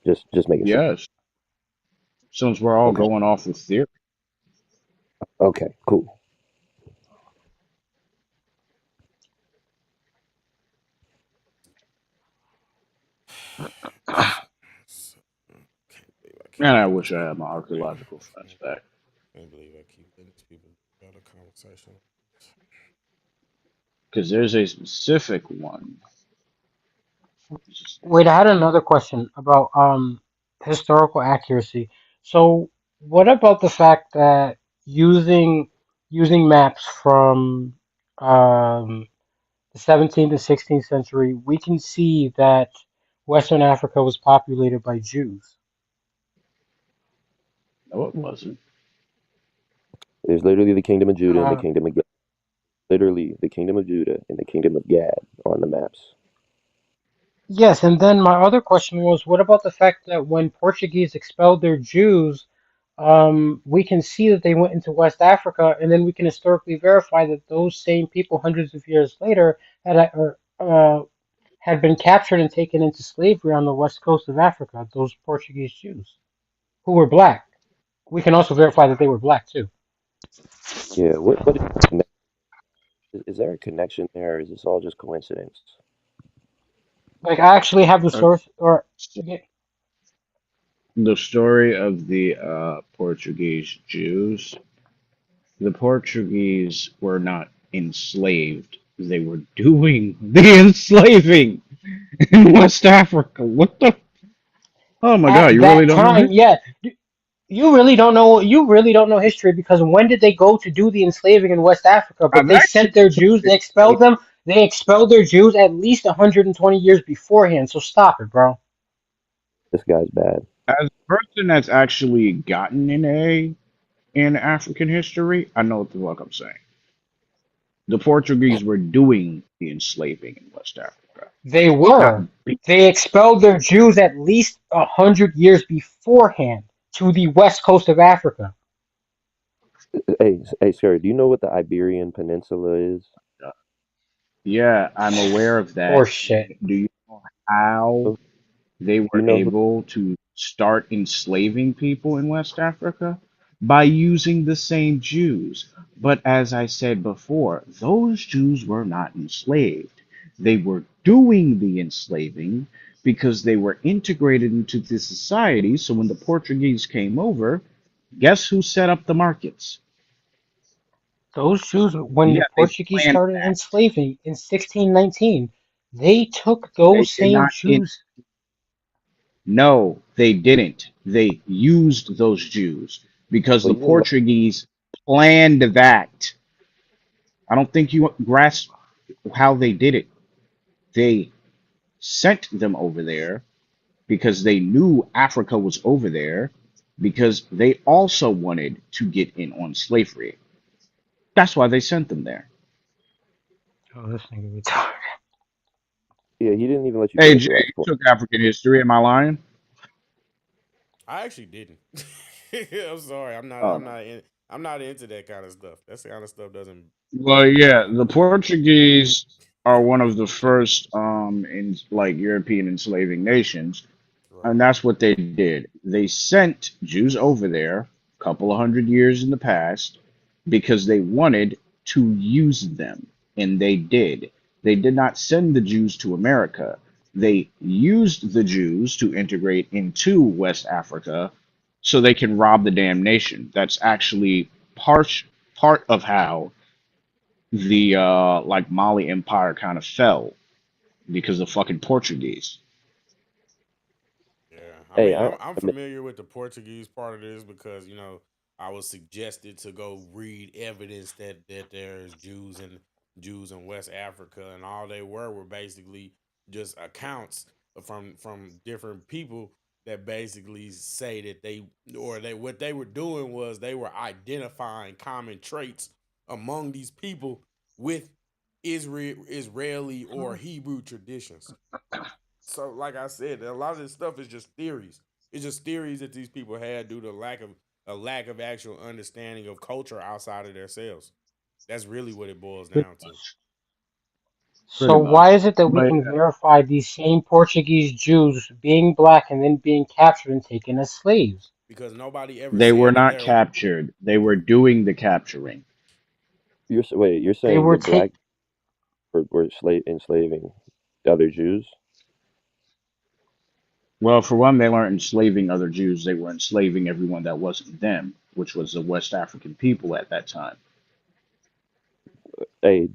Just making sure. Yes, since we're all Okay. going off of theory. Okay. Cool. Can't believe I keep And I letting wish these I had people my go, man. archaeological friends back. Can't believe I keep letting these people have a conversation. Because there's a specific one. What's his Wait, I had another question about historical accuracy. So, what about the fact that using using maps from um, the 17th and 16th century, we can see that Western Africa was populated by Jews. name? No, it wasn't. There's literally the kingdom of Judah and the Uh, kingdom of Gad. Literally the kingdom of Judah and the kingdom of Gad on the maps. yes, and then my other question was, what about the fact that when Portuguese expelled their Jews, we can see that they went into West Africa, and then we can historically verify that those same people, hundreds of years later, had been captured and taken into slavery on the west coast of Africa. Those Portuguese Jews who were black. We can also verify that they were black too. Yeah. What is there a connection there? Or is this all just coincidence? Like I actually have the Okay. source, or So yeah, the story of the Portuguese Jews. The Portuguese were not enslaved. They were doing the enslaving in West Africa. What the? Oh my God! at You really that don't know time, history? yeah. You really don't know. You really don't know history because when did they go to do the enslaving in West Africa? But I've they actually sent their Jews. looked They at expelled them. They expelled their Jews at least 120 years beforehand. So stop it, bro. This guy's bad. as a person that's actually gotten an A in African history. I know what the fuck I'm saying. The Portuguese were doing the enslaving in West Africa, They not were. They expelled their Jews at least 100 years beforehand to the west coast of Africa. Hey, sir, do you know what the Iberian Peninsula is? Yeah, I'm aware of that. Horseshit. Do you know how Do they you were know who? able to start enslaving people in West Africa? By using the same Jews. But as I said before, those Jews were not enslaved. They were doing the enslaving because they were integrated into the society. So when the Portuguese came over, guess who set up the markets? Those Jews, when the Yeah, they Portuguese planned started that. enslaving in 1619, they took They those did same not. Jews. No, they didn't. They used those Jews because Well, the you know what? Portuguese planned that. I don't think you grasp how they did it. They sent them over there because they knew Africa was over there because they also wanted to get in on slavery. That's why they sent them there. Oh, this nigga retarded. Yeah, he didn't even let you Hey, finish Jay, your last you point. took African history. Am I lying? I actually didn't. I'm sorry. I'm not. Oh, I'm no. not in. I'm not into that kind of stuff. That kind of stuff doesn't Well, doesn't yeah, kind the of doesn't. Portuguese are one of the first in like European enslaving nations. And Right. that's what they did. They sent Jews over there a couple of hundred years in the past because they wanted to use them. And they did. They did not send the Jews to America. They used the Jews to integrate into West Africa so they can rob the damn nation. That's actually part part of how the like Mali Empire kind of fell because of fucking Portuguese. Yeah, I Hey, mean, I I'm admit, familiar with the Portuguese part of this because I was suggested to go read evidence that there's Jews in West Africa, and all they were basically just accounts from different people that basically say that they what they were doing was they were identifying common traits among these people with Israeli or Hebrew traditions. So, like I said, a lot of this stuff is just theories. It's just theories that these people had due to lack of actual understanding of culture outside of themselves. That's really what it boils But down to. so Pretty why is much. it that we But can verify these same Portuguese Jews being black and then being captured and taken as slaves? Because nobody ever they were said that not they're captured. They were doing the capturing. wait, you're They saying were the take black were enslaving other Jews? Well, for one, they weren't enslaving other Jews. They were enslaving everyone that wasn't them, which was the West African people at that time. Hey,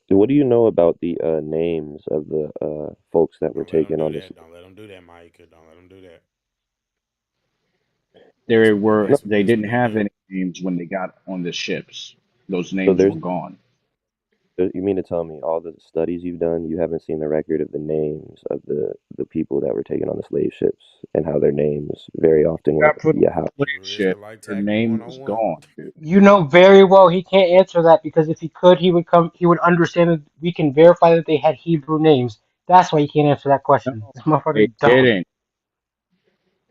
what do you know about the names of the folks that were don't let them taken do on this? that. Don't let them do that, Mike. Don't let them do that. They were No, they That's didn't what they have do. any names when they got on the ships. Those so names there's. were gone. You mean to tell me all the studies you've done, you haven't seen the record of the names of the people that were taken on the slave ships and how their names very often were Got put on Yahweh? a slave Hebrew ship. Israelite Their tactic name was 101. gone, dude. you know very well he can't answer that because if he could, he would understand that we can verify that they had Hebrew names. That's why he can't answer that No, question. This they motherfucker's dumb. didn't.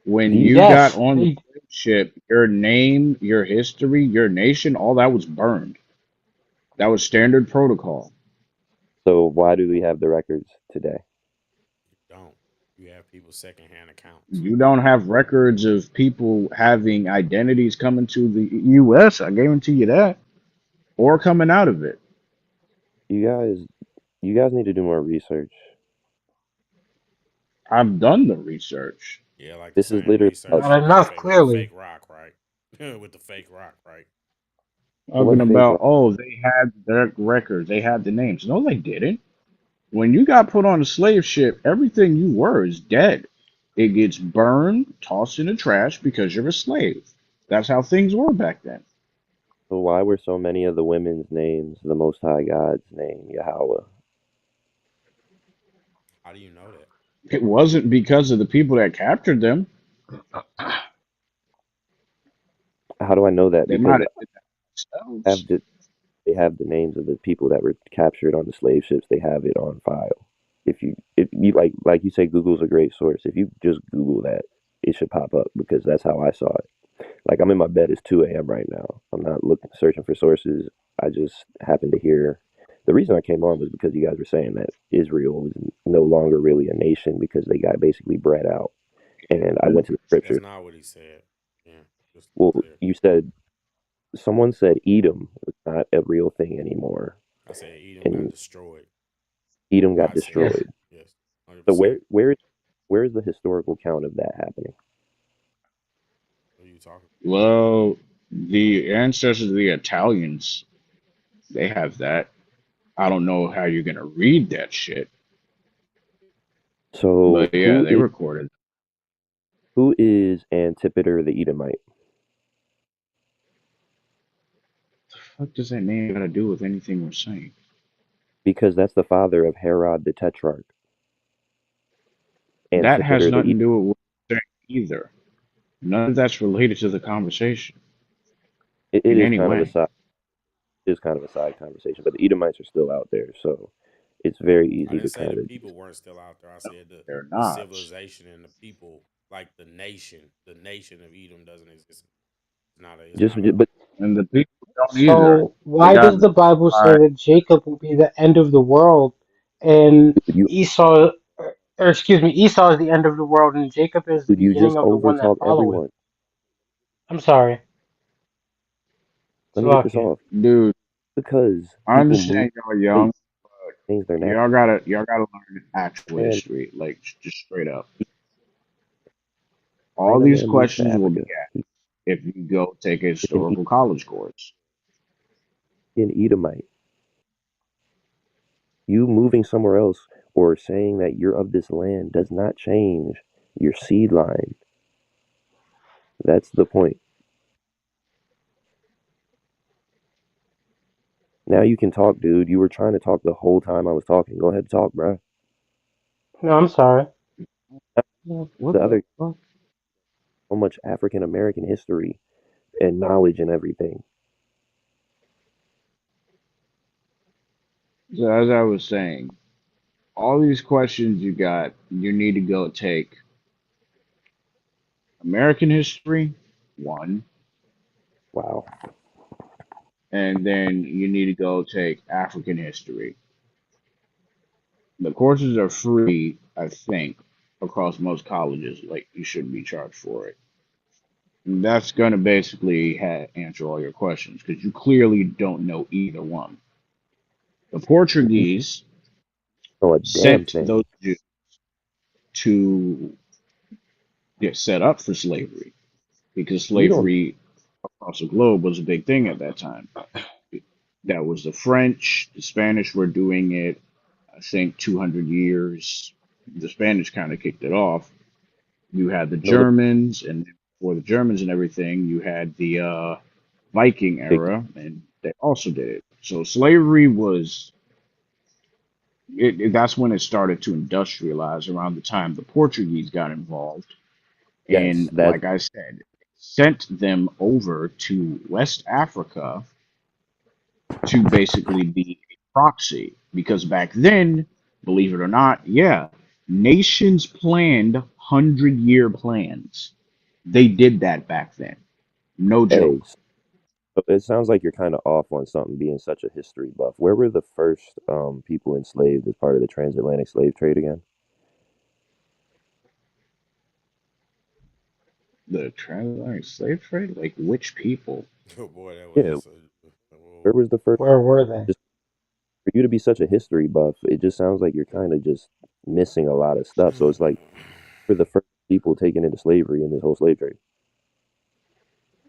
When Do you you, got Yes, on the they. slave ship, your name, your history, your nation, all that was burned. That was standard protocol. so why do we have the records today? Don't. You have people's secondhand accounts. You don't have records of people having identities coming to the U.S. I guarantee you that, or coming out of it. You guys, you guys need to do more research. I've done the research. Yeah, like the This is same literally about research Not enough, with the clearly. fake rock, right? With the fake rock, right? Talking what fake. about, oh, they had their records, they had the names. No, they didn't. When you got put on a slave ship, everything you were is dead. It gets burned, tossed in the trash because you're a slave. That's how things were back then. So why were so many of the women's names the Most High God's name, Yahweh? How do you know that? It wasn't because of the people that captured them. How do I know that? They Because might have did that I have themselves. they have the names of the people that were captured on the slave ships. They have it on file. If you like you say, Google's a great source. If you just Google that, it should pop up because that's how I saw it. Like I'm in my bed. It's 2 a.m. right now. I'm not looking searching for sources. I just happened to hear. The reason I came on was because you guys were saying that Israel is no longer really a nation because they got basically bred out. And I went to the That's scripture. not what he said. Yeah, just to be Well, clear. you said someone said Edom was not a real thing anymore, I said Edom got and destroyed. Edom got I said Yes. that. destroyed. Yes, So 100%. where is the historical count of that happening? What are you talking Well, the ancestors of the Italians, they have that. I don't know how you're gonna read that shit, So but yeah, they recorded. who is Antipater the Edomite? What does that name got to do with anything we're saying? Because that's the father of Herod the Tetrarch. That has Antipater the nothing to do with what we're saying either. None of that's related to the conversation it in is any kind of a way. side conversation, but the Edomites are still out there, so it's very I easy didn't to say the kind of people weren't still out there. I said They're the not. civilization and the people, like the nation of Edom doesn't exist. It's not a. It's just not a. but And the people don't either. So They why got does the Bible say by that Jacob will be the end of the world and you Esau, or excuse me, Esau is the end of the world and Jacob is the you beginning just of the one that overtalk followeth? everyone. I'm sorry, Let me get this Slovakia. off. dude. Because I people move understand y'all states, young. change their name, Y'all gotta learn actual and history, like just straight up. All China these man moved to questions will be Africa. asked if you go take a And historical college course. An Edomite. You moving somewhere else or saying that you're of this land does not change your seed line. That's the point. Now you can talk, dude. You were trying to talk the whole time I was talking. Go ahead and talk, bro. No, I'm sorry. What The the other, fuck? so much African American history and knowledge and everything. So as I was saying, all these questions you got, you need to go take American history, one, Wow. and then you need to go take African history. The courses are free, I think, across most colleges. Like you shouldn't be charged for it. And that's gonna basically answer all your questions because you clearly don't know either one. The You Portuguese know a damn sent thing. those Jews to get set up for slavery because You don't slavery across the globe was a big thing at that time. That was the French, the Spanish were doing it, I think 200 years. The Spanish kind of kicked it off. You had the know the Germans, and before the Germans and everything, you had the Viking big era, and they also did it. So slavery was that's when it started to industrialize around the time the Portuguese got involved. yes, And that's like I said, sent them over to West Africa to basically be a proxy. Because back then, believe it or not, yeah, nations planned 100-year plans. They did that back then. No a. joke. So it sounds like you're kind of off on something being such a history buff. Where were the first people enslaved as part of the transatlantic slave trade again? The transatlantic slave trade? Like which people? Oh boy, that was Yeah, just. where was the first? Where were they? Just for you to be such a history buff, it just sounds like you're kind of just missing a lot of stuff. So it's like we're the first people taken into slavery in this whole slave trade.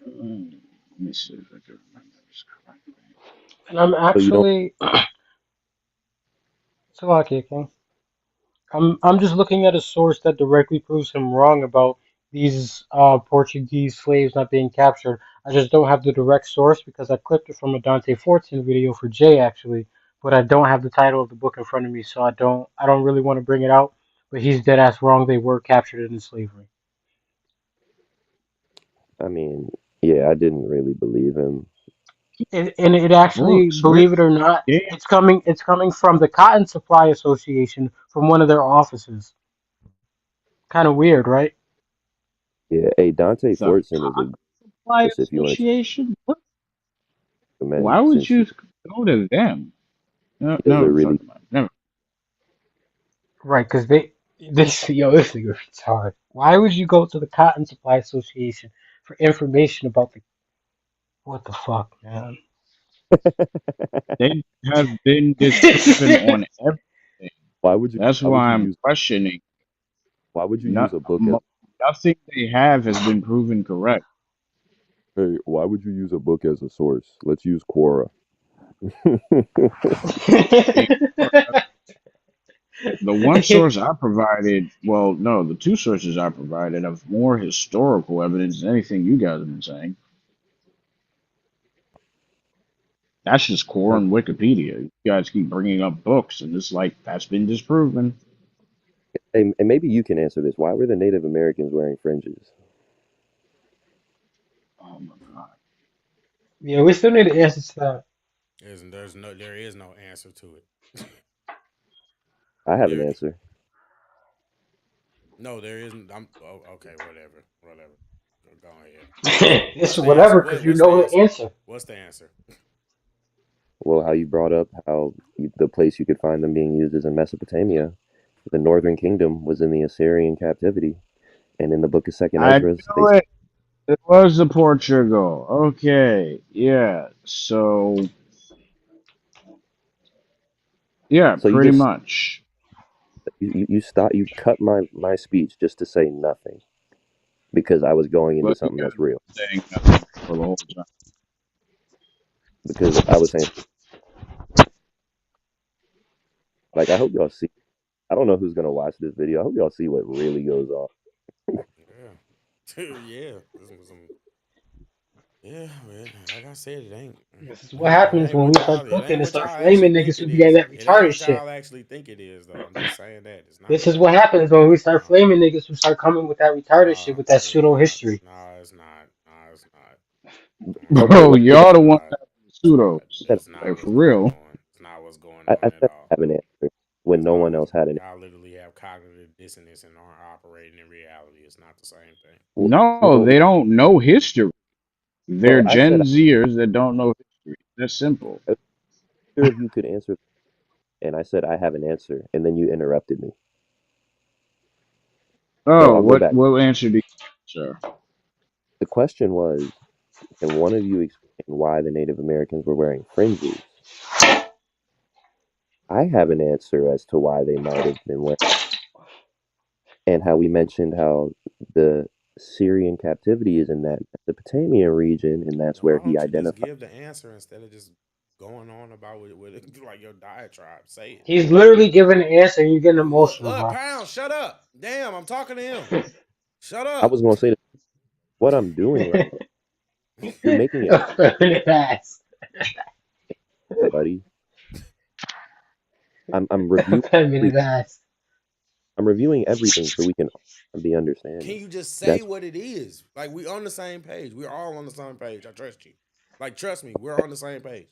Let me see if I can remember this correctly. And I'm So you don't. actually Slovakia King. I'm just looking at a source that directly proves him wrong about these Portuguese slaves not being captured. I just don't have the direct source because I clipped it from a Dante Fortune video for Jay actually, but I don't have the title of the book in front of me, so I don't really want to bring it out. But he's dead ass wrong. They were captured in slavery. I mean, yeah, I didn't really believe him. And it actually, Books, where believe it or not, damn it's coming from the Cotton Supply Association from one of their offices. Kind of weird, right? Yeah, hey, Dante the Fortson is a Cotton good Supply source if you want to Association? What? Why recommend would since you you go to them? No, he has a no, really fuck man. Never. Right, because this thing is retarded. Why would you go to the Cotton Supply Association for information about the what the fuck, man? They have been disproven on everything. That's why why would you I'm use questioning. use Not, a book as nothing they have has been proven correct. hey, why would you use a book as a source? Let's use Quora. They are the one source I provided. Well, no, the two sources I provided have more historical evidence than anything you guys have been saying. That's just core and Wikipedia. You guys keep bringing up books, and it's like that's been disproven. And maybe you can answer this. Why were the Native Americans wearing fringes? Oh my god. Yeah, we still need answers to that. There is no answer to it. I have an there, answer. no, there isn't. Okay, whatever. Go ahead. It's What's the answer? whatever because you What's the know the answer? answer. What's the answer? Well, how you brought up how the place you could find them being used is in Mesopotamia. The Northern Kingdom was in the Assyrian captivity, and in the Book of Second I Esdras, knew it. It was the Portugal. Okay. Yeah. So yeah, so you pretty just much. you cut my speech just to say nothing because I was going into But you something guys that's real. have been saying nothing for the whole time. because I was saying, like, I hope y'all see. I don't know who's gonna watch this video. I hope y'all see what really goes on. Yeah. Yeah. Yeah, man. Like I said, it ain't. This is what happens when we start It cooking ain't and what start y'all flaming actually think niggas who it be getting is. that It ain't retarded what shit. y'all actually think it is, though. I'm just saying that it's not. This is what happens when we start No, flaming niggas who start coming with that retarded nah, shit with that it's pseudo not. history. Nah, it's not. Nah, it's not. Okay, Bro, well, y'all the It's ones not. that It's not. pseudos. I said That's not Like for what's going real. on. It's not what's going I on at said all. I have an answer when That's no not one what's. else had an. Y'all literally have cognitive dissonance and aren't operating in reality. It's not the same thing. Well, you No, won't, they don't know history. They're bro. I said Gen Zers that don't know history. That's simple. either of you could answer, and I said I have an answer, and then you interrupted me. So Oh, I'll go back. what answer do you, sir? The question was, can one of you explain why the Native Americans were wearing fringes? I have an answer as to why they might have been wearing, and how we mentioned how the Syrian captivity is in that Mesopotamian region, and that's Now, where why he don't you just identified. give the answer instead of just going on about with it, like your diatribe? Say it. He's literally giving an answer and you're getting Look, emotional, look, bro. pound, shut up. Damn, I'm talking to him. Shut I up. was going to say that what I'm doing right now, you're making it, Ass. buddy. I'm reviewing. Feminine ass. I'm reviewing everything so we can all have the Can understanding. you just say That's what it is? Like we on the same page. We're all on the same page. I trust you. Like trust me, we're on the same page.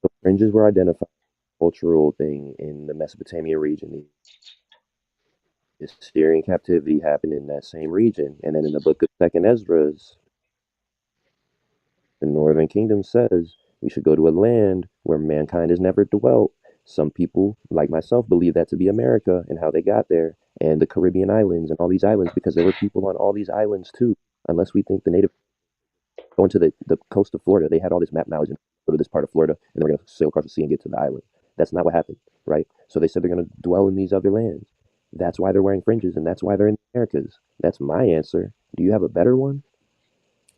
the fringes were identified as a cultural thing in the Mesopotamian region. The Syrian captivity happened in that same region, and then in the book of Second Esdras, the Northern Kingdom says we should go to a land where mankind has never dwelt. Some people, like myself, believe that to be America and how they got there, and the Caribbean islands and all these islands, because there were people on all these islands too. Unless we think the native going to the coast of Florida, they had all this map knowledge and go to this part of Florida, and they're going to sail across the sea and get to the island. That's not what happened, right? So they said they're going to dwell in these other lands. That's why they're wearing fringes, and that's why they're in the Americas. That's my answer. Do you have a better one?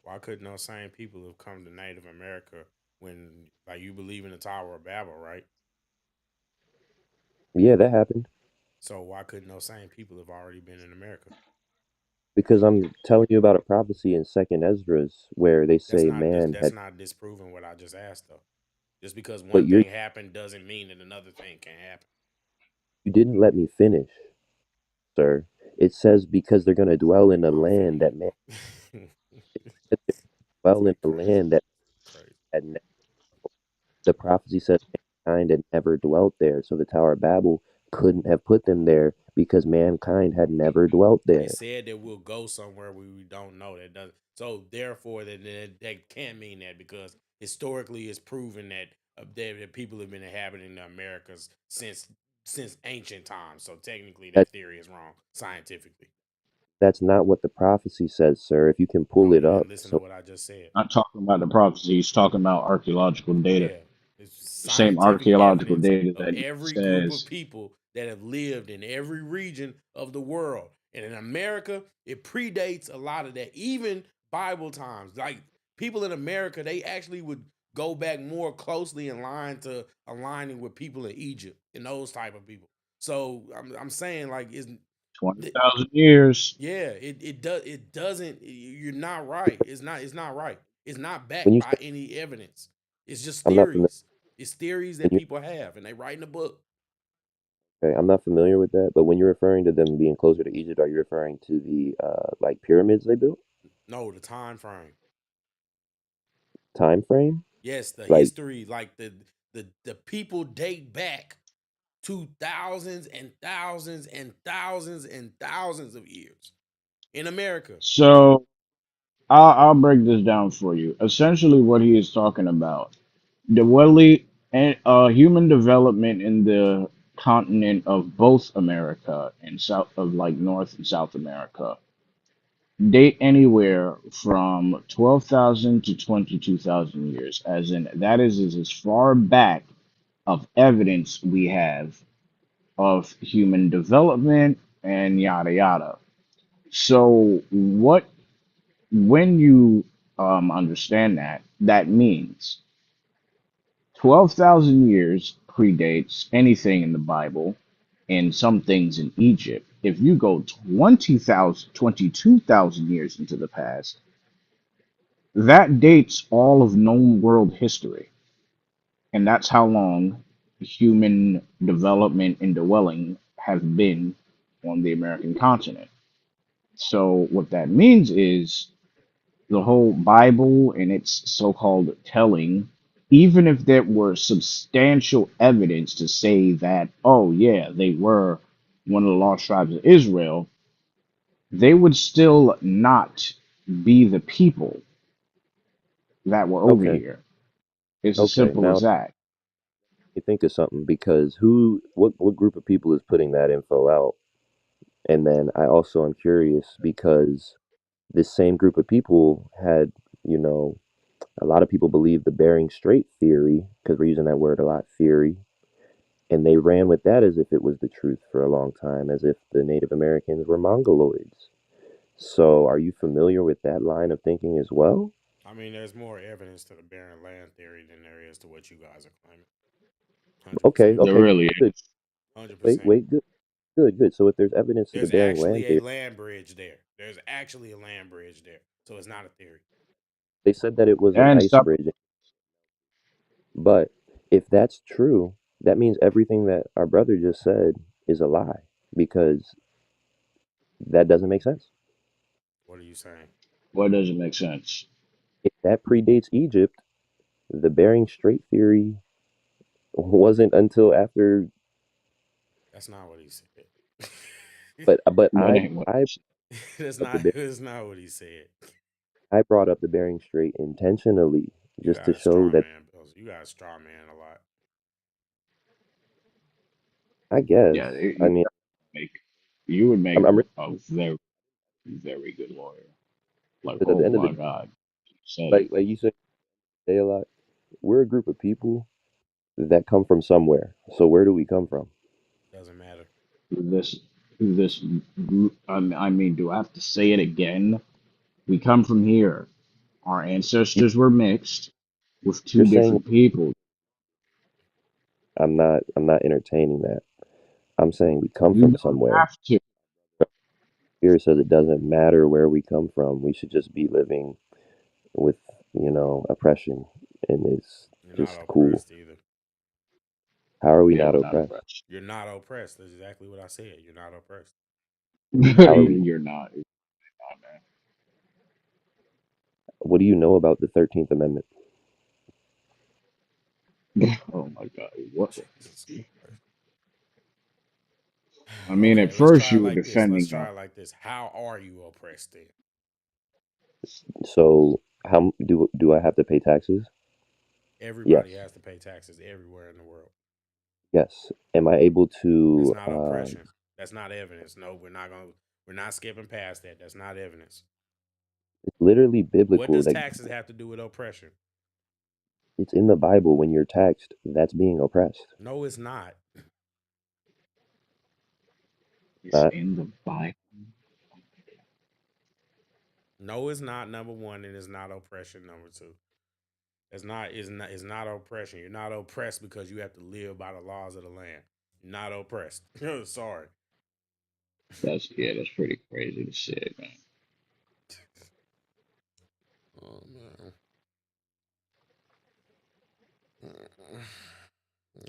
Why couldn't those same people have come to Native America when like you believe in the Tower of Babel, right? Yeah, that happened. So why couldn't those same people have already been in America? Because I'm telling you about a prophecy in Second Esdras where they say man That's had, not disproving what I just asked though. Just because but one thing happened doesn't mean that another thing can happen. you didn't let me finish, sir. It says because they're going to dwell in a I'm land finna that man dwell in you a crazy. land that Crazy. had the prophecy says mankind had never dwelt there, so the Tower of Babel couldn't have put them there because mankind had never dwelt It there. said that we'll go somewhere we don't know. That doesn't. So therefore, that can't mean that because historically, it's proven that that people have been inhabiting the Americas since ancient times. So technically, That that theory is wrong scientifically. that's not what the prophecy says, sir. If you can pull No, it you up. didn't listen to So what I just said. Not talking about the prophecy. He's talking about archaeological data. Yeah, it's The same scientific archaeological evidence data of that every group of says people that have lived in every region of the world. And in America, it predates a lot of that, even Bible times. Like people in America, they actually would go back more closely in line to aligning with people in Egypt and those type of people. So I'm saying like is 20,000 years. yeah, it doesn't you're not right. It's not right. It's not when backed you by say any evidence. It's just I'm not familiar, theories. It's theories when that you people have and they write in a book. okay, I'm not familiar with that, but when you're referring to them being closer to Egypt, are you referring to the like pyramids they built? No, the time frame. Time frame? Yes, the Like history, like the people date back to thousands and thousands and thousands and thousands of years in America. So I'll break this down for you. Essentially, what he is talking about the welly and human development in the continent of both America and South of like North and South America date anywhere from 12,000 to 22,000 years, as in that is as far back of evidence we have of human development and yada yada. So when you understand that, that means 12,000 years predates anything in the Bible and some things in Egypt. If you go 20,000, 22,000 years into the past, that dates all of known world history. And that's how long human development and dwelling have been on the American continent. So, what that means is the whole Bible and its so called telling, even if there were substantial evidence to say that, oh, yeah, they were one of the lost tribes of Israel, they would still not be the people that were over Okay. here. It's as Okay. simple Now as that. you think of something because what group of people is putting that info out? And then I also am curious because this same group of people had, you know, a lot of people believe the Bering Strait theory because we're using that word a lot, theory, and they ran with that as if it was the truth for a long time, as if the Native Americans were Mongoloids. So, are you familiar with that line of thinking as well? I mean, there's more evidence to the barren land theory than there is to what you guys are claiming. Hundred Okay, percent. There okay, really good. is. 100%. Good, good, good. So, if there's evidence to the There's Bering actually Land a theory, land bridge there. There's actually a land bridge there. So it's not a theory. they said that it was an And ice stop. bridge. But if that's true, that means everything that our brother just said is a lie because that doesn't make sense. What are you saying? What doesn't make sense? If that predates Egypt, the Bering Strait theory wasn't until after. That's not what he said. But That ain't what. that's up the not Ber- that's not what he said. I brought up the Bering Strait intentionally You just to got a show straw that man, Bills. You got a straw man a lot. I guess Yeah, I mean make you would make I'm a very, very good lawyer. Like, because at oh the end of the my day, God, you said it. like you say a lot, we're a group of people that come from somewhere. So where do we come from? Doesn't matter. This, this, I mean, do I have to say it again? We come from here. Our You- ancestors were mixed with two You're saying different people. I'm not entertaining that. I'm saying we come You from don't somewhere. have to. Spirit says it doesn't matter where we come from. We should just be living with, oppression, and it's You're not just cool. oppressed either. How are we Yeah, not we're not oppressed? oppressed. You're not oppressed. That's exactly what I said. You're not oppressed. How are we? You're not. You're not, What do you know about the 13th Amendment? man. Oh my God. What? Jesus Christ. I mean, Okay, at let's first try it you were like this. Let's defending try it like this. How are you oppressed then? So how do I have to pay taxes? Everybody Yes, has to pay taxes everywhere in the world. yes. Am I able That's to? not oppression. That's not evidence. No, we're not skipping past that. That's not evidence. It's literally What biblical does that taxes have to do with oppression? it's in the Bible. When you're taxed, that's being oppressed. No, it's not. it's Not in the Bible. No, it's not number one, and it's not oppression number two. It's not oppression. You're not oppressed because you have to live by the laws of the land. You're not oppressed. Sorry. That's pretty crazy to say, man. Oh man.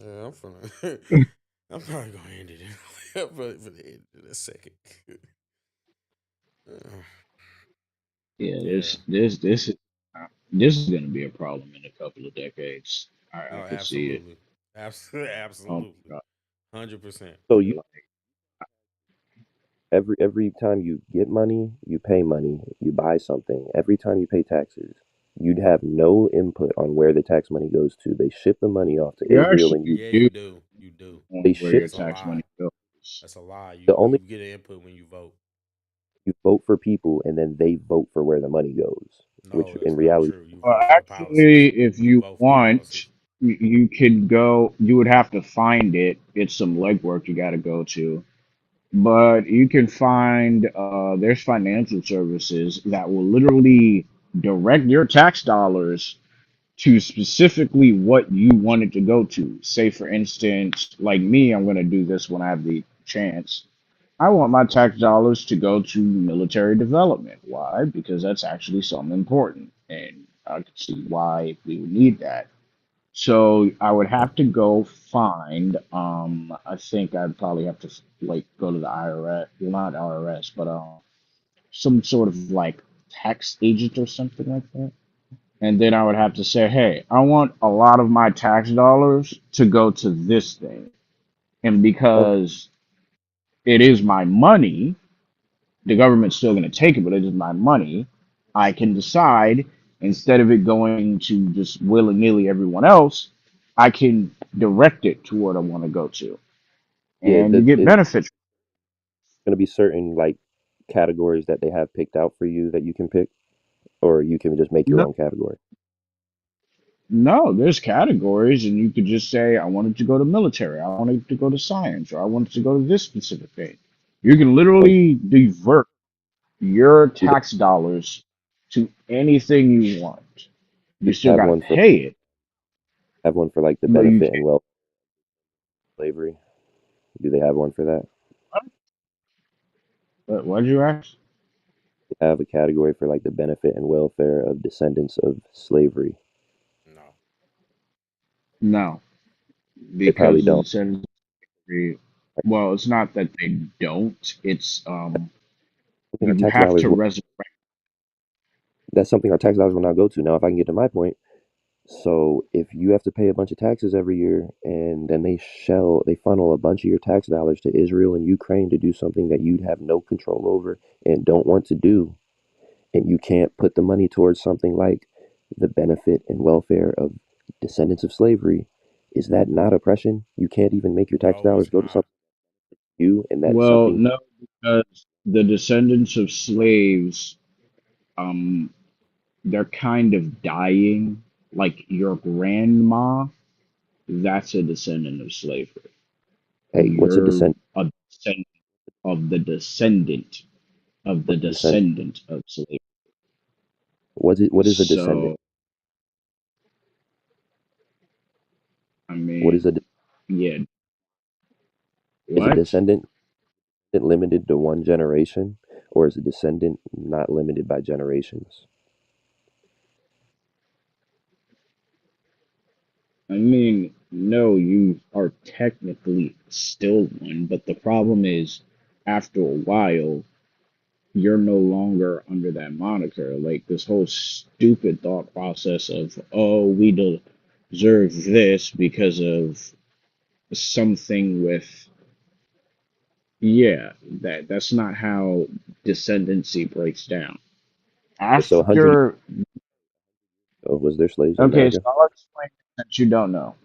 Yeah, I'm finna. I'm probably gonna end it. I'm probably gonna end it in a second. Yeah, Yeah. this is gonna be a problem in a couple of decades. I Oh, could see it. absolutely. Absolutely. Oh Absolutely. my 100%. so you God. every time you get money, you pay money, you buy something. Every time you pay taxes, you'd have no input on where the tax money goes to. They ship the money off to You Israel, and actually Yeah, do you do. You do. on they where ship your That's a tax lie. money goes. That's a lie. the You only get an input when you vote. you vote for people, and then they vote for where the money goes. Which No, that's in not reality, true. You Well, vote for the actually, policies. if You you vote for the want, policy. you could go. You would have to find it. It's some legwork you got to go to. But you can find there's financial services that will literally direct your tax dollars to specifically what you wanted to go to. Say, for instance, like me, I'm going to do this when I have the chance. I want my tax dollars to go to military development. Why? Because that's actually something important. And I can see why we would need that. So I would have to go find, I think I'd probably have to like go to the IRS, well, not IRS, but some sort of like tax agent or something like that. And then I would have to say, hey, I want a lot of my tax dollars to go to this thing. And Okay, because it is my money, the government's still going to take it, but it is my money. I can decide instead of it going to just willy nilly everyone else, I can direct it to what I want to go to. yeah, And you that get it's benefits. going to be certain like categories that they have picked out for you that you can pick, or you can just make your No, own category. no, there's categories, and you could just say, I wanted to go to military, I wanted to go to science, or I wanted to go to this specific thing. You can Oh, literally divert your do they tax dollars to anything you want. You still have got to one for pay it, like the but you benefit and wealth of slavery? Do they have one for that? can't. What did you ask? They have a category for like the benefit and welfare of descendants of slavery. No. No, They probably because the don't. descendants. Well, it's not that they don't. It's Something our you tax have dollars to will, resurrect. that's something our tax dollars will not go to. Now, if I can get to my point, so if you have to pay a bunch of taxes every year, and then they funnel a bunch of your tax dollars to Israel and Ukraine to do something that you'd have no control over and don't want to do, and you can't put the money towards something like the benefit and welfare of descendants of slavery, is that not oppression? You can't even make your tax No, dollars it's go to not. something you, and that is Well, something. no, because the descendants of slaves, um, they're kind of dying. Like your grandma, that's a descendant of slavery. Hey, what's a You're descendant? a descendant of the descendant of the What's a descendant? descendant of slavery. What is a descendant? So, I What is mean, a yeah, is a what? descendant limited to one generation, or is a descendant not limited by generations? I mean, no, you are technically still one, but the problem is, after a while, you're no longer under that moniker. Like this whole stupid thought process of, oh, we deserve this because of something with, yeah, that's not how descendancy breaks down. So 100 years After, ago, was there slaves in okay, so America? I'll explain that you don't know.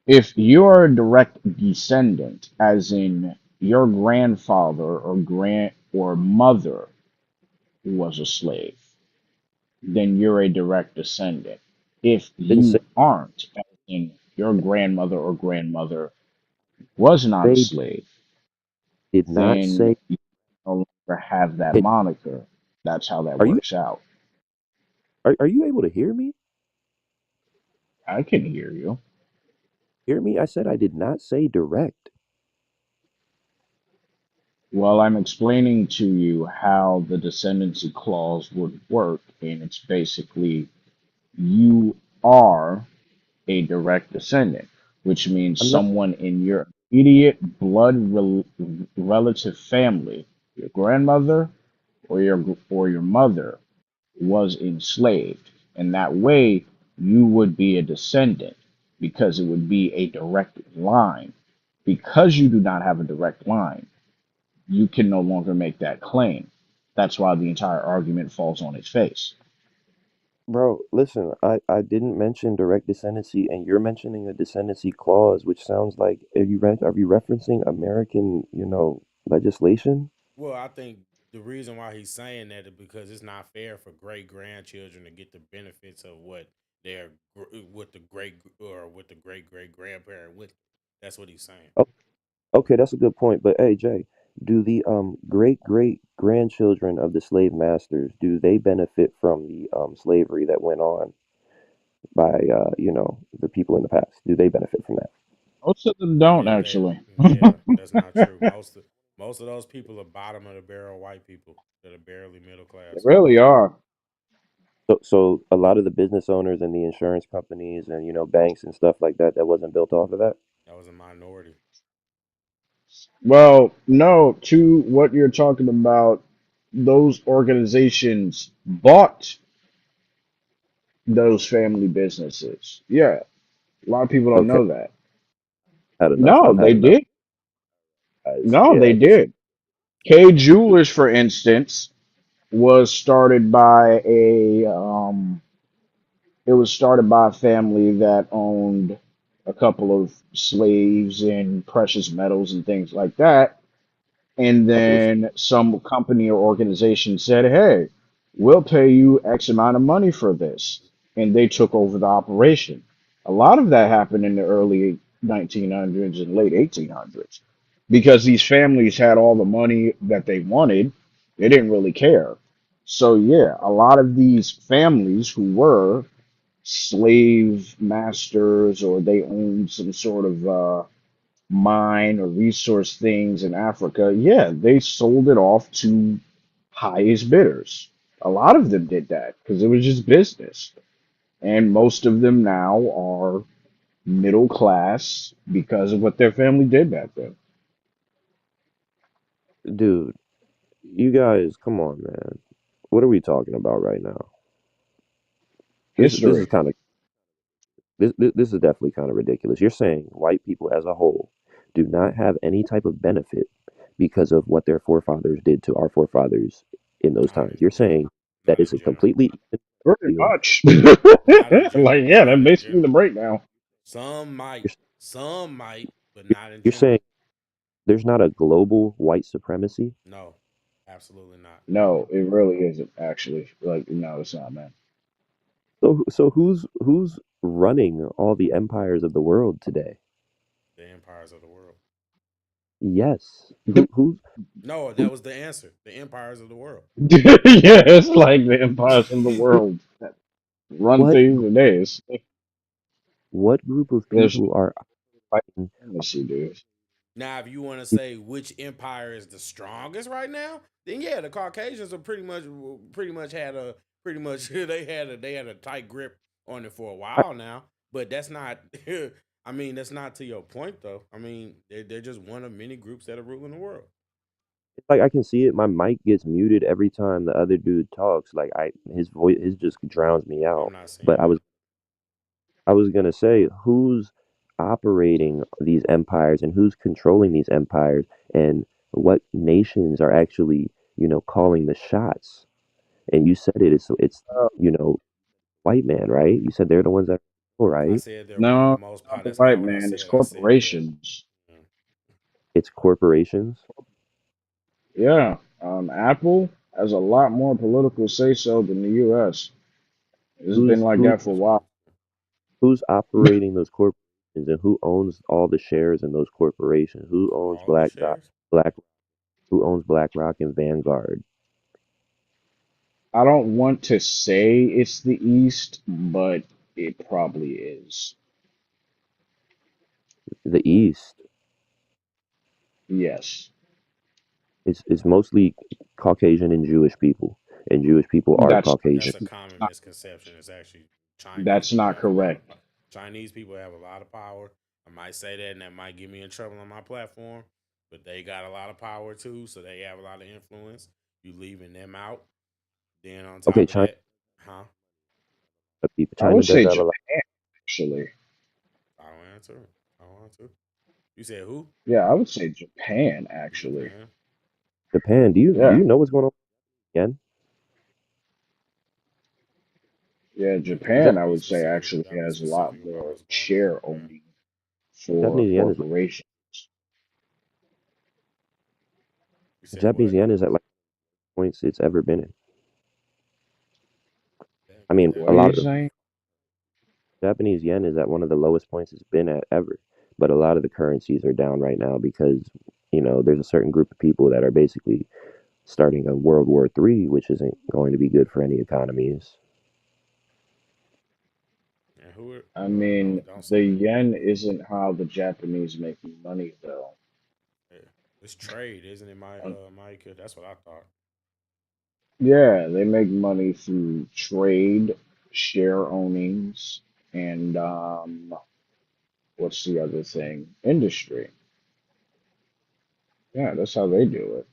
If you're a direct descendant, as in your grandfather or grand or mother was a slave, then you're a direct descendant. If Didn't say you aren't, as in your grandmother or grandmother was not a they slave, did not then say. you no longer have that Hey, moniker. That's how that are you works out. are you able to hear me? I can hear you. Hear me? I said I did not say direct. Well, I'm explaining to you how the descendancy clause would work, and it's basically you are a direct descendant, which means I'm not. someone in your immediate relative family, your grandmother or your mother, was enslaved, and that way you would be a descendant because it would be a direct line. Because you do not have a direct line, you can no longer make that claim. That's why the entire argument falls on its face. Bro, listen, I didn't mention direct descendancy, and you're mentioning a descendancy clause, which sounds like are you referencing American, legislation? Well, I think the reason why he's saying that is because it's not fair for great grandchildren to get the benefits of what their what the great or what the great great grandparent went. That's what he's saying. Oh, okay, that's a good point. But hey, Jay, do the great great grandchildren of the slave masters do they benefit from the slavery that went on? by the people in the past? Do they benefit from that? Most of them I don't mean, they actually. yeah, that's not true. Most of those people are bottom of the barrel white people that are barely middle They class. really are. So a lot of the business owners and the insurance companies and banks and stuff like that wasn't built off of that. That was a minority. Well, no, to what you're talking about, those organizations bought those family businesses. Yeah, a lot of people don't Okay, know that. had enough. No, I've had they enough, did. guys. No, Yeah, they did. K Jewelers, for instance, was started by it was started by a family that owned a couple of slaves and precious metals and things like that. And I believe. then some company or organization said, "Hey, we'll pay you X amount of money for this." And they took over the operation. A lot of that happened in the early 1900s and late 1800s because these families had all the money that they wanted. They didn't really care. So, yeah, a lot of these families who were slave masters or they owned some sort of mine or resource things in Africa, yeah, they sold it off to highest bidders. A lot of them did that because it was just business. And most of them now are middle class because of what their family did back then. Dude, you guys, come on, man. What are we talking about right now? This is History. kind of this is definitely kind of ridiculous. You're saying white people as a whole do not have any type of benefit because of what their forefathers did to our forefathers in those Not times. in You're yeah, saying that not it's in a general. completely even Pretty deal. much. Not in general. Like, yeah, that's Not in basically the general. breakdown. Some You're, some might, but not in you're general. saying there's not a global white supremacy. No, absolutely not. No, it really isn't actually. Like, no, it's not, man. So who's running all the empires of the world today? The empires of the world. Yes. Who's No, that who? was the answer. The empires of the world. Yeah, it's like the empires of the world that run What things today. what group of There's people are white operating? supremacy, dude. Now, if you want to say which empire is the strongest right now, then yeah, the Caucasians are pretty much had a pretty much they had a tight grip on it for a I, while now. But that's not. I mean, that's not to your point though. I mean, they're just one of many groups that are ruling the world. it's like I can see it. My mic gets muted every time the other dude talks. Like his voice, his just drowns me I'm out. not seeing But I that. was I was gonna say who's operating these empires and who's controlling these empires and what nations are actually calling the shots. And you said it's Uh, you know white man, right? You said they're the ones that control, I right? said they're one of the no, most not power. the That's not white what I man. It's said. I said yeah. corporations. Mm. It's corporations. Yeah, Apple has a lot more political say so than the U.S. It's been Who's like who that for a That's while. crazy. who's operating those corporations and who owns all the shares in those corporations? Who owns All the shares. Black who owns BlackRock and Vanguard? I don't want to say it's the East, but it probably is. The East Yes, is mostly Caucasian and Jewish people, and Jewish people are that's Caucasian. That's a common not, misconception. It's actually Chinese that's people not have a lot of correct. power. Chinese people have a lot of power. I might say that, and that might get me in trouble on my platform, but they got a lot of power too, so they have a lot of influence. You leaving them out, then on Okay, top of China that, huh? I would China does say have a Japan, lot. actually. I don't answer. I don't want to. You said who? Yeah, I would say Japan, actually. Japan. Japan, do Yeah, you know what's going on again? yeah, You Ja- Japan, I be would say specific. actually Gotta be has a lot specific about more what's going on in share Japan. owning for Japanese yen is corporations. You said Japanese what? yen is at like points it's ever been in. I That mean, that a What are lot you means of saying? Japanese yen is at one of the lowest points it's been at ever. But a lot of the currencies are down right now because there's a certain group of people that are basically starting a World War III, which isn't going to be good for any economies. I No, mean, don't the say that. yen isn't how the Japanese make money, though. Yeah. It's trade, isn't it, Um, Mike? That's what I thought. Yeah, they make money through trade, share ownings, and what's the other thing? Industry. Yeah, that's how they do it.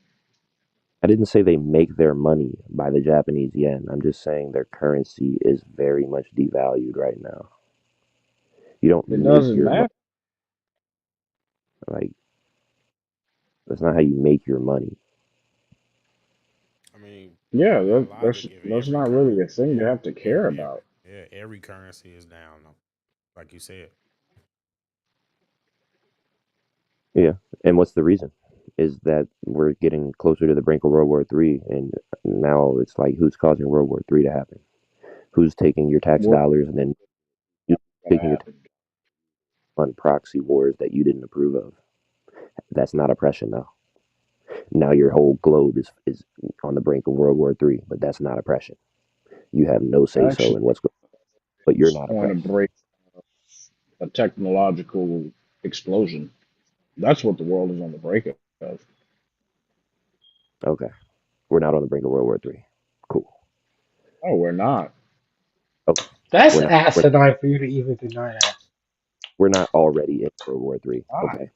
I didn't say they make their money by the Japanese yen. I'm just saying their currency is very much devalued right now. You don't It make doesn't your money. matter. Like, that's not how you make your money. I mean, Yeah, by that that's logic, if that's every not really current, a thing to yeah, have to care about. every currency is down, though, like you said. Yeah. And what's the reason? Is that we're getting closer to the brink of World War III, and now it's like who's causing World War III to happen? Who's taking your tax What's dollars and then you gonna taking your tax happen? on proxy wars that you didn't approve of? That's not oppression now. Now your whole globe is on the brink of World War III, but that's not oppression. You have no say so Actually, in what's going on, but you're it's not on a oppressed. break, a technological explosion. That's what the world is on the break of. Okay. We're not on the brink of World War III. Cool. Oh, we're not. Okay. That's We're not we're, asinine for you to even deny that. we're not already in World War III. Ah, Okay.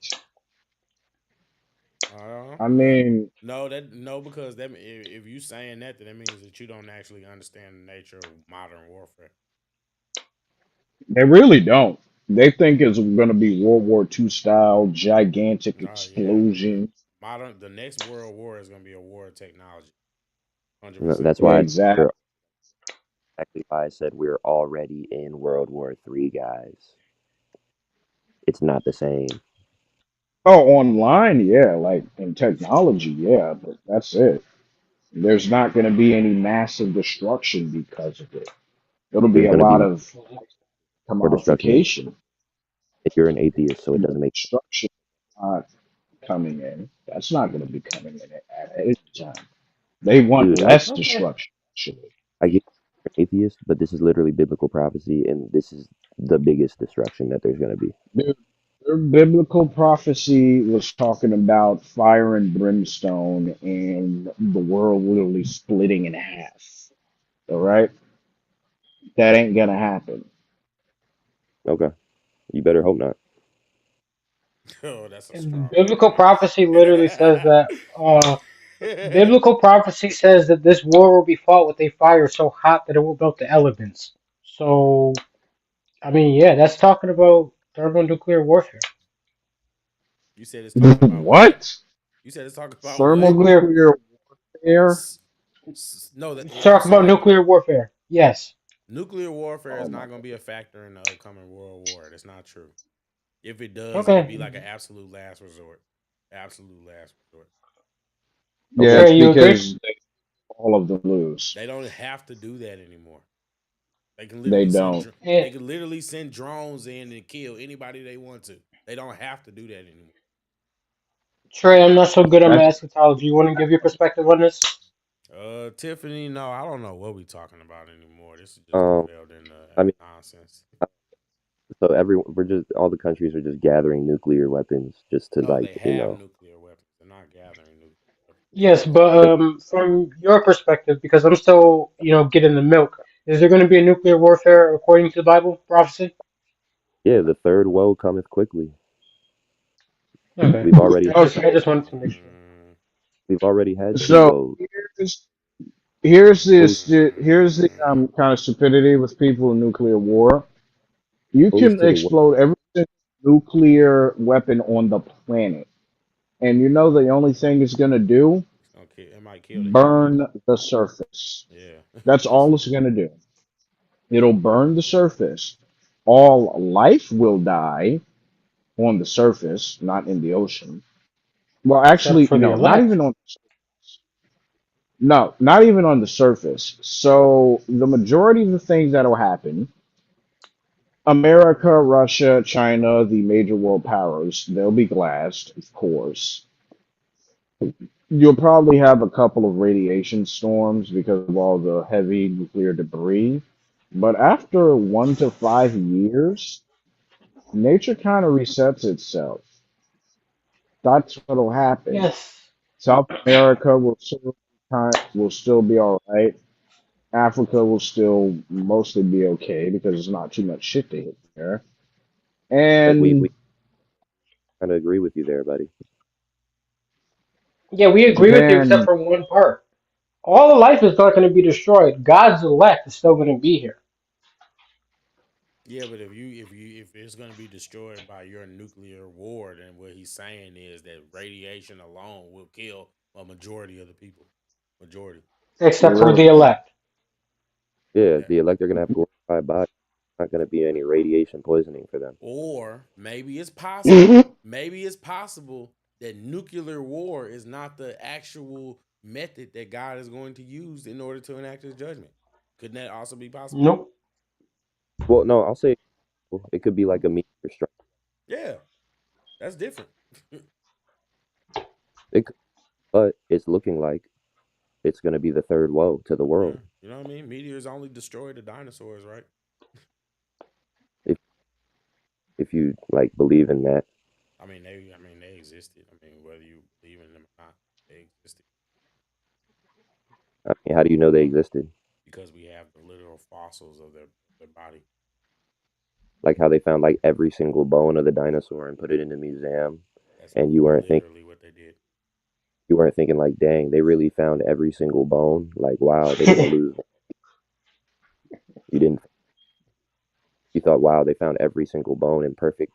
Uh, I uh, mean, no, because that if you saying that, then that means that you don't actually understand the nature of modern warfare. they really don't. They think it's going to be World War II style, gigantic Yeah, explosion. the next world war is gonna be a war of technology, 100%. That's why Exactly. we're exactly why I said we're already in World War III, guys. It's not the same. Oh, online, yeah, like in technology, yeah, but that's it. There's not going to be any massive destruction because of it. It'll be There's a going to lot be of more destruction. commodification. If you're an atheist, so it But doesn't make destruction is not coming in. That's not going to be coming in at any time. They want dude. less Okay. destruction, actually. I get you're an atheist, but this is literally biblical prophecy, and this is the biggest destruction that there's going to be. Their biblical prophecy was talking about fire and brimstone and the world literally splitting in half. All right? That ain't going to happen. Okay, you better hope not. Oh, that's a And strong biblical prophecy literally says man. that. Biblical prophecy says that this war will be fought with a fire so hot that it will melt the elements. So, I mean, yeah, that's talking about thermonuclear warfare. You said it's talking about what? What? You said it's talking about what? Nuclear. Thermonuclear warfare? S- no, It's I'm talking about saying nuclear warfare. Yes. nuclear warfare Oh is my not going to be a factor in the upcoming world war. That's not true. If it does, it'll be Okay. like an absolute last resort. Absolute last resort. Yeah, Okay, it's Trey, you agree? because all of them lose. They don't have to do that anymore. They can They literally don't. And they can literally send drones in and kill anybody they want to. They don't have to do that anymore. Trey, I'm not so good on my That's eschatology. You want to give your perspective on this? Tiffany, no, I don't know what we talking about anymore. This is just um, developed into I mean, nonsense. so we're just all the countries are just gathering nuclear weapons just to No, like they have nuclear weapons. They're not gathering nuclear weapons. They Yes, have them. but from your perspective, because I'm still, getting the milk, is there going to be a nuclear warfare according to the Bible prophecy? yeah, the third woe cometh quickly. Okay. We've already I just wanted to make sure. Mm, we've already had two so. woes. Here's the kind of stupidity with people in nuclear war. You Opposed can to the woe. explode every single nuclear weapon on the planet, and you know the only thing it's gonna do it's gonna kill. It might kill the humans. burn the surface. Yeah. That's all it's gonna do. It'll burn the surface. All life will die on the surface, not in the ocean. Well, Except actually, for the no, not elect. even on. No, not even on the surface. So the majority of the things that will happen, America, Russia, China, the major world powers, they'll be glassed, of course. You'll probably have a couple of radiation storms because of all the heavy nuclear debris. But after 1 to 5 years, nature kind of resets itself. That's what'll happen. Yes. South America will still be all right. Africa will still mostly be okay because there's not too much shit to hit there. We And kind of agree with you there, buddy. Yeah, we agree with you except then, for one part. All of life is not going to be destroyed. God's elect is still going to be here. Yeah, but if it's going to be destroyed by your nuclear war, then what he's saying is that radiation alone will kill a majority of the people. Majority. Except for you're the elect. Yeah, Yeah. the elect are gonna have glorified bodies. Not gonna be any radiation poisoning for them. Or maybe it's possible. right. Maybe it's possible that nuclear war is not the actual method that God is going to use in order to enact his judgment. Couldn't that also be possible? Nope. Well, no, I'll say it could be like a meteor strike. Yeah, that's different. It could, but it's looking like it's gonna be the third woe to the Yeah, world. you know what I mean? Meteors only destroy the dinosaurs, right? If if you like believe in that, I mean they existed. I mean, whether you believe in them or not, they existed I mean, how do you know they existed? because we have the literal fossils of their body. Like how they found like every single bone of the dinosaur and put it in a museum, That's and literally what they did. you weren't thinking like, dang, they really found every single bone. Like, wow, they didn't lose one. You didn't. You thought, wow, they found every single bone in perfect,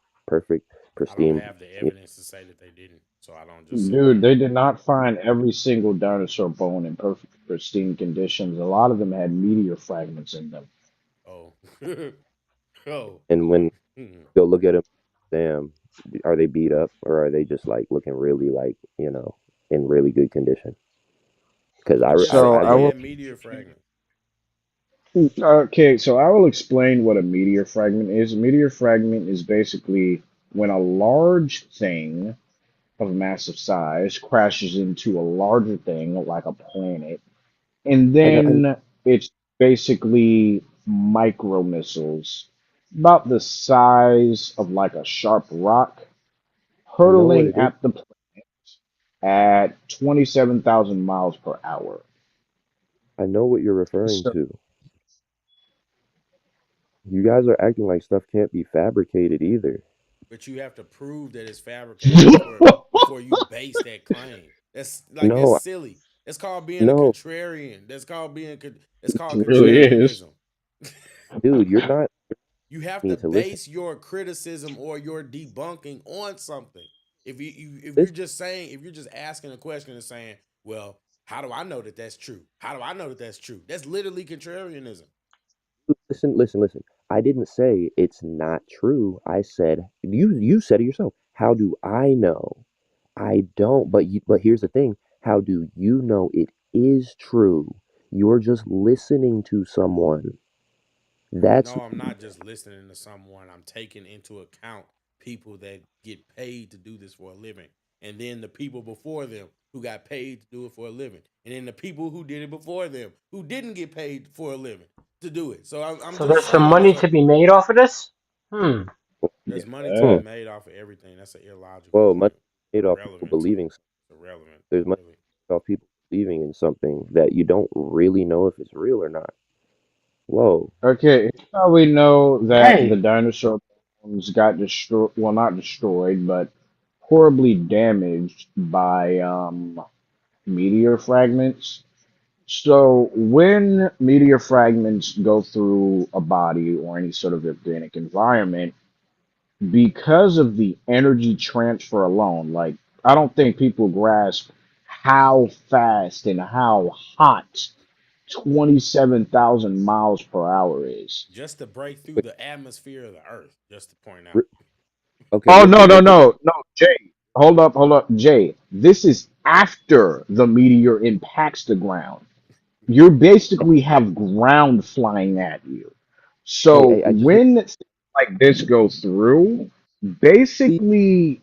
I don't pristine. have the evidence to say that they didn't, so I don't just sit Dude, there they and did not find every single dinosaur bone in perfect, pristine conditions. A lot of them had meteor fragments in them. oh oh. And when Hmm. go look at them. Damn, are they beat up or are they just like looking really like in really good condition? Because It just So said I I they look will. had meteor fragments. Okay, so I will explain what a meteor fragment is. A meteor fragment is basically when a large thing of massive size crashes into a larger thing like a planet, and I then it's basically micro missiles about the size of like a sharp rock know what hurtling it is. at the planet at 27,000 miles per hour. I know what you're referring So, to. You guys are acting like stuff can't be fabricated either. But you have to prove that it's fabricated before you base that claim. That's No, silly. That's called being a no, contrarian. That's it called really is. contrarianism. dude, you're not You have to me to listen. base your criticism or your debunking on something. If you're Listen, just saying, if you're just asking a question and saying, well, how do I know that that's true? How do I know that that's true? That's literally contrarianism. listen. I didn't say it's not true. I said you said it yourself. How do I know? I don't. But here's the thing. How do you know it is true? You're just listening to someone. That's No, I'm not just listening to someone. I'm taking into account people that get paid to do this for a living. And then the people before them who got paid to do it for a living. And then the people who did it before them who didn't get paid for a living to do it. So I'm So just there's some saying money to be made off of this? Hmm. there's money to be hmm, Yeah. made off of everything. That's an illogical well, money point. made off people Irrelevant to believing. it's irrelevant, There's money really. made off people believing in something that you don't really know if it's real or not. Whoa. Okay, here's how we know that the Hey. dinosaur bones got destroyed. Well, not destroyed, but horribly damaged by meteor fragments. So when meteor fragments go through a body or any sort of organic environment, because of the energy transfer alone, like I don't think people grasp how fast and how hot 27,000 miles per hour is. Just to break through Wait, the atmosphere of the earth, just to point out. re- okay, Oh no, no, look at no, no, Jay. Hold up, Jay. This is after the meteor impacts the ground. You basically have ground flying at you. So hey, I just when things like this go through, see basically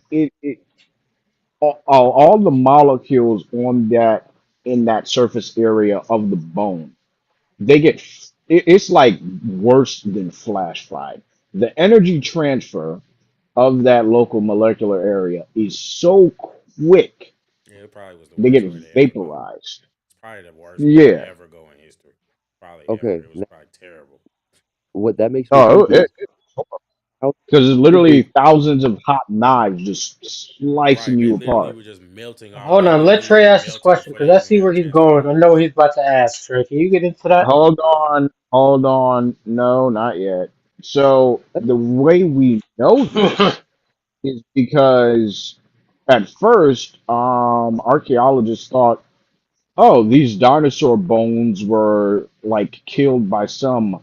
all the molecules on that in that surface area of the bone, they get it's like worse than flash fried. The energy transfer of that local molecular area is so quick, Yeah, it probably was the they get worst way they ever go. vaporized. It's probably the worst way to Yeah. ever go in history. Probably ever. Okay, It was now probably terrible. what that makes me Oh, think is how because it's did they? literally thousands of hot knives just slicing Right. They you literally apart. were just melting our Hold they on, let literally Trey were ask this melting question for because the I see where he's inheritance, bro. going. I know what he's about to ask. Trey, can you get into that? Hold on. No, not yet. So the way we know this is because at first, archaeologists thought, oh, these dinosaur bones were like killed by some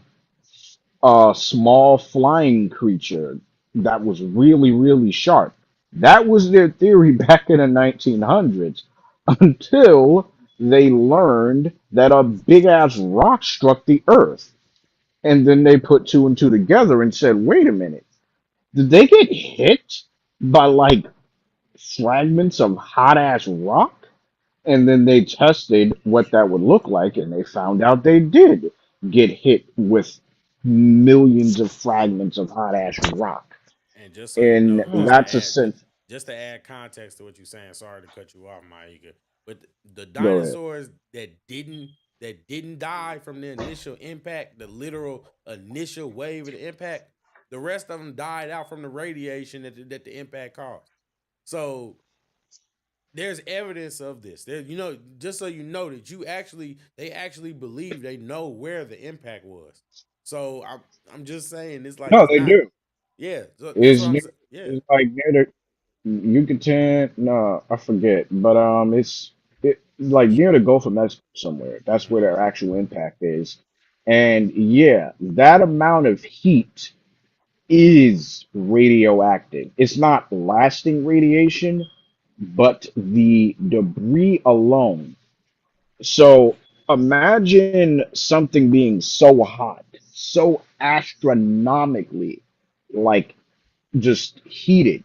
small flying creature that was really, really sharp. That was their theory back in the 1900s until they learned that a big ass rock struck the earth. And then they put two and two together and said, wait a minute, did they get hit by like fragments of hot ass rock? And then they tested what that would look like, and they found out they did get hit with millions of fragments of hot ash rock. And just so you And know, that's a sense. just to add context to what you're saying, sorry to cut you off, Maika, but the Go ahead. dinosaurs that didn't die from the initial impact, the literal initial wave of the impact, the rest of them died out from the radiation that the impact caused. So there's evidence of this. There, just so you know that they actually believe they know where the impact was. So I'm just saying it's like No, it's they not. do. Yeah, so that's what Is I'm near, saying. Yeah, is like near the Yucatan. No, I forget, but it like near the Gulf of Mexico somewhere. That's where hmm their actual impact is. And yeah, that amount of heat is radioactive. It's not lasting radiation, but the debris alone. So imagine something being so hot, so astronomically like just heated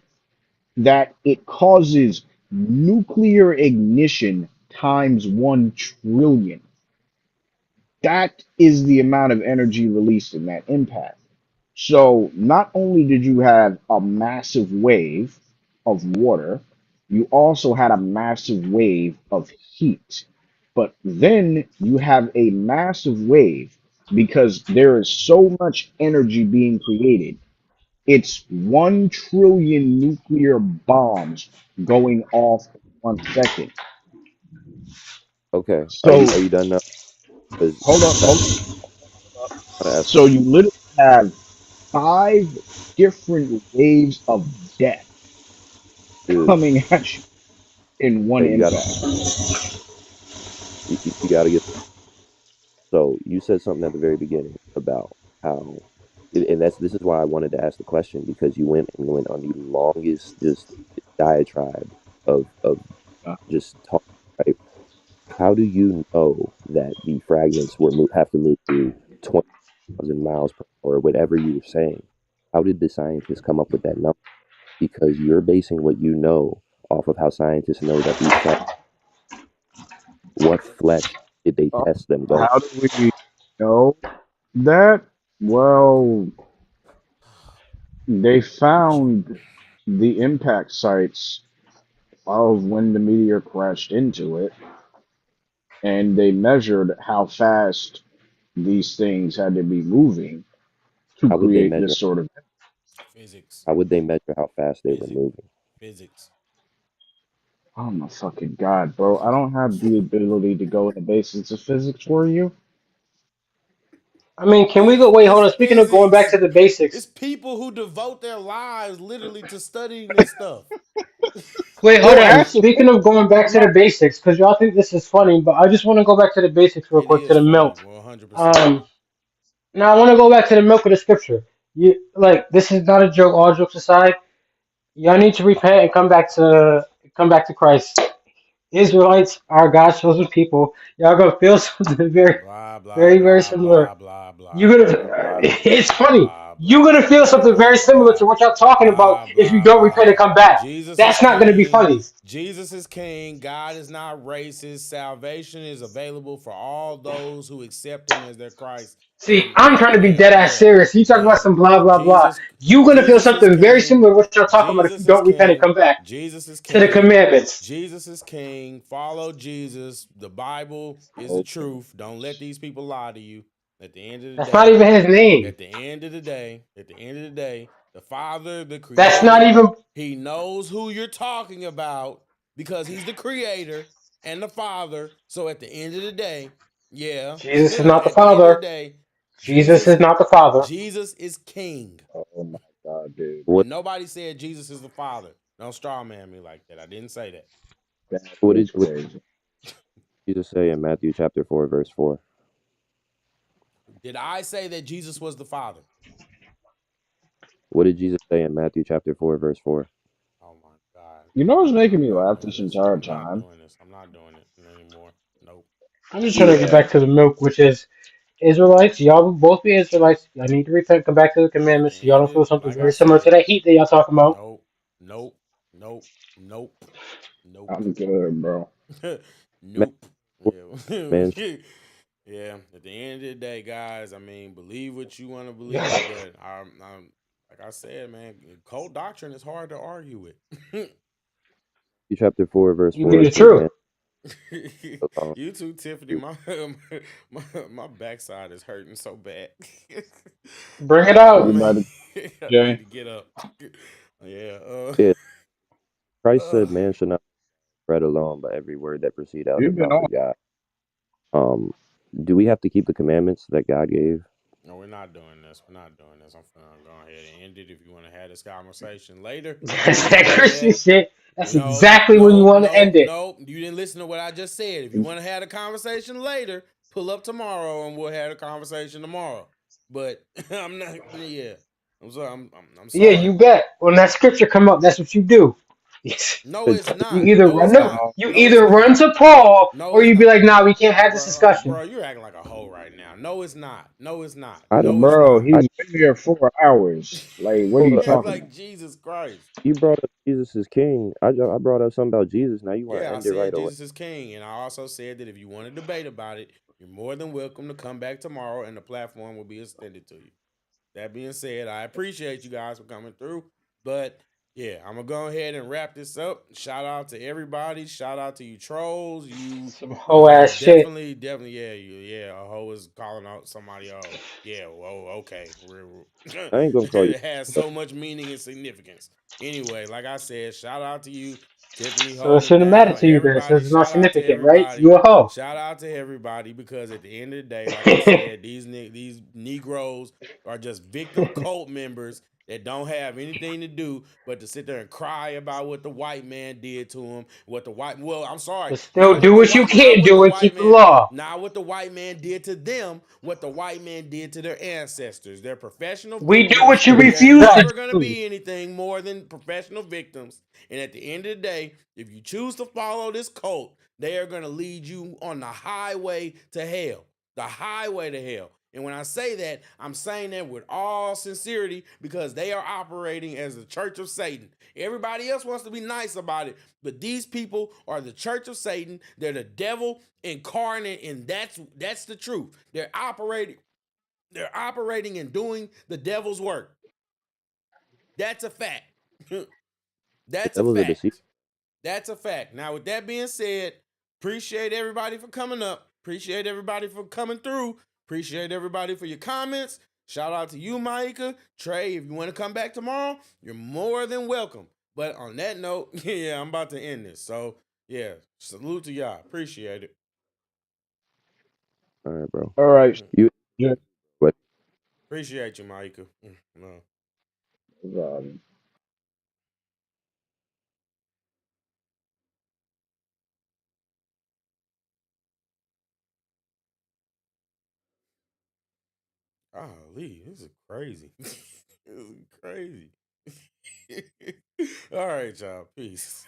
that it causes nuclear ignition times 1 trillion. That is the amount of energy released in that impact. So not only did you have a massive wave of water, you also had a massive wave of heat. But then you have a massive wave because there is so much energy being created. It's 1 trillion nuclear bombs going off in 1 second. Okay, So are you done now? Because hold on. I want to ask. So you literally have 5 different waves of death Dude, coming at you in one hey, impact. you got to get. So you said something at the very beginning about how, and this is why I wanted to ask the question because you went on the longest just diatribe of Uh, just talk. Right? How do you know that the fragments have to move through 20,000 miles per hour, whatever you were saying? How did the scientists come up with that number? Because you're basing what you know off of how scientists know that these fragments. What flesh did they uh, test them going? how do we know that? Well, they found the impact sites of when the meteor crashed into it, and they measured how fast these things had to be moving to How would they create measure? this sort of. physics, How would they measure how fast they were physics, moving? physics. Oh my fucking god, bro! I don't have the ability to go into basics of physics for you. I mean, can we go? Wait, hold It's on. Speaking of going back physics. to the It's basics. people who devote their lives literally to studying this stuff. Wait, hold Yo, on. ask Speaking of going back to the no, basics, because y'all think this is funny, but I just want to go back to the basics real It quick to is the funny, milk. 100%. Um, Now I want to go back to the milk of the scripture. You like this is not a joke. All jokes aside, y'all need to repent and come back to Christ. Israelites are God's chosen people. Y'all gonna feel something very, Blah blah very, very blah similar. blah blah blah You're blah gonna. blah It's blah funny. You're blah, gonna feel something blah, very similar to blah, what y'all talking about blah, if you blah, don't repent and blah. come back. Jesus is That's not gonna be king. funny. Jesus is king. God is not racist. Salvation is available for all those who accept him as their Christ. See, I'm trying to be dead ass Yeah, serious. You talking about yeah. some blah blah blah. Jesus, You're gonna feel Jesus is something very king. similar to what y'all talking about if you Jesus is don't repent and king. come back Jesus is to the king. commandments. Jesus is king. Follow Jesus. The Bible is the Okay. truth. Don't let these people lie to you. At the end of the That's not day, even his name. at the end of the day, at the end of the day, the Father, the That's not Creator, even. he knows who you're talking about because he's the Creator and the Father. So at the end of the day, yeah, Jesus is not the at the end of the Father. day, Jesus Jesus, is not the Father. Jesus is King. Oh my God, dude. What And nobody said Jesus is the Father. Don't straw man me like that. I didn't say that. That what is did crazy. Jesus say in Matthew chapter 4 verse 4? Did I say that Jesus was the Father? What did Jesus say in Matthew chapter 4 verse 4? Oh my God. You know what's making I'm me not laugh doing this this. entire I'm not time? doing this. I'm not doing it anymore. Nope. I'm just trying to get Yeah. back to the milk, which is Israelites. Y'all will both be Israelites. Y'all need to repent, come back to the At the commandments. So y'all end don't feel of, something like I very similar to said, that heat that y'all talking about. nope, nope, nope, nope, nope, I'm good, bro. nope. Man, Yeah. Yeah. At the end of the day, guys, I mean, believe what you want to believe, but I'm like I said, man, cult doctrine is hard to argue with. Matthew chapter 4 verse You mean 4 the says, truth? man, alone. You too, Tiffany. My backside is hurting so bad. Bring it Oh out. man, Everybody, I need Jay, to get up. Yeah. Yeah, Christ Uh, said, man should not be bread alone, but every word that proceed out of the you've been mouth on. of God. Um, do we have to keep the commandments that God gave? no, we're not doing this. We're not doing this. I'm gonna go ahead and end it. If you want to have this conversation later, That's go that Christian ahead. shit. That's No, exactly when you no, want to no, end it. no. You didn't listen to what I just said. If you want to have a conversation later, pull up tomorrow and we'll have a conversation tomorrow. But I'm not. Yeah, I'm sorry. I'm Yeah, sorry. you bet. When that scripture come up, that's what you do. No, it's You not. either No, it's run to not. you No, it's either not. run to Paul No, or it's you be not. like, nah, we can't have this Bro, discussion. you're acting like a hoe right now. No, it's not. No, it's not. I No, it's Bro, not. I he's been here 4 hours. Like, what are hold you up. talking Like about? Jesus Christ. You brought up Jesus is king. I brought up something about Jesus. Now you want to Yeah, I end it right said away. Jesus is king, and I also said that if you want to debate about it, you're more than welcome to come back tomorrow, and the platform will be extended to you. That being said, I appreciate you guys for coming through. But yeah, I'm gonna go ahead and wrap this up. Shout out to everybody. Shout out to you trolls. You Some hoe ass shit. definitely, yeah. A hoe is calling out somebody. Oh, yeah. Whoa, okay. I ain't gonna call you. It has so much meaning and significance. Anyway, like I said, shout out to you, Tiffany, So it holding it shouldn't matter down. to you then, Everybody, since it's not shout out to significant, right? everybody. You a hoe. Shout out to everybody because at the end of the day, like I said, these Negroes are just victim cult members that don't have anything to do but to sit there and cry about what the white man did to them. I'm sorry, But still do what you not can what the do and white keep the man, law. not what the white man did to them, what the white man did to their ancestors. They're professional We do victims. what you They're refuse to never going to do. be anything more than professional victims. And at the end of the day, if you choose to follow this cult, they are going to lead you on the highway to hell. The highway to hell. And when I say that, I'm saying that with all sincerity because they are operating as the church of Satan. Everybody else wants to be nice about it, but these people are the church of Satan. They're the devil incarnate, and that's the truth. They're operating and doing the devil's work. That's a fact. The That's a devil's a deceiver. fact. That's a fact. Now, with that being said, appreciate everybody for coming up. Appreciate everybody for coming through. Appreciate everybody for your comments. Shout out to you, Maika. Trey, if you want to come back tomorrow, you're more than welcome. But on that note, yeah, I'm about to end this. So, yeah, salute to y'all. Appreciate it. All right, bro. All right, You, Jay. but Appreciate you, Maika. No. Um, Golly, this is crazy. This is crazy. All right, y'all. Peace.